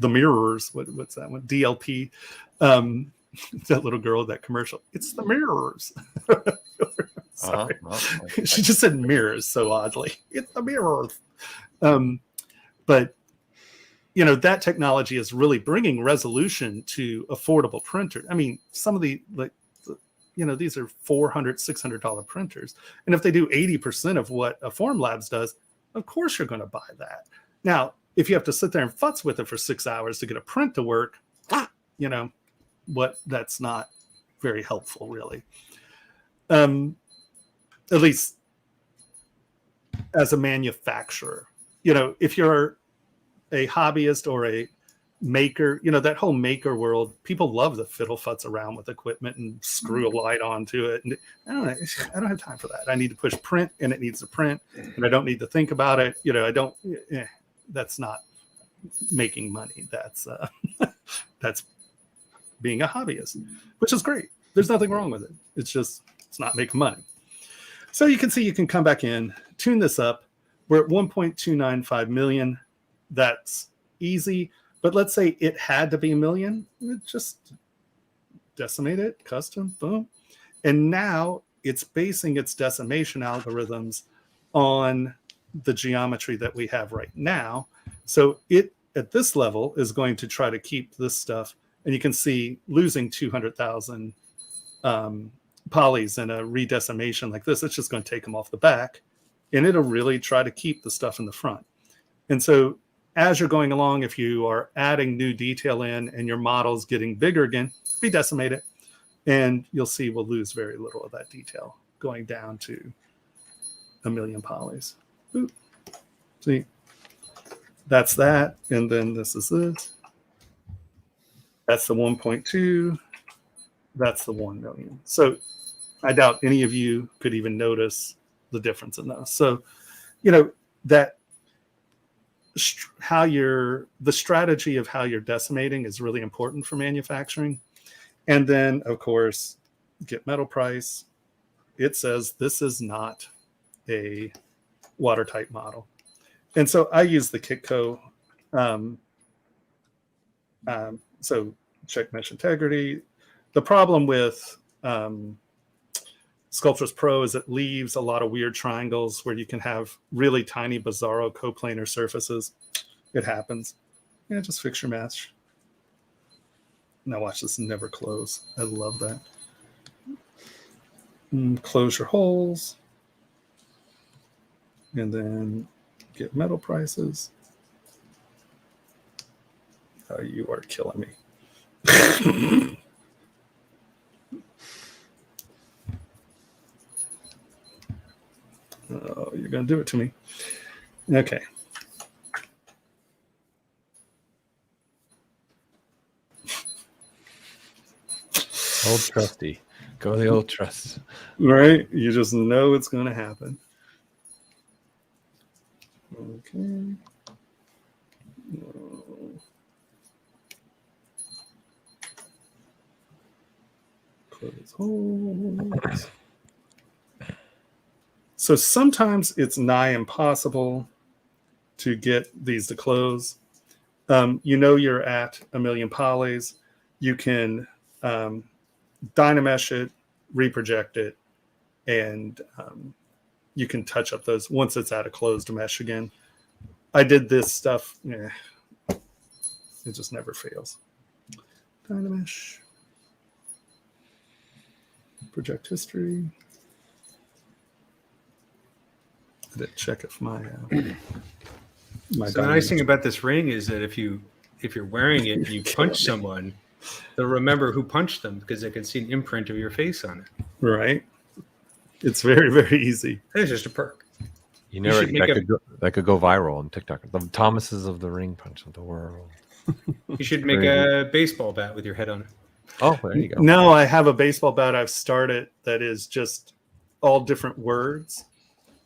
the mirrors, what's that one? DLP. That little girl, that commercial. It's the mirrors. Sorry. She just said mirrors so oddly. It's the mirrors. But you know, that technology is really bringing resolution to affordable printers. I mean, some of the, like, you know, these are $400, $600 printers. And if they do 80% of what a Formlabs does, of course you're going to buy that. Now, if you have to sit there and futz with it for 6 hours to get a print to work, you know, that's not very helpful, really. At least as a manufacturer. You know, if you're a hobbyist or a maker, you know, that whole maker world, people love to fiddle futz around with equipment and screw a light onto it. And I don't have time for that. I need to push print, and it needs to print, and I don't need to think about it. You know, that's not making money. That's that's being a hobbyist, which is great. There's nothing wrong with it. It's not making money. So you can see, you can come back in, tune this up. We're at 1.295 million. That's easy. But let's say it had to be a million. Just decimate it, custom, boom. And now it's basing its decimation algorithms on the geometry that we have right now. So it, at this level, is going to try to keep this stuff. And you can see losing 200,000 polys in a redecimation like this, it's just going to take them off the back. And it'll really try to keep the stuff in the front. And so as you're going along, if you are adding new detail in and your model's getting bigger again, redecimate it. And you'll see we'll lose very little of that detail going down to 1 million polys. Boop. See, that's that. And then this is this. That's the 1.2. That's the 1 million. So I doubt any of you could even notice the difference in those. So, you know, that the strategy of how you're decimating is really important for manufacturing. And then, of course, get metal price. It says this is not a watertight model. And so I use the Kitco. So check mesh integrity. The problem with Sculptris Pro is it leaves a lot of weird triangles where you can have really tiny, bizarro coplanar surfaces. It happens. Yeah, just fix your mesh. Now watch this never close. I love that. Close your holes. And then get metal prices. Oh, you are killing me. Oh, you're going to do it to me. Okay. Old trusty. Go the old trust. Right? You just know it's going to happen. Okay. Close holes. So sometimes it's nigh impossible to get these to close. You know you're at 1 million polys. You can dynamesh it, reproject it, and you can touch up those once it's at a closed mesh again. I did this stuff. It just never fails. Dynamesh. Project history. I didn't check if my so the nice thing about this ring is that if you're wearing it and you punch someone, they'll remember who punched them because they can see an imprint of your face on it. Right. It's very, very easy. It's just a perk. You never that could go viral on TikTok. The Thomases of the ring punch of the world. You should make a baseball bat with your head on it. Oh, there you go. No, I have a baseball bat I've started that is just all different words.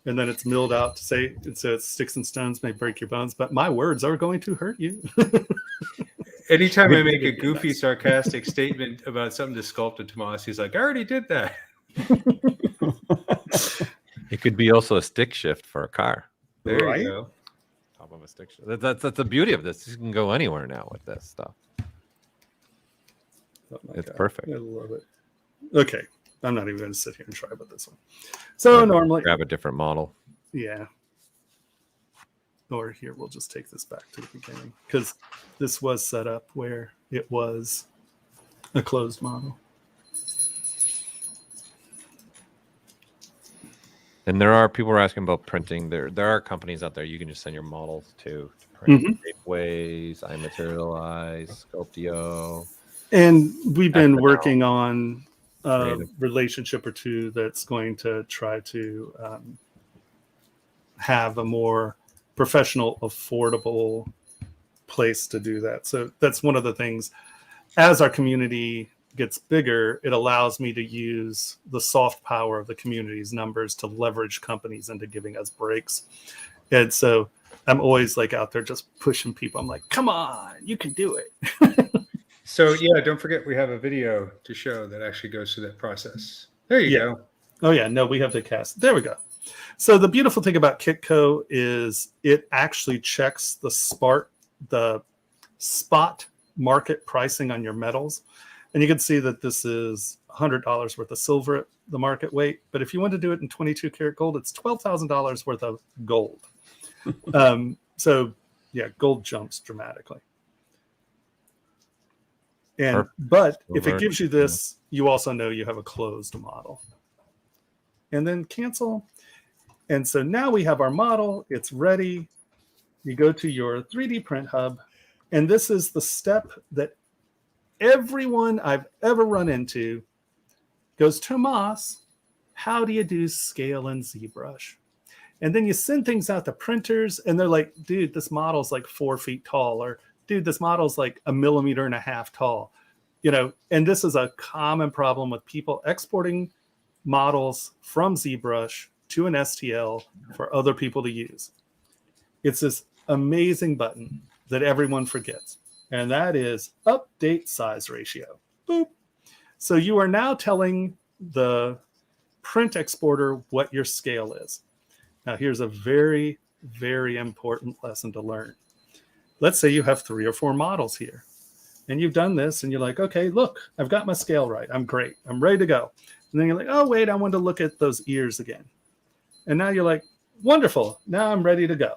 And then it's milled out to say, so it's sticks and stones may break your bones, but my words are going to hurt you. Anytime I make a goofy, sarcastic statement about something to sculpt to Tomas, he's like, I already did that. It could be also a stick shift for a car. There you go. Top of a stick shift. That's the beauty of this. You can go anywhere now with this stuff. It's perfect. I love it. Okay. I'm not even going to sit here and try with this one. So normally grab a different model. Yeah. Or here, we'll just take this back to the beginning because this was set up where it was a closed model. And there are people are asking about printing. There are companies out there you can just send your models to print. Shapeways, iMaterialize, Sculptio. And we've been working on a relationship or two that's going to try to have a more professional, affordable place to do that. So that's one of the things. As our community gets bigger, it allows me to use the soft power of the community's numbers to leverage companies into giving us breaks. And so I'm always like out there just pushing people. I'm like, come on, you can do it. So yeah, don't forget we have a video to show that actually goes through that process. There you go. Oh yeah, no, we have the cast. There we go. So the beautiful thing about Kitco is it actually checks the spot market pricing on your metals. And you can see that this is $100 worth of silver at the market weight. But if you want to do it in 22 karat gold, it's $12,000 worth of gold. So yeah, gold jumps dramatically. But if it gives you this, you also know you have a closed model. And then cancel. And so now we have our model. It's ready. You go to your 3D print hub. And this is the step that everyone I've ever run into goes, Tomas, how do you do scale in ZBrush? And then you send things out to printers and they're like, dude, this model's like 4 feet tall, or dude, this model's like 1.5 millimeters tall. And this is a common problem with people exporting models from ZBrush to an STL for other people to use. It's this amazing button that everyone forgets. And that is update size ratio. Boop. So you are now telling the print exporter what your scale is. Now here's a very, very important lesson to learn. Let's say you have 3 or 4 models here. And you've done this and you're like, okay, look, I've got my scale right. I'm great. I'm ready to go. And then you're like, oh, wait, I want to look at those ears again. And now you're like, wonderful. Now I'm ready to go.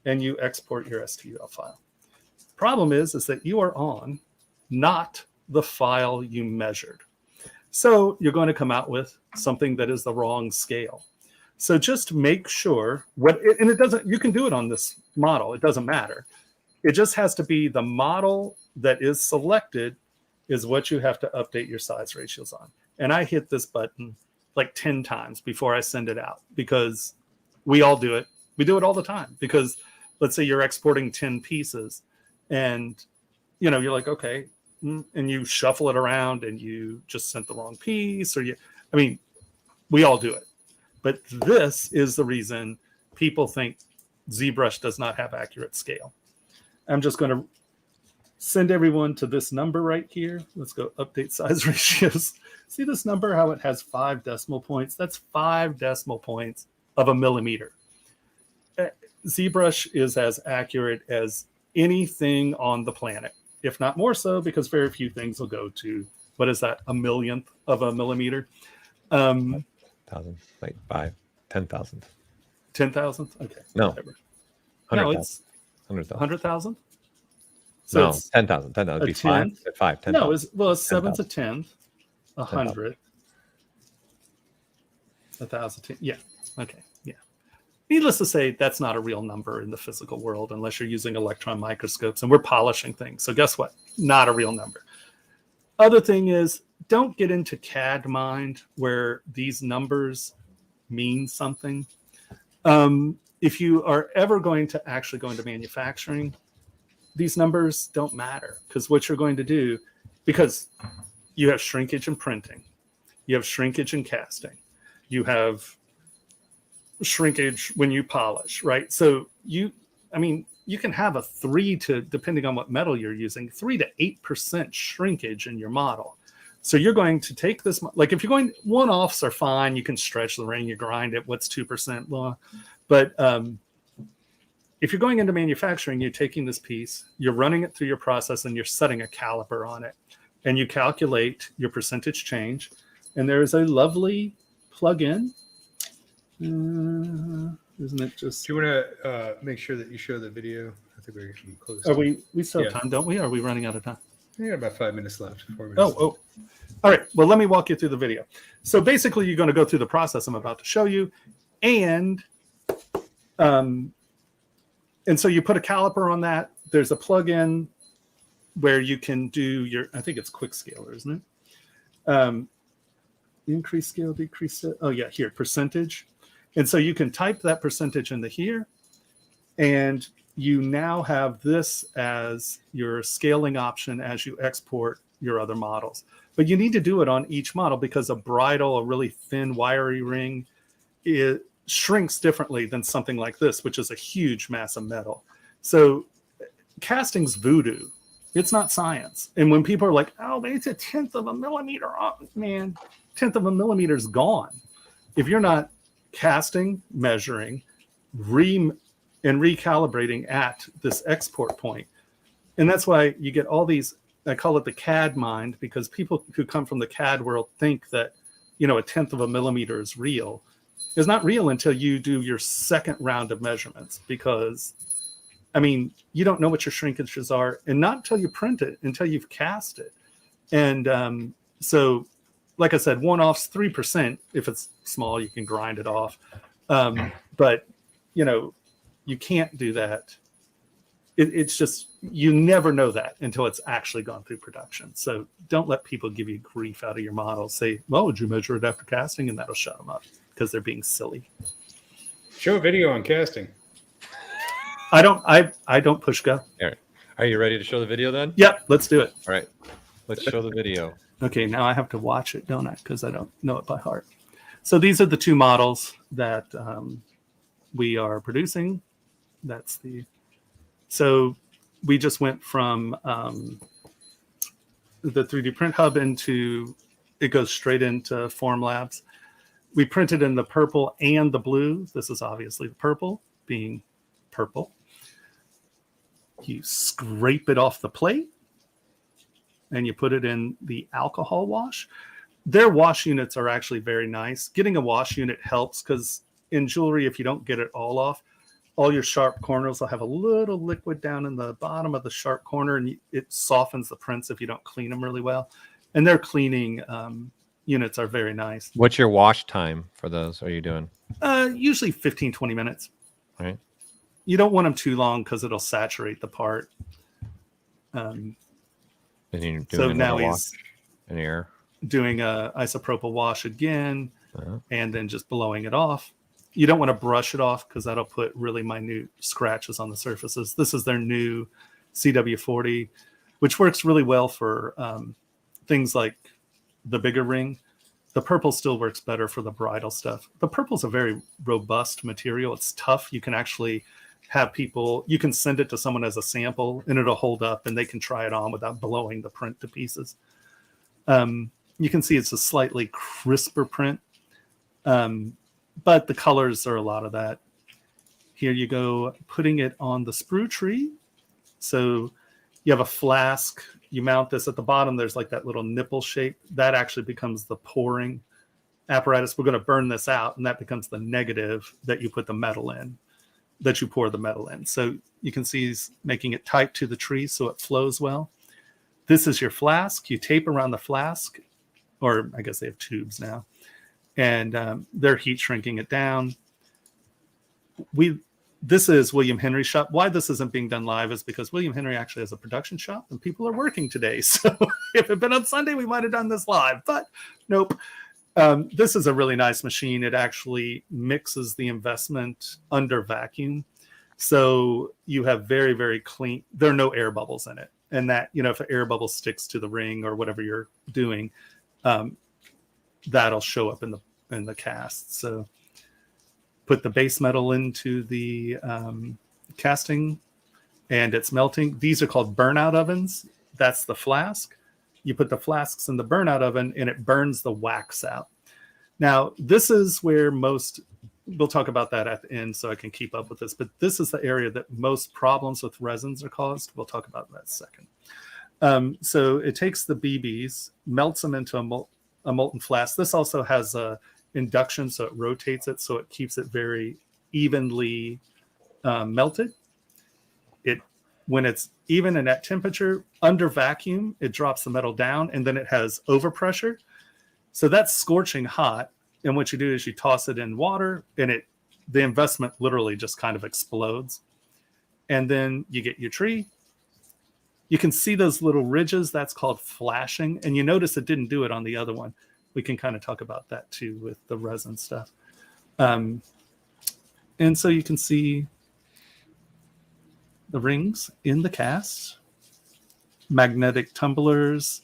And you export your STL file. Problem is that you are on not the file you measured. So you're going to come out with something that is the wrong scale. So just make sure and it doesn't, you can do it on this model. It doesn't matter. It just has to be the model that is selected is what you have to update your size ratios on. And I hit this button like 10 times before I send it out because we all do it. We do it all the time because let's say you're exporting 10 pieces and, you're like, okay, and you shuffle it around and you just sent the wrong piece we all do it. But this is the reason people think ZBrush does not have accurate scale. I'm just going to send everyone to this number right here. Let's go update size ratios. See this number, how it has 5 decimal points? That's 5 decimal points of a millimeter. ZBrush is as accurate as anything on the planet, if not more so, because very few things will go to, what is that, 1/1,000th of a millimeter? 1,000, like 10,000. 10,000? Okay. No. Whatever. 100,000. No, it's 100,000. 100,000? So no, it's 10,000. 10,000 would be 10th? 5. 10,000. No, it's 7 to 10th, 100, 1,000. Yeah. Okay. Yeah. Needless to say, that's not a real number in the physical world unless you're using electron microscopes and we're polishing things. So guess what? Not a real number. Other thing is, don't get into CAD mind where these numbers mean something. If you are ever going to actually go into manufacturing, these numbers don't matter, because what you're going to do, because you have shrinkage in printing, you have shrinkage in casting, you have shrinkage when you polish, right? So you can have a 3 to, depending on what metal you're using, 3 to 8% shrinkage in your model. So you're going to take this, like if you're going, one-offs are fine. You can stretch the ring, you grind it. What's 2%? Blah. But if you're going into manufacturing, you're taking this piece, you're running it through your process, and you're setting a caliper on it. And you calculate your percentage change. And there is a lovely plug-in. Isn't it just? Do you want to make sure that you show the video? I think we're getting close. Are we still have time, don't we? Are we running out of time? We got about 5 minutes left. 4 minutes left. Oh. All right. Well, let me walk you through the video. So basically, you're going to go through the process I'm about to show you. And so you put a caliper on that. There's a plug-in where you can do your, I think it's quick scaler, isn't it? Increase scale, decrease it. Oh, yeah, here, percentage. And so you can type that percentage into here. And you now have this as your scaling option as you export your other models. But you need to do it on each model, because a bridle, a really thin, wiry ring, it shrinks differently than something like this, which is a huge mass of metal. So casting's voodoo. It's not science. And when people are like, oh, it's a 1/10 of a millimeter off, man, 1/10 of a millimeter is gone. If you're not casting, measuring, and recalibrating at this export point. And that's why you get all these, I call it the CAD mind, because people who come from the CAD world think that, a 1/10 of a millimeter is real. It's not real until you do your second round of measurements, because, you don't know what your shrinkages are, and not until you print it, until you've cast it. And so, like I said, one-offs 3%. If it's small, you can grind it off. But, you can't do that. It's just, you never know that until it's actually gone through production. So don't let people give you grief out of your models. Say, well, would you measure it after casting? And that'll shut them up, because they're being silly. Show a video on casting. I don't push go. All right. Are you ready to show the video then? Yep, let's do it. All right. Let's show the video. Okay, now I have to watch it, don't I? Because I don't know it by heart. So these are the two models that we are producing. So we just went from the 3D Print Hub it goes straight into Formlabs. We printed in the purple and the blue. This is obviously the purple, being purple. You scrape it off the plate, and you put it in the alcohol wash. Their wash units are actually very nice. Getting a wash unit helps, because in jewelry, if you don't get it all off, all your sharp corners will have a little liquid down in the bottom of the sharp corner, and it softens the prints if you don't clean them really well. And their cleaning units are very nice. What's your wash time for those? Are you doing? Usually 15, 20 minutes. All right. You don't want them too long, because it'll saturate the part. And you're doing So now he's in air. doing a isopropyl wash again, and then just blowing it off. You don't want to brush it off, because that'll put really minute scratches on the surfaces. This is their new CW40, which works really well for things like the bigger ring. The purple still works better for the bridal stuff. The purple's a very robust material. It's tough. You can actually have people, you can send it to someone as a sample, and it'll hold up, and they can try it on without blowing the print to pieces. You can see it's a slightly crisper print, but the colors are a lot of that. Here you go, putting it on the sprue tree. So you have a flask, you mount this at the bottom, there's like that little nipple shape. That actually becomes the pouring apparatus. We're going to burn this out, and that becomes the negative that you put the metal in, that you pour the metal in. So you can see he's making it tight to the tree so it flows well. This is your flask. You tape around the flask, or I guess they have tubes now, and they're heat shrinking it down. This is William Henry's shop. Why this isn't being done live is because William Henry actually has a production shop, and people are working today. So if it had been on Sunday, we might have done this live, but nope. This is a really nice machine. It actually mixes the investment under vacuum. So you have very, very clean, there are no air bubbles in it. And that, if an air bubble sticks to the ring or whatever you're doing, that'll show up in the cast. So put the base metal into the casting and it's melting. These are called burnout ovens. That's the flask. You put the flasks in the burnout oven and it burns the wax out. Now, this is where we'll talk about that at the end so I can keep up with this, but this is the area that most problems with resins are caused. We'll talk about that in a second. So it takes the BBs, melts them into a molten flask. This also has a induction, so it rotates it, so it keeps it very evenly melted. When it's even in that temperature, under vacuum, it drops the metal down, and then it has overpressure. So that's scorching hot. And what you do is you toss it in water, and the investment literally just kind of explodes. And then you get your tree. You can see those little ridges. That's called flashing. And you notice it didn't do it on the other one. We can kind of talk about that too with the resin stuff. And so you can see the rings in the cast. Magnetic tumblers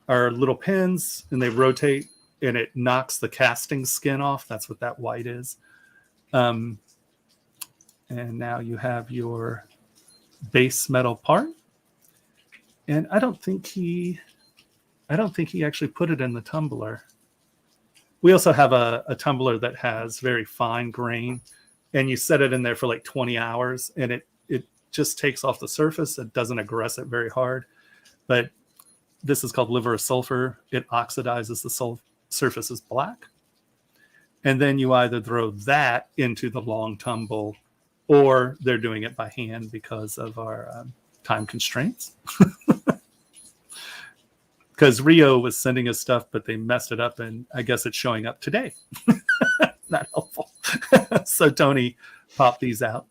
are little pins, and they rotate, and it knocks the casting skin off. That's what that white is. And now you have your base metal part. And I don't think he actually put it in the tumbler. We also have a tumbler that has very fine grain, and you set it in there for like 20 hours, and it just takes off the surface. It doesn't aggress it very hard. But this is called liver of sulfur. It oxidizes the surface is black. And then you either throw that into the long tumble, or they're doing it by hand because of our time constraints. Because Rio was sending us stuff, but they messed it up, and I guess it's showing up today. Not helpful. So Tony popped these out.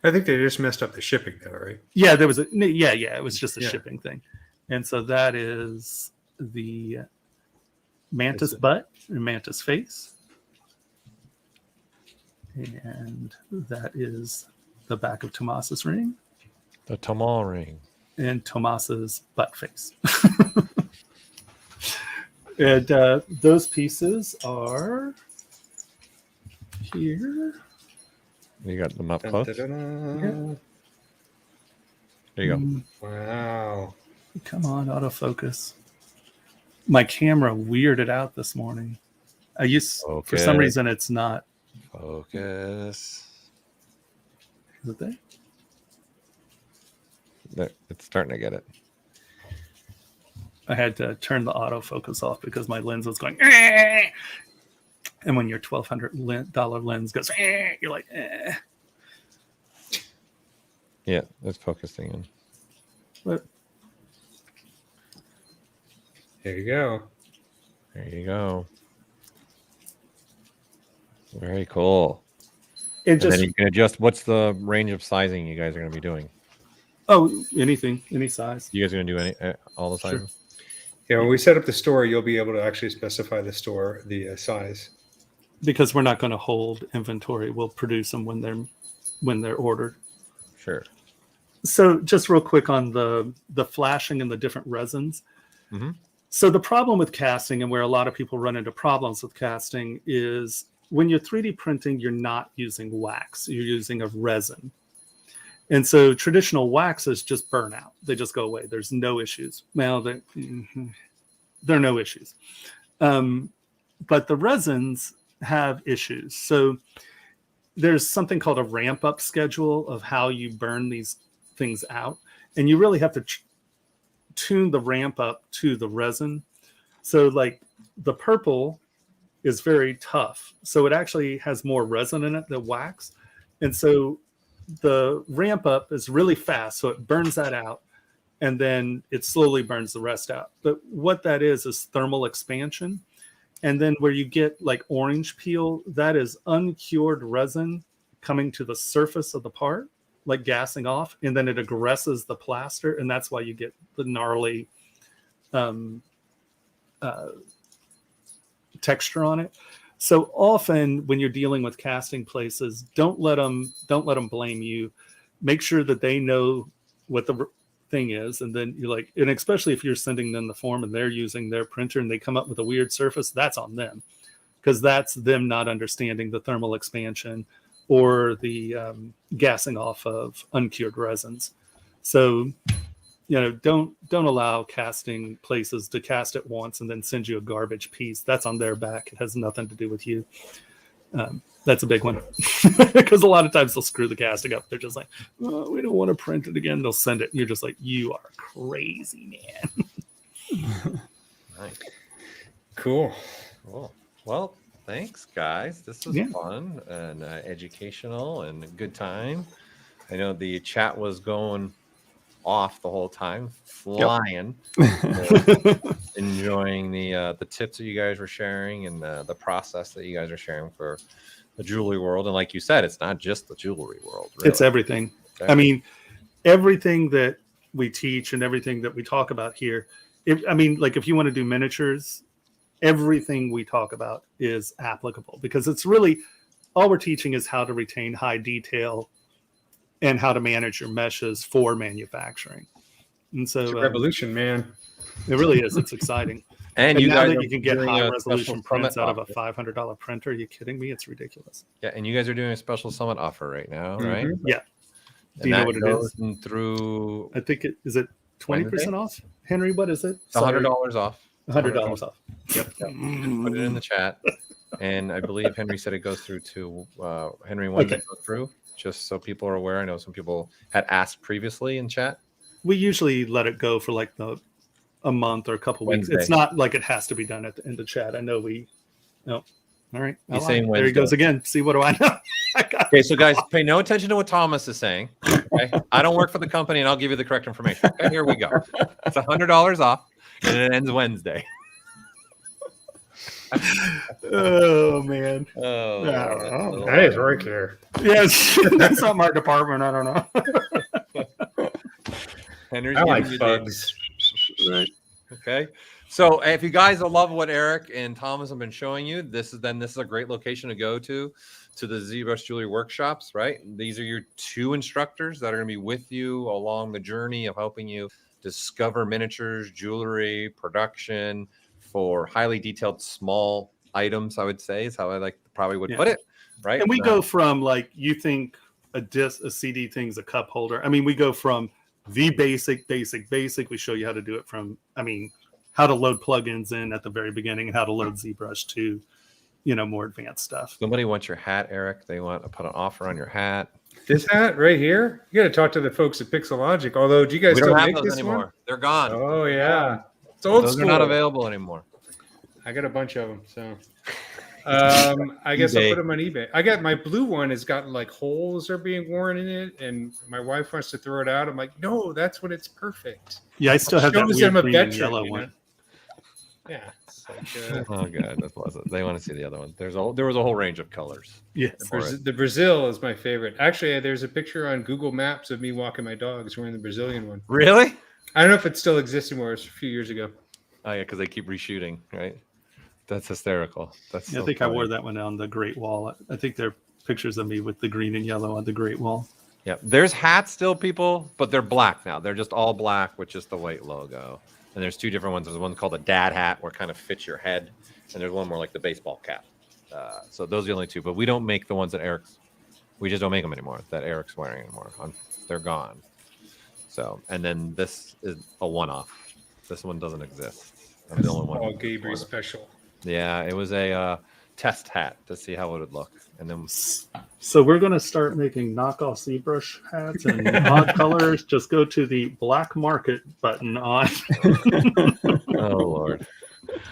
I think they just messed up the shipping though, right? Yeah, it was just a shipping thing. And so that is the mantis butt and mantis face. And that is the back of Tomas's ring. The Tomal ring. And Tomas's butt face. And those pieces are here. You got them up close? Yeah. There you go. Wow. Come on, autofocus. My camera weirded out this morning. For some reason, it's not. Focus. Is it there? It's starting to get it. I had to turn the autofocus off because my lens was going. "Eh." And when your $1,200 lens goes, "Eh," you're like, "Eh." Yeah, it's focusing in. What? There you go. There you go. Very cool. And then you can adjust. What's the range of sizing you guys are going to be doing? Oh, anything, any size. You guys are going to do all the sizes? Sure. Yeah, when we set up the store, you'll be able to actually specify the size. Because we're not going to hold inventory. We'll produce them when they're ordered. Sure. So just real quick on the flashing and the different resins. Mm-hmm. So the problem with casting, and where a lot of people run into problems with casting, is when you're 3D printing, you're not using wax. You're using a resin. And so traditional waxes just burn out. They just go away. There's no issues. Well, there are no issues. But the resins have issues. So there's something called a ramp up schedule of how you burn these things out. And you really have to tune the ramp up to the resin. So like the purple is very tough. So it actually has more resin in it than wax. And so the ramp up is really fast. So it burns that out, and then it slowly burns the rest out. But what that is thermal expansion. And then where you get like orange peel, that is uncured resin coming to the surface of the part, like gassing off, and then it aggresses the plaster, and that's why you get the gnarly texture on it. So often when you're dealing with casting places, don't let them blame you. make sure that they know what the thing is, and then you're like, and especially if you're sending them the form and they're using their printer and they come up with a weird surface, that's on them, because that's them not understanding the thermal expansion or the gassing off of uncured resins. So, you know, don't allow casting places to cast it once and then send you a garbage piece. That's on their back. It has nothing to do with you. That's a big one, because a lot of times they'll screw the casting up. They're just like, oh, we don't want to print it again. They'll send it. And you're just like, you are crazy, man. Nice. Cool. Well, thanks, guys. This was fun and educational and a good time. I know the chat was going off the whole time, flying. Enjoying the tips that you guys were sharing and the process that you guys are sharing for the jewelry world. And like you said, it's not just the jewelry world. Really. It's everything. I mean, everything that we teach and everything that we talk about here. If you want to do miniatures, everything we talk about is applicable, because it's really all we're teaching is how to retain high detail and how to manage your meshes for manufacturing. And so It's a revolution, man. It really is. It's exciting. And you now guys that are you can get doing high a resolution special prints summit out of a offer. $500 printer. Are you kidding me? It's ridiculous. Yeah, and you guys are doing a special summit offer right now, right? Yeah. And Do you know that what it goes is? Through I think is it 20% off? Henry, what is it? It's $100 off. $100 off. Yep. Put it in the chat. And I believe Henry said it goes through to Henry wanted to go through, just so people are aware. I know some people had asked previously in chat. We usually let it go for like a month or a couple weeks. It's not like it has to be done at the end of chat. I know all right. He's saying there he goes again. See, what do I know? Okay, so guys, pay no attention to what Thomas is saying. Okay, I don't work for the company, and I'll give you the correct information. Okay, here we go. It's $100 off, and it ends Wednesday. Oh man. Oh, that is work here. Yes, that's not my department. I don't know. Henry's I like giving you bugs. Right. Okay. So if you guys love what Eric and Thomas have been showing you, this is a great location to go to the ZBrush Jewelry Workshops, right? These are your two instructors that are going to be with you along the journey of helping you discover miniatures, jewelry, production for highly detailed small items, I would say, is how I probably would put it, right? And we go from like, you think a CD thing's a cup holder. I mean, we go from the basic. We show you how to do it from, how to load plugins in at the very beginning and how to load ZBrush to, more advanced stuff. Somebody wants your hat, Eric. They want to put an offer on your hat. This hat right here? You got to talk to the folks at Pixologic. Although, do you guys We still don't have make those this anymore. one? They're gone. Oh yeah, it's old Those school. are not available anymore. I got a bunch of them, so I guess I'll put them on eBay. I got my blue one has gotten like holes are being worn in it, and my wife wants to throw it out. I'm like, no, that's when it's perfect. Yeah, I still have that Shows weird them a green and veteran, yellow you one. know? Yeah. It's like, Oh god, that's pleasant. They want to see the other one. There was a whole range of colors. Yes. the Brazil is my favorite. Actually, there's a picture on Google Maps of me walking my dogs wearing the Brazilian one. Really? I don't know if it still exists anymore. It was a few years ago. Oh yeah, because they keep reshooting, right? That's hysterical. That's Yeah, I think I wore that one on the Great Wall. I think there are pictures of me with the green and yellow on the Great Wall. Yeah, there's hats still, people, but they're black now. They're just all black with just the white logo. And there's two different ones. There's one called a dad hat, where it kind of fits your head, and there's one more like the baseball cap. So those are the only two. But we don't make the ones that we just don't make them anymore. That Eric's wearing anymore. They're gone. So, and then this is a one-off. This one doesn't exist. I'm the only one. Paul Gabriel special. Yeah, it was a test hat to see how it would look, and then. So we're going to start making knockoff ZBrush hats in odd colors. Just go to the black market button on. Oh Lord!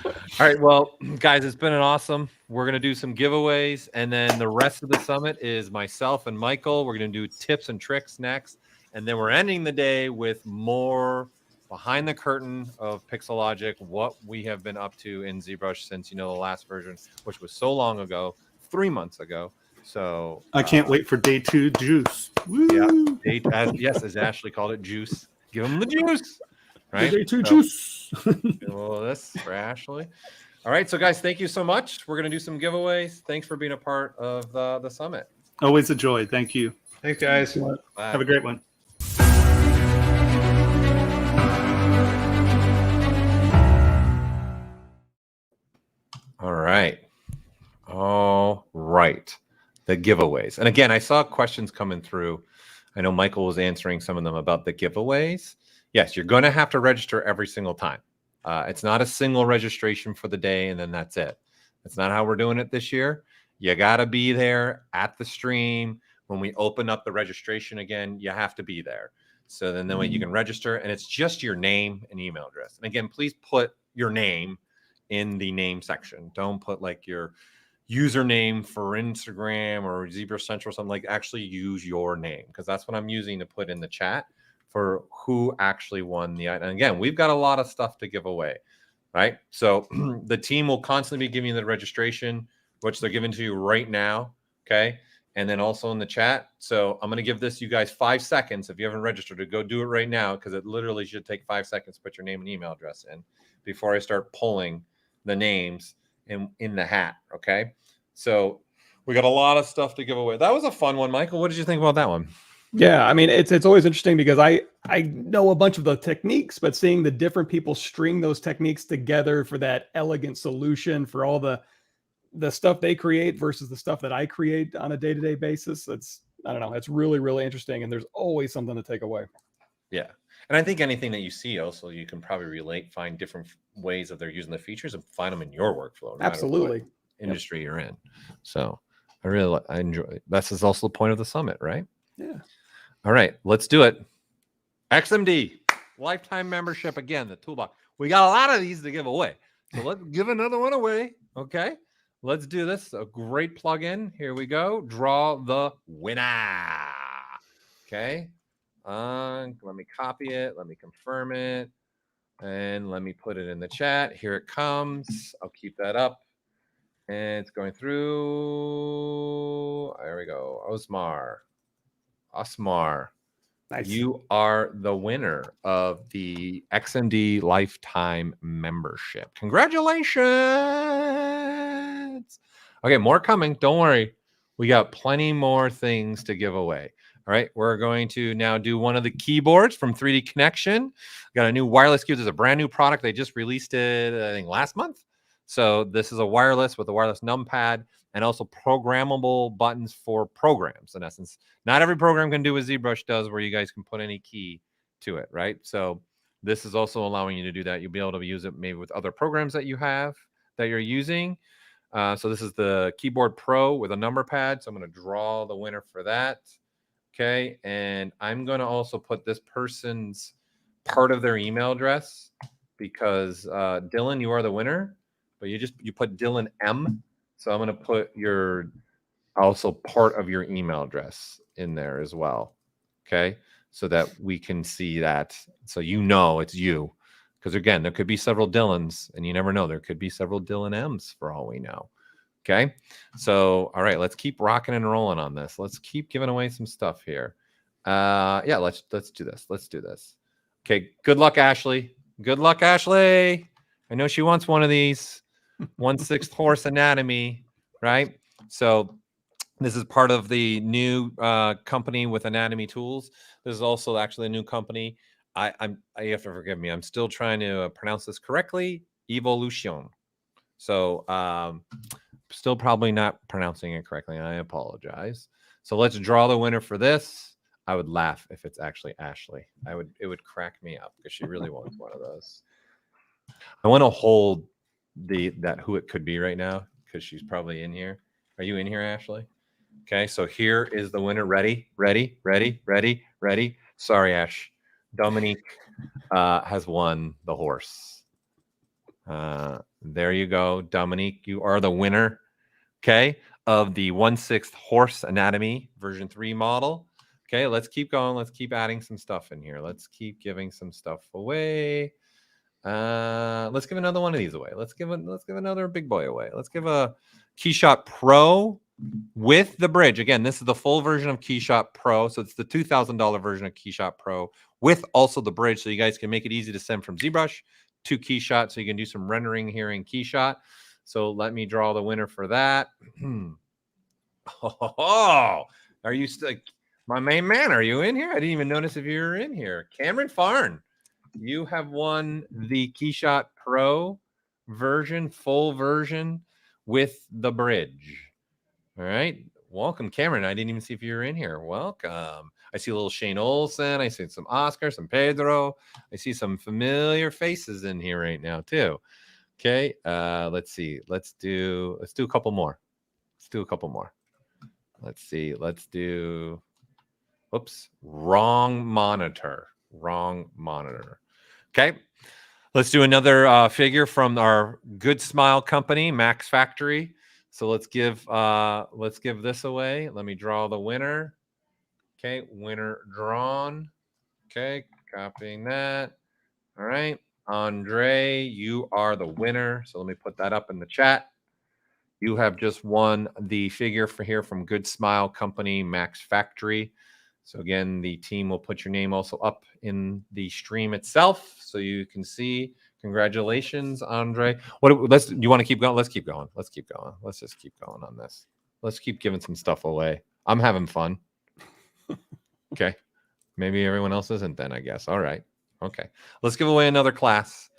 All right, well, guys, it's been an awesome. We're gonna do some giveaways, and then the rest of the summit is myself and Michael. We're gonna do tips and tricks next, and then we're ending the day with more behind the curtain of Pixologic, what we have been up to in ZBrush since the last version, which was so long ago, 3 months ago. So I can't wait for day 2 juice. Woo! Yeah, yes, as Ashley called it, juice. Give them the juice, right? Day 2 juice. Well, this for Ashley. All right, so guys, thank you so much. We're gonna do some giveaways. Thanks for being a part of the summit. Always a joy. Thank you. Thanks, guys. Bye. Have a great one. All right. All right. The giveaways. And again, I saw questions coming through. I know Michael was answering some of them about the giveaways. Yes, you're going to have to register every single time. It's not a single registration for the day and then that's it. That's not how we're doing it this year. You got to be there at the stream. When we open up the registration again, you have to be there. So then way you can register, and it's just your name and email address. And again, please put your name in the name section. Don't put like your username for Instagram or ZBrush Central or something. Like, actually use your name, because that's what I'm using to put in the chat for who actually won the item. And again, we've got a lot of stuff to give away, right? So the team will constantly be giving you the registration, which they're giving to you right now. Okay. And then also in the chat. So I'm going to give this you guys 5 seconds. If you haven't registered, to go do it right now, because it literally should take 5 seconds to put your name and email address in before I start pulling the names in the hat. Okay. So we got a lot of stuff to give away. That was a fun one, Michael. What did you think about that one? Yeah, I mean, it's always interesting because I know a bunch of the techniques, but seeing the different people string those techniques together for that elegant solution for all the stuff they create versus the stuff that I create on a day-to-day basis, I don't know, it's really, really interesting, and there's always something to take away. Yeah. And I think anything that you see also, you can probably find different ways that they're using the features and find them in your workflow. No Absolutely. Industry you're in. So I enjoy it. This is also the point of the summit, right? Yeah. All right, let's do it. XMD lifetime membership. Again, the toolbox. We got a lot of these to give away. So let's give another one away. Okay. Let's do this. A great plugin. Here we go. Draw the winner. Okay. Let me copy it. Let me confirm it. And let me put it in the chat. Here it comes. I'll keep that up. And it's going through. There we go. Osmar. Nice. You are the winner of the XMD lifetime membership. Congratulations. Okay, more coming. Don't worry. We got plenty more things to give away. All right, we're going to now do one of the keyboards from 3D Connection. Got a new wireless keyboard. There's a brand new product. They just released it, I think, last month. So this is a wireless with a wireless numpad and also programmable buttons for programs. In essence, not every program can do what ZBrush does, where you guys can put any key to it, right? So this is also allowing you to do that. You'll be able to use it maybe with other programs that you have that you're using. So this is the Keyboard Pro with a number pad. So I'm going to draw the winner for that. Okay. And I'm going to also put this person's part of their email address, because Dylan, you are the winner, but you put Dylan M. So I'm going to put your also part of your email address in there as well. Okay. So that we can see that. So you know it's you. Because again, there could be several Dylans, and you never know. There could be several Dylan M's for all we know. Okay. So, all right, let's keep rocking and rolling on this. Let's keep giving away some stuff here. Yeah, let's do this. Let's do this. Okay. Good luck, Ashley. Good luck, Ashley. I know she wants one of these. 1/6 horse anatomy, right? So this is part of the new company with Anatomy Tools. This is also actually a new company. I have to forgive me. I'm still trying to pronounce this correctly. Evolution. So still probably not pronouncing it correctly. I apologize. So let's draw the winner for this. I would laugh if it's actually Ashley. It would crack me up, because she really wants one of those. I want to hold that who it could be right now, because she's probably in here. Are you in here, Ashley? Okay, so here is the winner. Ready? Sorry, Ash. Dominique has won the horse. There you go, Dominique. You are the winner, okay, of the 1/6 horse anatomy version 3 model. Okay, let's keep going. Let's keep adding some stuff in here. Let's keep giving some stuff away. Let's give another one of these away. Let's give another big boy away. Let's give a KeyShot Pro with the bridge. Again, this is the full version of KeyShot Pro. So it's the $2,000 version of KeyShot Pro with also the bridge. So you guys can make it easy to send from ZBrush to KeyShot. So you can do some rendering here in KeyShot. So let me draw the winner for that. Oh, are you My main man, are you in here? I didn't even notice if you were in here. Cameron Farn, you have won the Keyshot Pro version, full version with the bridge. All right. Welcome, Cameron. I didn't even see if you were in here. Welcome. I see a little Shane Olsen. I see some Oscar, some Pedro. I see some familiar faces in here right now, too. Okay. Let's see. Let's do a couple more. Let's do a couple more. Let's see. Let's do. Oops. Wrong monitor. Wrong monitor. Okay. Let's do another figure from our Good Smile company, Max Factory. So let's give this away. Let me draw the winner. Okay, winner drawn. Okay, copying that. All right, Andre, you are the winner. So let me put that up in the chat. You have just won the figure for here from Good Smile Company, Max Factory. So again, the team will put your name also up in the stream itself, so you can see. Congratulations, Andre. You want to keep going? Let's keep going. Let's keep going. Let's just keep going on this. Let's keep giving some stuff away. I'm having fun. Okay. Maybe everyone else isn't then, I guess. All right. Okay. Let's give away another class.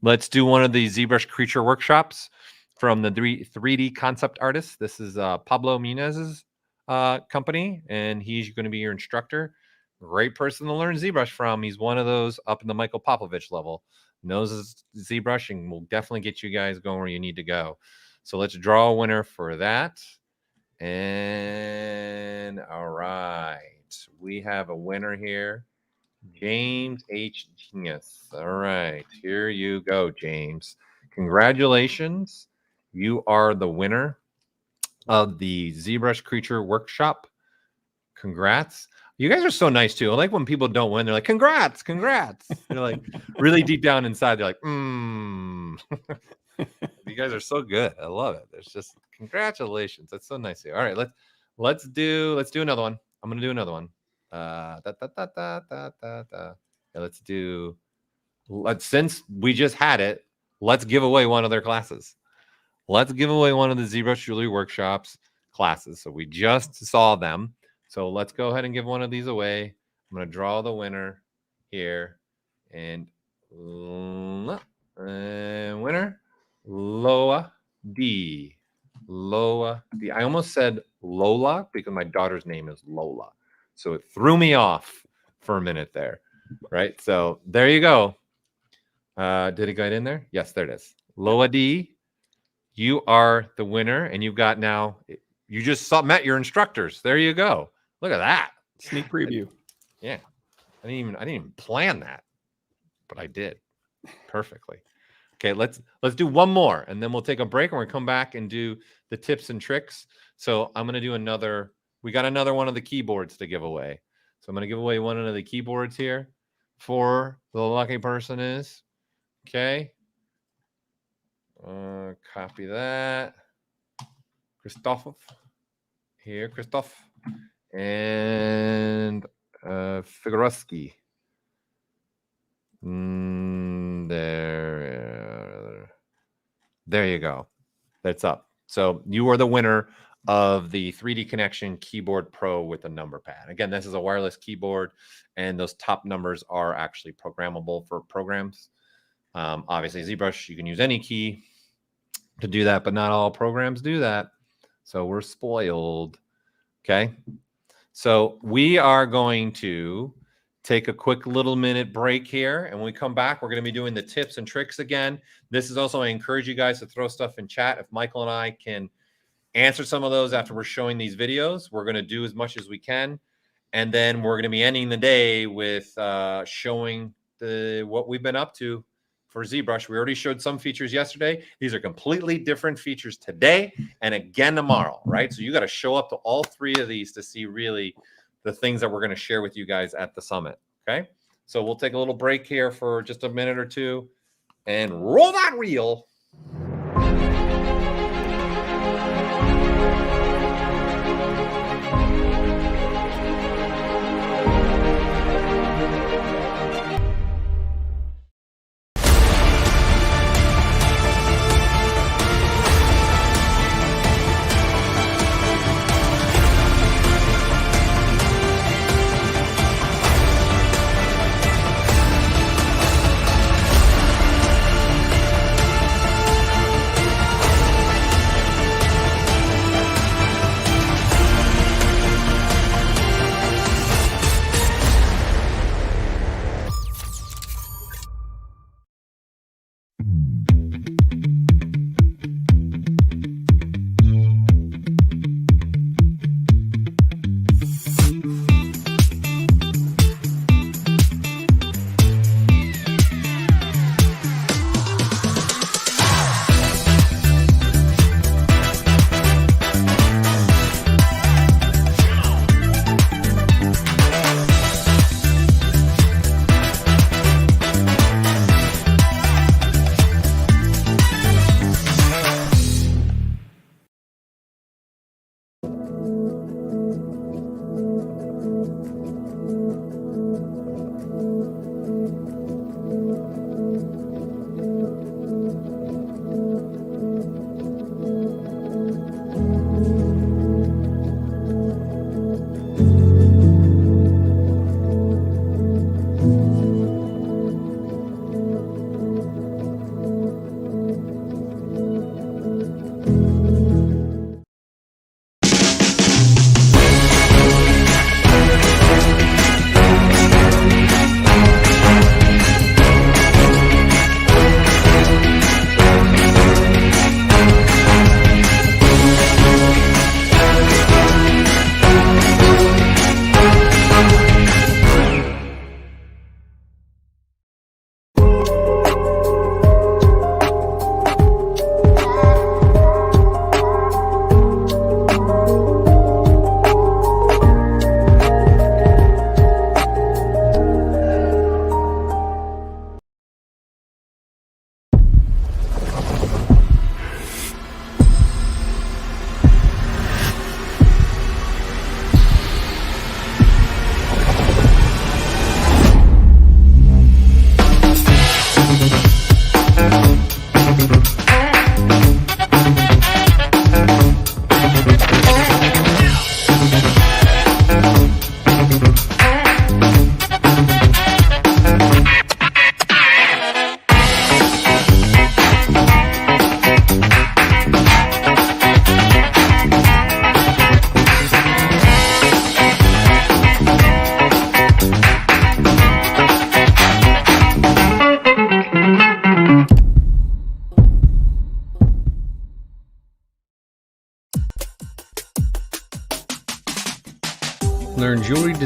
Let's do one of the ZBrush creature workshops from the 3D concept artist. This is Pablo Munez's company, and he's going to be your instructor. Great person to learn ZBrush from. He's one of those up in the Michael Popovich level. Knows ZBrush and will definitely get you guys going where you need to go. So let's draw a winner for that. And all right, we have a winner here, James H. Genius. All right, here you go, James. Congratulations. You are the winner of the ZBrush Creature Workshop. Congrats. You guys are so nice too. I like when people don't win. They're like, congrats, congrats. They're like really deep down inside. They're like, You guys are so good. I love it. There's just congratulations. That's so nice of you. All right, let's do another one. I'm gonna do another one. Yeah, since we just had it, let's give away one of their classes. Let's give away one of the ZBrush Jewelry Workshops classes. So we just saw them. So let's go ahead and give one of these away. I'm going to draw the winner here. And winner, Loa D. Loa D. I almost said Lola because my daughter's name is Lola. So it threw me off for a minute there. Right? So there you go. Did it get in there? Yes, there it is. Loa D, you are the winner. And you've got now, you just met your instructors. There you go. Look at that. Sneak preview. Yeah. I didn't even plan that, but I did perfectly. Okay, let's do one more and then we'll take a break and we'll come back and do the tips and tricks. So I'm going to do another, we got another one of the keyboards to give away. So I'm going to give away one of the keyboards here for the lucky person is, okay. Copy that. Christoph. Here, Christoph. And Figurowski. There you go. That's up. So you are the winner of the 3D Connection Keyboard Pro with a number pad. Again, this is a wireless keyboard, and those top numbers are actually programmable for programs. Obviously, ZBrush, you can use any key to do that, but not all programs do that. So we're spoiled. Okay. So we are going to take a quick little minute break here. And when we come back, we're going to be doing the tips and tricks again. This is also, I encourage you guys to throw stuff in chat. If Michael and I can answer some of those after we're showing these videos, we're going to do as much as we can. And then we're going to be ending the day with showing what we've been up to for ZBrush. We already showed some features yesterday. These are completely different features today and again tomorrow, right? So you got to show up to all three of these to see really the things that we're going to share with you guys at the summit, okay? So we'll take a little break here for just a minute or two and roll that reel.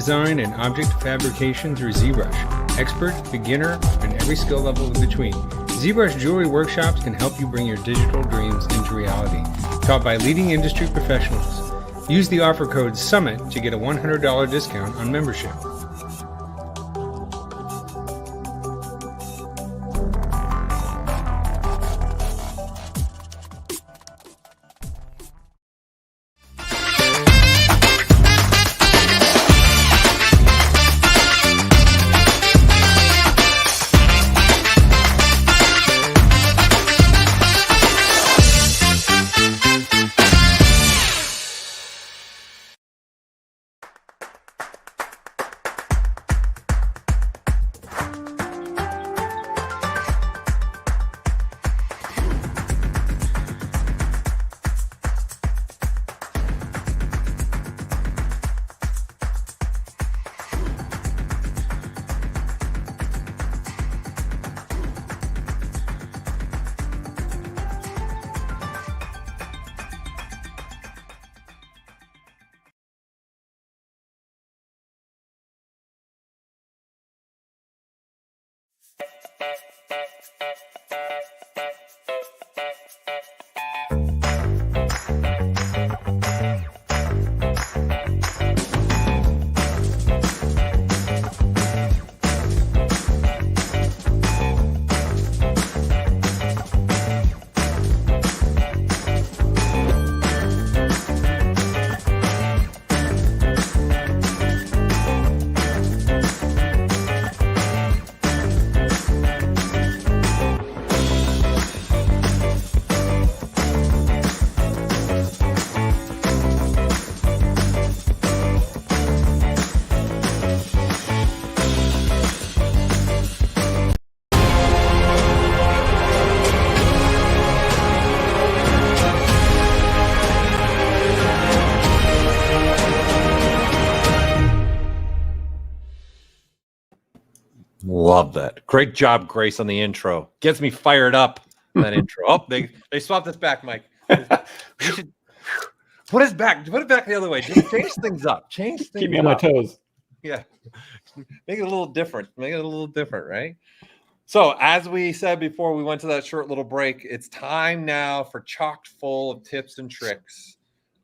design and object fabrication through ZBrush. Expert, beginner, and every skill level in between. ZBrush jewelry workshops can help you bring your digital dreams into reality. Taught by leading industry professionals. Use the offer code SUMMIT to get a $100 discount on membership. Love that. Great job, Grace, on the intro. Gets me fired up. That intro. Oh, they swapped this back, Mike. We should put it back the other way. Just change things up. Change things up. Keep me on my toes. Yeah. Make it a little different. Make it a little different, right? So, as we said before we went to that short little break, it's time now for chock full of tips and tricks.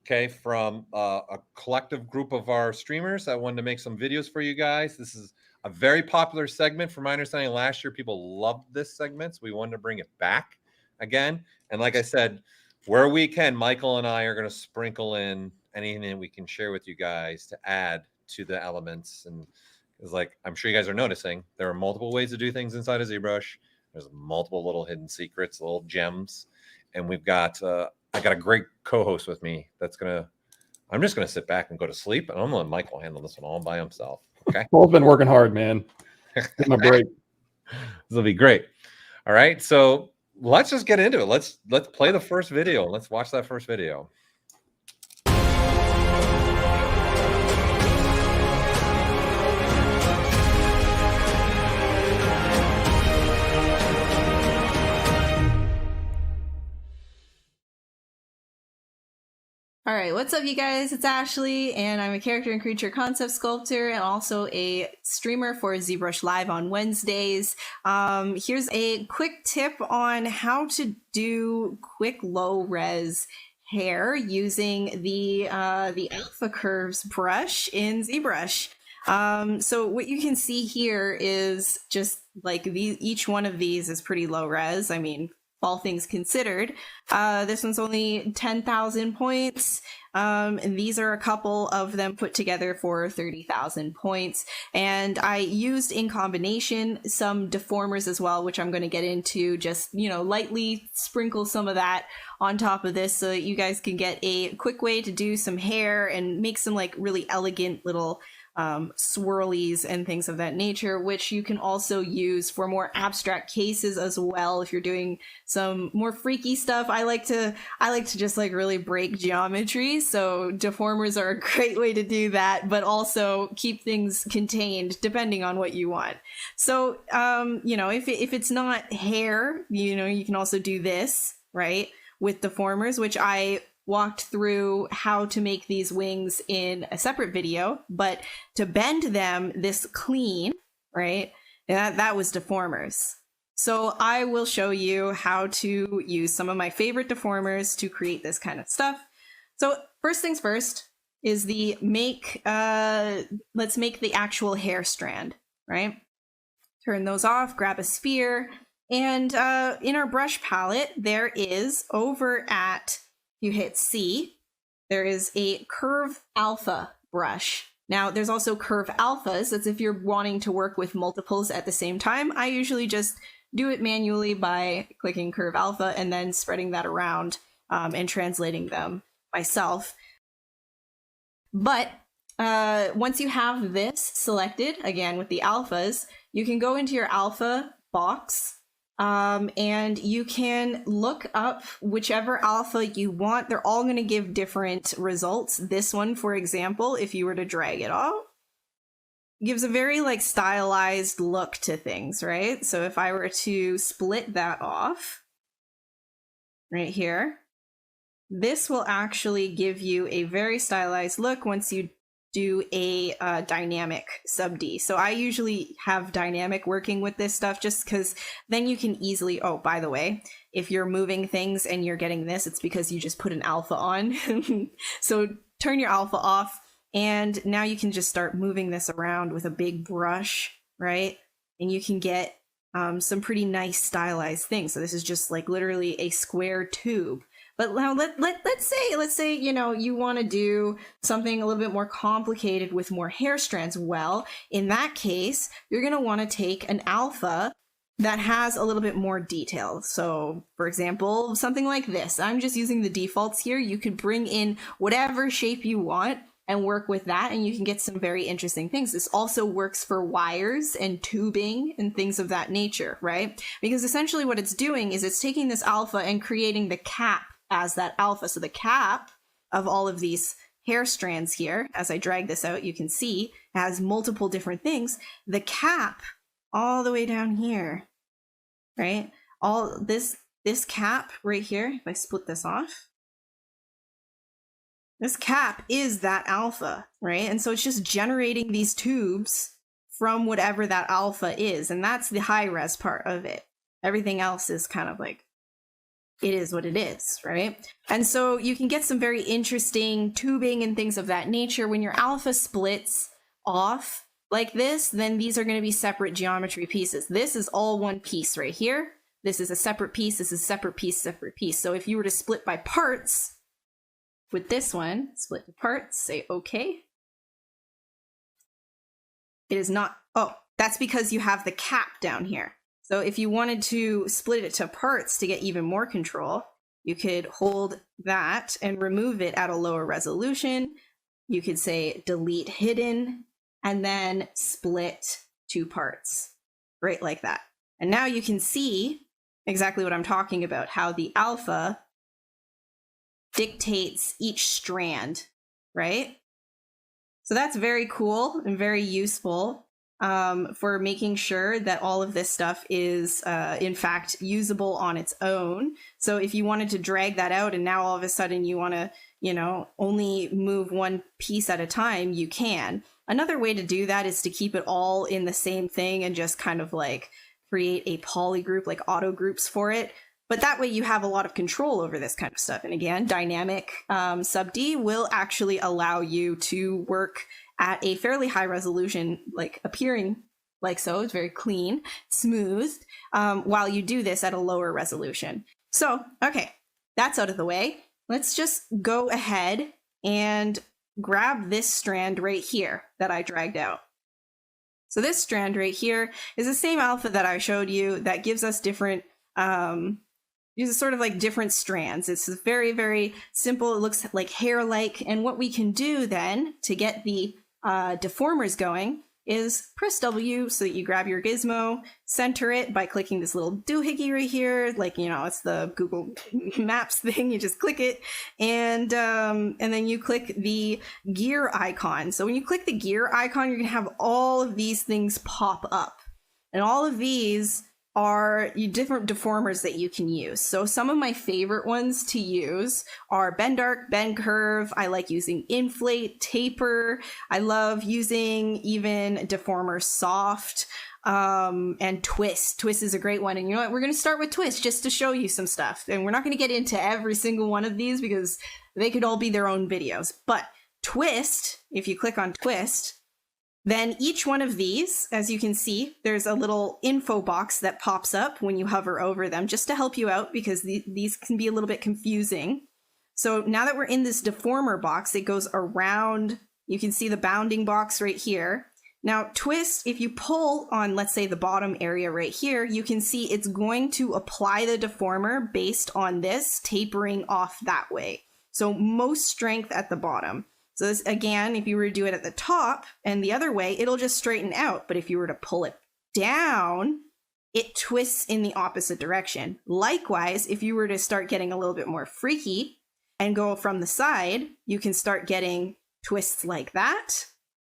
Okay, from a collective group of our streamers that wanted to make some videos for you guys. This is a very popular segment. From my understanding, last year people loved this segment, so we wanted to bring it back again. And like I said, where we can, Michael and I are going to sprinkle in anything we can share with you guys to add to the elements. And it's like, I'm sure you guys are noticing, there are multiple ways to do things inside of ZBrush. There's multiple little hidden secrets, little gems. And we've got, I got a great co-host with me that's I'm just going to sit back and go to sleep. And I'm going to let Michael handle this one all by himself. Okay. Paul's been working hard, man. Give him a break. This will be great. All right. So let's just get into it. Let's play the first video. Let's watch that first video. All right, what's up, you guys? It's Ashley, and I'm a character and creature concept sculptor and also a streamer for ZBrush Live on Wednesdays. Here's a quick tip on how to do quick low-res hair using the Alpha Curves brush in ZBrush. So what you can see here is just like each one of these is pretty low res. I mean, all things considered. This one's only 10,000 points. And these are a couple of them put together for 30,000 points. And I used in combination some deformers as well, which I'm going to get into, just, you know, lightly sprinkle some of that on top of this so that you guys can get a quick way to do some hair and make some like really elegant little swirlies and things of that nature, which you can also use for more abstract cases as well. If you're doing some more freaky stuff, I like to just like really break geometry, so deformers are a great way to do that, but also keep things contained depending on what you want. So you know, if it's not hair, you know, you can also do this, right, with deformers, which I walked through how to make these wings in a separate video, but to bend them this clean, right, that was deformers. So I will show you how to use some of my favorite deformers to create this kind of stuff. So first things first is let's make the actual hair strand, right? Turn those off, grab a sphere, and in our brush palette, there is over at, you hit C, there is a curve alpha brush. Now there's also curve alphas. That's if you're wanting to work with multiples at the same time. I usually just do it manually by clicking curve alpha and then spreading that around and translating them myself. But once you have this selected, again with the alphas, you can go into your alpha box and you can look up whichever alpha you want. They're all going to give different results. This one, for example, if you were to drag it off, gives a very like stylized look to things, right? So if I were to split that off right here, this will actually give you a very stylized look once you do a dynamic sub D. So I usually have dynamic working with this stuff just because then you can easily, oh, by the way, if you're moving things and you're getting this, it's because you just put an alpha on. So turn your alpha off. And now you can just start moving this around with a big brush, right? And you can get some pretty nice stylized things. So this is just like literally a square tube. But now let's say, you know, you want to do something a little bit more complicated with more hair strands. Well, in that case, you're going to want to take an alpha that has a little bit more detail. So for example, something like this. I'm just using the defaults here. You could bring in whatever shape you want and work with that, and you can get some very interesting things. This also works for wires and tubing and things of that nature, right? Because essentially what it's doing is it's taking this alpha and creating the cap as that alpha. So the cap of all of these hair strands here, as I drag this out, you can see has multiple different things. The cap all the way down here, right? All this cap right here, if I split this off, this cap is that alpha, right? And so it's just generating these tubes from whatever that alpha is. And that's the high res part of it. Everything else is kind of like, it is what it is, right? And so you can get some very interesting tubing and things of that nature. When your alpha splits off like this, then these are going to be separate geometry pieces. This is all one piece right here. This is a separate piece. This is a separate piece, separate piece. So if you were to split by parts, with this one, split to parts, say okay. It is not, oh, that's because you have the cap down here. So if you wanted to split it to parts to get even more control, you could hold that and remove it at a lower resolution. You could say delete hidden and then split to parts, right like that. And now you can see exactly what I'm talking about, how the alpha dictates each strand, right? So that's very cool and very useful for making sure that all of this stuff is in fact usable on its own. So if you wanted to drag that out and now all of a sudden you want to, you know, only move one piece at a time, you can. Another way to do that is to keep it all in the same thing and just kind of like create a poly group, like auto groups for it. But that way you have a lot of control over this kind of stuff. And again, dynamic sub D will actually allow you to work at a fairly high resolution, like appearing like so. It's very clean, smooth, while you do this at a lower resolution. So, okay, that's out of the way. Let's just go ahead and grab this strand right here that I dragged out. So this strand right here is the same alpha that I showed you that gives us different uses sort of like different strands. It's very, very simple. It looks like hair-like. And what we can do then to get the deformers going is press W so that you grab your gizmo, center it by clicking this little doohickey right here. Like, you know, it's the Google Maps thing. You just click it and then you click the gear icon. So when you click the gear icon, you're going to have all of these things pop up. And all of these are different deformers that you can use. So some of my favorite ones to use are bend arc, bend curve. I like using inflate, taper. I love using even deformer soft, and twist. Twist is a great one. And you know what? We're going to start with twist just to show you some stuff. And we're not going to get into every single one of these because they could all be their own videos. But twist, if you click on twist, then each one of these, as you can see, there's a little info box that pops up when you hover over them just to help you out because these can be a little bit confusing. So now that we're in this deformer box, it goes around. You can see the bounding box right here. Now twist, if you pull on, let's say the bottom area right here, you can see it's going to apply the deformer based on this tapering off that way. So most strength at the bottom. So this, again, if you were to do it at the top and the other way, it'll just straighten out. But if you were to pull it down, it twists in the opposite direction. Likewise, if you were to start getting a little bit more freaky and go from the side, you can start getting twists like that.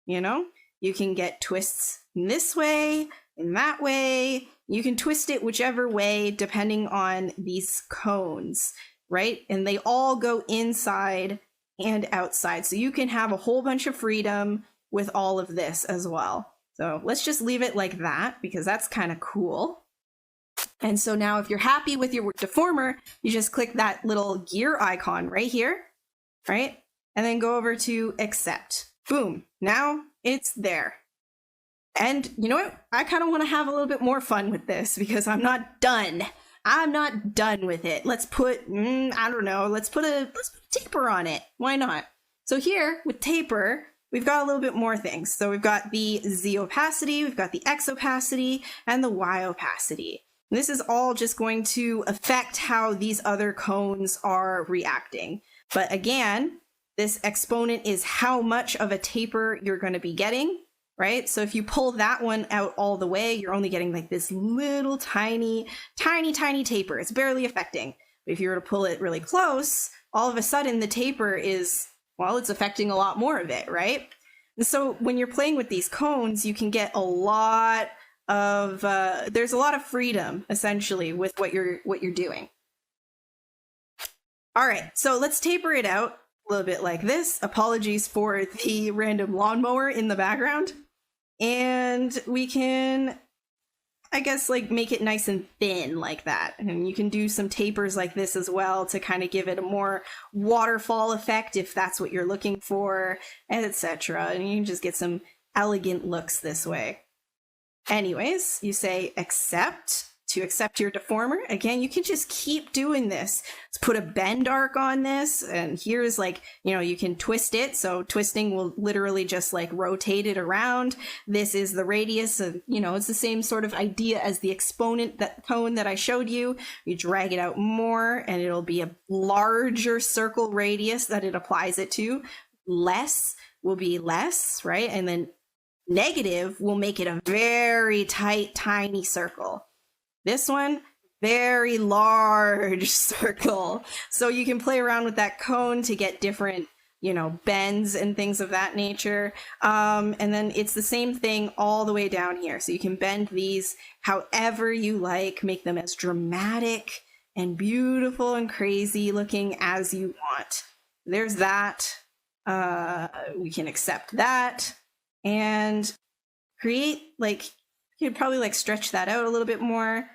You know, you can get twists in this way, in that way. You can twist it whichever way, depending on these cones, right? And they all go inside and outside. So you can have a whole bunch of freedom with all of this as well. So let's just leave it like that because that's kind of cool. And so now if you're happy with your deformer, you just click that little gear icon right here, right? And then go over to accept. Boom. Now it's there. And you know what? I kind of want to have a little bit more fun with this because I'm not done. I'm not done with it. Let's put, I don't know, let's put a taper on it. Why not? So here with taper, we've got a little bit more things. So we've got the Z opacity, we've got the X opacity, and the Y opacity. This is all just going to affect how these other cones are reacting. But again, this exponent is how much of a taper you're going to be getting. Right? So if you pull that one out all the way, you're only getting like this little tiny taper. It's barely affecting. But if you were to pull it really close, all of a sudden the taper is, well, it's affecting a lot more of it, right? And so when you're playing with these cones, you can get a lot of, there's a lot of freedom essentially with what you're doing. All right, so let's taper it out a little bit like this. Apologies for the random lawnmower in the background. And we can, I guess, like make it nice and thin like that. And you can do some tapers like this as well to kind of give it a more waterfall effect if that's what you're looking for, etc. And you can just get some elegant looks this way. Anyways, you say accept to accept your deformer. Again, you can just keep doing this. Let's put a bend arc on this. And here's like, you know, you can twist it. So twisting will literally just like rotate it around. This is the radius of, you know, it's the same sort of idea as the exponent, that cone that I showed you. You drag it out more and it'll be a larger circle radius that it applies it to. Less will be less, right? And then negative will make it a very tight, tiny circle. This one, very large circle. So you can play around with that cone to get different, you know, bends and things of that nature. And then it's the same thing all the way down here. So you can bend these however you like, make them as dramatic and beautiful and crazy looking as you want. There's that. We can accept that and create, like, you could probably like stretch that out a little bit more.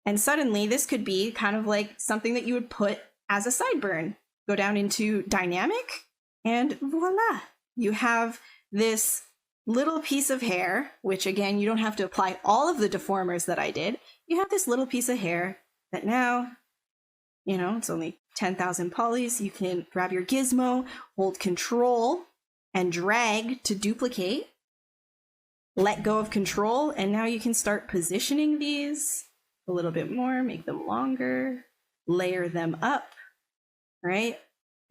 And suddenly this could be kind of like something that you would put as a sideburn. Go down into dynamic and voila. You have this little piece of hair, which again, you don't have to apply all of the deformers that I did. You have this little piece of hair that now, you know, it's only 10,000 polys. You can grab your gizmo, hold control and drag to duplicate. Let go of control. And now you can start positioning these a little bit more, make them longer, layer them up, right?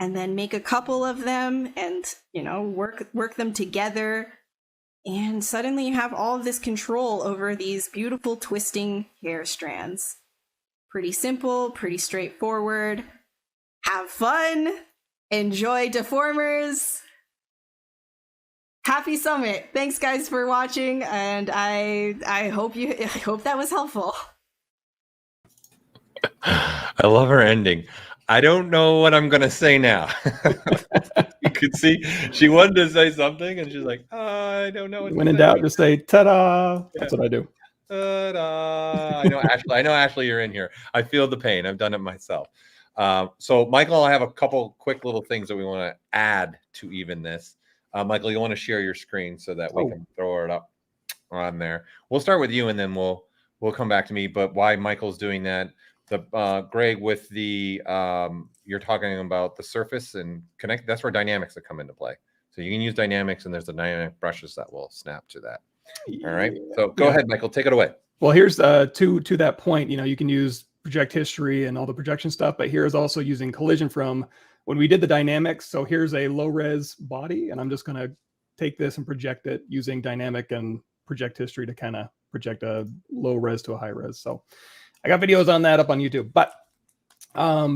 And then make a couple of them and, you know, work them together. And suddenly you have all of this control over these beautiful twisting hair strands. Pretty simple, pretty straightforward. Have fun, enjoy deformers. Happy Summit. Thanks guys for watching, and I hope that was helpful. I love her ending. I don't know what I'm gonna say now. You could see she wanted to say something, and she's like, I don't know. When in doubt, just say "ta-da." That's what I do. Ta-da. I know, Ashley. I know, Ashley, you're in here. I feel the pain. I've done it myself. So, Michael, I have a couple quick little things that we want to add to even this. Michael, you want to share your screen so that we can throw it up on there. We'll start with you, and then we'll come back to me. But why Michael's doing that? The Greg, with the you're talking about the surface and connect. That's where dynamics that come into play. So you can use dynamics, and there's the dynamic brushes that will snap to that. All right. So go ahead, Michael. Take it away. Well, here's to that point. You can use project history and all the projection stuff, but here's also using collision from when we did the dynamics. So here's a low res body, and I'm just going to take this and project it using dynamic and project history to kind of project a low res to a high res. So I got videos on that up on YouTube. But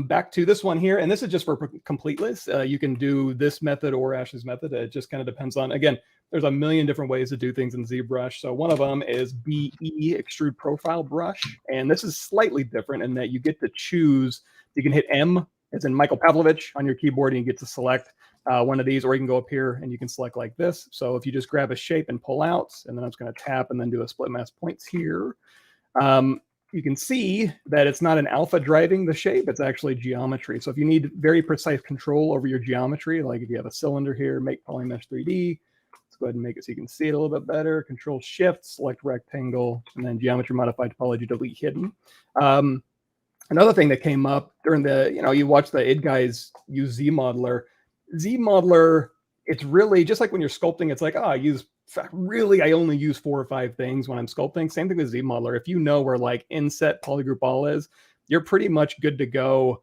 back to this one here, and this is just for completeness. You can do this method or Ashley's method. It just kind of depends on, again, there's a million different ways to do things in ZBrush. So one of them is BE, Extrude Profile Brush. And this is slightly different in that you get to choose, you can hit M, as in Michael Pavlovich, on your keyboard, and you get to select one of these, or you can go up here and you can select like this. So if you just grab a shape and pull out, and then I'm just going to tap and then do a split mask points here. You can see that it's not an alpha driving the shape, it's actually geometry. So if you need very precise control over your geometry, like if you have a cylinder here, make Polymesh 3D, let's go ahead and make it so you can see it a little bit better. Control Shift, select rectangle, and then geometry modified topology, delete hidden. Another thing that came up during the, you watch the id guys use ZModeler. ZModeler, it's really just like when you're sculpting, it's like, I only use 4 or 5 things when I'm sculpting. Same thing with ZModeler. If you know where like inset polygroup all is, you're pretty much good to go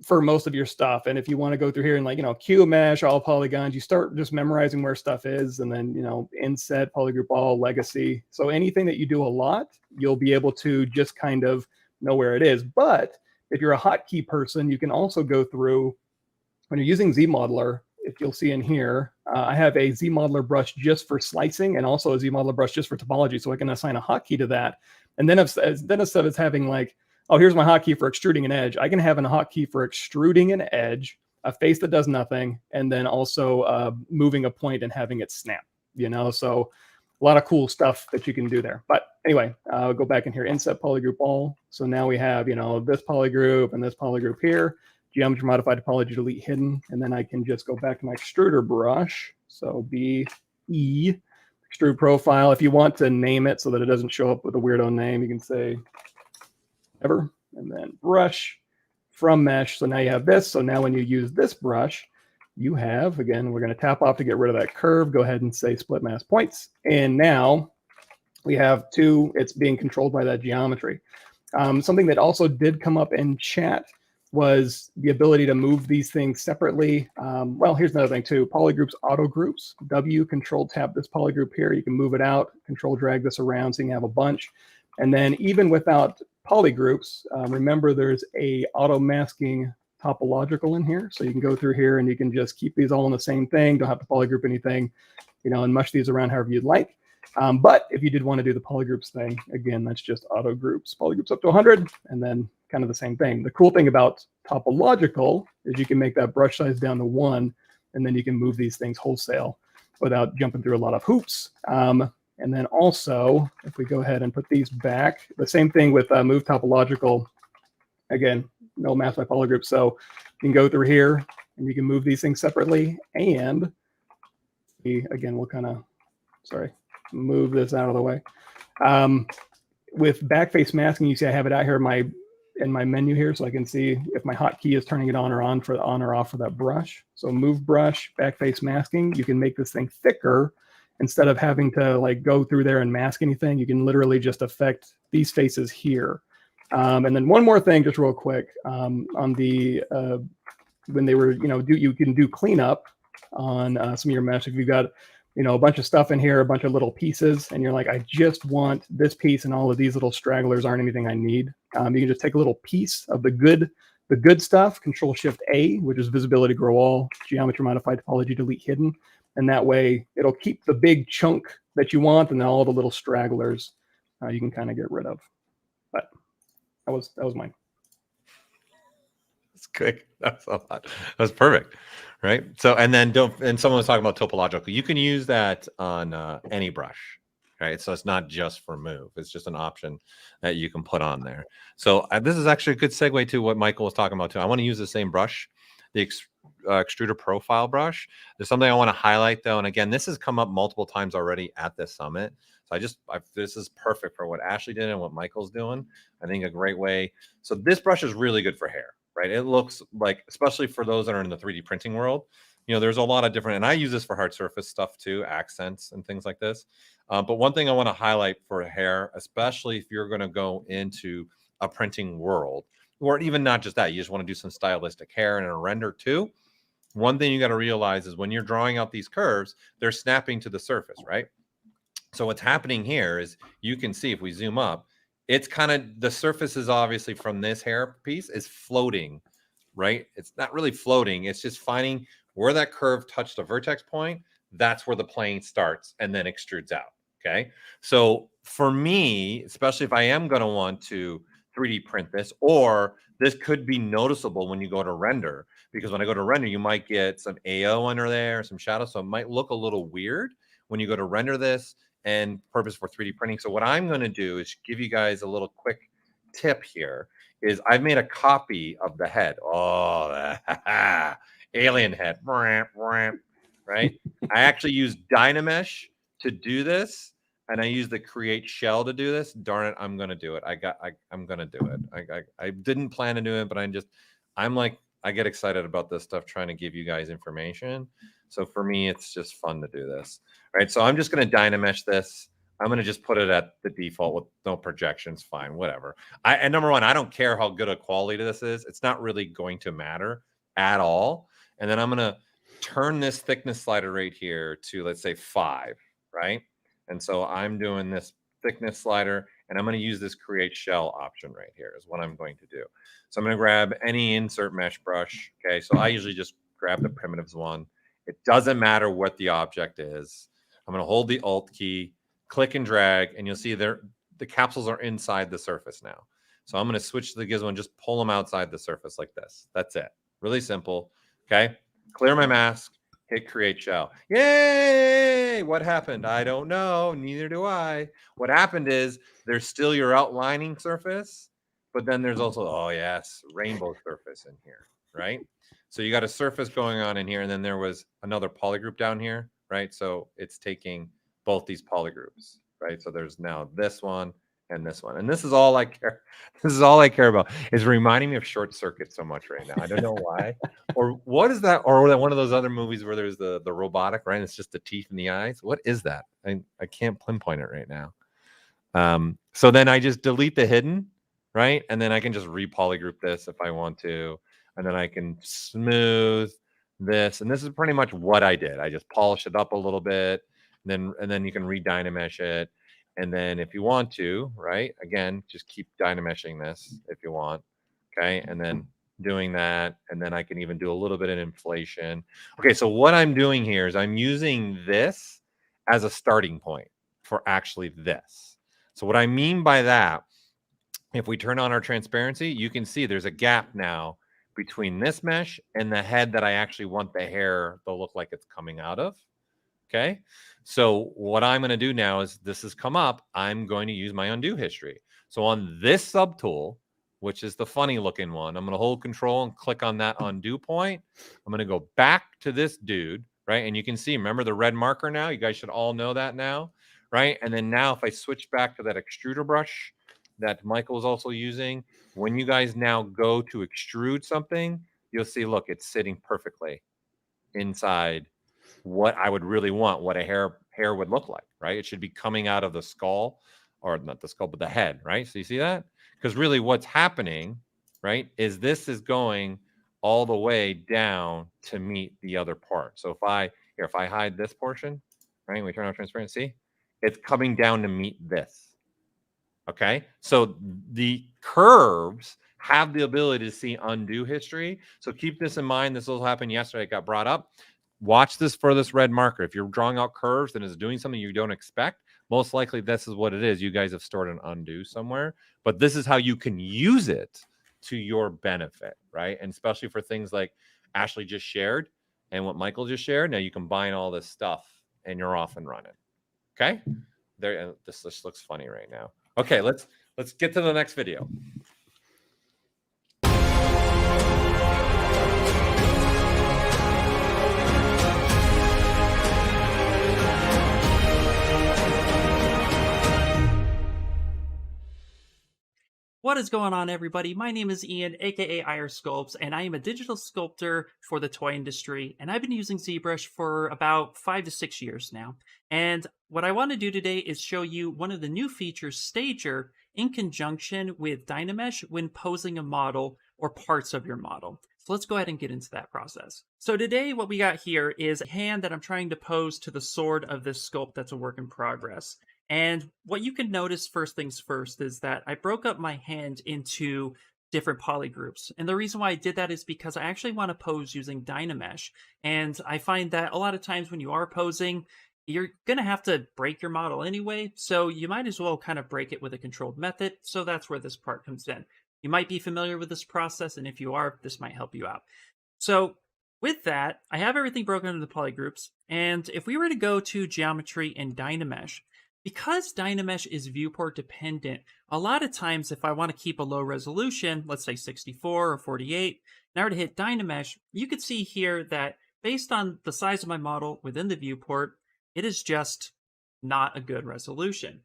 for most of your stuff. And if you want to go through here and like, Q mesh, all polygons, you start just memorizing where stuff is, and then, inset, polygroup all, legacy. So anything that you do a lot, you'll be able to just kind of know where it is. But if you're a hotkey person, you can also go through, when you're using ZModeler, if you'll see in here, I have a ZModeler brush just for slicing and also a ZModeler brush just for topology. So I can assign a hotkey to that. And then instead of having like, oh, here's my hotkey for extruding an edge, I can have a hotkey for extruding an edge, a face that does nothing, and then also moving a point and having it snap, So a lot of cool stuff that you can do there. But anyway, I'll go back in here, inset polygroup all. So now we have, this polygroup and this polygroup here. Geometry modified topology, delete hidden, and then I can just go back to my extruder brush. So BE, extrude profile. If you want to name it so that it doesn't show up with a weirdo name, you can say ever, and then brush from mesh. So now you have this. So now when you use this brush, you have, again, we're going to tap off to get rid of that curve. Go ahead and say split mask points. And now we have two, it's being controlled by that geometry. Something that also did come up in chat was the ability to move these things separately. Well, here's another thing too. Polygroups, auto groups. W, control tap this polygroup here. You can move it out, control drag this around so you can have a bunch. And then even without polygroups, remember there's a auto masking topological in here. So you can go through here and you can just keep these all in the same thing. Don't have to polygroup anything, and mush these around however you'd like. But if you did want to do the polygroups thing, again, that's just auto groups, polygroups up to 100, and then kind of the same thing. The cool thing about topological is you can make that brush size down to 1, and then you can move these things wholesale without jumping through a lot of hoops. And then also, if we go ahead and put these back, the same thing with move topological. Again, no math by polygroup. So you can go through here and you can move these things separately. And again, we'll kind of, move this out of the way. With backface masking, you see I have it out here in my menu here, so I can see if my hotkey is turning it on or off for that brush. So move brush, backface masking. You can make this thing thicker instead of having to like go through there and mask anything. You can literally just affect these faces here. And then one more thing, just real quick, on the when they were, you can do cleanup on some of your mesh. If you've got a bunch of stuff in here, a bunch of little pieces, and you're like, I just want this piece, and all of these little stragglers aren't anything I need. You can just take a little piece of the good stuff, Control Shift A, which is visibility grow all, geometry modified topology, delete hidden, and that way it'll keep the big chunk that you want, and then all the little stragglers you can kind of get rid of. But that was mine. quick. That's a lot. That's perfect. Right. So, and then someone was talking about topological. You can use that on any brush. Right. So it's not just for move. It's just an option that you can put on there. So this is actually a good segue to what Michael was talking about too. I want to use the same brush, the extruder profile brush. There's something I want to highlight though. And again, this has come up multiple times already at this summit. So this is perfect for what Ashley did and what Michael's doing. I think a great way. So this brush is really good for hair, right? It looks like, especially for those that are in the 3D printing world, there's a lot of different, and I use this for hard surface stuff too, accents and things like this. But one thing I want to highlight for hair, especially if you're going to go into a printing world, or even not just that, you just want to do some stylistic hair and a render too. One thing you got to realize is when you're drawing out these curves, they're snapping to the surface, right? So what's happening here is you can see if we zoom up, it's kind of the surface is obviously from this hair piece is floating, right? It's not really floating. It's just finding where that curve touched a vertex point. That's where the plane starts and then extrudes out. Okay. So for me, especially if I am going to want to 3D print this, or this could be noticeable when you go to render, because when I go to render, you might get some AO under there, some shadow. So it might look a little weird when you go to render this and purpose for 3D printing. So what I'm going to do is give you guys a little quick tip here is I've made a copy of the head. Oh, alien head, right? I actually use Dynamesh to do this, and I use the create shell to do this. Darn it, I'm going to do it. I'm going to do it. I didn't plan to do it, but I get excited about this stuff, trying to give you guys information. So for me, it's just fun to do this. Right. So I'm just going to Dynamesh this. I'm going to just put it at the default with no projections. Fine, whatever. And number one, I don't care how good a quality this is. It's not really going to matter at all. And then I'm going to turn this thickness slider right here to, let's say, 5. Right. And so I'm doing this thickness slider, and I'm going to use this create shell option right here is what I'm going to do. So I'm going to grab any insert mesh brush. Okay. So I usually just grab the primitives one. It doesn't matter what the object is. I'm going to hold the Alt key, click and drag, and you'll see the capsules are inside the surface now. So I'm going to switch to the gizmo and just pull them outside the surface like this. That's it. Really simple. Okay. Clear my mask, hit create shell. Yay! What happened? I don't know. Neither do I. What happened is there's still your outlining surface, but then there's also, oh yes, rainbow surface in here, right? So you got a surface going on in here, and then there was another polygroup down here, right? So it's taking both these polygroups, right? So there's now this one and this one. And this is all I care. This is all I care about. It's reminding me of Short Circuit so much right now. I don't know why. Or what is that? Or one of those other movies where there's the robotic, right? It's just the teeth and the eyes. What is that? I can't pinpoint it right now. So then I just delete the hidden, right? And then I can just re-polygroup this if I want to. And then I can smooth this. And this is pretty much what I did. I just polished it up a little bit. And then you can re-Dynamesh it. And then if you want to, right, again, just keep Dynameshing this if you want. Okay. And then doing that. And then I can even do a little bit of inflation. Okay. So what I'm doing here is I'm using this as a starting point for actually this. So what I mean by that, if we turn on our transparency, you can see there's a gap now between this mesh and the head that I actually want the hair to look like it's coming out of. Okay. So what I'm going to do now is this has come up. I'm going to use my undo history. So on this subtool, which is the funny looking one, I'm going to hold control and click on that undo point. I'm going to go back to this dude, right? And you can see, remember the red marker now? You guys should all know that now, right? And then now if I switch back to that extruder brush that Michael is also using, when you guys now go to extrude something, you'll see, look, it's sitting perfectly inside what I would really want, what a hair would look like, right? It should be coming out of the skull, or not the skull, but the head, right? So you see that? Because really what's happening, right, is this is going all the way down to meet the other part. So if I hide this portion, right, we turn on transparency, it's coming down to meet this. Okay, so the curves have the ability to see undo history. So keep this in mind. This will happen yesterday. It got brought up. Watch this for this red marker. If you're drawing out curves and it's doing something you don't expect, most likely this is what it is. You guys have stored an undo somewhere, but this is how you can use it to your benefit, right? And especially for things like Ashley just shared and what Michael just shared. Now you combine all this stuff and you're off and running. Okay. There, this looks funny right now. Okay, let's get to the next video. What is going on, everybody? My name is Ian, aka IR Sculpts, and I am a digital sculptor for the toy industry. And I've been using ZBrush for about 5 to 6 years now. And what I want to do today is show you one of the new features, Stager, in conjunction with Dynamesh when posing a model or parts of your model. So let's go ahead and get into that process. So today what we got here is a hand that I'm trying to pose to the sword of this sculpt that's a work in progress. And what you can notice first things first is that I broke up my hand into different poly groups. And the reason why I did that is because I actually want to pose using Dynamesh. And I find that a lot of times when you are posing, you're going to have to break your model anyway. So you might as well kind of break it with a controlled method. So that's where this part comes in. You might be familiar with this process. And if you are, this might help you out. So with that, I have everything broken into the poly groups. And if we were to go to geometry and Dynamesh, because Dynamesh is viewport dependent, a lot of times if I want to keep a low resolution, let's say 64 or 48, and I were to hit Dynamesh, you could see here that based on the size of my model within the viewport, it is just not a good resolution.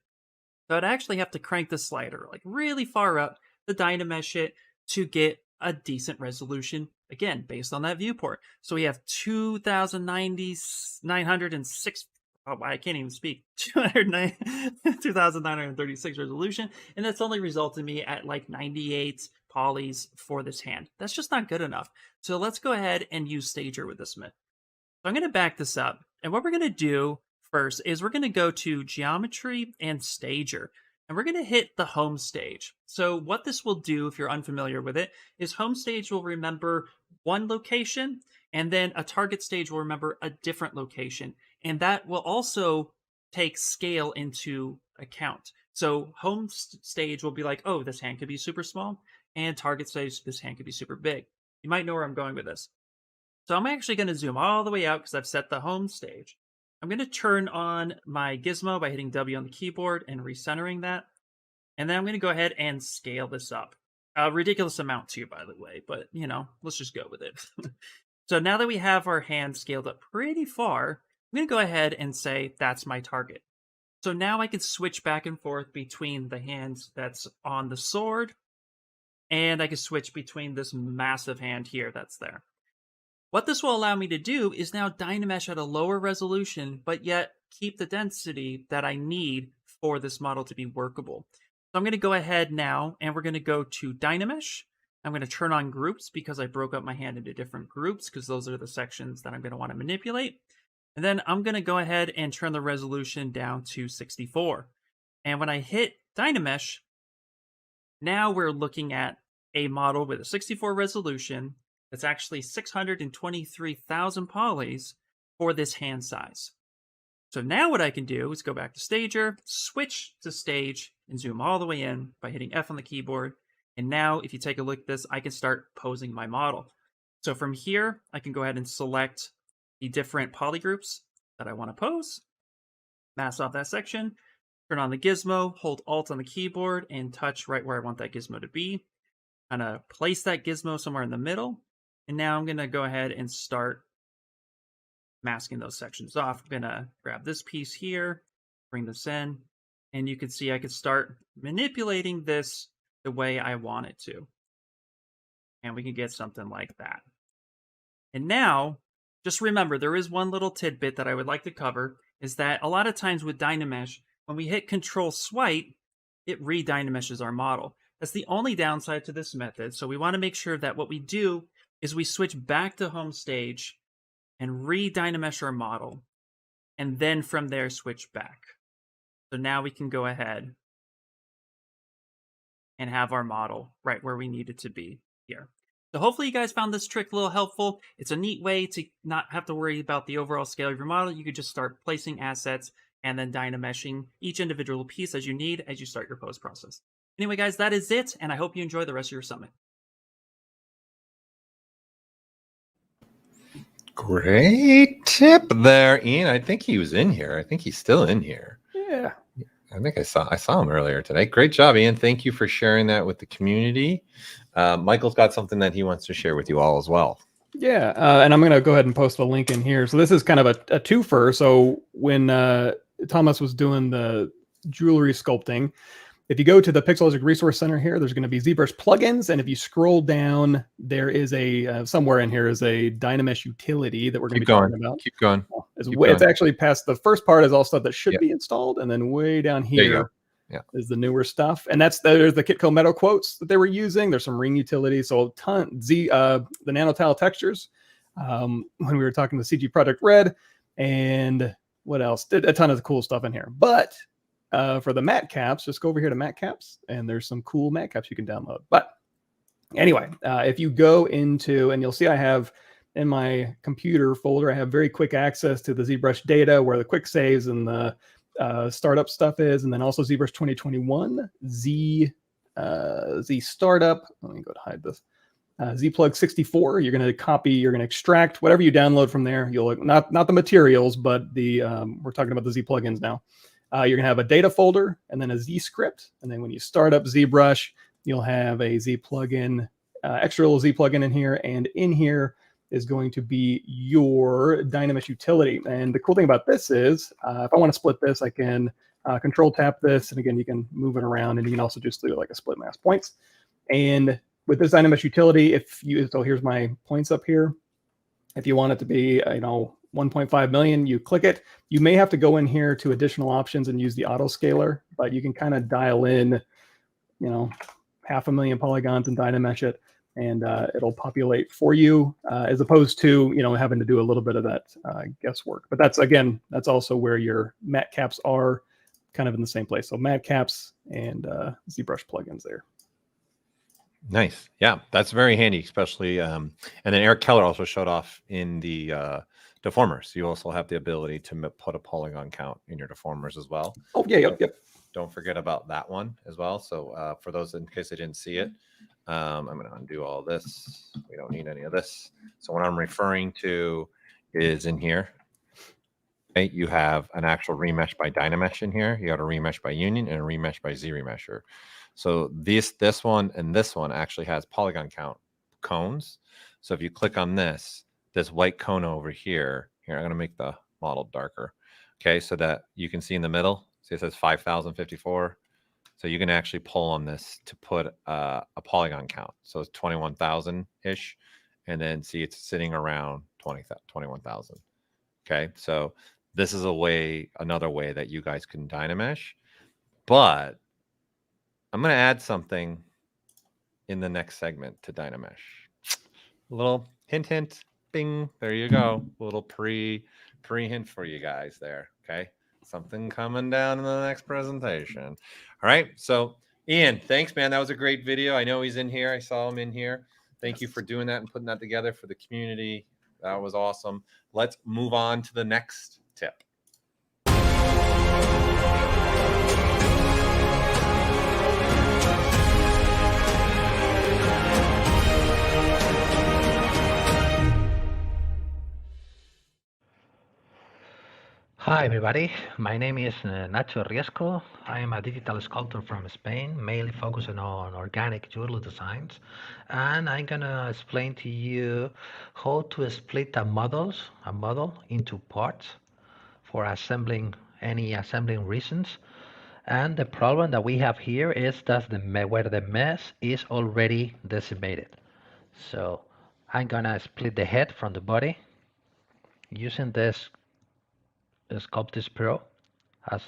So I'd actually have to crank the slider like really far up the Dynamesh it to get a decent resolution, again, based on that viewport. So we have 2,906, I can't even speak, 2,936 resolution, and that's only resulted me at like 98 polys for this hand. That's just not good enough. So let's go ahead and use Stager with this myth. So I'm going to back this up, and what we're going to do first is we're going to go to Geometry and Stager, and we're going to hit the home stage. So what this will do, if you're unfamiliar with it, is home stage will remember one location, and then a target stage will remember a different location. And that will also take scale into account. So home stage will be like, oh, this hand could be super small, and target stage, this hand could be super big. You might know where I'm going with this. So I'm actually going to zoom all the way out because I've set the home stage. I'm going to turn on my gizmo by hitting W on the keyboard and recentering that. And then I'm going to go ahead and scale this up. A ridiculous amount too, by the way, but you know, let's just go with it. So now that we have our hand scaled up pretty far, I'm going to go ahead and say that's my target. So now I can switch back and forth between the hands that's on the sword, and I can switch between this massive hand here that's there. What this will allow me to do is now Dynamesh at a lower resolution, but yet keep the density that I need for this model to be workable. So I'm going to go ahead now, and we're going to go to Dynamesh. I'm going to turn on groups because I broke up my hand into different groups because those are the sections that I'm going to want to manipulate. And then I'm going to go ahead and turn the resolution down to 64. And when I hit Dynamesh, now we're looking at a model with a 64 resolution that's actually 623,000 polys for this hand size. So now what I can do is go back to Stager, switch to Stage, and zoom all the way in by hitting F on the keyboard. And now if you take a look at this, I can start posing my model. So from here, I can go ahead and select the different poly groups that I want to pose, mask off that section, turn on the gizmo, hold Alt on the keyboard, and touch right where I want that gizmo to be. Kind of place that gizmo somewhere in the middle. And now I'm going to go ahead and start masking those sections off. I'm going to grab this piece here, bring this in, and you can see I can start manipulating this the way I want it to. And we can get something like that. And now, just remember, there is one little tidbit that I would like to cover, is that a lot of times with Dynamesh, when we hit Control Swipe, it re-Dynameshes our model. That's the only downside to this method. So we want to make sure that what we do is we switch back to home stage and re-Dynamesh our model, and then from there switch back. So now we can go ahead and have our model right where we need it to be here. So hopefully you guys found this trick a little helpful. It's a neat way to not have to worry about the overall scale of your model. You could just start placing assets and then Dynameshing each individual piece as you need as you start your post process. Anyway, guys, that is it, and I hope you enjoy the rest of your summit. Great tip there, Ian. I think he was in here. I think he's still in here. Yeah. I think I saw him earlier today. Great job, Ian. Thank you for sharing that with the community. Michael's got something that he wants to share with you all as well. Yeah, and I'm going to go ahead and post a link in here. So this is kind of a twofer. So when Thomas was doing the jewelry sculpting, if you go to the Pixologic Resource Center here, there's going to be ZBrush plugins. And if you scroll down, there is a, somewhere in here is a Dynamesh utility that we're going to be talking about. Keep going. It's actually past the first part is all stuff that should be installed. And then way down here is the newer stuff. And there's the Kitco Metal quotes that they were using. There's some ring utilities. So a ton, the nanotile textures, when we were talking to CG Project Red, and what else? Did a ton of cool stuff in here. But for the matte caps, just go over here to matte caps, and there's some cool matte caps you can download. But anyway, if you go into, and you'll see I have in my computer folder, I have very quick access to the ZBrush data where the quick saves and the startup stuff is, and then also ZBrush 2021, Z startup. Let me go to hide this. Zplug 64. You're going to copy. You're going to extract whatever you download from there. You'll not the materials, but the we're talking about the Z plugins now. You're going to have a data folder and then a Z script, and then when you start up ZBrush, you'll have a Z plugin, extra little Z plugin in here, and in here is going to be your Dynamesh utility. And the cool thing about this is, if I want to split this, I can control tap this, and again, you can move it around, and you can also just do like a split mask points. And with this Dynamesh utility, so here's my points up here. If you want it to be, 1.5 million, you click it. You may have to go in here to additional options and use the auto scaler, but you can kind of dial in, 500,000 polygons and Dynamesh it, and it'll populate for you, as opposed to having to do a little bit of that guesswork. But that's also where your matte caps are, kind of in the same place. So matte caps and ZBrush plugins there. Nice. Yeah, that's very handy, especially. And then Eric Keller also showed off in the deformers. You also have the ability to put a polygon count in your deformers as well. Oh, yeah, yep. Don't forget about that one as well. So for those in case they didn't see it, I'm going to undo all this. We don't need any of this. So what I'm referring to is in here. Okay, you have an actual remesh by Dynamesh in here. You got a remesh by Union and a remesh by ZRemesher. So this one and this one actually has polygon count cones. So if you click on this white cone over here, I'm going to make the model darker. Okay, so that you can see in the middle, see it says 5,054. So you can actually pull on this to put a polygon count. So it's 21,000-ish. And then see it's sitting around 21,000. Okay, so this is another way that you guys can Dynamesh. But I'm going to add something in the next segment to Dynamesh. A little hint, bing, there you go. A little pre-hint for you guys there, okay? Something coming down in the next presentation. All right, so Ian, thanks, man. That was a great video. I know he's in here. I saw him in here. Thank you for doing that and putting that together for the community. That was awesome. Let's move on to the next tip. Hi everybody, my name is Nacho Riesco. I am a digital sculptor from Spain, mainly focusing on organic jewelry designs. And I'm gonna explain to you how to split a model into parts for assembling reasons. And the problem that we have here is that where the mesh is already decimated. So I'm gonna split the head from the body using this Sculptis Pro as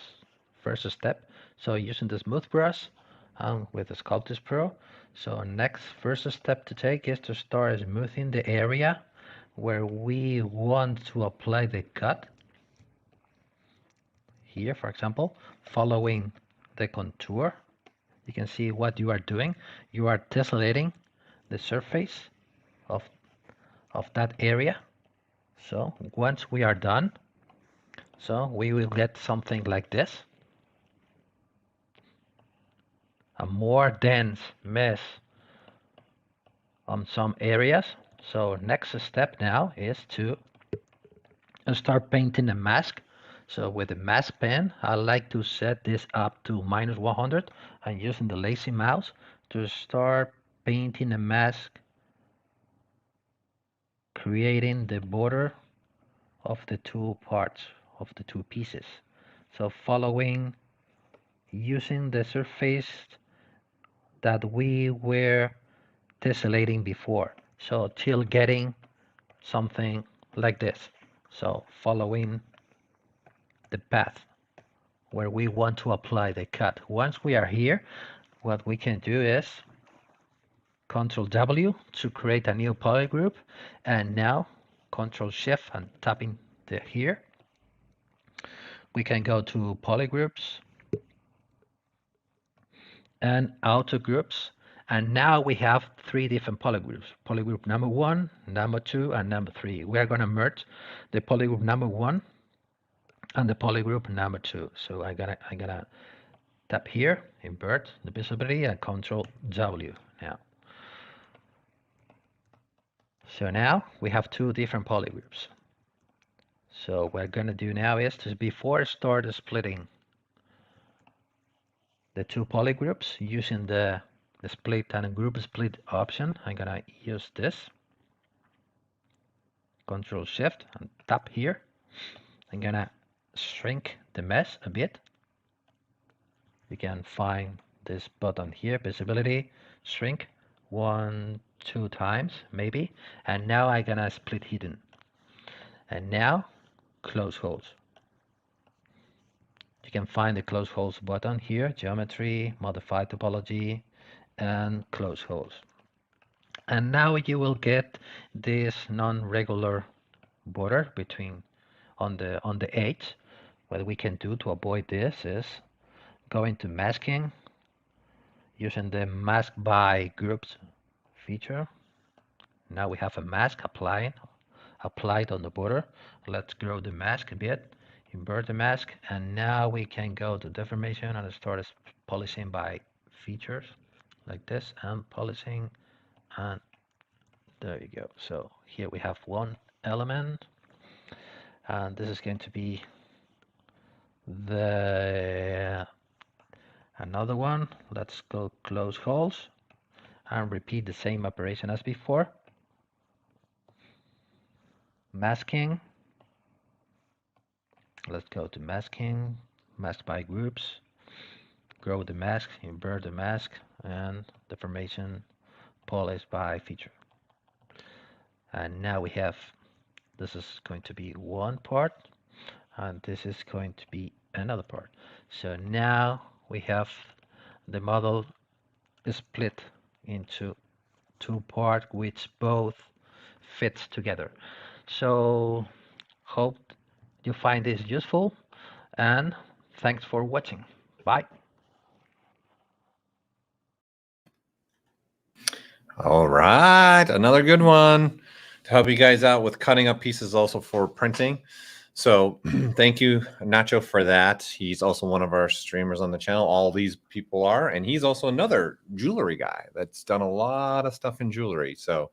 first step. So using the smooth brush with the Sculptis Pro. So next first step to take is to start smoothing the area where we want to apply the cut. Here, for example, following the contour, you can see what you are doing. You are tessellating the surface of that area. So once we are done, so we will get something like this, a more dense mesh on some areas. So next step now is to and start painting a mask. So with the mask pen, I like to set this up to -100 and using the lazy mouse to start painting a mask, creating the border of the two parts, of the two pieces. So following, using the surface that we were tessellating before. So till getting something like this. So following the path where we want to apply the cut. Once we are here, what we can do is Control W to create a new polygroup, and now Control Shift and tapping the here. We can go to polygroups and auto groups, and now we have 3 different polygroups. Polygroup number 1, number 2, and number 3. We are going to merge the polygroup number 1 and the polygroup number 2. So I'm gonna tap here, invert the visibility, and Control W now. So now we have 2 different polygroups. So what we're gonna do now is to, before start splitting the 2 polygroups using the split and group split option, I'm gonna use this. Control Shift and tap here. I'm gonna shrink the mesh a bit. You can find this button here, visibility, shrink 1, 2 times maybe, and now I'm gonna split hidden, and now close holes. You can find the close holes button here, geometry, modify topology, and close holes. And now you will get this non-regular border between on the edge. What we can do to avoid this is go into masking using the mask by groups feature. Now we have a mask applied on the border. Let's grow the mask a bit, invert the mask, and now we can go to deformation and start polishing by features like this, and polishing, and there you go. So here we have one element, and this is going to be the another one. Let's go close holes and repeat the same operation as before. Masking. Let's go to masking, mask by groups, grow the mask, invert the mask, and deformation, polish by feature. And now we have, this is going to be one part, and this is going to be another part. So now we have the model split into 2 parts which both fits together. So hope you find this useful, and thanks for watching. Bye. All right, another good one to help you guys out with cutting up pieces, also for printing. So thank you, Nacho, for that. He's also one of our streamers on the channel. All these people are, and he's also another jewelry guy that's done a lot of stuff in jewelry. So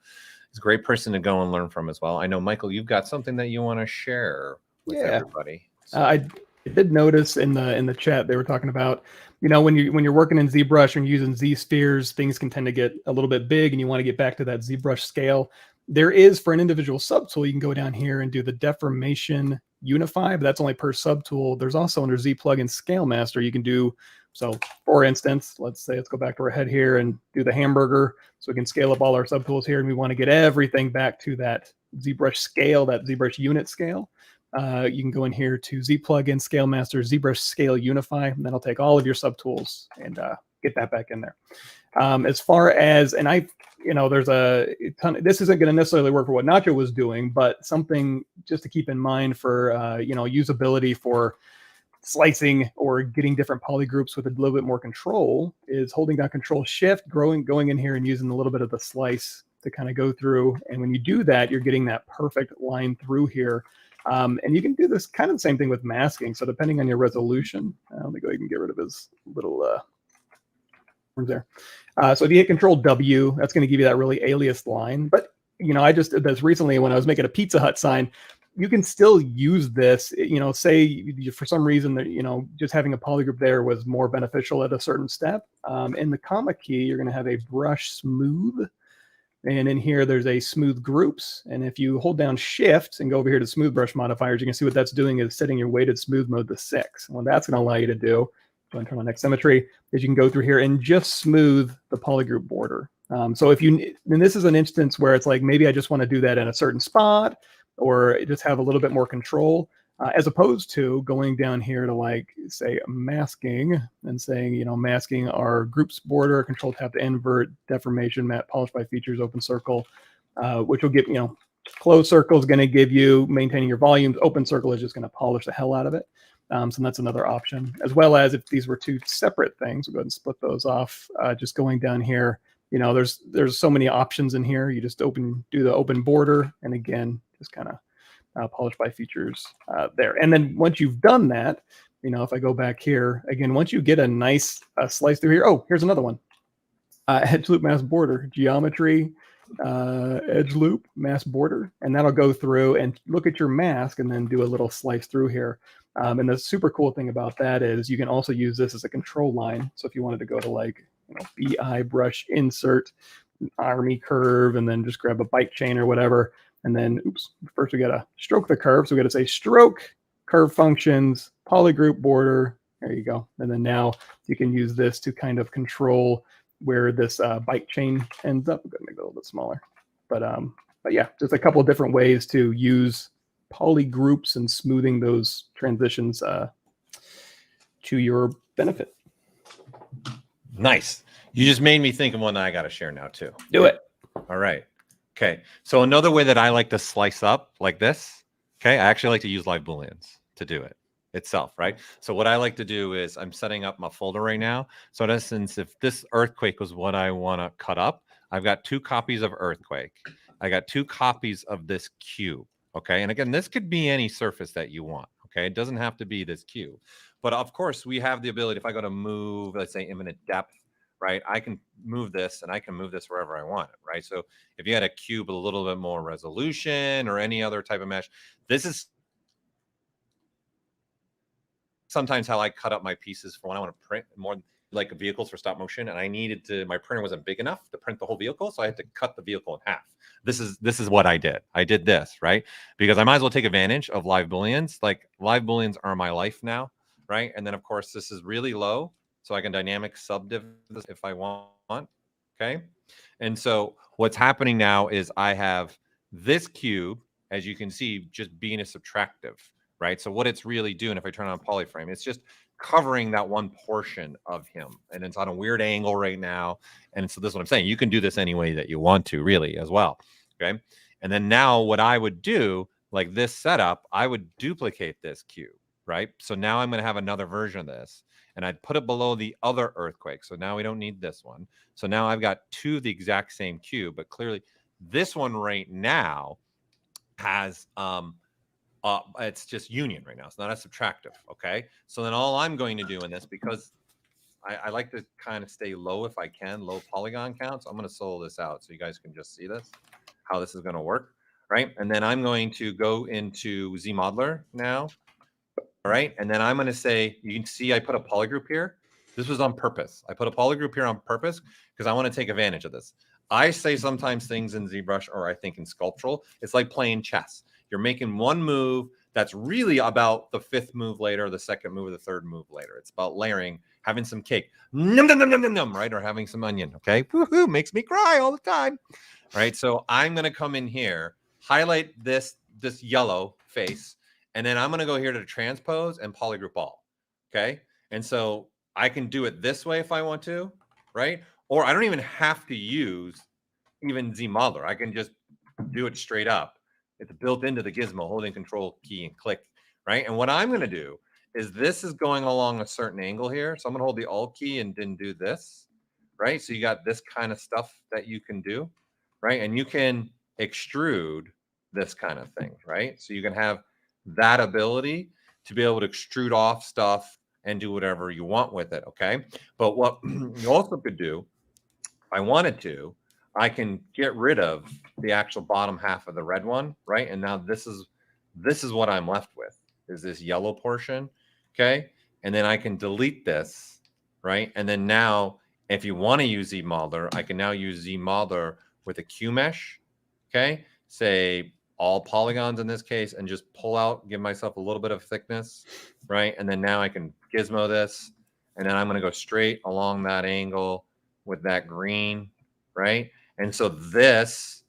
he's a great person to go and learn from as well. I know, Michael, you've got something that you want to share with everybody. So. I did notice in the chat they were talking about, you know, when you're working in ZBrush and using Z spheres, things can tend to get a little bit big, and you want to get back to that ZBrush scale. There is, for an individual subtool, you can go down here and do the deformation unify, but that's only per subtool. There's also under Z plugin Scale Master, you can do, so for instance, let's go back to our head here and do the hamburger. So we can scale up all our subtools here, and we want to get everything back to that ZBrush scale, that ZBrush unit scale. You can go in here to Z plugin Scale Master, ZBrush Scale Unify, and that'll take all of your subtools and get that back in there. As far as, and there's a ton of, this isn't going to necessarily work for what Nacho was doing, but something just to keep in mind for, usability for slicing or getting different poly groups with a little bit more control is holding down Control Shift, going in here and using a little bit of the slice to kind of go through. And when you do that, you're getting that perfect line through here. And you can do this kind of the same thing with masking. So depending on your resolution, let me go ahead and get rid of his little there. So if you hit Control W, that's going to give you that really aliased line. But I just did this recently when I was making a Pizza Hut sign. you can still use this, say for some reason that, just having a polygroup there was more beneficial at a certain step. In the comma key, you're going to have a brush smooth. And in here, there's a smooth groups. And if you hold down shift and go over here to smooth brush modifiers, you can see what that's doing is setting your weighted smooth mode to 6. And what that's going to allow you to do, so I turn on next symmetry, is you can go through here and just smooth the polygroup border. So if you, and this is an instance where it's like, maybe I just want to do that in a certain spot or just have a little bit more control, as opposed to going down here to like, say, masking and saying, masking our groups border, control tab to invert, deformation, matte, polish by features, open circle, which will give, closed circle is going to give you maintaining your volumes. Open circle is just going to polish the hell out of it. So that's another option, as well as if these were two separate things, we'll go ahead and split those off. Just going down here, there's so many options in here. You just do the open border, and again, just kind of polish by features there. And then once you've done that, if I go back here again, once you get a nice slice through here, oh, here's another one. Edge loop mask border, geometry, edge loop mask border, and that'll go through and look at your mask and then do a little slice through here. And the super cool thing about that is you can also use this as a control line. So if you wanted to go to like, BI brush insert army curve and then just grab a bike chain or whatever, and then first we got to stroke the curve. So we got to say stroke curve functions, polygroup border. There you go. And then now you can use this to kind of control where this bike chain ends up. I'm going to make it a little bit smaller, but yeah, just a couple of different ways to use polygroups and smoothing those transitions to your benefit. Nice. You just made me think of one that I got to share now too. Do it. All right. Okay. So another way that I like to slice up like this. Okay. I actually like to use live booleans to do it itself. Right. So what I like to do is I'm setting up my folder right now. So in essence, if this earthquake was what I want to cut up, I've got 2 copies of earthquake. I got 2 copies of this cube. Okay. And again, this could be any surface that you want. Okay. It doesn't have to be this cube. But of course, we have the ability, if I go to move, let's say infinite depth, right? I can move this and I can move this wherever I want it, right? So if you had a cube with a little bit more resolution or any other type of mesh, this is sometimes how I cut up my pieces for when I want to print more like vehicles for stop motion. And I needed to, my printer wasn't big enough to print the whole vehicle. So I had to cut the vehicle in half. This is what I did. I did this, right? Because I might as well take advantage of live booleans. Like live booleans are my life now, right? And then of course, this is really low. So I can dynamic subdiv this if I want, okay? And so what's happening now is I have this cube, as you can see, just being a subtractive, right? So what it's really doing, if I turn on polyframe, it's just covering that one portion of him. And it's on a weird angle right now. And so this is what I'm saying. You can do this any way that you want to really as well, okay? And then now what I would do, like this setup, I would duplicate this cube, right? So now I'm going to have another version of this. And I'd put it below the other earthquake. So now we don't need this one. So now I've got 2 of the exact same cube, but clearly this one right now has, it's just union right now. It's not a subtractive, okay? So then all I'm going to do in this, because I like to kind of stay low if I can, low polygon counts. I'm going to solo this out so you guys can just see this, how this is going to work, right? And then I'm going to go into ZModeler now. All right. And then I'm going to say, you can see I put a polygroup here. This was on purpose. I put a polygroup here on purpose because I want to take advantage of this. I say sometimes things in ZBrush, or I think in sculptural, it's like playing chess. You're making one move that's really about the 5th move later, the 2nd move, or the 3rd move later. It's about layering, having some cake, num, num, num, num, num, num, right? Or having some onion. Okay. Woohoo, makes me cry all the time. All right. So I'm going to come in here, highlight this yellow face. And then I'm going to go here to transpose and polygroup all. Okay. And so I can do it this way if I want to, right? Or I don't even have to use even ZModeler. I can just do it straight up. It's built into the gizmo, holding control key and click, right? And what I'm going to do is this is going along a certain angle here. So I'm going to hold the Alt key and then do this, right? So you got this kind of stuff that you can do, right? And you can extrude this kind of thing, right? So you can have that ability to be able to extrude off stuff and do whatever you want with it, okay? But what you also could do, if I wanted to, I can get rid of the actual bottom half of the red one, right? And now this is this is what I'm left with, is this yellow portion, okay? And then I can delete this, right? And then now, if you want to use ZModeler, I can now use ZModeler with a Q mesh, okay? Say all polygons in this case, and just pull out, give myself a little bit of thickness, right? And then now I can gizmo this, and then I'm going to go straight along that angle with that green, right? And so this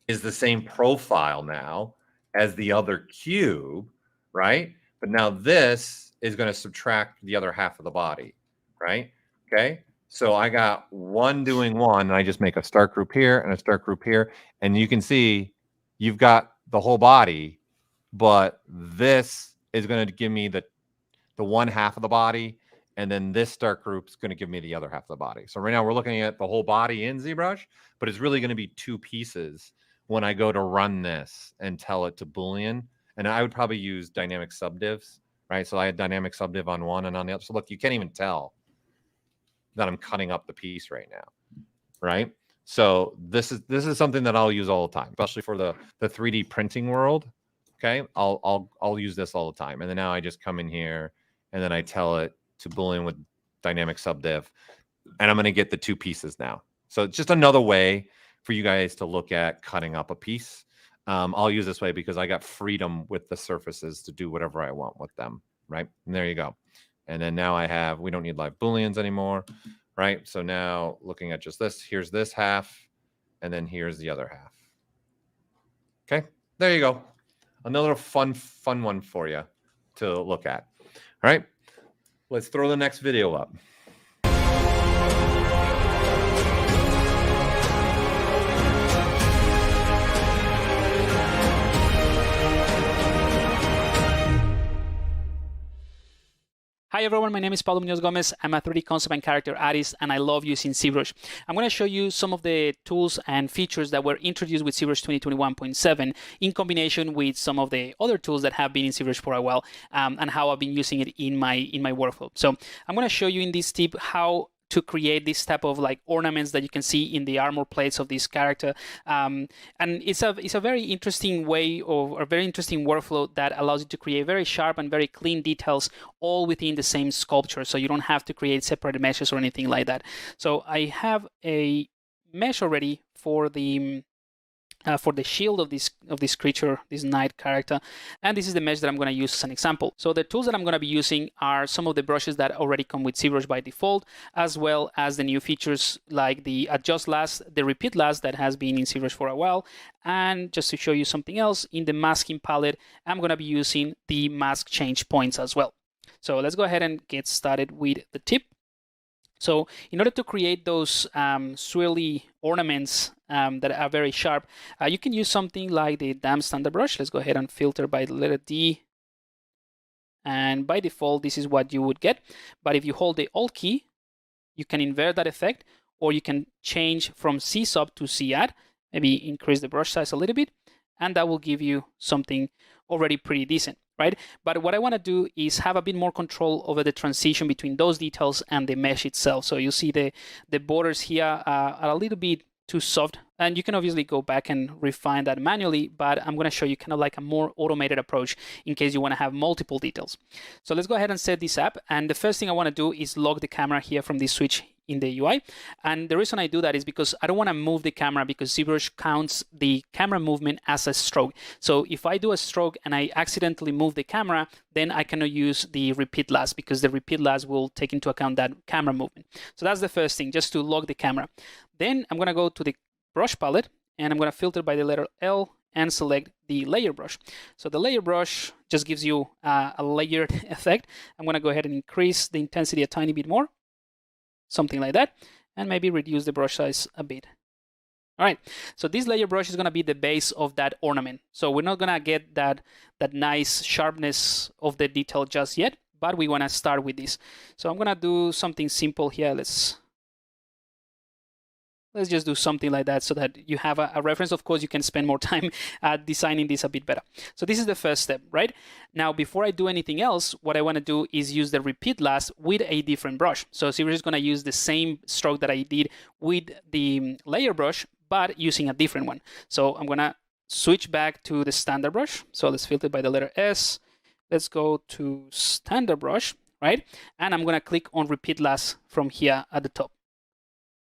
is the same profile now as the other cube, right? But now this is going to subtract the other half of the body, right? Okay. So I got one doing one, and I just make a start group here and a start group here. And you can see you've got the whole body, but this is going to give me the one half of the body. And then this start group is going to give me the other half of the body. So right now we're looking at the whole body in ZBrush, but it's really going to be two pieces when I go to run this and tell it to Boolean. And I would probably use dynamic subdivs, right? So I had dynamic subdiv on one and on the other. So look, you can't even tell that I'm cutting up the piece right now, right? So this is something that I'll use all the time, especially for the 3D printing world. Okay, I'll use this all the time. And then now I just come in here and then I tell it to Boolean with dynamic subdiv, and I'm going to get the two pieces now. So it's just another way for you guys to look at cutting up a piece. I'll use this way because I got freedom with the surfaces to do whatever I want with them, right? And there you go. And then now we don't need live Booleans anymore, right? So now looking at just this, here's this half, and then here's the other half. Okay, there you go. Another fun one for you to look at. All right, let's throw the next video up. Hi everyone, my name is Paulo Munoz Gomez. I'm a 3D concept and character artist, and I love using ZBrush. I'm going to show you some of the tools and features that were introduced with ZBrush 2021.7 in combination with some of the other tools that have been in ZBrush for a while, and how I've been using it in my workflow. So I'm going to show you in this tip how to create this type of like ornaments that you can see in the armor plates of this character, and it's a very interesting way or a very interesting workflow that allows you to create very sharp and very clean details all within the same sculpture, so you don't have to create separate meshes or anything like that. So I have a mesh already for the shield of this creature, this knight character, and this is the mesh that I'm going to use as an example. So the tools that I'm going to be using are some of the brushes that already come with ZBrush by default, as well as the new features like the adjust last, the repeat last that has been in ZBrush for a while, and just to show you something else, in the masking palette, I'm going to be using the mask change points as well. So let's go ahead and get started with the tip. So in order to create those swirly ornaments that are very sharp, you can use something like the damp standard brush. Let's go ahead and filter by the letter D. And by default, this is what you would get. But if you hold the Alt key, you can invert that effect, or you can change from C sub to C add, maybe increase the brush size a little bit, and that will give you something already pretty decent, right? But what I want to do is have a bit more control over the transition between those details and the mesh itself. So you see the borders here are a little bit too soft, and you can obviously go back and refine that manually, but I'm going to show you kind of like a more automated approach in case you want to have multiple details. So let's go ahead and set this up, and the first thing I want to do is lock the camera here from this switch in the UI. And the reason I do that is because I don't want to move the camera, because ZBrush counts the camera movement as a stroke. So if I do a stroke and I accidentally move the camera, then I cannot use the repeat last, because the repeat last will take into account that camera movement. So that's the first thing, just to lock the camera. Then I'm going to go to the brush palette, and I'm going to filter by the letter L and select the layer brush. So the layer brush just gives you a layered effect. I'm going to go ahead and increase the intensity a tiny bit more, something like that, and maybe reduce the brush size a bit. All right, so this layer brush is going to be the base of that ornament. So we're not going to get that nice sharpness of the detail just yet, but we want to start with this. So I'm going to do something simple here. Let's just do something like that so that you have a reference. Of course, you can spend more time designing this a bit better. So this is the first step, right? Now, before I do anything else, what I want to do is use the repeat last with a different brush. So ZBrush is going to use the same stroke that I did with the layer brush, but using a different one. So I'm going to switch back to the standard brush. So let's filter by the letter S. Let's go to standard brush, right? And I'm gonna click on repeat last from here at the top,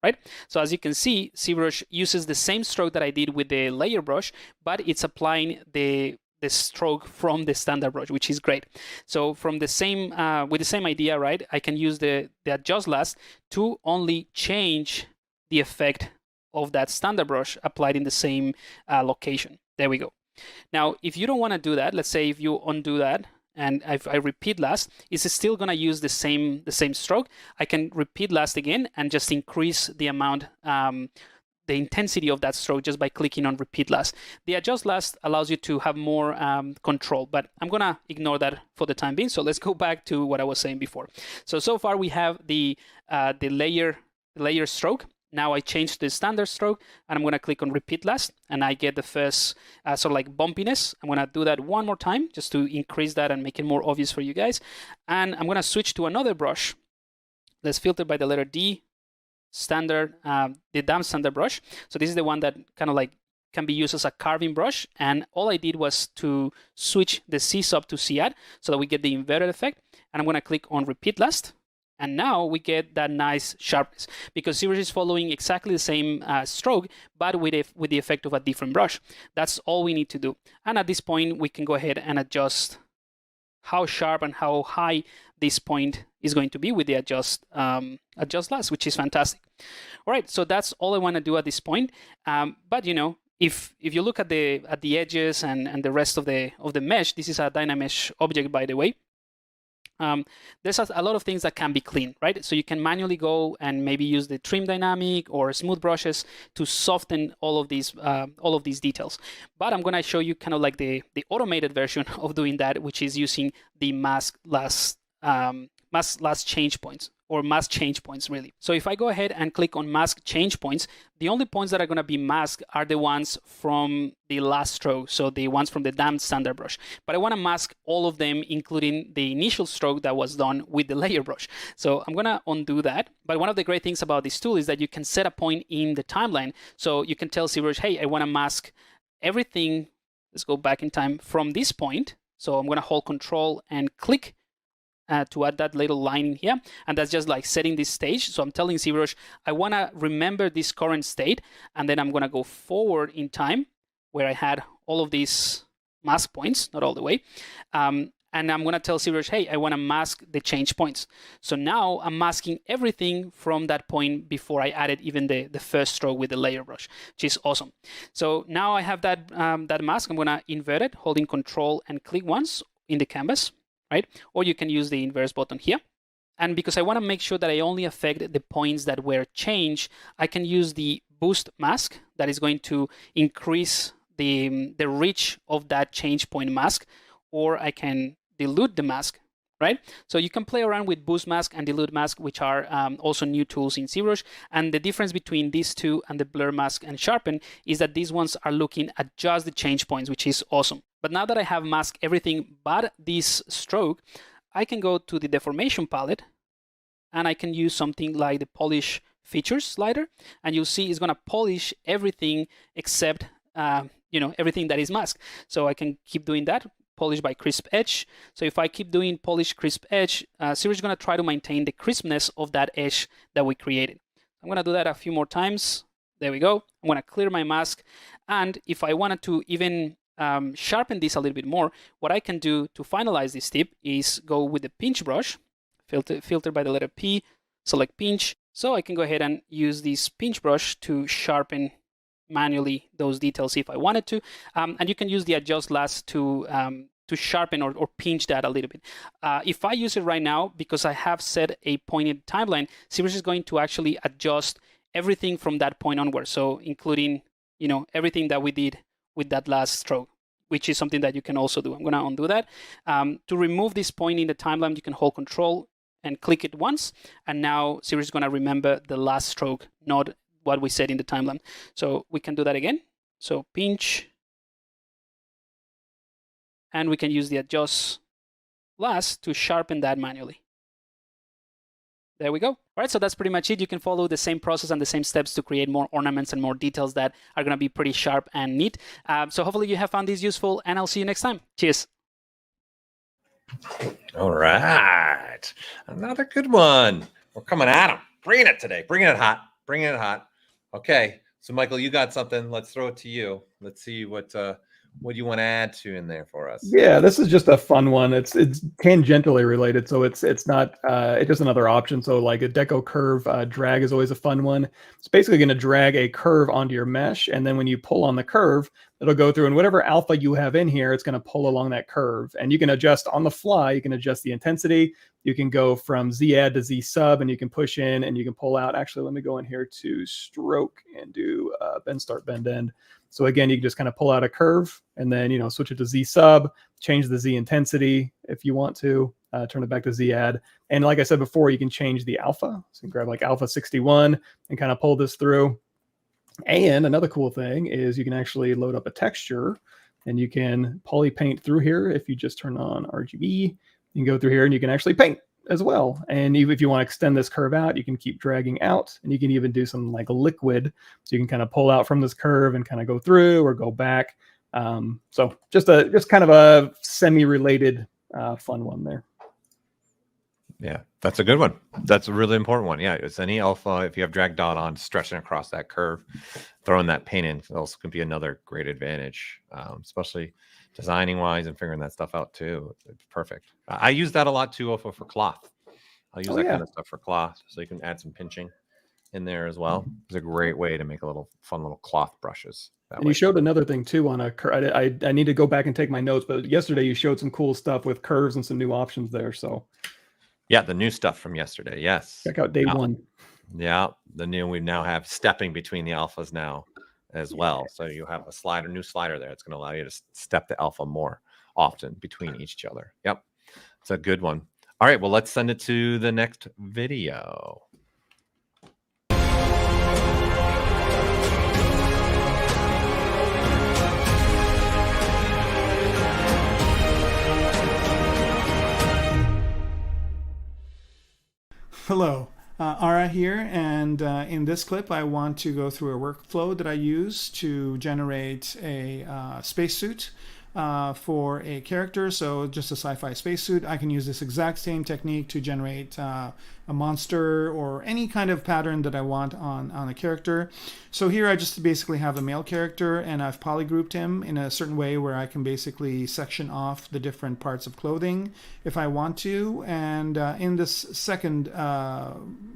right? So as you can see, ZBrush uses the same stroke that I did with the layer brush, but it's applying the stroke from the standard brush, which is great. So from the same, with the same idea, right? I can use the adjust last to only change the effect of that standard brush applied in the same location. There we go. Now, if you don't want to do that, let's say if you undo that and if I repeat last, it's still going to use the same stroke. I can repeat last again and just increase the amount, the intensity of that stroke just by clicking on repeat last. The adjust last allows you to have more control, but I'm going to ignore that for the time being. So let's go back to what I was saying before. So far we have the layer stroke. Now I change the standard stroke and I'm going to click on repeat last and I get the first sort of like bumpiness. I'm going to do that one more time just to increase that and make it more obvious for you guys. And I'm going to switch to another brush. Let's filter by the letter D, standard, the damp standard brush. So this is the one that kind of like can be used as a carving brush. And all I did was to switch the C sub to C add so that we get the inverted effect. And I'm going to click on repeat last. And now we get that nice sharpness because ZBrush is following exactly the same stroke, but with the effect of a different brush. That's all we need to do. And at this point, we can go ahead and adjust how sharp and how high this point is going to be with the adjust last, which is fantastic. All right, so that's all I want to do at this point. But you know, if you look at the edges and the rest of the mesh, this is a Dynamesh object, by the way. There's a lot of things that can be cleaned, right? So you can manually go and maybe use the trim dynamic or smooth brushes to soften all of these details. But I'm going to show you kind of like the automated version of doing that, which is using the mask last change points, or mask change points, really. So if I go ahead and click on mask change points, the only points that are going to be masked are the ones from the last stroke, so the ones from the damp standard brush. But I want to mask all of them, including the initial stroke that was done with the layer brush. So I'm going to undo that. But one of the great things about this tool is that you can set a point in the timeline. So you can tell ZBrush, hey, I want to mask everything. Let's go back in time from this point. So I'm going to hold Control and click to add that little line in here, and that's just like setting this stage. So I'm telling ZBrush, I want to remember this current state, and then I'm going to go forward in time where I had all of these mask points, not all the way, and I'm going to tell ZBrush, hey, I want to mask the change points. So now I'm masking everything from that point before I added even the first stroke with the layer brush, which is awesome. So now I have that mask. I'm going to invert it, holding Control and click once in the canvas. Right? Or you can use the inverse button here. And because I want to make sure that I only affect the points that were changed, I can use the boost mask that is going to increase the reach of that change point mask, or I can dilute the mask, right? So you can play around with boost mask and dilute mask, which are also new tools in ZBrush. And the difference between these two and the blur mask and sharpen is that these ones are looking at just the change points, which is awesome. But now that I have masked everything but this stroke, I can go to the deformation palette and I can use something like the polish features slider, and you'll see it's going to polish everything except everything that is masked. So I can keep doing that, polish by crisp edge. So if I keep doing polish crisp edge, ZBrush is going to try to maintain the crispness of that edge that we created. I'm going to do that a few more times. There we go. I'm going to clear my mask, and if I wanted to even sharpen this a little bit more, what I can do to finalize this tip is go with the pinch brush, filter by the letter P, select pinch. So I can go ahead and use this pinch brush to sharpen manually those details if I wanted to. And you can use the adjust last to sharpen or pinch that a little bit. If I use it right now, because I have set a pointed timeline, ZBrush is going to actually adjust everything from that point onward. So including, everything that we did with that last stroke, which is something that you can also do. I'm going to undo that. To remove this point in the timeline, you can hold Control and click it once. And now ZBrush is going to remember the last stroke, not what we said in the timeline. So we can do that again. So pinch. And we can use the adjust last to sharpen that manually. There we go. All right, so that's pretty much it. You can follow the same process and the same steps to create more ornaments and more details that are going to be pretty sharp and neat. So hopefully you have found this useful, and I'll see you next time. Cheers. All right. Another good one. We're coming at them. Bringing it today. Bringing it hot. Bringing it hot. Okay. So, Michael, you got something. Let's throw it to you. Let's see what you want to add to in there for us. Yeah, this is just a fun one. It's tangentially related, so it's not it's just another option. So like a deco curve drag is always a fun one. It's basically going to drag a curve onto your mesh, and then when you pull on the curve, it'll go through, and whatever alpha you have in here, it's going to pull along that curve. And you can adjust on the fly. You can adjust the intensity. You can go from Z add to Z sub, and you can push in and you can pull out. Actually, let me go in here to stroke and do bend start, bend end. So again, you can just kind of pull out a curve and then, you know, switch it to Z sub, change the Z intensity if you want to, turn it back to Z add. And like I said before, you can change the alpha. So you can grab like alpha 61 and kind of pull this through. And another cool thing is you can actually load up a texture and you can poly paint through here. If you just turn on RGB, you can go through here and you can actually paint as well. And even if you want to extend this curve out, you can keep dragging out, and you can even do some like liquid. So you can kind of pull out from this curve and kind of go through or go back. So just kind of a semi-related fun one there. Yeah, that's a good one. That's a really important one. Yeah, it's any alpha. If you have drag dot on, stretching across that curve, throwing that paint in also can be another great advantage, especially designing wise and figuring that stuff out too. It's perfect. I use that a lot too, also for cloth. I'll use that kind of stuff for cloth, so you can add some pinching in there as well. It's a great way to make a little fun little cloth brushes. And you showed another thing too on a curve. I need to go back and take my notes, but yesterday you showed some cool stuff with curves and some new options there. So yeah, the new stuff from yesterday. Yes, check out day one. Yeah, we now have stepping between the alphas now as well. So you have a new slider there. It's going to allow you to step the alpha more often between each other. Yep, it's a good one. All right, well, let's send it to the next video. Hello, Ara here, and in this clip I want to go through a workflow that I use to generate a spacesuit for a character. So just a sci-fi spacesuit. I can use this exact same technique to generate a monster or any kind of pattern that I want on a character. So here I just basically have a male character, and I've polygrouped him in a certain way where I can basically section off the different parts of clothing if I want to. And in this second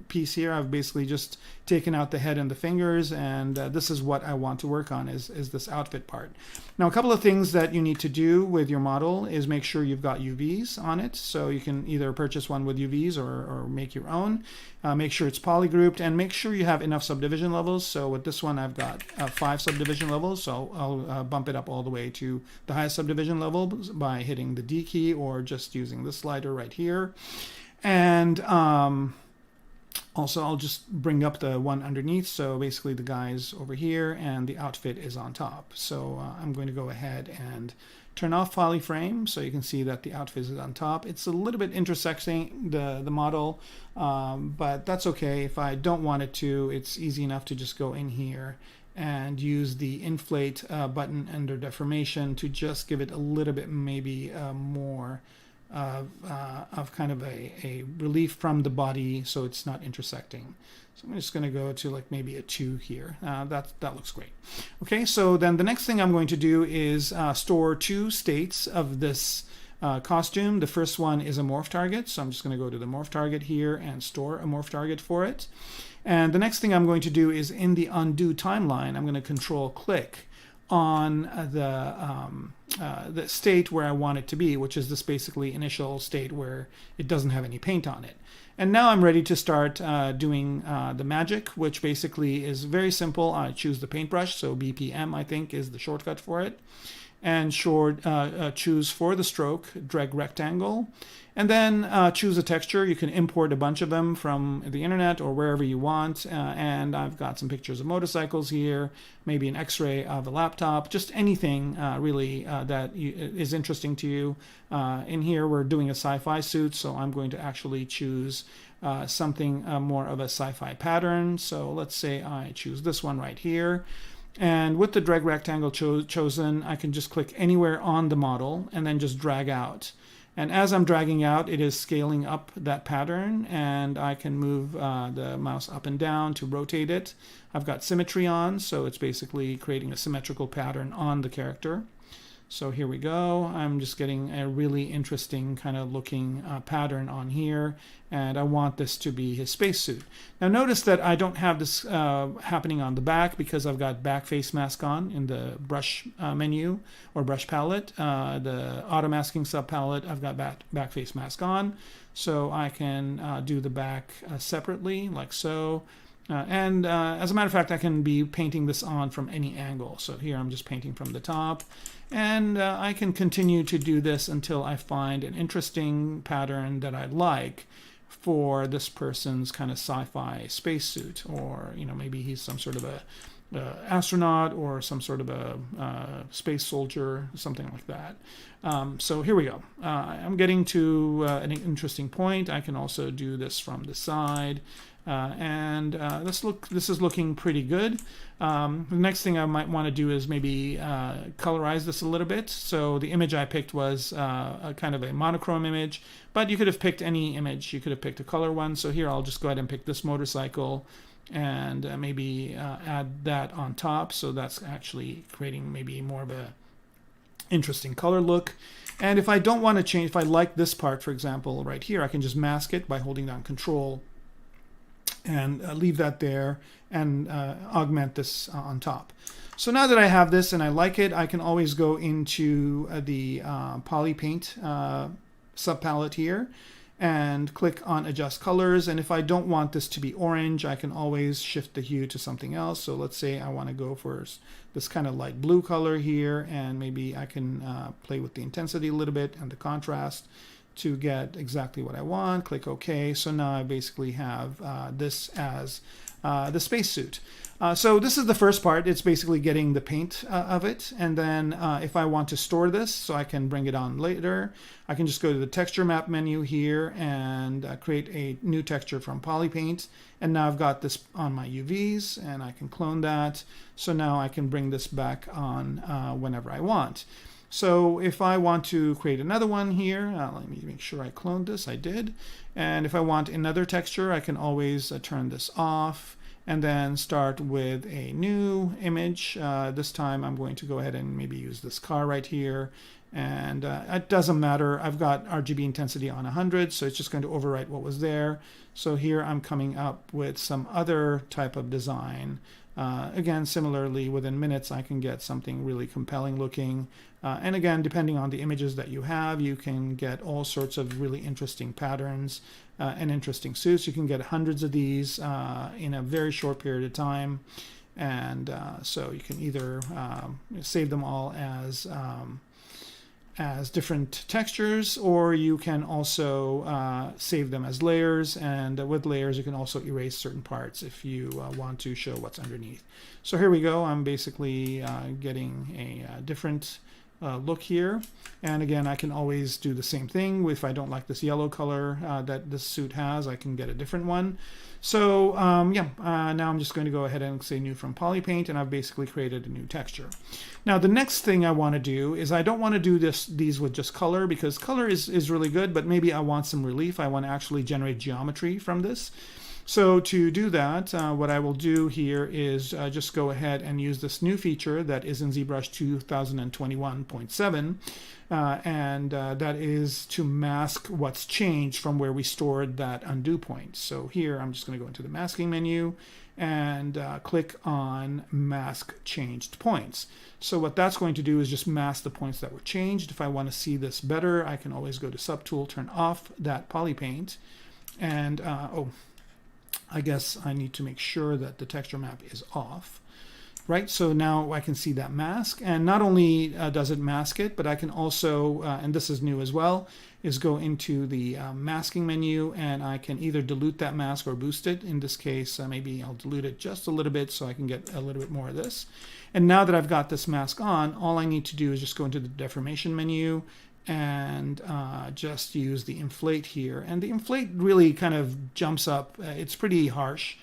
piece here, I've basically just taken out the head and the fingers, and this is what I want to work on is this outfit part. Now, a couple of things that you need to do with your model is make sure you've got UVs on it. So you can either purchase one with UVs or make your own. Make sure it's polygrouped, and make sure you have enough subdivision levels. So with this one, I've got 5 subdivision levels. So I'll bump it up all the way to the highest subdivision level by hitting the D key or just using this slider right here. And also, I'll just bring up the one underneath. So basically the guy's over here and the outfit is on top. So I'm going to go ahead and turn off polyframe so you can see that the outfit is on top. It's a little bit intersecting the model, but that's okay. If I don't want it to, it's easy enough to just go in here and use the inflate button under deformation to just give it a little bit maybe more of kind of a relief from the body so it's not intersecting. So I'm just going to go to like maybe a 2 here. That looks great. Okay, so then the next thing I'm going to do is store 2 states of this costume. The first one is a morph target, so I'm just going to go to the morph target here and store a morph target for it. And the next thing I'm going to do is in the undo timeline, I'm going to control click on the state where I want it to be, which is this basically initial state where it doesn't have any paint on it. And now I'm ready to start doing the magic, which basically is very simple. I choose the paintbrush, so BPM I think is the shortcut for it, and choose for the stroke, drag rectangle, and then choose a texture. You can import a bunch of them from the internet or wherever you want, and I've got some pictures of motorcycles here, maybe an x-ray of a laptop, just anything really that is interesting to you. In here we're doing a sci-fi suit, so I'm going to actually choose something more of a sci-fi pattern. So let's say I choose this one right here. And with the drag rectangle chosen, I can just click anywhere on the model and then just drag out. And as I'm dragging out, it is scaling up that pattern, and I can move the mouse up and down to rotate it. I've got symmetry on, so it's basically creating a symmetrical pattern on the character. So here we go. I'm just getting a really interesting kind of looking pattern on here, and I want this to be his spacesuit. Now notice that I don't have this happening on the back because I've got back face mask on in the brush menu or brush palette. The auto masking sub palette, I've got back face mask on, so I can do the back separately like so. As a matter of fact, I can be painting this on from any angle. So here I'm just painting from the top. And I can continue to do this until I find an interesting pattern that I like for this person's kind of sci-fi spacesuit. Or, you know, maybe he's some sort of a astronaut or some sort of a space soldier, something like that. So here we go. I'm getting to an interesting point. I can also do this from the side. This is looking pretty good. The next thing I might want to do is maybe colorize this a little bit. So the image I picked was a kind of a monochrome image, but you could have picked any image. You could have picked a color one. So here I'll just go ahead and pick this motorcycle and maybe add that on top. So that's actually creating maybe more of a interesting color look. And if I don't want to change, if I like this part, for example, right here, I can just mask it by holding down Control and leave that there and augment this on top. So now that I have this and I like it, I can always go into the Poly Paint subpalette here and click on Adjust Colors. And if I don't want this to be orange, I can always shift the hue to something else. So let's say I want to go for this kind of light blue color here, and maybe I can play with the intensity a little bit and the contrast to get exactly what I want. Click OK. So now I basically have this as the spacesuit. So this is the first part. It's basically getting the paint of it. And then if I want to store this so I can bring it on later, I can just go to the texture map menu here and create a new texture from Polypaint. And now I've got this on my UVs and I can clone that. So now I can bring this back on whenever I want. So if I want to create another one here, let me make sure I cloned this. I did. And if I want another texture, I can always turn this off and then start with a new image. This time I'm going to go ahead and maybe use this car right here. And it doesn't matter. I've got RGB intensity on 100, so it's just going to overwrite what was there. So here I'm coming up with some other type of design. Again, similarly, within minutes, I can get something really compelling looking. And again, depending on the images that you have, you can get all sorts of really interesting patterns and interesting suits. You can get hundreds of these in a very short period of time. And so you can either save them all as different textures, or you can also save them as layers, and with layers you can also erase certain parts if you want to show what's underneath. So here we go. I'm basically getting a different look here, and again I can always do the same thing. If I don't like this yellow color that this suit has, I can get a different one. So now I'm just going to go ahead and say new from Polypaint, and I've basically created a new texture. Now the next thing I want to do is I don't want to do these with just color, because color is really good, but maybe I want some relief. I want to actually generate geometry from this. So to do that, what I will do here is just go ahead and use this new feature that is in ZBrush 2021.7, and that is to mask what's changed from where we stored that undo point. So here I'm just going to go into the masking menu and click on Mask Changed Points. So what that's going to do is just mask the points that were changed. If I want to see this better, I can always go to Subtool, turn off that Polypaint, and I guess I need to make sure that the texture map is off. Right, so now I can see that mask, and not only does it mask it, but I can also, and this is new as well, is go into the masking menu, and I can either dilute that mask or boost it. In this case, maybe I'll dilute it just a little bit so I can get a little bit more of this. And now that I've got this mask on, all I need to do is just go into the deformation menu and just use the inflate here. And the inflate really kind of jumps up. It's pretty harsh.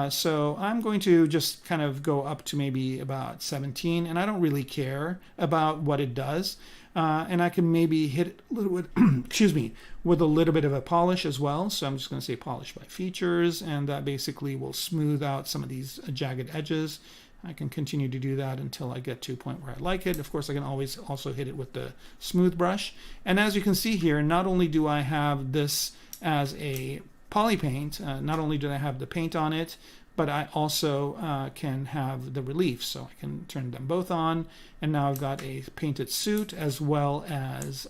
So I'm going to just kind of go up to maybe about 17, and I don't really care about what it does. And I can maybe hit it a little bit, excuse me, with a little bit of a polish as well. So I'm just going to say polish by features, and that basically will smooth out some of these jagged edges. I can continue to do that until I get to a point where I like it. Of course, I can always also hit it with the smooth brush. And as you can see here, not only do I have this as a poly paint, not only do I have the paint on it, but I also can have the relief. So I can turn them both on, and now I've got a painted suit as well as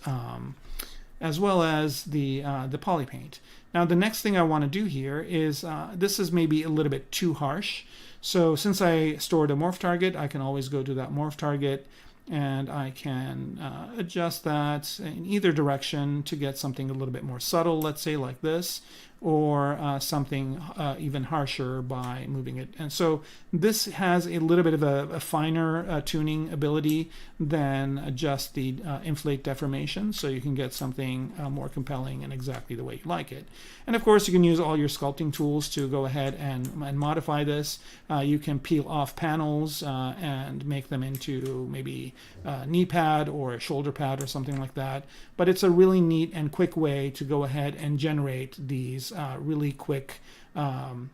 the poly paint. Now the next thing I want to do here is this is maybe a little bit too harsh. So since I stored a morph target, I can always go to that morph target, and I can adjust that in either direction to get something a little bit more subtle, let's say like this, or something even harsher by moving it. And so this has a little bit of a finer tuning ability than just the inflate deformation, so you can get something more compelling and exactly the way you like it. And of course, you can use all your sculpting tools to go ahead and modify this. You can peel off panels and make them into maybe a knee pad or a shoulder pad or something like that. But it's a really neat and quick way to go ahead and generate these really quick kind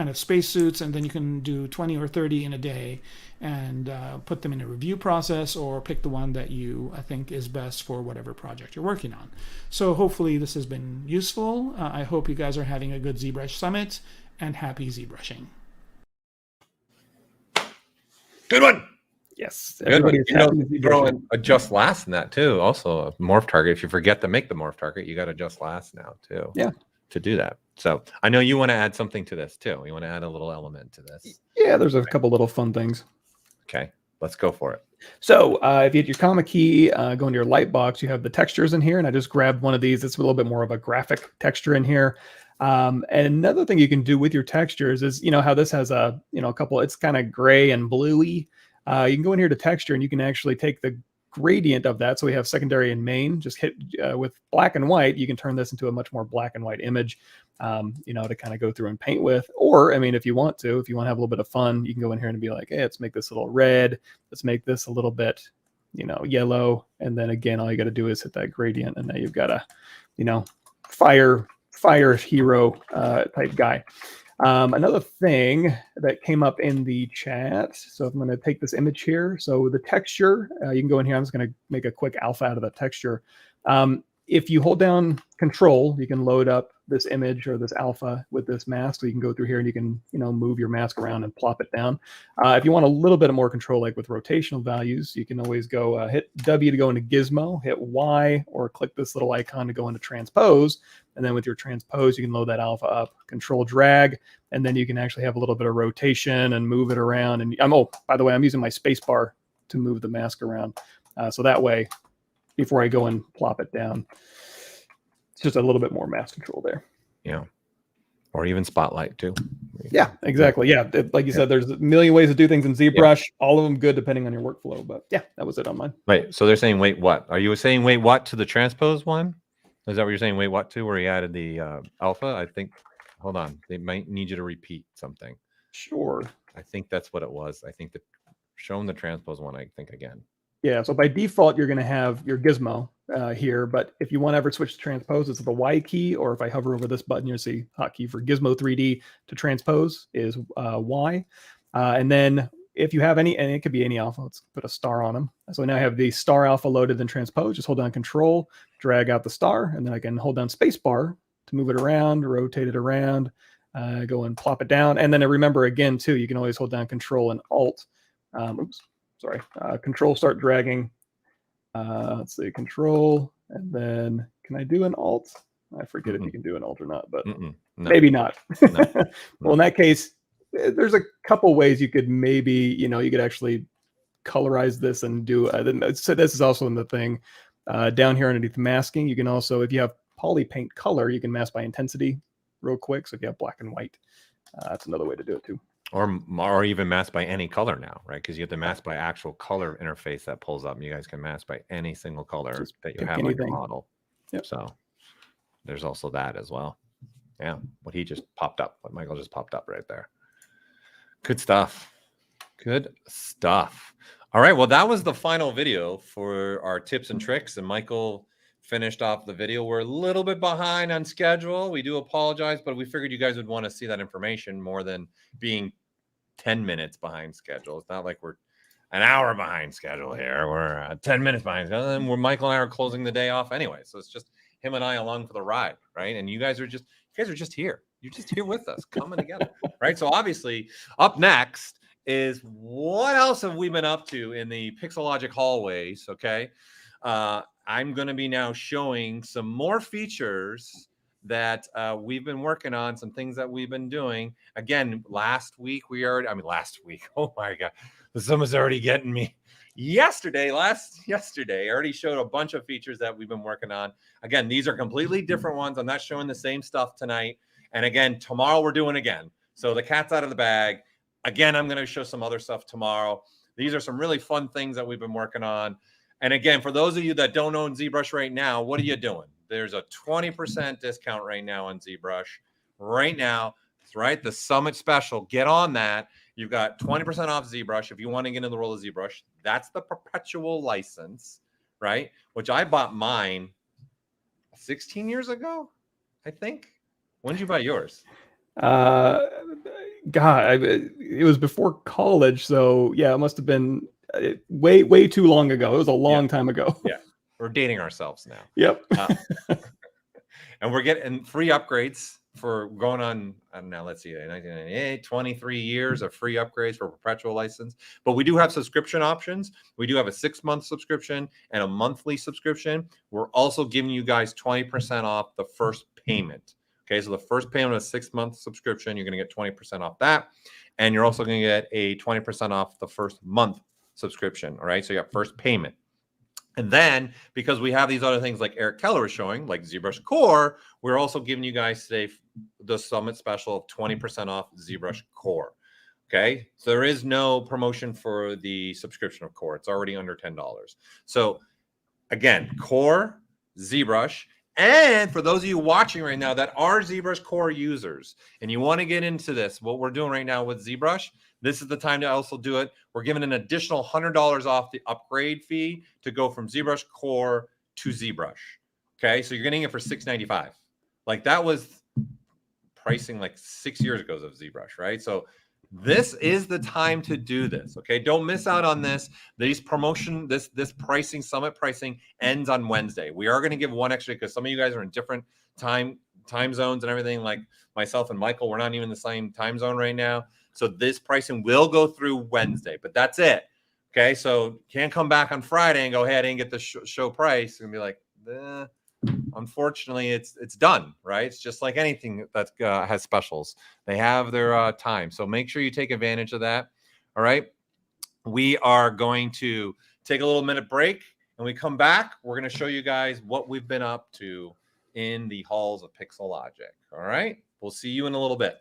of spacesuits, and then you can do 20 or 30 in a day and put them in a review process, or pick the one that you think is best for whatever project you're working on. So hopefully this has been useful. I hope you guys are having a good ZBrush Summit, and happy ZBrushing. Good one. Yes. Everybody's throw in adjust last in that too. Also a morph target. If you forget to make the morph target, you got to adjust last now too. Yeah. To do that. So I know you want to add something to this too. You want to add a little element to this. Yeah, there's a couple little fun things. Okay, let's go for it. So if you hit your comma key, go into your light box, you have the textures in here, and I just grabbed one of these. It's a little bit more of a graphic texture in here. And another thing you can do with your textures is, you know, how this has a, you know, a couple, it's kind of gray and bluey. You can go in here to texture, and you can actually take the gradient of that. So we have secondary and main, just hit with black and white. You can turn this into a much more black and white image, you know, to kind of go through and paint with. Or, I mean, if you want to have a little bit of fun, you can go in here and be like, hey, let's make this a little red. Let's make this a little bit, you know, yellow. And then again, all you got to do is hit that gradient, and now you've got a, you know, fire hero type guy. Another thing that came up in the chat. So I'm going to take this image here. So the texture, you can go in here. I'm just going to make a quick alpha out of the texture. If you hold down Control, you can load up this image or this alpha with this mask. So you can go through here and you can, you know, move your mask around and plop it down. If you want a little bit more control, like with rotational values, you can always go hit W to go into Gizmo, hit Y, or click this little icon to go into Transpose. And then with your Transpose, you can load that alpha up, Control drag, and then you can actually have a little bit of rotation and move it around. And oh, by the way, I'm using my space bar to move the mask around. So that way, before I go and plop it down, it's just a little bit more mask control there. Yeah. Or even spotlight too. Yeah, exactly. Yeah. Like you said, there's a million ways to do things in ZBrush, all of them good depending on your workflow. But yeah, that was it on mine. Wait, so they're saying wait what? Are you saying wait what to the transpose one? Is that what you're saying? Wait what to where he added the alpha? I think, hold on. They might need you to repeat something. Sure. I think that's what it was. I think showing the transpose one, I think again. Yeah, so by default, you're going to have your gizmo here, but if you want to ever switch to transpose, it's the Y key, or if I hover over this button, you'll see hotkey for Gizmo 3D to transpose is Y. And then if you have any, and it could be any alpha, let's put a star on them. So now I have the star alpha loaded and transpose. Just hold down Control, drag out the star, and then I can hold down Spacebar to move it around, rotate it around, go and plop it down. And then remember again, too, you can always hold down Control and Alt. Control, start dragging. Let's see, Control, and then can I do an Alt? I forget if you can do an Alt or not, but no. Maybe not. No. Well, in that case, there's a couple ways you could maybe, you know, you could actually colorize this and do. So this is also in the thing down here underneath masking. You can also, if you have poly paint color, you can mask by intensity real quick. So if you have black and white, that's another way to do it too. or even mask by any color now, right? Because you have the mask by actual color interface that pulls up. And you guys can mask by any single color that you have on your model. Yep. So there's also that as well. Yeah, what Michael just popped up right there. Good stuff. Good stuff. All right, well, that was the final video for our tips and tricks, and Michael finished off the video. We're a little bit behind on schedule. We do apologize, but we figured you guys would want to see that information more than being 10 minutes behind schedule. It's not like we're an hour behind schedule here. We're 10 minutes behind schedule, and Michael and I are closing the day off anyway. So it's just him and I along for the ride, right? And you guys are just here. You're just here with us, coming together, right? So obviously, up next is what else have we been up to in the Pixologic hallways, okay? I'm going to be now showing some more features that we've been working on, some things that we've been doing. Again, last week, oh my God, the summer's already getting me. Yesterday, I already showed a bunch of features that we've been working on. Again, these are completely different ones. I'm not showing the same stuff tonight. And again, tomorrow we're doing again. So the cat's out of the bag. Again, I'm going to show some other stuff tomorrow. These are some really fun things that we've been working on. And again, for those of you that don't own ZBrush right now, what are you doing? There's a 20% discount right now on ZBrush. Right now, that's right, the Summit Special. Get on that. You've got 20% off ZBrush if you want to get into the world of ZBrush. That's the perpetual license, right? Which I bought mine 16 years ago, I think. When did you buy yours? It was before college, so yeah, it must have been way too long ago. It was a long time ago. Yeah, we're dating ourselves now. Yep. And we're getting free upgrades for going on, I don't know, let's see, 1998, 23 years of free upgrades for perpetual license. But we do have subscription options. We do have a 6-month subscription and a monthly subscription. We're also giving you guys 20% off the first payment. Okay, so the first payment of a 6-month subscription, you're going to get 20% off that. And you're also going to get a 20% off the first month subscription. All right, so you got first payment. And then, because we have these other things like Eric Keller is showing, like ZBrush Core, we're also giving you guys today the Summit Special of 20% off ZBrush Core. Okay, so there is no promotion for the subscription of Core. It's already under $10. So again, Core, ZBrush, and for those of you watching right now that are ZBrush Core users and you want to get into this, what we're doing right now with ZBrush, this is the time to also do it. We're giving an additional $100 off the upgrade fee to go from ZBrush Core to ZBrush. Okay, so you're getting it for $695. Like that was pricing like 6 years ago of ZBrush, right? So this is the time to do this. Okay, don't miss out on this. These promotion, this pricing, Summit pricing ends on Wednesday. We are going to give one extra because some of you guys are in different time zones and everything. Like myself and Michael, we're not even in the same time zone right now. So this pricing will go through Wednesday, but that's it. Okay, so can't come back on Friday and go, hey, I didn't get the show price, and be like, unfortunately, it's done, right? It's just like anything that has specials. They have their time. So make sure you take advantage of that. All right. We are going to take a little minute break. And we come back, we're going to show you guys what we've been up to in the halls of Pixologic. All right. We'll see you in a little bit.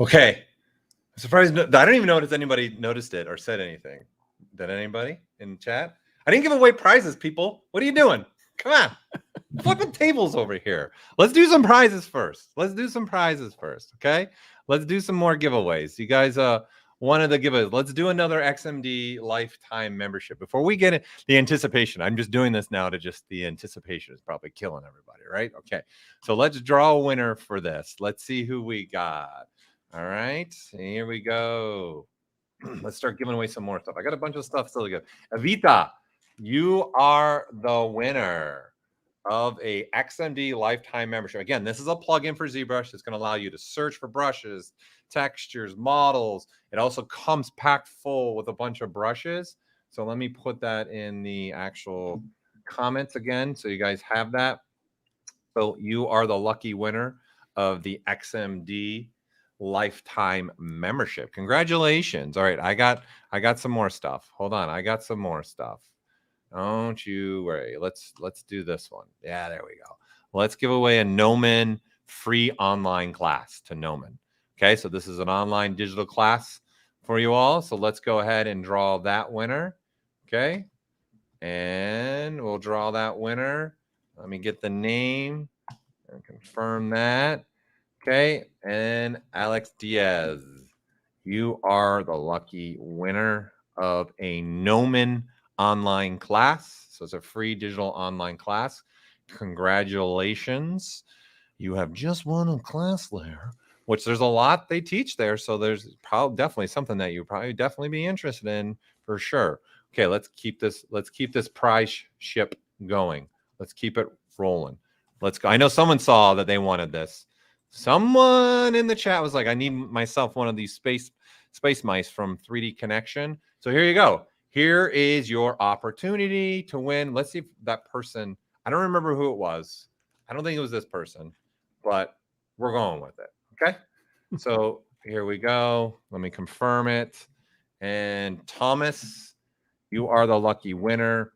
Okay. I'm surprised. I don't even know if anybody noticed it or said anything. Did anybody in chat? I didn't give away prizes, people. What are you doing? Come on. Flipping tables over here. Let's do some prizes first. Okay. Let's do some more giveaways. You guys wanted to give it. Let's do another XMD lifetime membership. Before we get it, the anticipation. I'm just doing this now to just the anticipation is probably killing everybody, right? Okay. So let's draw a winner for this. Let's see who we got. All right. Here we go. Let's start giving away some more stuff. I got a bunch of stuff still to give. Evita, you are the winner of a XMD lifetime membership. Again, this is a plugin for ZBrush. It's going to allow you to search for brushes, textures, models. It also comes packed full with a bunch of brushes. So let me put that in the actual comments again, so you guys have that. So you are the lucky winner of the XMD lifetime membership. Congratulations. All right, I got some more stuff. Hold on, I got some more stuff. Don't you worry. Let's do this one. Yeah, there we go. Let's give away a Gnomon free online class to Gnomon. Okay, so this is an online digital class for you all. So let's go ahead and draw that winner. Okay, and we'll draw that winner. Let me get the name and confirm that. Okay, and Alex Diaz, you are the lucky winner of a Gnomon online class. So it's a free digital online class. Congratulations. You have just won a class there, which there's a lot they teach there. So there's probably definitely something that you probably definitely be interested in for sure. Okay, let's keep this prize ship going. Let's keep it rolling. Let's go. I know someone saw that they wanted this. Someone in the chat was like, I need myself one of these space mice from 3D Connection. So here you go. Here is your opportunity to win. Let's see if that person, I don't remember who it was. I don't think it was this person, but we're going with it. Okay. So here we go. Let me confirm it. And Thomas, you are the lucky winner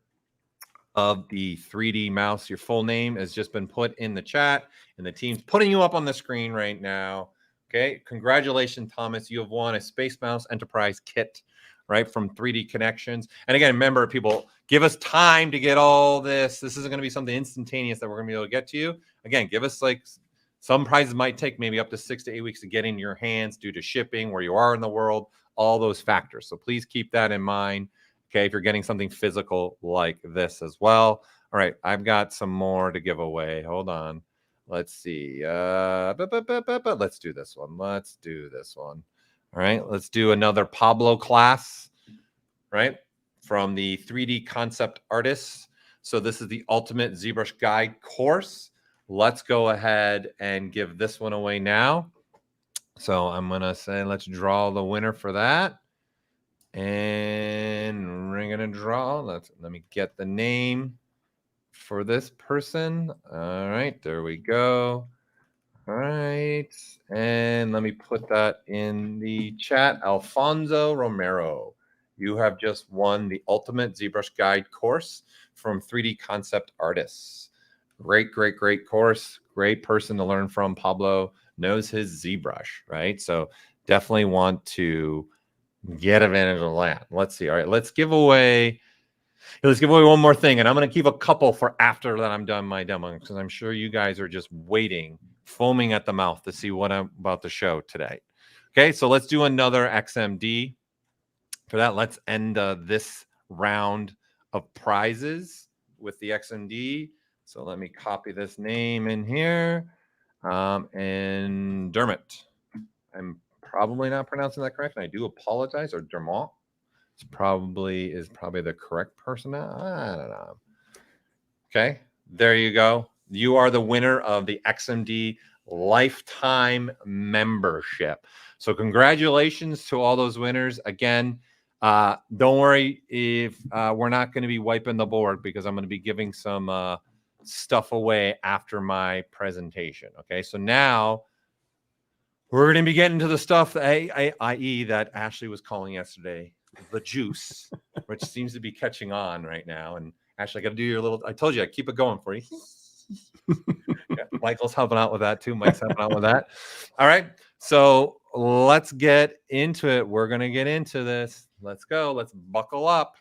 of the 3D mouse. Your full name has just been put in the chat, and the team's putting you up on the screen right now. Okay, congratulations, Thomas. You have won a Space Mouse Enterprise kit, right, from 3D Connections. And again, remember, people, give us time to get all this. This isn't going to be something instantaneous that we're going to be able to get to you. Again, give us like some prizes might take maybe up to 6 to 8 weeks to get in your hands due to shipping, where you are in the world, all those factors. So please keep that in mind. Okay, if you're getting something physical like this as well. All right, I've got some more to give away. Hold on. Let's see. Let's do this one. Let's do this one. All right, let's do another Pablo class, right, from the 3D Concept Artists. So this is the Ultimate ZBrush Guide course. Let's go ahead and give this one away now. So I'm going to say let's draw the winner for that. And we're going to draw. Let me get the name for this person. All right, there we go. All right, and let me put that in the chat. Alfonso Romero, you have just won the Ultimate ZBrush Guide course from 3D Concept Artists. Great, great, great course. Great person to learn from. Pablo knows his ZBrush, right? So definitely want to get advantage of that. Let's see. All right, let's give away one more thing, and I'm going to keep a couple for after that I'm done my demo, because I'm sure you guys are just waiting, foaming at the mouth to see what I'm about to show today. Okay, so let's do another XMD. For that, let's end this round of prizes with the XMD. So let me copy this name in here. And Dermot. I'm probably not pronouncing that correct, and I do apologize. Or Dermot. Is probably the correct person. I don't know. Okay, there you go. You are the winner of the XMD lifetime membership. So congratulations to all those winners. Again, don't worry if we're not going to be wiping the board, because I'm going to be giving some stuff away after my presentation. Okay, so now we're going to be getting to the stuff that, i.e. that Ashley was calling yesterday, the juice, which seems to be catching on right now. And Ashley, I got to do your little, I told you, I keep it going for you. Yeah, Michael's helping out with that too. Mike's helping out with that. All right. So let's get into it. We're going to get into this. Let's go. Let's buckle up.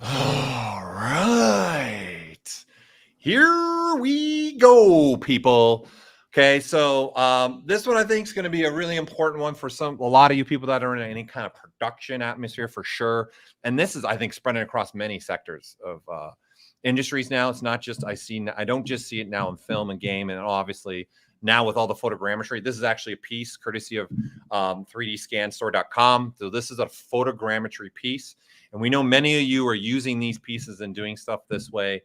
All right. Here we go, people. Okay, so this one I think is going to be a really important one for a lot of you people that are in any kind of production atmosphere for sure. And this is, I think, spreading across many sectors of industries now. It's not just I don't just see it now in film and game, and obviously now with all the photogrammetry. This is actually a piece courtesy of 3dscanstore.com. So this is a photogrammetry piece, and we know many of you are using these pieces and doing stuff this way,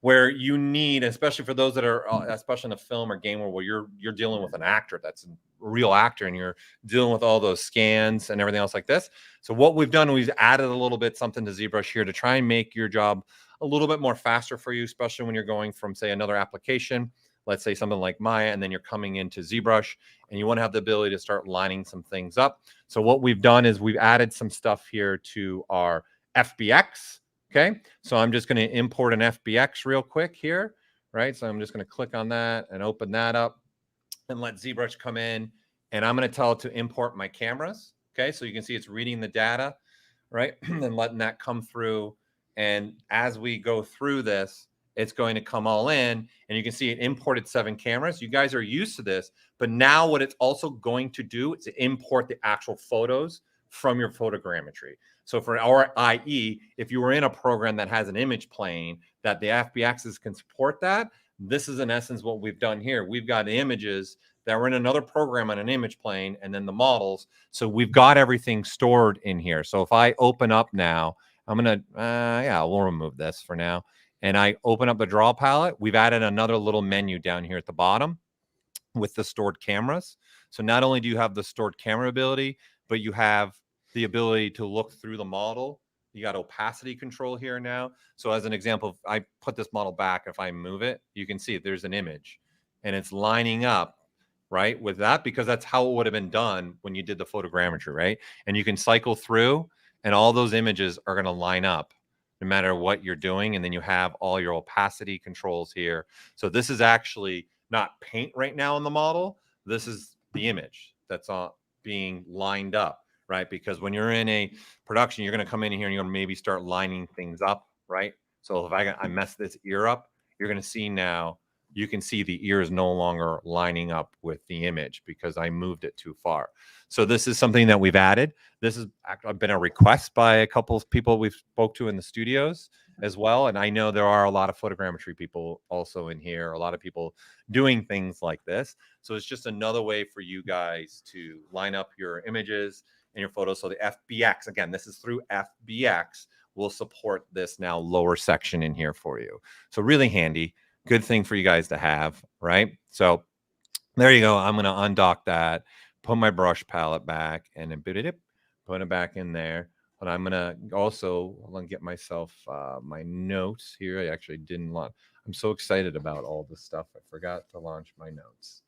where you need, especially for those that are, especially in a film or game where you're dealing with an actor that's a real actor, and you're dealing with all those scans and everything else like this. So what we've done, we've added a little bit something to ZBrush here to try and make your job a little bit more faster for you, especially when you're going from, say, another application, let's say something like Maya, and then you're coming into ZBrush, and you want to have the ability to start lining some things up. So what we've done is we've added some stuff here to our FBX. Okay, so I'm just going to import an FBX real quick here, right? So I'm just going to click on that and open that up and let ZBrush come in, and I'm going to tell it to import my cameras. Okay, so you can see it's reading the data, right? And letting that come through. And as we go through this, it's going to come all in, and you can see it imported 7 cameras. You guys are used to this, but now what it's also going to do is import the actual photos from your photogrammetry. So for our IE, if you were in a program that has an image plane that the FBXs can support that, this is in essence what we've done here. We've got images that were in another program on an image plane, and then the models. So we've got everything stored in here. So if I open up now, I'm going to, we'll remove this for now. And I open up the draw palette. We've added another little menu down here at the bottom with the stored cameras. So not only do you have the stored camera ability, but you have the ability to look through the model. You got opacity control here now. So as an example, if I put this model back, if I move it, you can see there's an image, and it's lining up, right, with that, because that's how it would have been done when you did the photogrammetry, right? And you can cycle through, and all those images are going to line up no matter what you're doing. And then you have all your opacity controls here. So this is actually not paint right now in the model. This is the image that's being lined up, right? Because when you're in a production, you're going to come in here and you're going to maybe start lining things up, right? So if I mess this ear up, you're going to see now, you can see the ear is no longer lining up with the image because I moved it too far. So this is something that we've added. This has been a request by a couple of people we've spoke to in the studios as well. And I know there are a lot of photogrammetry people also in here, a lot of people doing things like this. So it's just another way for you guys to line up your images and your photos. So the FBX, again, this is through FBX, will support this now lower section in here for you. So really handy. Good thing for you guys to have, right? So there you go. I'm going to undock that, put my brush palette back, and then put it back in there. But I'm going to also get myself my notes here. I actually didn't launch. I'm so excited about all this stuff. I forgot to launch my notes.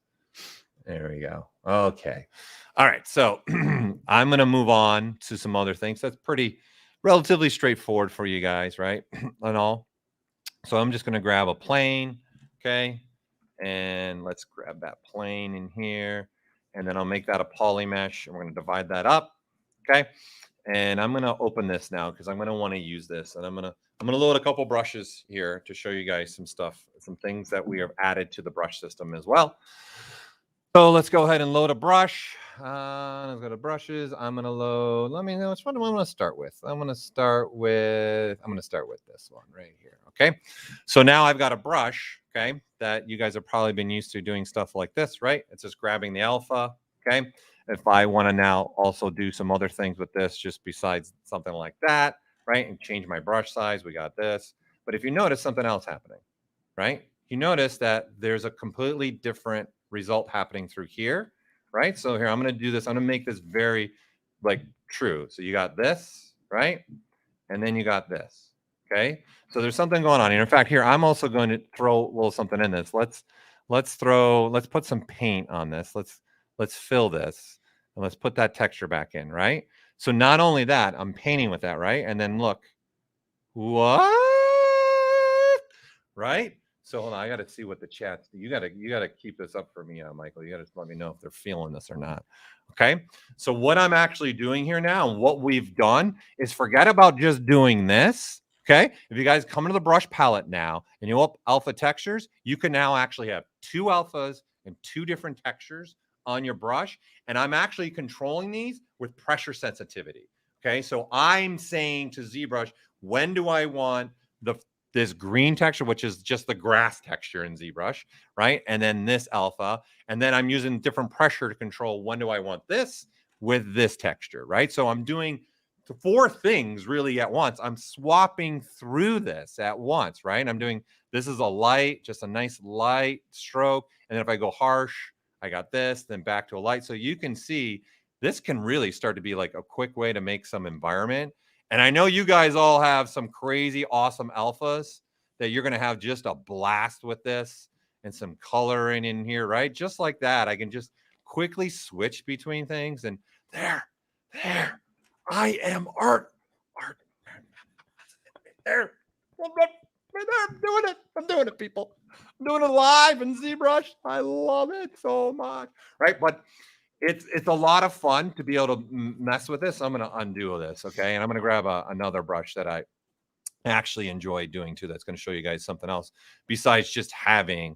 There we go. Okay. All right. So I'm going to move on to some other things. That's relatively straightforward for you guys, right? And all. So I'm just going to grab a plane, okay? And let's grab that plane in here. And then I'll make that a poly mesh. And we're going to divide that up, okay? And I'm going to open this now because I'm going to want to use this. And I'm going to load a couple brushes here to show you guys some stuff, some things that we have added to the brush system as well. So let's go ahead and load a brush. Let's go to brushes. I'm going to load, let me know which one do I want to start with. I'm going to start with this one right here. Okay. So now I've got a brush, okay, that you guys have probably been used to doing stuff like this, right? It's just grabbing the alpha. Okay. If I want to now also do some other things with this, just besides something like that, right? And change my brush size, we got this. But if you notice something else happening, right? You notice that there's a completely different result happening through here, right? So here, I'm going to do this. I'm going to make this very true. So you got this, right? And then you got this, okay? So there's something going on here. In fact, here, I'm also going to throw a little something in this. Let's put some paint on this. Let's fill this. And let's put that texture back in, right? So not only that, I'm painting with that, right? And then look, what? Right? So hold on, I got to see what the chat's. You got to keep this up for me, Michael. You got to let me know if they're feeling this or not. Okay. So what I'm actually doing here now, and what we've done is forget about just doing this. Okay. If you guys come into the brush palette now and you up alpha textures, you can now actually have 2 alphas and 2 different textures on your brush. And I'm actually controlling these with pressure sensitivity. Okay. So I'm saying to ZBrush, when do I want this green texture, which is just the grass texture in ZBrush, right? And then this alpha, and then I'm using different pressure to control when do I want this with this texture, right? So I'm doing 4 things really at once. I'm swapping through this at once, right? I'm doing, this is a light, just a nice light stroke. And then if I go harsh, I got this, then back to a light. So you can see this can really start to be like a quick way to make some environment. And I know you guys all have some crazy, awesome alphas that you're going to have just a blast with this and some coloring in here, right? Just like that. I can just quickly switch between things. And there, I am art. There. I'm doing it, people. I'm doing it live in ZBrush. I love it so much, right? But it's a lot of fun to be able to mess with this. I'm going to undo this, okay? And I'm going to grab another brush that I actually enjoy doing too. That's going to show you guys something else besides just having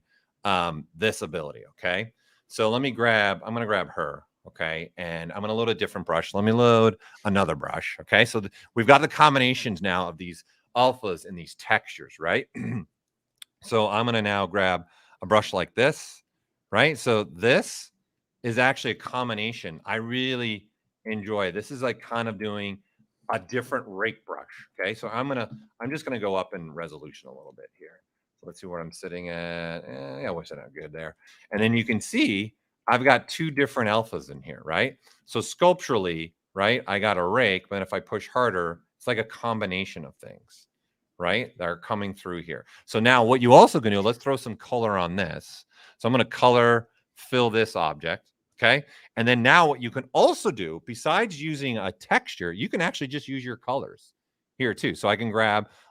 this ability, okay? So I'm going to grab her, okay? And I'm going to load a different brush. Let me load another brush, okay? So we've got the combinations now of these alphas and these textures, right? So I'm going to now grab a brush like this, right? So this is actually a combination I really enjoy. This is like kind of doing a different rake brush. Okay. So I'm just gonna go up in resolution a little bit here. So let's see where I'm sitting at. Yeah, we're sitting out good there. And then you can see I've got 2 different alphas in here, right? So sculpturally, right, I got a rake, but if I push harder, it's like a combination of things, right, that are coming through here. So now what you also can do, let's throw some color on this. So I'm going to color fill this object. Okay. And then now what you can also do, besides using a texture, you can actually just use your colors here too. So I can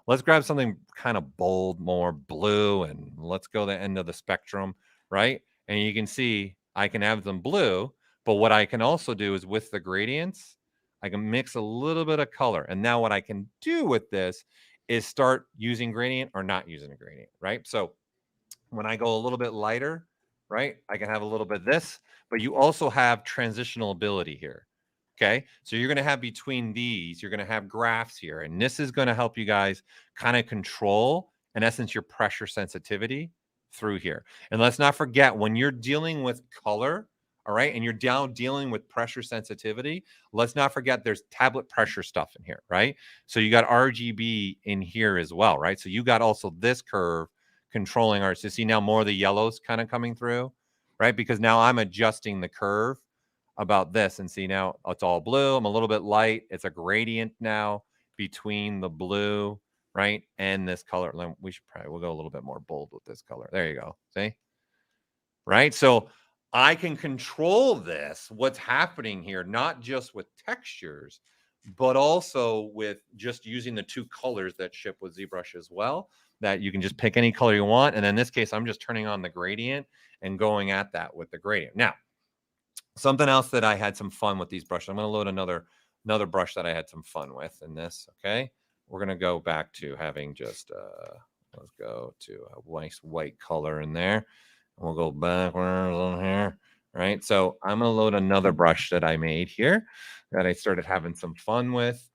let's grab something kind of bold, more blue, and let's go the end of the spectrum, right? And you can see I can have them blue, but what I can also do is with the gradients, I can mix a little bit of color. And now what I can do with this is start using gradient or not using a gradient, right? So when I go a little bit lighter, right, I can have a little bit of this, but you also have transitional ability here. Okay. So you're going to have between these, you're going to have graphs here. And this is going to help you guys kind of control, in essence, your pressure sensitivity through here. And let's not forget when you're dealing with color, all right, and you're dealing with pressure sensitivity, let's not forget there's tablet pressure stuff in here, right? So you got RGB in here as well, right? So you got also this curve controlling ours. So see now more of the yellows kind of coming through, right? Because now I'm adjusting the curve about this, and see now it's all blue. I'm a little bit light. It's a gradient now between the blue, right, and this color. We'll go a little bit more bold with this color. There you go. See? Right? So I can control this, what's happening here, not just with textures, but also with just using the 2 colors that ship with ZBrush as well, that you can just pick any color you want. And in this case, I'm just turning on the gradient and going at that with the gradient. Now, something else that I had some fun with these brushes, I'm going to load another brush that I had some fun with in this. Okay. We're going to go back to having just, let's go to a nice white color in there. And we'll go backwards on here. Right. So I'm going to load another brush that I made here that I started having some fun with.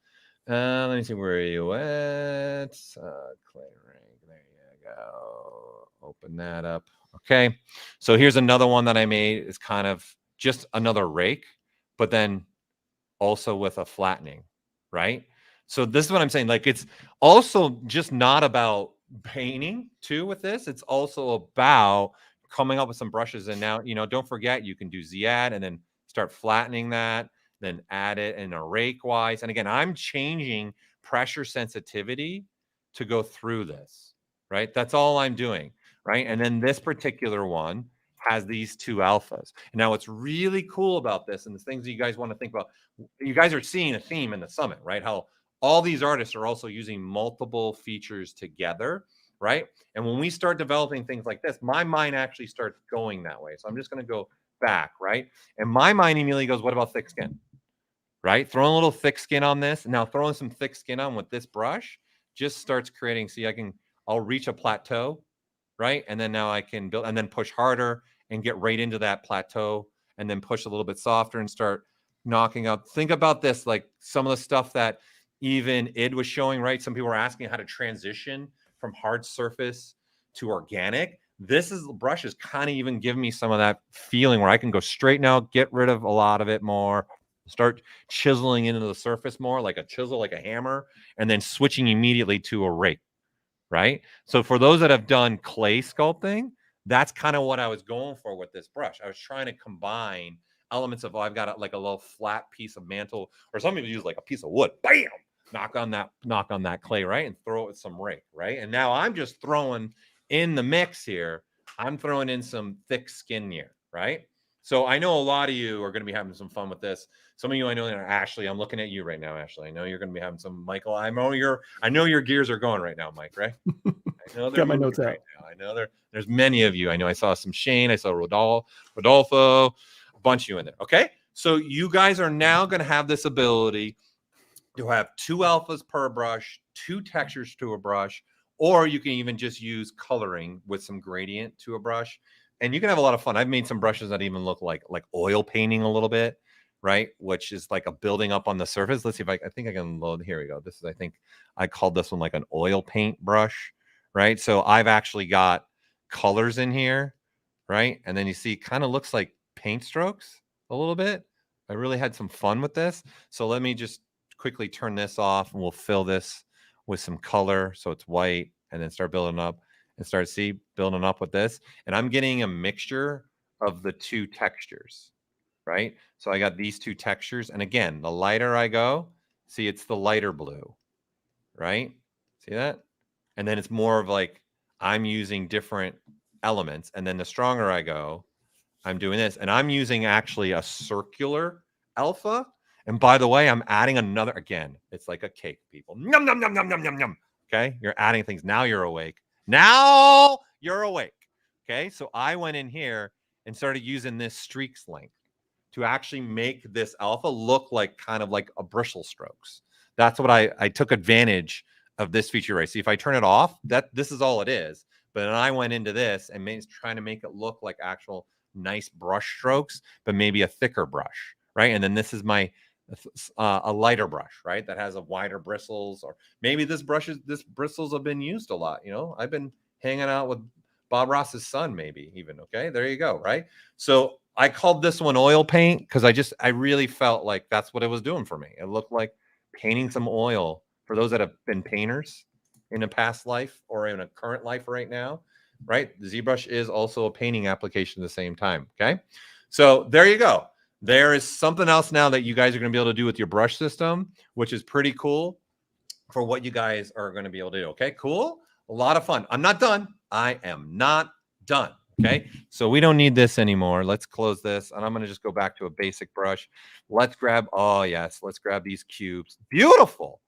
Let me see, where are you at? Clay ring. There you go. Open that up. Okay. So here's another one that I made. It's kind of just another rake, but then also with a flattening, right? So this is what I'm saying. Like, it's also just not about painting too with this. It's also about coming up with some brushes. And now, don't forget, you can do Z-add and then start flattening that, then add it in a rake wise. And again, I'm changing pressure sensitivity to go through this, right? That's all I'm doing, right? And then this particular one has these two alphas. Now, what's really cool about this, and the things that you guys want to think about, you guys are seeing a theme in the summit, right? How all these artists are also using multiple features together, right? And when we start developing things like this, my mind actually starts going that way. So I'm just going to go back, right? And my mind immediately goes, what about thick skin? Right? Throwing a little thick skin on this. Now throwing some thick skin on with this brush just starts creating, see, I'll reach a plateau, right? And then now I can build and then push harder and get right into that plateau and then push a little bit softer and start knocking out. Think about this, like some of the stuff that even Id was showing, right? Some people were asking how to transition from hard surface to organic. This brush is kind of even giving me some of that feeling where I can go straight now, get rid of a lot of it more, start chiseling into the surface more, like a chisel, like a hammer, and then switching immediately to a rake, right? So for those that have done clay sculpting, that's kind of what I was going for with this brush. I was trying to combine elements of, I've got like a little flat piece of mantle, or some people use like a piece of wood, bam, knock on that clay, right? And throw it with some rake, right? And now I'm just throwing in the mix here, I'm throwing in some thick skin here, right? So I know a lot of you are going to be having some fun with this. Some of you I know are Ashley. I'm looking at you right now, Ashley. I know you're going to be having some. Michael, I know your gears are going right now, Mike, right? I know Got my notes out. right now. I know there's many of you. I know I saw some Shane, I saw Rodolfo, a bunch of you in there. Okay. So you guys are now going to have this ability to have 2 alphas per brush, 2 textures to a brush, or you can even just use coloring with some gradient to a brush. And you can have a lot of fun. I've made some brushes that even look like oil painting a little bit, right? Which is like a building up on the surface. Let's see if I think I can load. Here we go. This is, I think I called this one like an oil paint brush, right? So I've actually got colors in here, right? And then you see kind of looks like paint strokes a little bit. I really had some fun with this. So let me just quickly turn this off and we'll fill this with some color. So it's white and then start building up. And start building up with this. And I'm getting a mixture of the 2 textures, right? So I got these 2 textures. And again, the lighter I go, see, it's the lighter blue, right? See that? And then it's more of like I'm using different elements. And then the stronger I go, I'm doing this. And I'm using actually a circular alpha. And by the way, I'm adding another, again, it's like a cake, people. Yum, yum, yum, yum, yum, yum, yum. Okay? You're adding things. Now you're awake. Now you're awake. Okay, so I went in here and started using this streaks length to actually make this alpha look like kind of like a bristle strokes. That's what I took advantage of this feature, right? See, if I turn it off, this is all it is. But then I went into this and trying to make it look like actual nice brush strokes, but maybe a thicker brush, right? And then this is my a lighter brush, right? That has a wider bristles, or maybe this bristles have been used a lot. You know, I've been hanging out with Bob Ross's son, maybe even. Okay, there you go, right? So I called this one oil paint because I really felt like that's what it was doing for me. It looked like painting some oil for those that have been painters in a past life or in a current life right now, right? The ZBrush is also a painting application at the same time. Okay, so there you go. There is something else now that you guys are going to be able to do with your brush system, which is pretty cool for what you guys are going to be able to do. Okay, cool. A lot of fun. I'm not done. I am not done. Okay, so we don't need this anymore. Let's close this. And I'm going to just go back to a basic brush. Let's grab, oh yes, let's grab these cubes. Beautiful.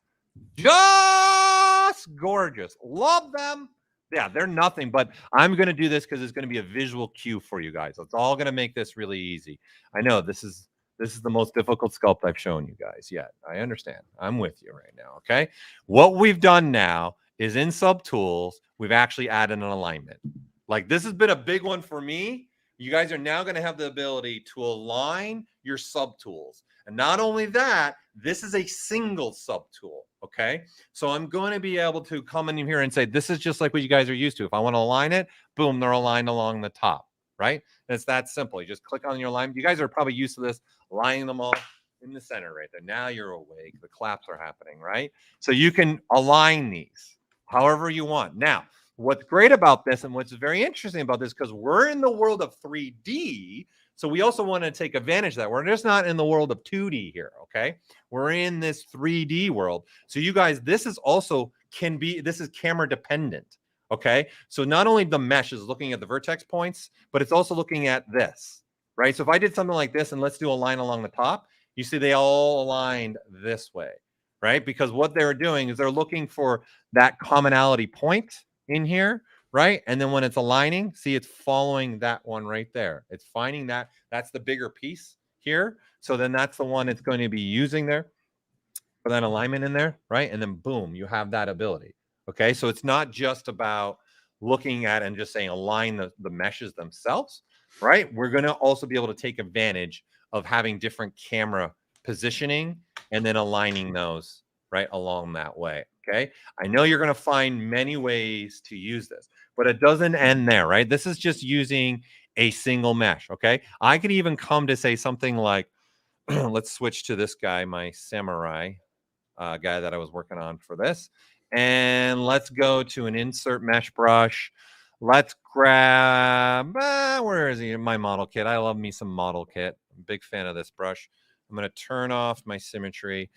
Just gorgeous. Love them. Yeah, they're nothing, but I'm going to do this because it's going to be a visual cue for you guys. It's all going to make this really easy. I know this is the most difficult sculpt I've shown you guys yet. I understand. I'm with you right now, okay? What we've done now is in subtools, we've actually added an alignment. Like this has been a big one for me. You guys are now going to have the ability to align your subtools. And not only that, this is a single subtool, okay? So I'm going to be able to come in here and say, this is just like what you guys are used to. If I want to align it, boom, they're aligned along the top, right? And it's that simple. You just click on your alignment. You guys are probably used to this, aligning them all in the center right there. Now you're awake. The claps are happening, right? So you can align these however you want. Now, what's great about this and what's very interesting about this, because we're in the world of 3D, so we also want to take advantage of that. We're just not in the world of 2D here, okay? We're in this 3D world. So you guys, this is also this is camera dependent, Okay, so not only the mesh is looking at the vertex points, but it's also looking at this, right? So if I did something like this, and let's do a line along the top, you see they all aligned this way, right? Because what they're doing is they're looking for that commonality point in here, right? And then when it's aligning, see, it's following that one right there. It's finding that. That's the bigger piece here. So then that's the one it's going to be using there for that alignment in there, right? And then boom, you have that ability. Okay, so it's not just about looking at and just saying align the meshes themselves, right? We're going to also be able to take advantage of having different camera positioning and then aligning those right along that way. Okay, I know you're going to find many ways to use this, but it doesn't end there, right? This is just using a single mesh. Okay, I could even come to say something like, let's switch to this guy, my samurai guy that I was working on for this. And let's go to an insert mesh brush. Let's grab, where is he? My model kit. I love me some model kit. I'm a big fan of this brush. I'm going to turn off my symmetry.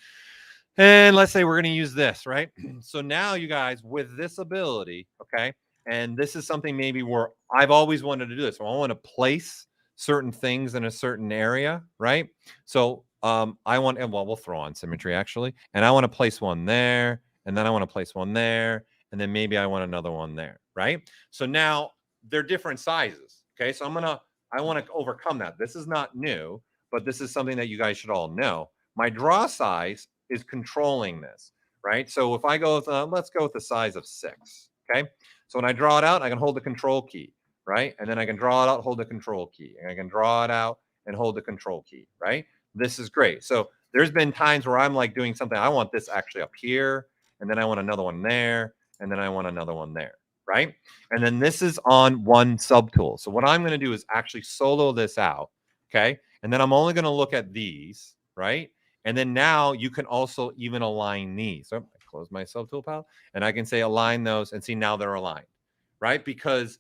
And let's say we're going to use this, right? So now you guys, with this ability, okay, and this is something maybe where I've always wanted to do this. So I want to place certain things in a certain area, right? So I want, and well, we'll throw on symmetry actually, and I want to place one there, and then I want to place one there, and then maybe I want another one there, right? So now they're different sizes, okay? So I want to overcome that. This is not new, but this is something that you guys should all know. My draw size is controlling this, right? So if I go with, let's go with the size of 6, okay? So when I draw it out, I can hold the control key, right? And then I can draw it out, hold the control key, and I can draw it out and hold the control key, right? This is great. So there's been times where I'm like doing something. I want this actually up here, and then I want another one there, and then I want another one there, right? And then this is on one subtool. So what I'm going to do is actually solo this out, okay? And then I'm only going to look at these, right? And then now you can also even align these. So I close my subtool pal, and I can say align those, and see now they're aligned, right? Because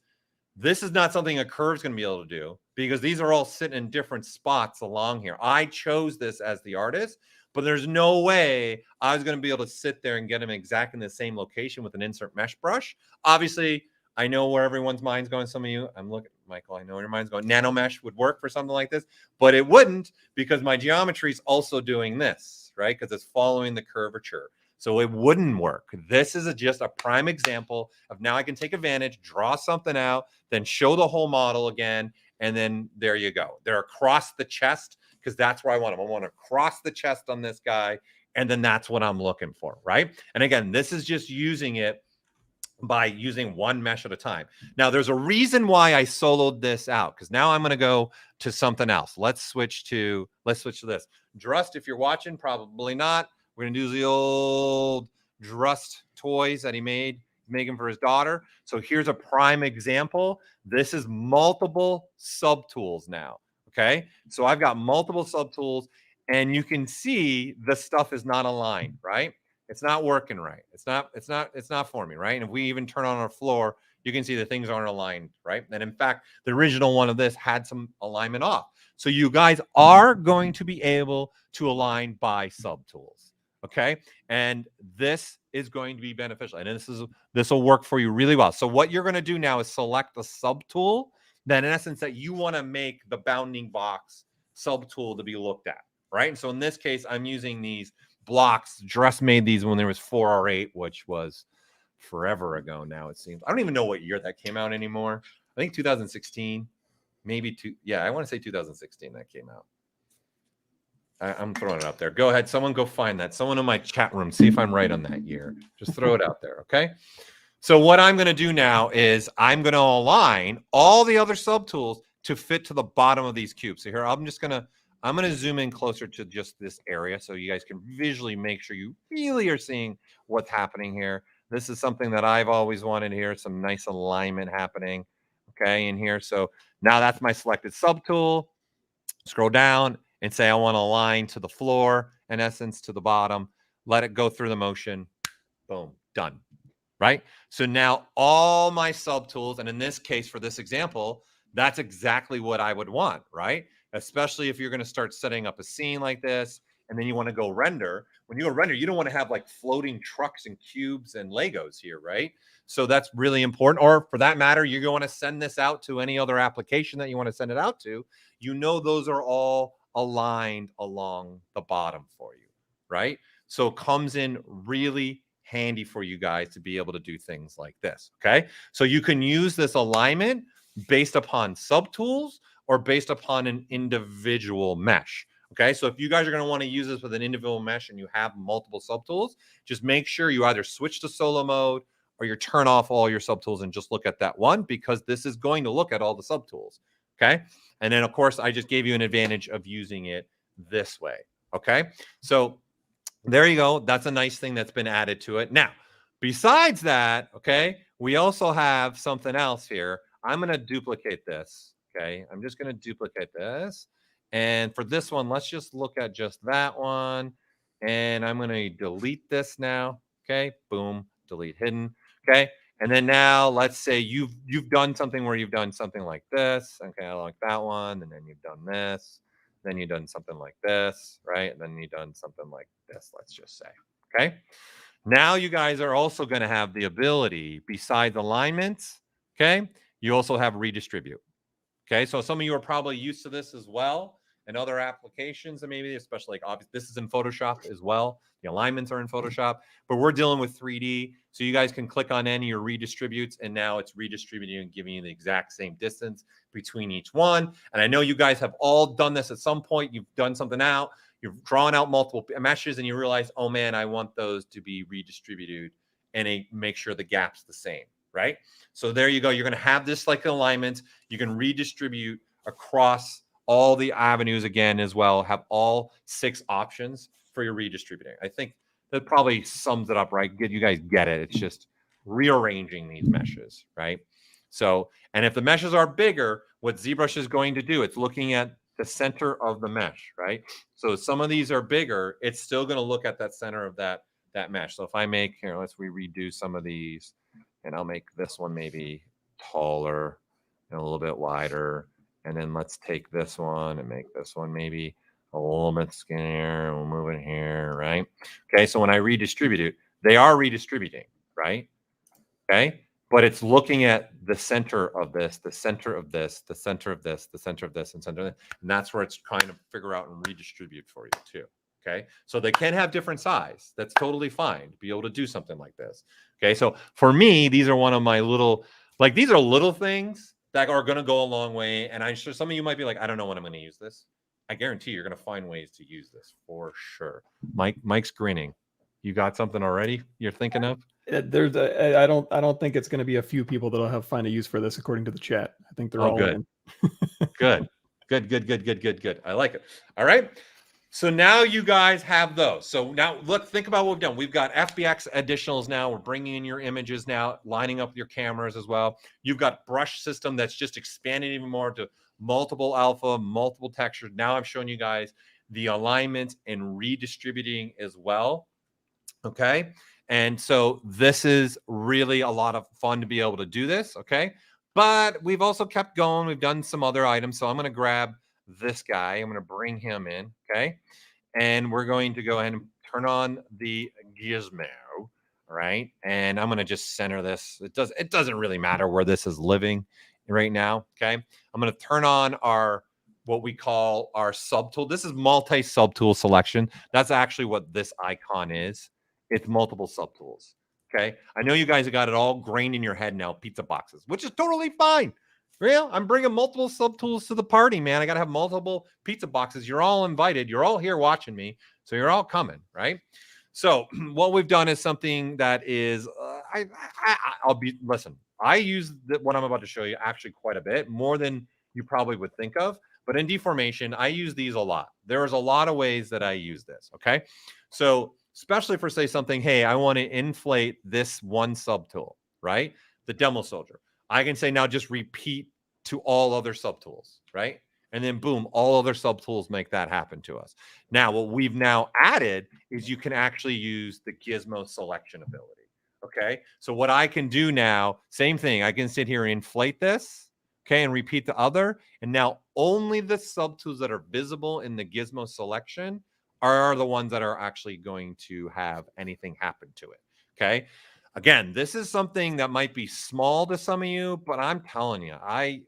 this is not something a curve's going to be able to do, because these are all sitting in different spots along here. I chose this as the artist, but there's no way I was going to be able to sit there and get them exactly in the same location with an insert mesh brush. Obviously, I know where everyone's mind's going. Some of you, I'm looking, Michael, I know where your mind's going. Nano mesh would work for something like this, but it wouldn't, because my geometry is also doing this, right? Because it's following the curvature. So it wouldn't work. This is just a prime example of now I can take advantage, draw something out, then show the whole model again, and then there you go. They're across the chest, because that's where I want them. I want to cross the chest on this guy, and then that's what I'm looking for, right? And again, this is just using it by using one mesh at a time. Now, there's a reason why I soloed this out, because now I'm going to go to something else. Let's switch to this. Drust, if you're watching, probably not. We're going to do the old Drust toys that he made, making for his daughter. So here's a prime example. This is multiple subtools now, okay? So I've got multiple subtools, and you can see the stuff is not aligned, right? It's not working right. It's not for me, right? And if we even turn on our floor, you can see the things aren't aligned, right? And in fact, the original one of this had some alignment off. So you guys are going to be able to align by subtools, okay? And this is going to be beneficial, and this will work for you really well. So what you're going to do now is select the subtool that, in essence, that you want to make the bounding box subtool to be looked at, right? And so in this case, I'm using these blocks. Drust made these when there was 4R8, which was forever ago now, it seems. I don't even know what year that came out anymore. I think 2016, maybe I want to say 2016 that came out. I'm throwing it out there. Go ahead. Someone go find that. Someone in my chat room, see if I'm right on that year. Just throw it out there, okay? So what I'm going to do now is I'm going to align all the other subtools to fit to the bottom of these cubes. So here, I'm going to zoom in closer to just this area so you guys can visually make sure you really are seeing what's happening here. This is something that I've always wanted here, some nice alignment happening, okay, in here. So now that's my selected subtool. Scroll down and say I want to align to the floor, in essence, to the bottom. Let it go through the motion. Boom, done, right? So now all my subtools, and in this case, for this example, that's exactly what I would want, right? Especially if you're going to start setting up a scene like this, and then you want to go render. When you go render, you don't want to have like floating trucks and cubes and Legos here, right? So that's really important. Or for that matter, you're going to send this out to any other application that you want to send it out to. You know, those are all aligned along the bottom for you, right? So it comes in really handy for you guys to be able to do things like this, okay? So you can use this alignment based upon subtools or based upon an individual mesh, okay? So if you guys are gonna wanna use this with an individual mesh and you have multiple subtools, just make sure you either switch to solo mode or you turn off all your subtools and just look at that one, because this is going to look at all the subtools, okay? And then, of course, I just gave you an advantage of using it this way, okay? So there you go. That's a nice thing that's been added to it. Now, besides that, okay, we also have something else here. I'm going to duplicate this, okay? I'm just going to duplicate this. And for this one, let's just look at just that one. And I'm going to delete this now, okay? Boom, delete hidden, okay? And then now let's say you've done something where you've done something like this, okay? I like that one, and then you've done this. Then you've done something like this, right? And then you've done something like this, let's just say, okay? Now you guys are also going to have the ability, besides alignments, okay? You also have redistribute, okay? So some of you are probably used to this as well in other applications, and maybe especially like obviously this is in Photoshop as well. The alignments are in Photoshop, but we're dealing with 3D. So you guys can click on any of your redistributes, and now it's redistributing and giving you the exact same distance between each one. And I know you guys have all done this at some point. You've done something out, you've drawn out multiple meshes, and you realize, oh man, I want those to be redistributed and make sure the gap's the same, right? So there you go. You're going to have this like alignment. You can redistribute across all the avenues again as well, have all 6 options for your redistributing. I think that probably sums it up, right? You guys get it. It's just rearranging these meshes, right? So, and if the meshes are bigger, what ZBrush is going to do, it's looking at the center of the mesh, right? So some of these are bigger, it's still going to look at that center of that mesh. So if I make here, let's redo some of these, and I'll make this one maybe taller and a little bit wider. And then let's take this one and make this one maybe a little bit skinnier, and we'll move it here, right? Okay, so when I redistribute it, they are redistributing, right? Okay, but it's looking at the center of this, the center of this, the center of this, the center of this, and center of this. And that's where it's trying to figure out and redistribute for you too. Okay, so they can have different size. That's totally fine to be able to do something like this. Okay, so for me, these are one of my little, like these are little things that are going to go a long way. And I'm sure some of you might be like, I don't know when I'm going to use this. I guarantee you're going to find ways to use this for sure. Mike's grinning. You got something already you're thinking of? I don't think it's going to be a few people that'll have find a use for this, according to the chat. I think they're all good. in. Good. I like it. All right. So now you guys have those. So now let's think about what we've done. We've got FBX additionals now. We're bringing in your images now, lining up your cameras as well. You've got brush system that's just expanded even more to multiple alpha, multiple textures. Now I'm showing you guys the alignment and redistributing as well. Okay. And so this is really a lot of fun to be able to do this. Okay. But we've also kept going. We've done some other items. So I'm going to grab this guy. I'm going to bring him in. Okay. And we're going to go ahead and turn on the gizmo. All right. And I'm going to just center this. It doesn't really matter where this is living right now. Okay. I'm going to turn on what we call our subtool. This is multi subtool selection. That's actually what this icon is. It's multiple subtools. Okay. I know you guys have got it all grained in your head now, pizza boxes, which is totally fine. Real, I'm bringing multiple subtools to the party, man. I got to have multiple pizza boxes. You're all invited. You're all here watching me. So you're all coming, right? So what we've done is something that is, listen, I use what I'm about to show you actually quite a bit, more than you probably would think of. But in deformation, I use these a lot. There's a lot of ways that I use this, okay? So especially for, say, something, hey, I want to inflate this one subtool, right? The demo soldier. I can say now just repeat to all other subtools, right? And then boom, all other subtools make that happen to us. Now, what we've now added is you can actually use the gizmo selection ability, okay? So what I can do now, same thing. I can sit here and inflate this, okay, and repeat the other. And now only the subtools that are visible in the gizmo selection are the ones that are actually going to have anything happen to it. Okay. Again, this is something that might be small to some of you, but I'm telling you, I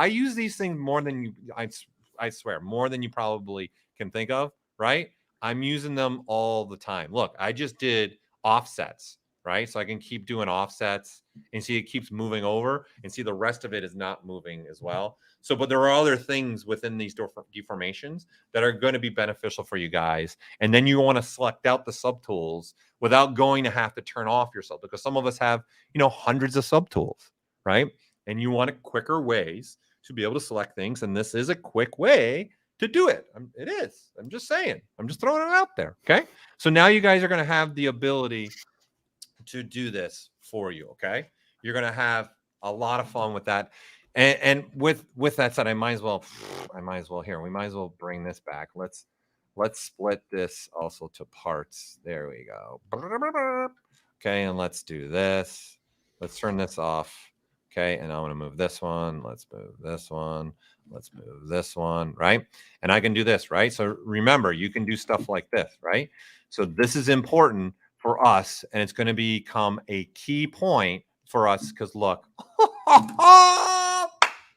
use these things more than you, I swear, more than you probably can think of, right? I'm using them all the time. Look, I just did offsets, right? So I can keep doing offsets and see it keeps moving over and see the rest of it is not moving as well. So, but there are other things within these deformations that are going to be beneficial for you guys. And then you want to select out the subtools without going to have to turn off your sub, because some of us have, you know, hundreds of subtools, right? And you want quicker ways to be able to select things. And this is a quick way to do it. It is. I'm just saying. I'm just throwing it out there. Okay. So now you guys are going to have the ability to do this for you. Okay. You're going to have a lot of fun with that. And with that said, we might as well bring this back. Let's split this also to parts. There we go. Okay. And let's do this. Let's turn this off. Okay. And I want to move this one. Let's move this one. Let's move this one. Right. And I can do this. Right. So remember, you can do stuff like this. Right. So this is important for us. And it's going to become a key point for us because look,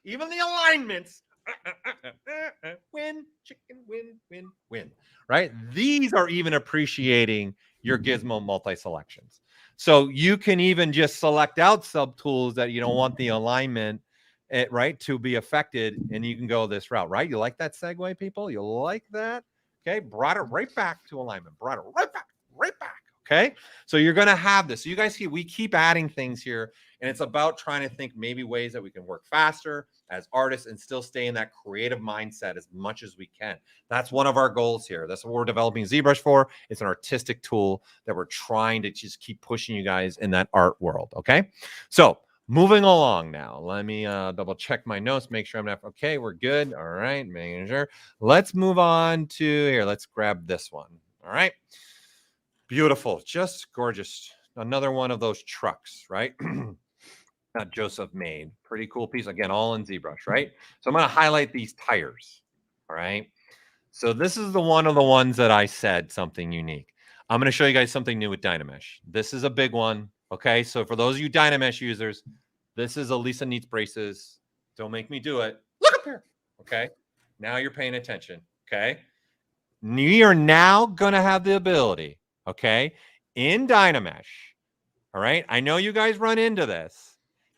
even the alignments, win, chicken, win. Right. These are even appreciating your Gizmo multi-selections. So you can even just select out subtools that you don't want the alignment, right, to be affected, and you can go this route, right? You like that segue, people? You like that? Okay, brought it right back to alignment, brought it right back. Okay, so you're going to have this. So you guys see, we keep adding things here, and it's about trying to think maybe ways that we can work faster as artists and still stay in that creative mindset as much as we can. That's one of our goals here. That's what we're developing ZBrush for. It's an artistic tool that we're trying to just keep pushing you guys in that art world. Okay, so moving along now. Let me double check my notes, make sure I'm not okay. We're good. All right, making sure. Let's move on to here. Let's grab this one. All right. Beautiful, just gorgeous. Another one of those trucks, right? That Joseph made. Pretty cool piece. Again, all in ZBrush, right? So I'm going to highlight these tires, all right? So this is one of the ones that I said something unique. I'm going to show you guys something new with Dynamesh. This is a big one, okay? So for those of you Dynamesh users, this is Elisa Needs Braces. Don't make me do it. Look up here, okay? Now you're paying attention, okay? We are now going to have the ability, okay, in Dynamesh, all right? I know you guys run into this.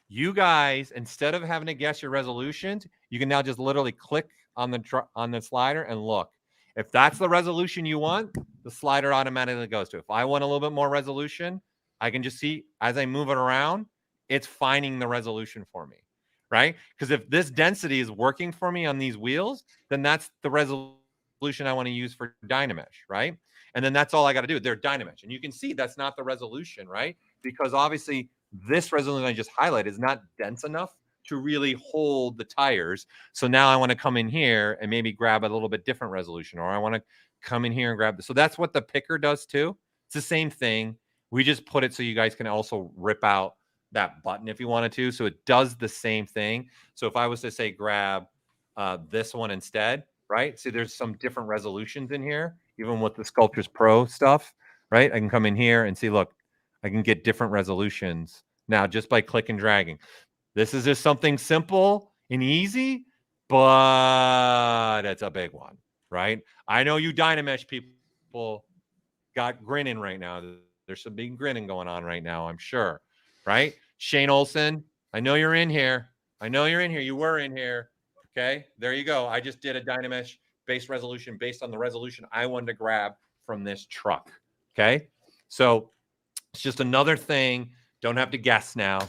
You guys, instead of having to guess your resolutions, you can now just literally click on the slider and look. If that's the resolution you want, the slider automatically goes to it. If I want a little bit more resolution, I can just see as I move it around, it's finding the resolution for me, right? Because if this density is working for me on these wheels, then that's the resolution I want to use for Dynamesh, right? And then that's all I got to do. They're Dynamesh. And you can see that's not the resolution, right? Because obviously this resolution I just highlighted is not dense enough to really hold the tires. So now I want to come in here and maybe grab a little bit different resolution, or I want to come in here and grab this. So that's what the picker does too. It's the same thing. We just put it so you guys can also rip out that button if you wanted to. So it does the same thing. So if I was to say grab this one instead, right? See, there's some different resolutions in here, even with the Sculptris Pro stuff, right? I can come in here and see, look, I can get different resolutions now just by click and dragging. This is just something simple and easy, but it's a big one, right? I know you Dynamesh people got grinning right now. There's some big grinning going on right now, I'm sure, right? Shane Olson, I know you're in here. I know you're in here. You were in here. Okay, there you go. I just did a Dynamesh base resolution based on the resolution I wanted to grab from this truck. Okay, so it's just another thing. Don't have to guess now.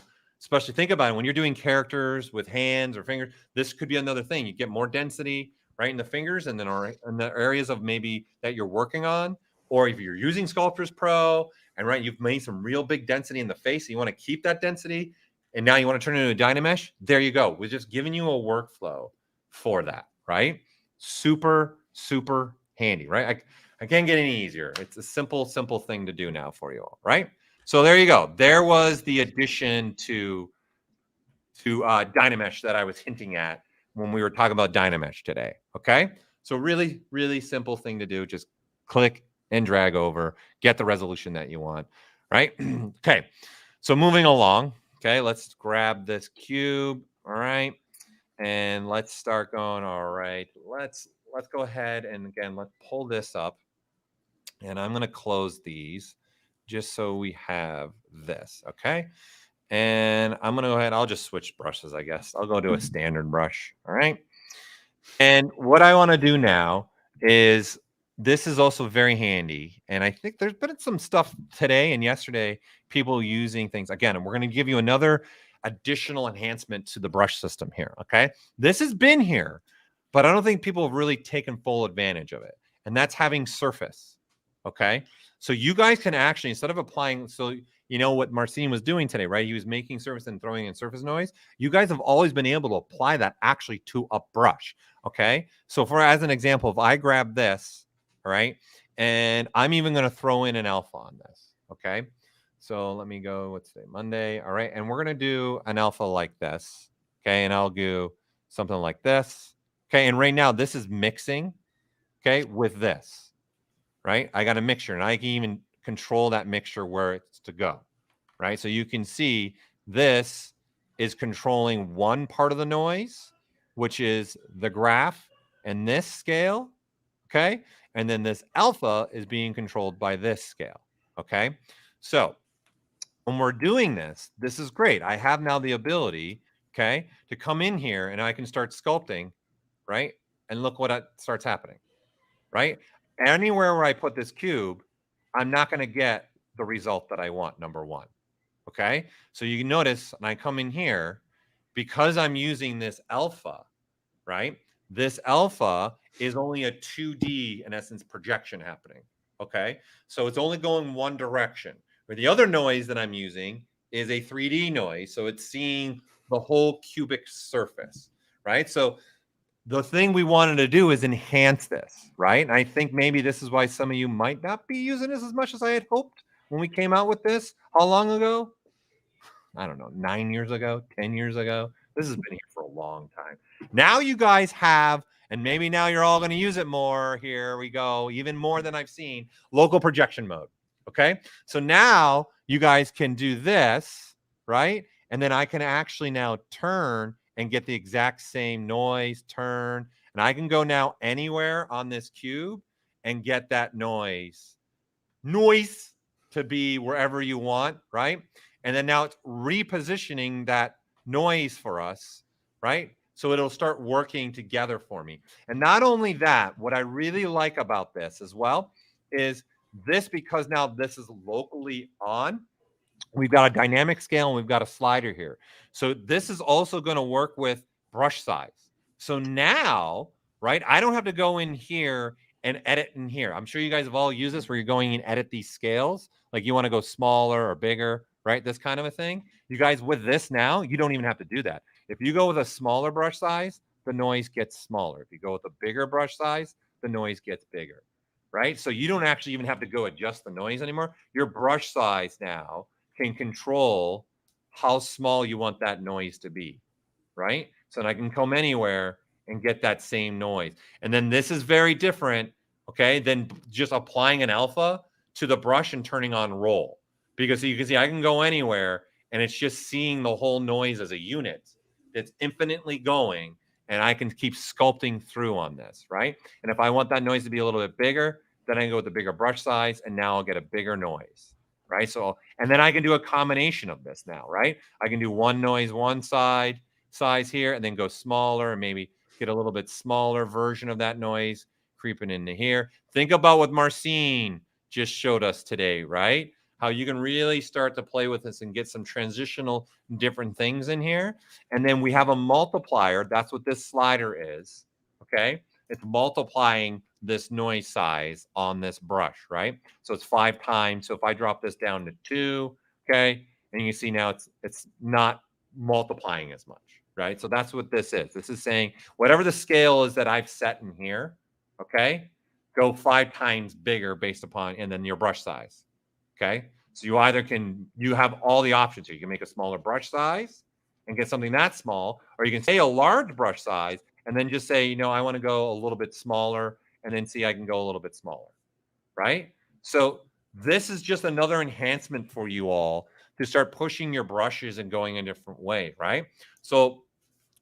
Especially think about it when you're doing characters with hands or fingers. This could be another thing. You get more density right in the fingers and then in the areas of maybe that you're working on. Or if you're using Sculptris Pro and right, you've made some real big density in the face. You want to keep that density and now you want to turn it into a Dynamesh. There you go. We're just giving you a workflow for that, right? Super, super handy, right? I can't get any easier. It's a simple thing to do now for you all, right? So there you go. There was the addition to Dynamesh that I was hinting at when we were talking about Dynamesh today. Okay. So really, really simple thing to do. Just click and drag over, get the resolution that you want, right? Okay, so moving along, okay, let's grab this cube, all right, and let's start going. All right, let's go ahead and again, let's pull this up, and I'm going to close these just so we have this, okay? And I'm going to go ahead, I'll just switch brushes, I guess. I'll go to a standard brush, all right? And what I want to do now is, this is also very handy. And I think there's been some stuff today and yesterday, people using things. Again, and we're going to give you another additional enhancement to the brush system here, okay? This has been here, but I don't think people have really taken full advantage of it. And that's having surface, okay? So you guys can actually, instead of applying, so you know what Marcin was doing today, right? He was making surface and throwing in surface noise. You guys have always been able to apply that actually to a brush, okay? So for, as an example, if I grab this, all right, and I'm even going to throw in an alpha on this, okay? So let me go, what's today? Monday, all right? And we're going to do an alpha like this, okay? And I'll do something like this, okay? And right now, this is mixing, okay, with this, right? I got a mixture, and I can even control that mixture where it's to go, right? So you can see this is controlling one part of the noise, which is the graph and this scale, okay? And then this alpha is being controlled by this scale, okay? So when we're doing this, this is great. I have now the ability, okay, to come in here and I can start sculpting, right? And look what starts happening, right? Anywhere where I put this cube, I'm not going to get the result that I want, number one, okay? So you can notice, and I come in here, because I'm using this alpha, right? This alpha is only a 2D, in essence, projection happening, okay? So it's only going one direction. Where the other noise that I'm using is a 3D noise, so it's seeing the whole cubic surface, right? So the thing we wanted to do is enhance this, right? And I think maybe this is why some of you might not be using this as much as I had hoped when we came out with this. How long ago? I don't know, 9 years ago, 10 years ago. This has been here for a long time. Now you guys have, and maybe now you're all going to use it more. Here we go, even more than I've seen, local projection mode. Okay, so now you guys can do this, right? And then I can actually now turn and get the exact same noise, turn, and I can go now anywhere on this cube and get that noise to be wherever you want, right? And then now it's repositioning that noise for us, right? So it'll start working together for me. And not only that, what I really like about this as well is this, because now this is locally on, we've got a dynamic scale and we've got a slider here. So this is also going to work with brush size. So now, right, I don't have to go in here and edit in here. I'm sure you guys have all used this where you're going and edit these scales. Like you want to go smaller or bigger, right? This kind of a thing. You guys, with this now, you don't even have to do that. If you go with a smaller brush size, the noise gets smaller. If you go with a bigger brush size, the noise gets bigger, right? So you don't actually even have to go adjust the noise anymore. Your brush size now can control how small you want that noise to be, right? So I can come anywhere and get that same noise. And then this is very different, okay, than just applying an alpha to the brush and turning on roll. Because you can see I can go anywhere and it's just seeing the whole noise as a unit. It's infinitely going, and I can keep sculpting through on this, right? And if I want that noise to be a little bit bigger, then I can go with the bigger brush size, and now I'll get a bigger noise, right? So, and then I can do a combination of this now, right? I can do one noise, one size here, and then go smaller and maybe get a little bit smaller version of that noise creeping into here. Think about what Marcin just showed us today, right? How you can really start to play with this and get some transitional different things in here. And then we have a multiplier. That's what this slider is, okay? It's multiplying this noise size on this brush, right? So it's 5 times. So if I drop this down to 2, okay, and you see now it's not multiplying as much, right? So that's what this is. This is saying whatever the scale is that I've set in here, okay, go 5 times bigger based upon, and then your brush size, okay? So you either you have all the options here. You can make a smaller brush size and get something that small, or you can say a large brush size and then just say, I want to go a little bit smaller, and then see I can go a little bit smaller, right? So this is just another enhancement for you all to start pushing your brushes and going a different way, right? So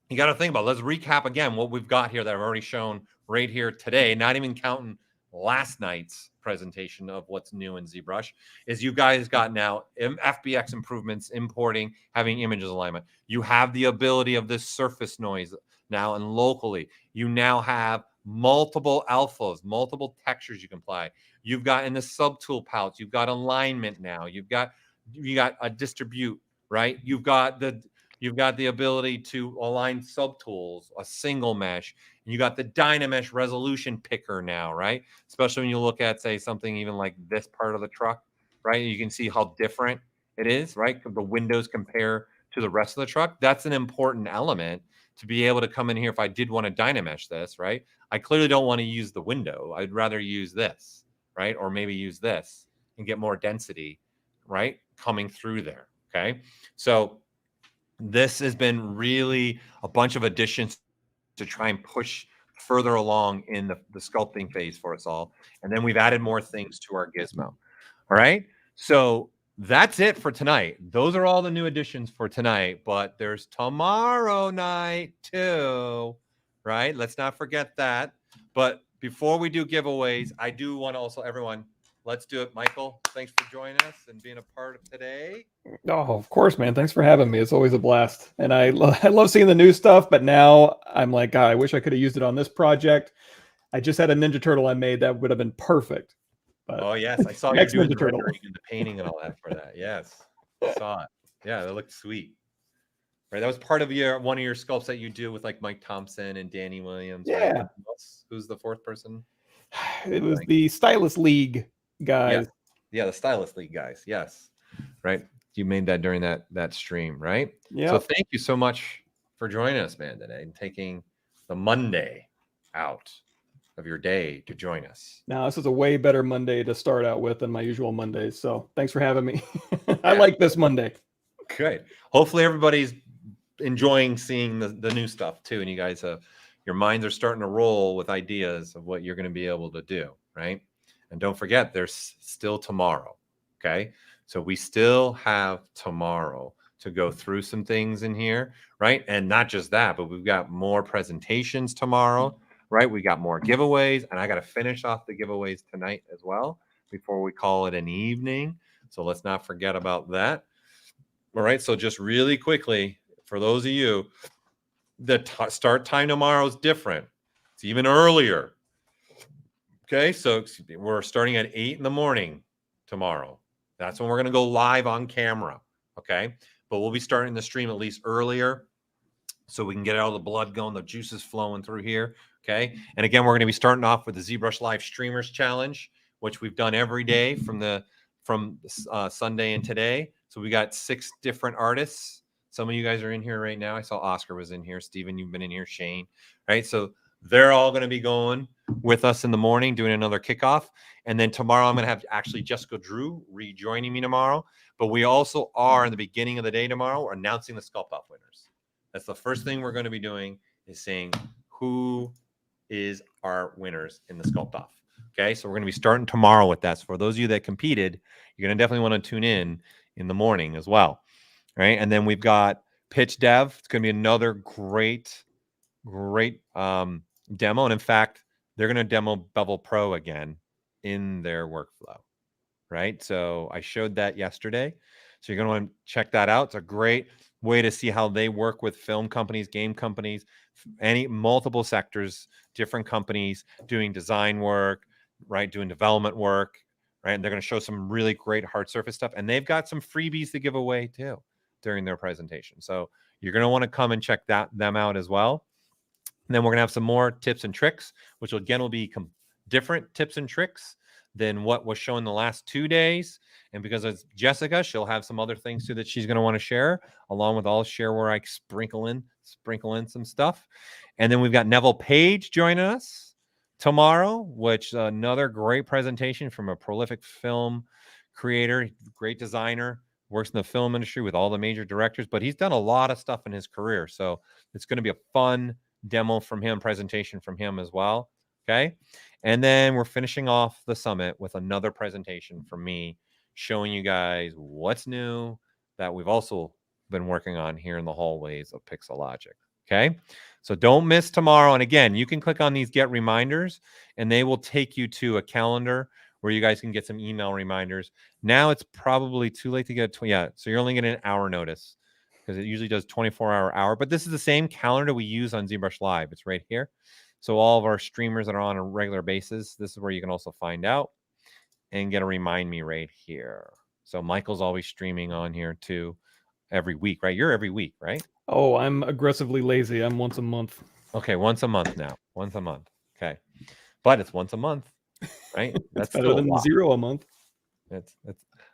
you got to think about, let's recap again what we've got here that I've already shown right here today, not even counting last night's presentation of what's new in ZBrush, is you guys got now FBX improvements, importing, having images alignment. You have the ability of this surface noise now, and locally. You now have multiple alphas, multiple textures you can apply. You've got in the subtool pouch, you've got alignment now. You got a distribute, right? You've got the ability to align subtools, a single mesh. And you got the Dynamesh resolution picker now, right? Especially when you look at, say, something even like this part of the truck, right? You can see how different it is, right? The windows compare to the rest of the truck. That's an important element to be able to come in here if I did want to Dynamesh this, right? I clearly don't want to use the window. I'd rather use this, right? Or maybe use this and get more density, right? Coming through there, okay? So this has been really a bunch of additions to try and push further along in the sculpting phase for us all. And then we've added more things to our gizmo. All right. So that's it for tonight. Those are all the new additions for tonight, but there's tomorrow night too, right? Let's not forget that. But before we do giveaways, I do want to also, everyone, let's do it. Michael, thanks for joining us and being a part of today. Oh, of course, man. Thanks for having me. It's always a blast. And I love seeing the new stuff, but now I'm like, God, I wish I could have used it on this project. I just had a Ninja Turtle I made that would have been perfect. But oh, yes. I saw you doing the rendering and the painting and all that for that. Yes. I saw it. Yeah, that looked sweet. Right. That was part of one of your sculpts that you do with like Mike Thompson and Danny Williams. Yeah. Right? Who's the fourth person? It was the Stylus League guys. Yeah, the Stylus League guys. Yes. Right. You made that during that stream, right? Yeah. So thank you so much for joining us, man, today, and taking the Monday out of your day to join us. Now, this is a way better Monday to start out with than my usual Mondays. So thanks for having me. I like this Monday. Good. Hopefully everybody's enjoying seeing the new stuff too. And you guys your minds are starting to roll with ideas of what you're going to be able to do, right? And don't forget, there's still tomorrow. Okay. So we still have tomorrow to go through some things in here, right? And not just that, but we've got more presentations tomorrow, right? We got more giveaways, and I got to finish off the giveaways tonight as well before we call it an evening. So let's not forget about that. All right. So just really quickly, for those of you, the start time tomorrow is different. It's even earlier. Okay. So we're starting at 8 in the morning tomorrow. That's when we're going to go live on camera. Okay. But we'll be starting the stream at least earlier so we can get all the blood going, the juices flowing through here. Okay. And again, we're going to be starting off with the ZBrush Live Streamers Challenge, which we've done every day from Sunday and today. So we got 6 different artists. Some of you guys are in here right now. I saw Oscar was in here. Steven, you've been in here. Shane, right? So they're all going to be going with us in the morning, doing another kickoff. And then tomorrow, I'm going to have actually Jessica Drew rejoining me tomorrow. But we also are in the beginning of the day tomorrow, we're announcing the Sculpt Off winners. That's the first thing we're going to be doing, is saying who is our winners in the Sculpt Off. Okay, so we're going to be starting tomorrow with that. So for those of you that competed, you're going to definitely want to tune in the morning as well. Right. And then we've got Pitch Dev. It's going to be another great demo. And in fact, they're going to demo Bevel Pro again in their workflow. Right. So I showed that yesterday. So you're going to want to check that out. It's a great way to see how they work with film companies, game companies, multiple sectors, different companies doing design work, right, doing development work, right? And they're going to show some really great hard surface stuff. And they've got some freebies to give away too during their presentation. So you're going to want to come and check them out as well. And then we're going to have some more tips and tricks, which again will be different tips and tricks than what was shown the last 2 days. And because it's Jessica, she'll have some other things too that she's going to want to share, along with I'll share where I sprinkle in some stuff. And then we've got Neville Page joining us tomorrow, which another great presentation from a prolific film creator, great designer, works in the film industry with all the major directors, but he's done a lot of stuff in his career. So it's going to be a fun demo from him, presentation from him as well. Okay. And then we're finishing off the summit with another presentation from me showing you guys what's new that we've also been working on here in the hallways of Pixologic. Okay. So don't miss tomorrow. And again, you can click on these get reminders and they will take you to a calendar where you guys can get some email reminders. Now it's probably too late to get so you're only getting an hour notice because it usually does 24-hour, but this is the same calendar we use on ZBrush Live. It's right here. So all of our streamers that are on a regular basis, this is where you can also find out and get a remind me right here. So Michael's always streaming on here too every week, right? You're every week, right? Oh, I'm aggressively lazy. I'm once a month. Okay, once a month now. Once a month. Okay. But it's once a month, right? That's better than 0 a month. It's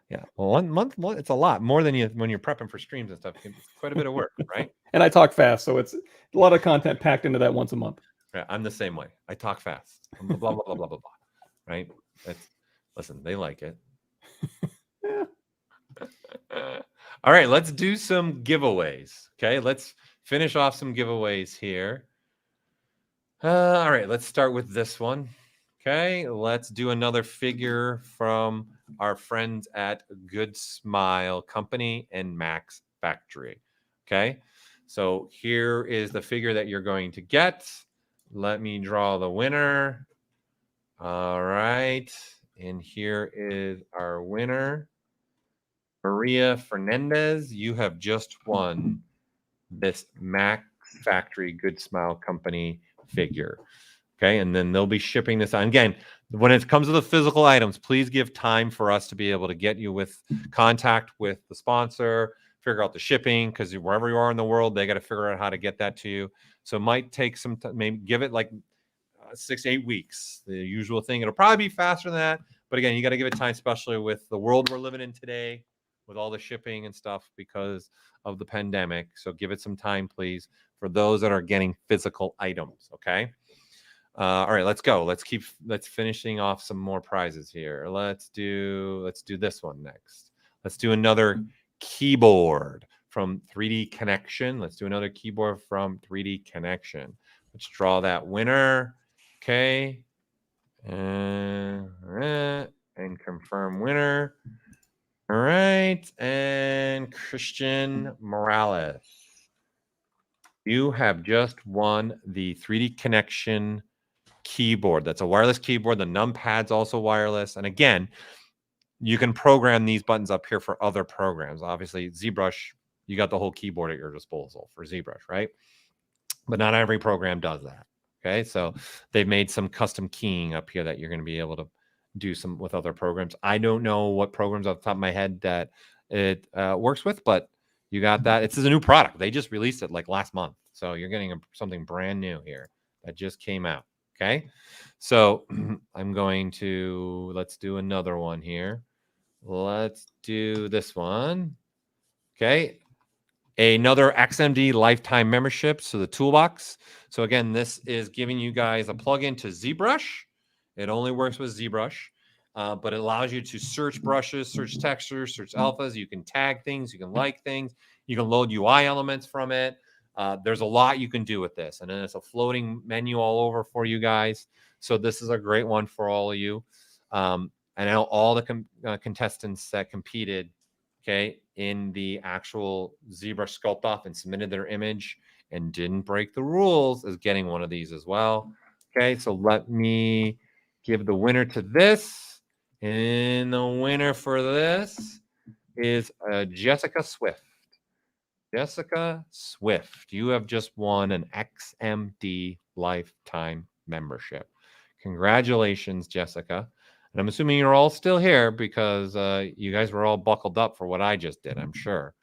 yeah. Well, 1 month, it's a lot more than you when you're prepping for streams and stuff. It's quite a bit of work, right? And I talk fast, so it's a lot of content packed into that once a month. Yeah, I'm the same way. I talk fast. Blah blah blah blah blah blah. Right? Listen, they like it. All right, let's do some giveaways. Okay, let's finish off some giveaways here. All right, let's start with this one. Okay, let's do another figure from our friends at Good Smile Company and Max Factory. Okay, so here is the figure that you're going to get. Let me draw the winner. All right, and here is our winner. Maria Fernandez, you have just won this Max Factory Good Smile Company figure. Okay, and then they'll be shipping this on. Again, when it comes to the physical items, please give time for us to be able to get you with contact with the sponsor, figure out the shipping, because wherever you are in the world, they got to figure out how to get that to you. So it might take some time, maybe give it like 6 to 8 weeks, the usual thing. It'll probably be faster than that. But again, you got to give it time, especially with the world we're living in today, with all the shipping and stuff because of the pandemic. So give it some time, please, for those that are getting physical items. Okay. All right, let's go. Let's finishing off some more prizes here. Let's do this one next. Let's do another keyboard from 3D Connection. Let's do another keyboard from 3D Connection. Let's draw that winner. Okay. And confirm winner. All right. And Christian Morales, you have just won the 3D Connection keyboard. That's a wireless keyboard. The numpad's also wireless. And again, you can program these buttons up here for other programs. Obviously, ZBrush, you got the whole keyboard at your disposal for ZBrush, right? But not every program does that. Okay, so they've made some custom keying up here that you're going to be able to do some with other programs. I don't know what programs off the top of my head that it works with, but you got that. It's a new product. They just released it like last month. So you're getting something brand new here that just came out. Okay, so I'm going to, let's do another one here. Let's do this one. Okay, another XMD lifetime membership. So the toolbox. So again, this is giving you guys a plugin to ZBrush. It only works with ZBrush, but it allows you to search brushes, search textures, search alphas. You can tag things, you can like things, you can load UI elements from it. There's a lot you can do with this. And then it's a floating menu all over for you guys. So this is a great one for all of you. And now all the contestants that competed, okay, in the actual ZBrush Sculpt Off and submitted their image and didn't break the rules is getting one of these as well. Okay, so let me give the winner to this. And the winner for this is Jessica Swift. Jessica Swift, you have just won an XMD lifetime membership. Congratulations, Jessica. And I'm assuming you're all still here because you guys were all buckled up for what I just did, I'm sure.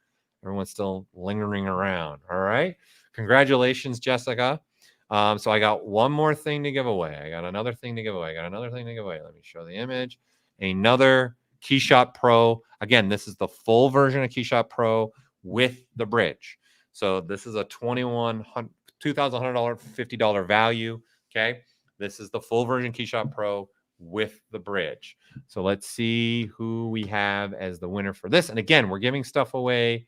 Everyone's still lingering around. All right. Congratulations, Jessica. So I got one more thing to give away. I got another thing to give away. Let me show the image. Another KeyShot Pro. Again, this is the full version of KeyShot Pro with the bridge. So this is a $2,150 $50 value. Okay. This is the full version KeyShot Pro with the bridge. So let's see who we have as the winner for this. And again, we're giving stuff away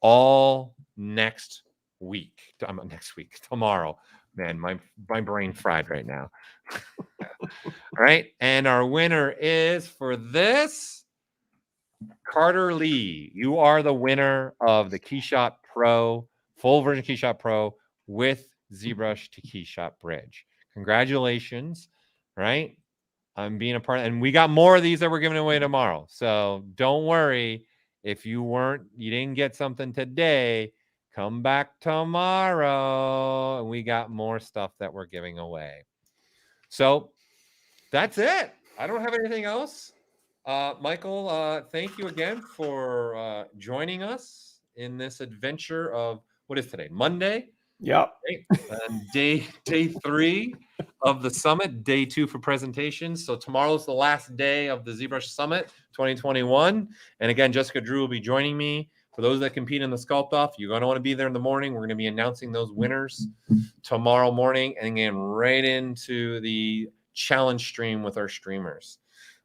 all next next week, tomorrow. Man, my brain fried right now. All right. And our winner is for this, Carter Lee. You are the winner of the KeyShot Pro, full version KeyShot Pro with ZBrush to KeyShot Bridge. Congratulations. Right. I'm being a part of, and we got more of these that we're giving away tomorrow. So don't worry if you didn't get something today. Come back tomorrow, and we got more stuff that we're giving away. So that's it. I don't have anything else. Michael, thank you again for joining us in this adventure of, what is today? Monday? Yep. And day 3 of the summit, day 2 for presentations. So tomorrow's the last day of the ZBrush Summit 2021. And again, Jessica Drew will be joining me. For those that compete in the Sculpt Off, you're going to want to be there in the morning. We're going to be announcing those winners tomorrow morning, and again, right into the challenge stream with our streamers.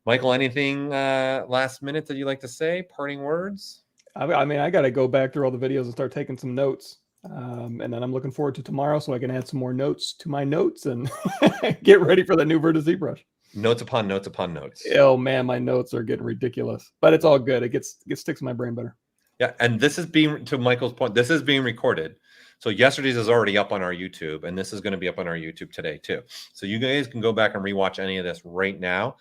Michael, anything last minute that you'd like to say? Parting words? I mean, I got to go back through all the videos and start taking some notes. And then I'm looking forward to tomorrow so I can add some more notes to my notes and get ready for the new version of ZBrush. Notes upon notes upon notes. Oh man, my notes are getting ridiculous, but it's all good. It sticks in my brain better. Yeah, and this is being, to Michael's point, this is being recorded. So yesterday's is already up on our YouTube, and this is going to be up on our YouTube today too. So you guys can go back and rewatch any of this right now,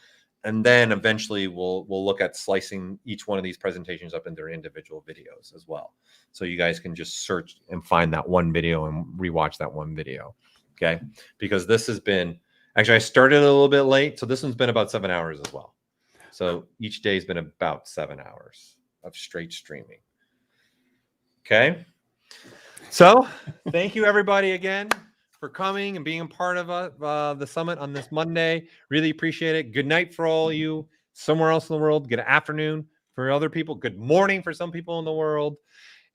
and then eventually we'll look at slicing each one of these presentations up into their individual videos as well. So you guys can just search and find that one video and rewatch that one video. Okay, because this has been, actually I started a little bit late, so this one's been about 7 hours as well. So each day has been about 7 hours of straight streaming. Okay, so thank you everybody again for coming and being a part of the summit on this Monday. Really appreciate it. Good night for all you somewhere else in the world. Good afternoon for other people. Good morning for some people in the world.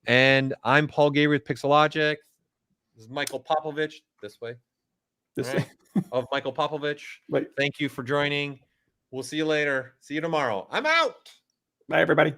And I'm Paul Gabriel with Pixologic. This is Michael Popovich. This way. This way. Of Michael Popovich. Wait. Thank you for joining. We'll see you later. See you tomorrow. I'm out. Bye, everybody.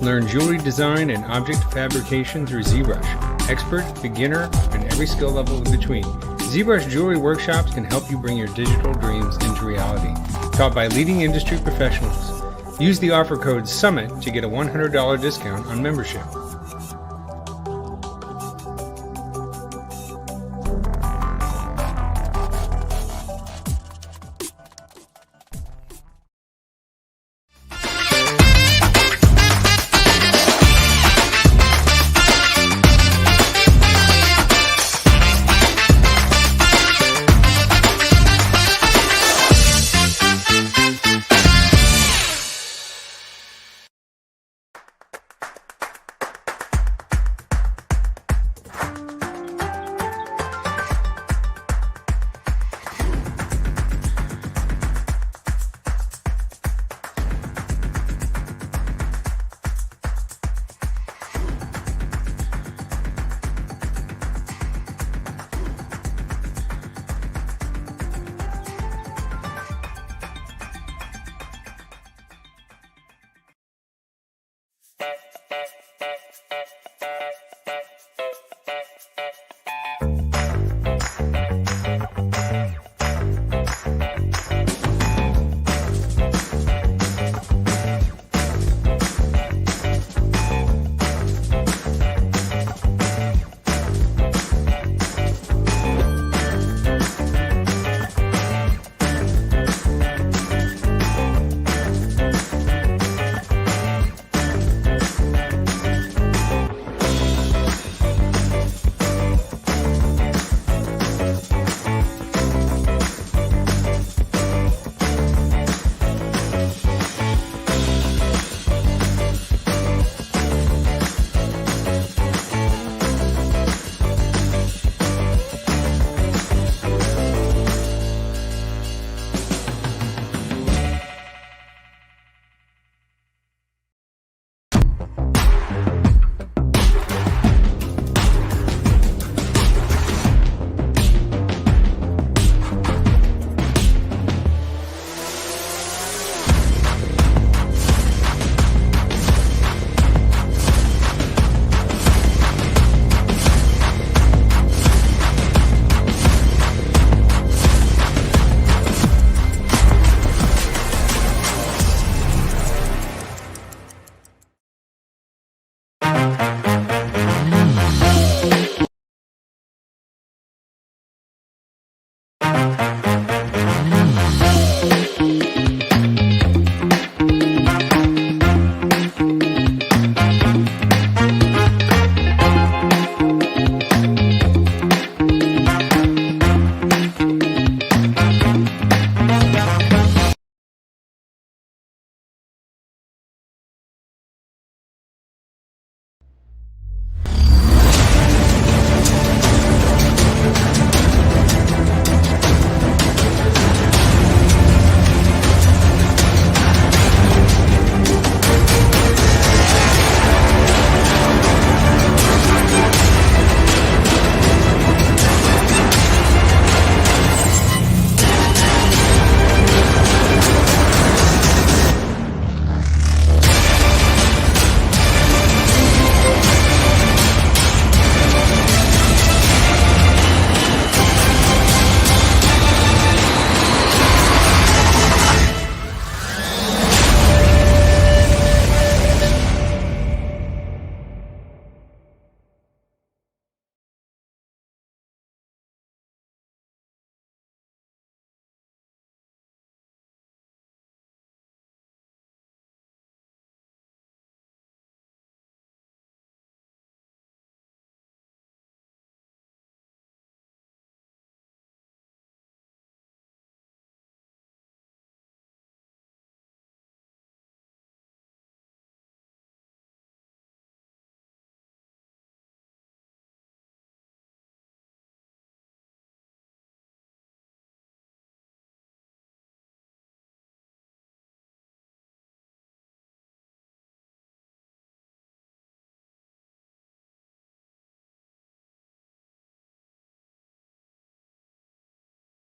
Learn jewelry design and object fabrication through ZBrush. Expert, beginner, and every skill level in between. ZBrush jewelry workshops can help you bring your digital dreams into reality. Taught by leading industry professionals. Use the offer code SUMMIT to get a $100 discount on membership.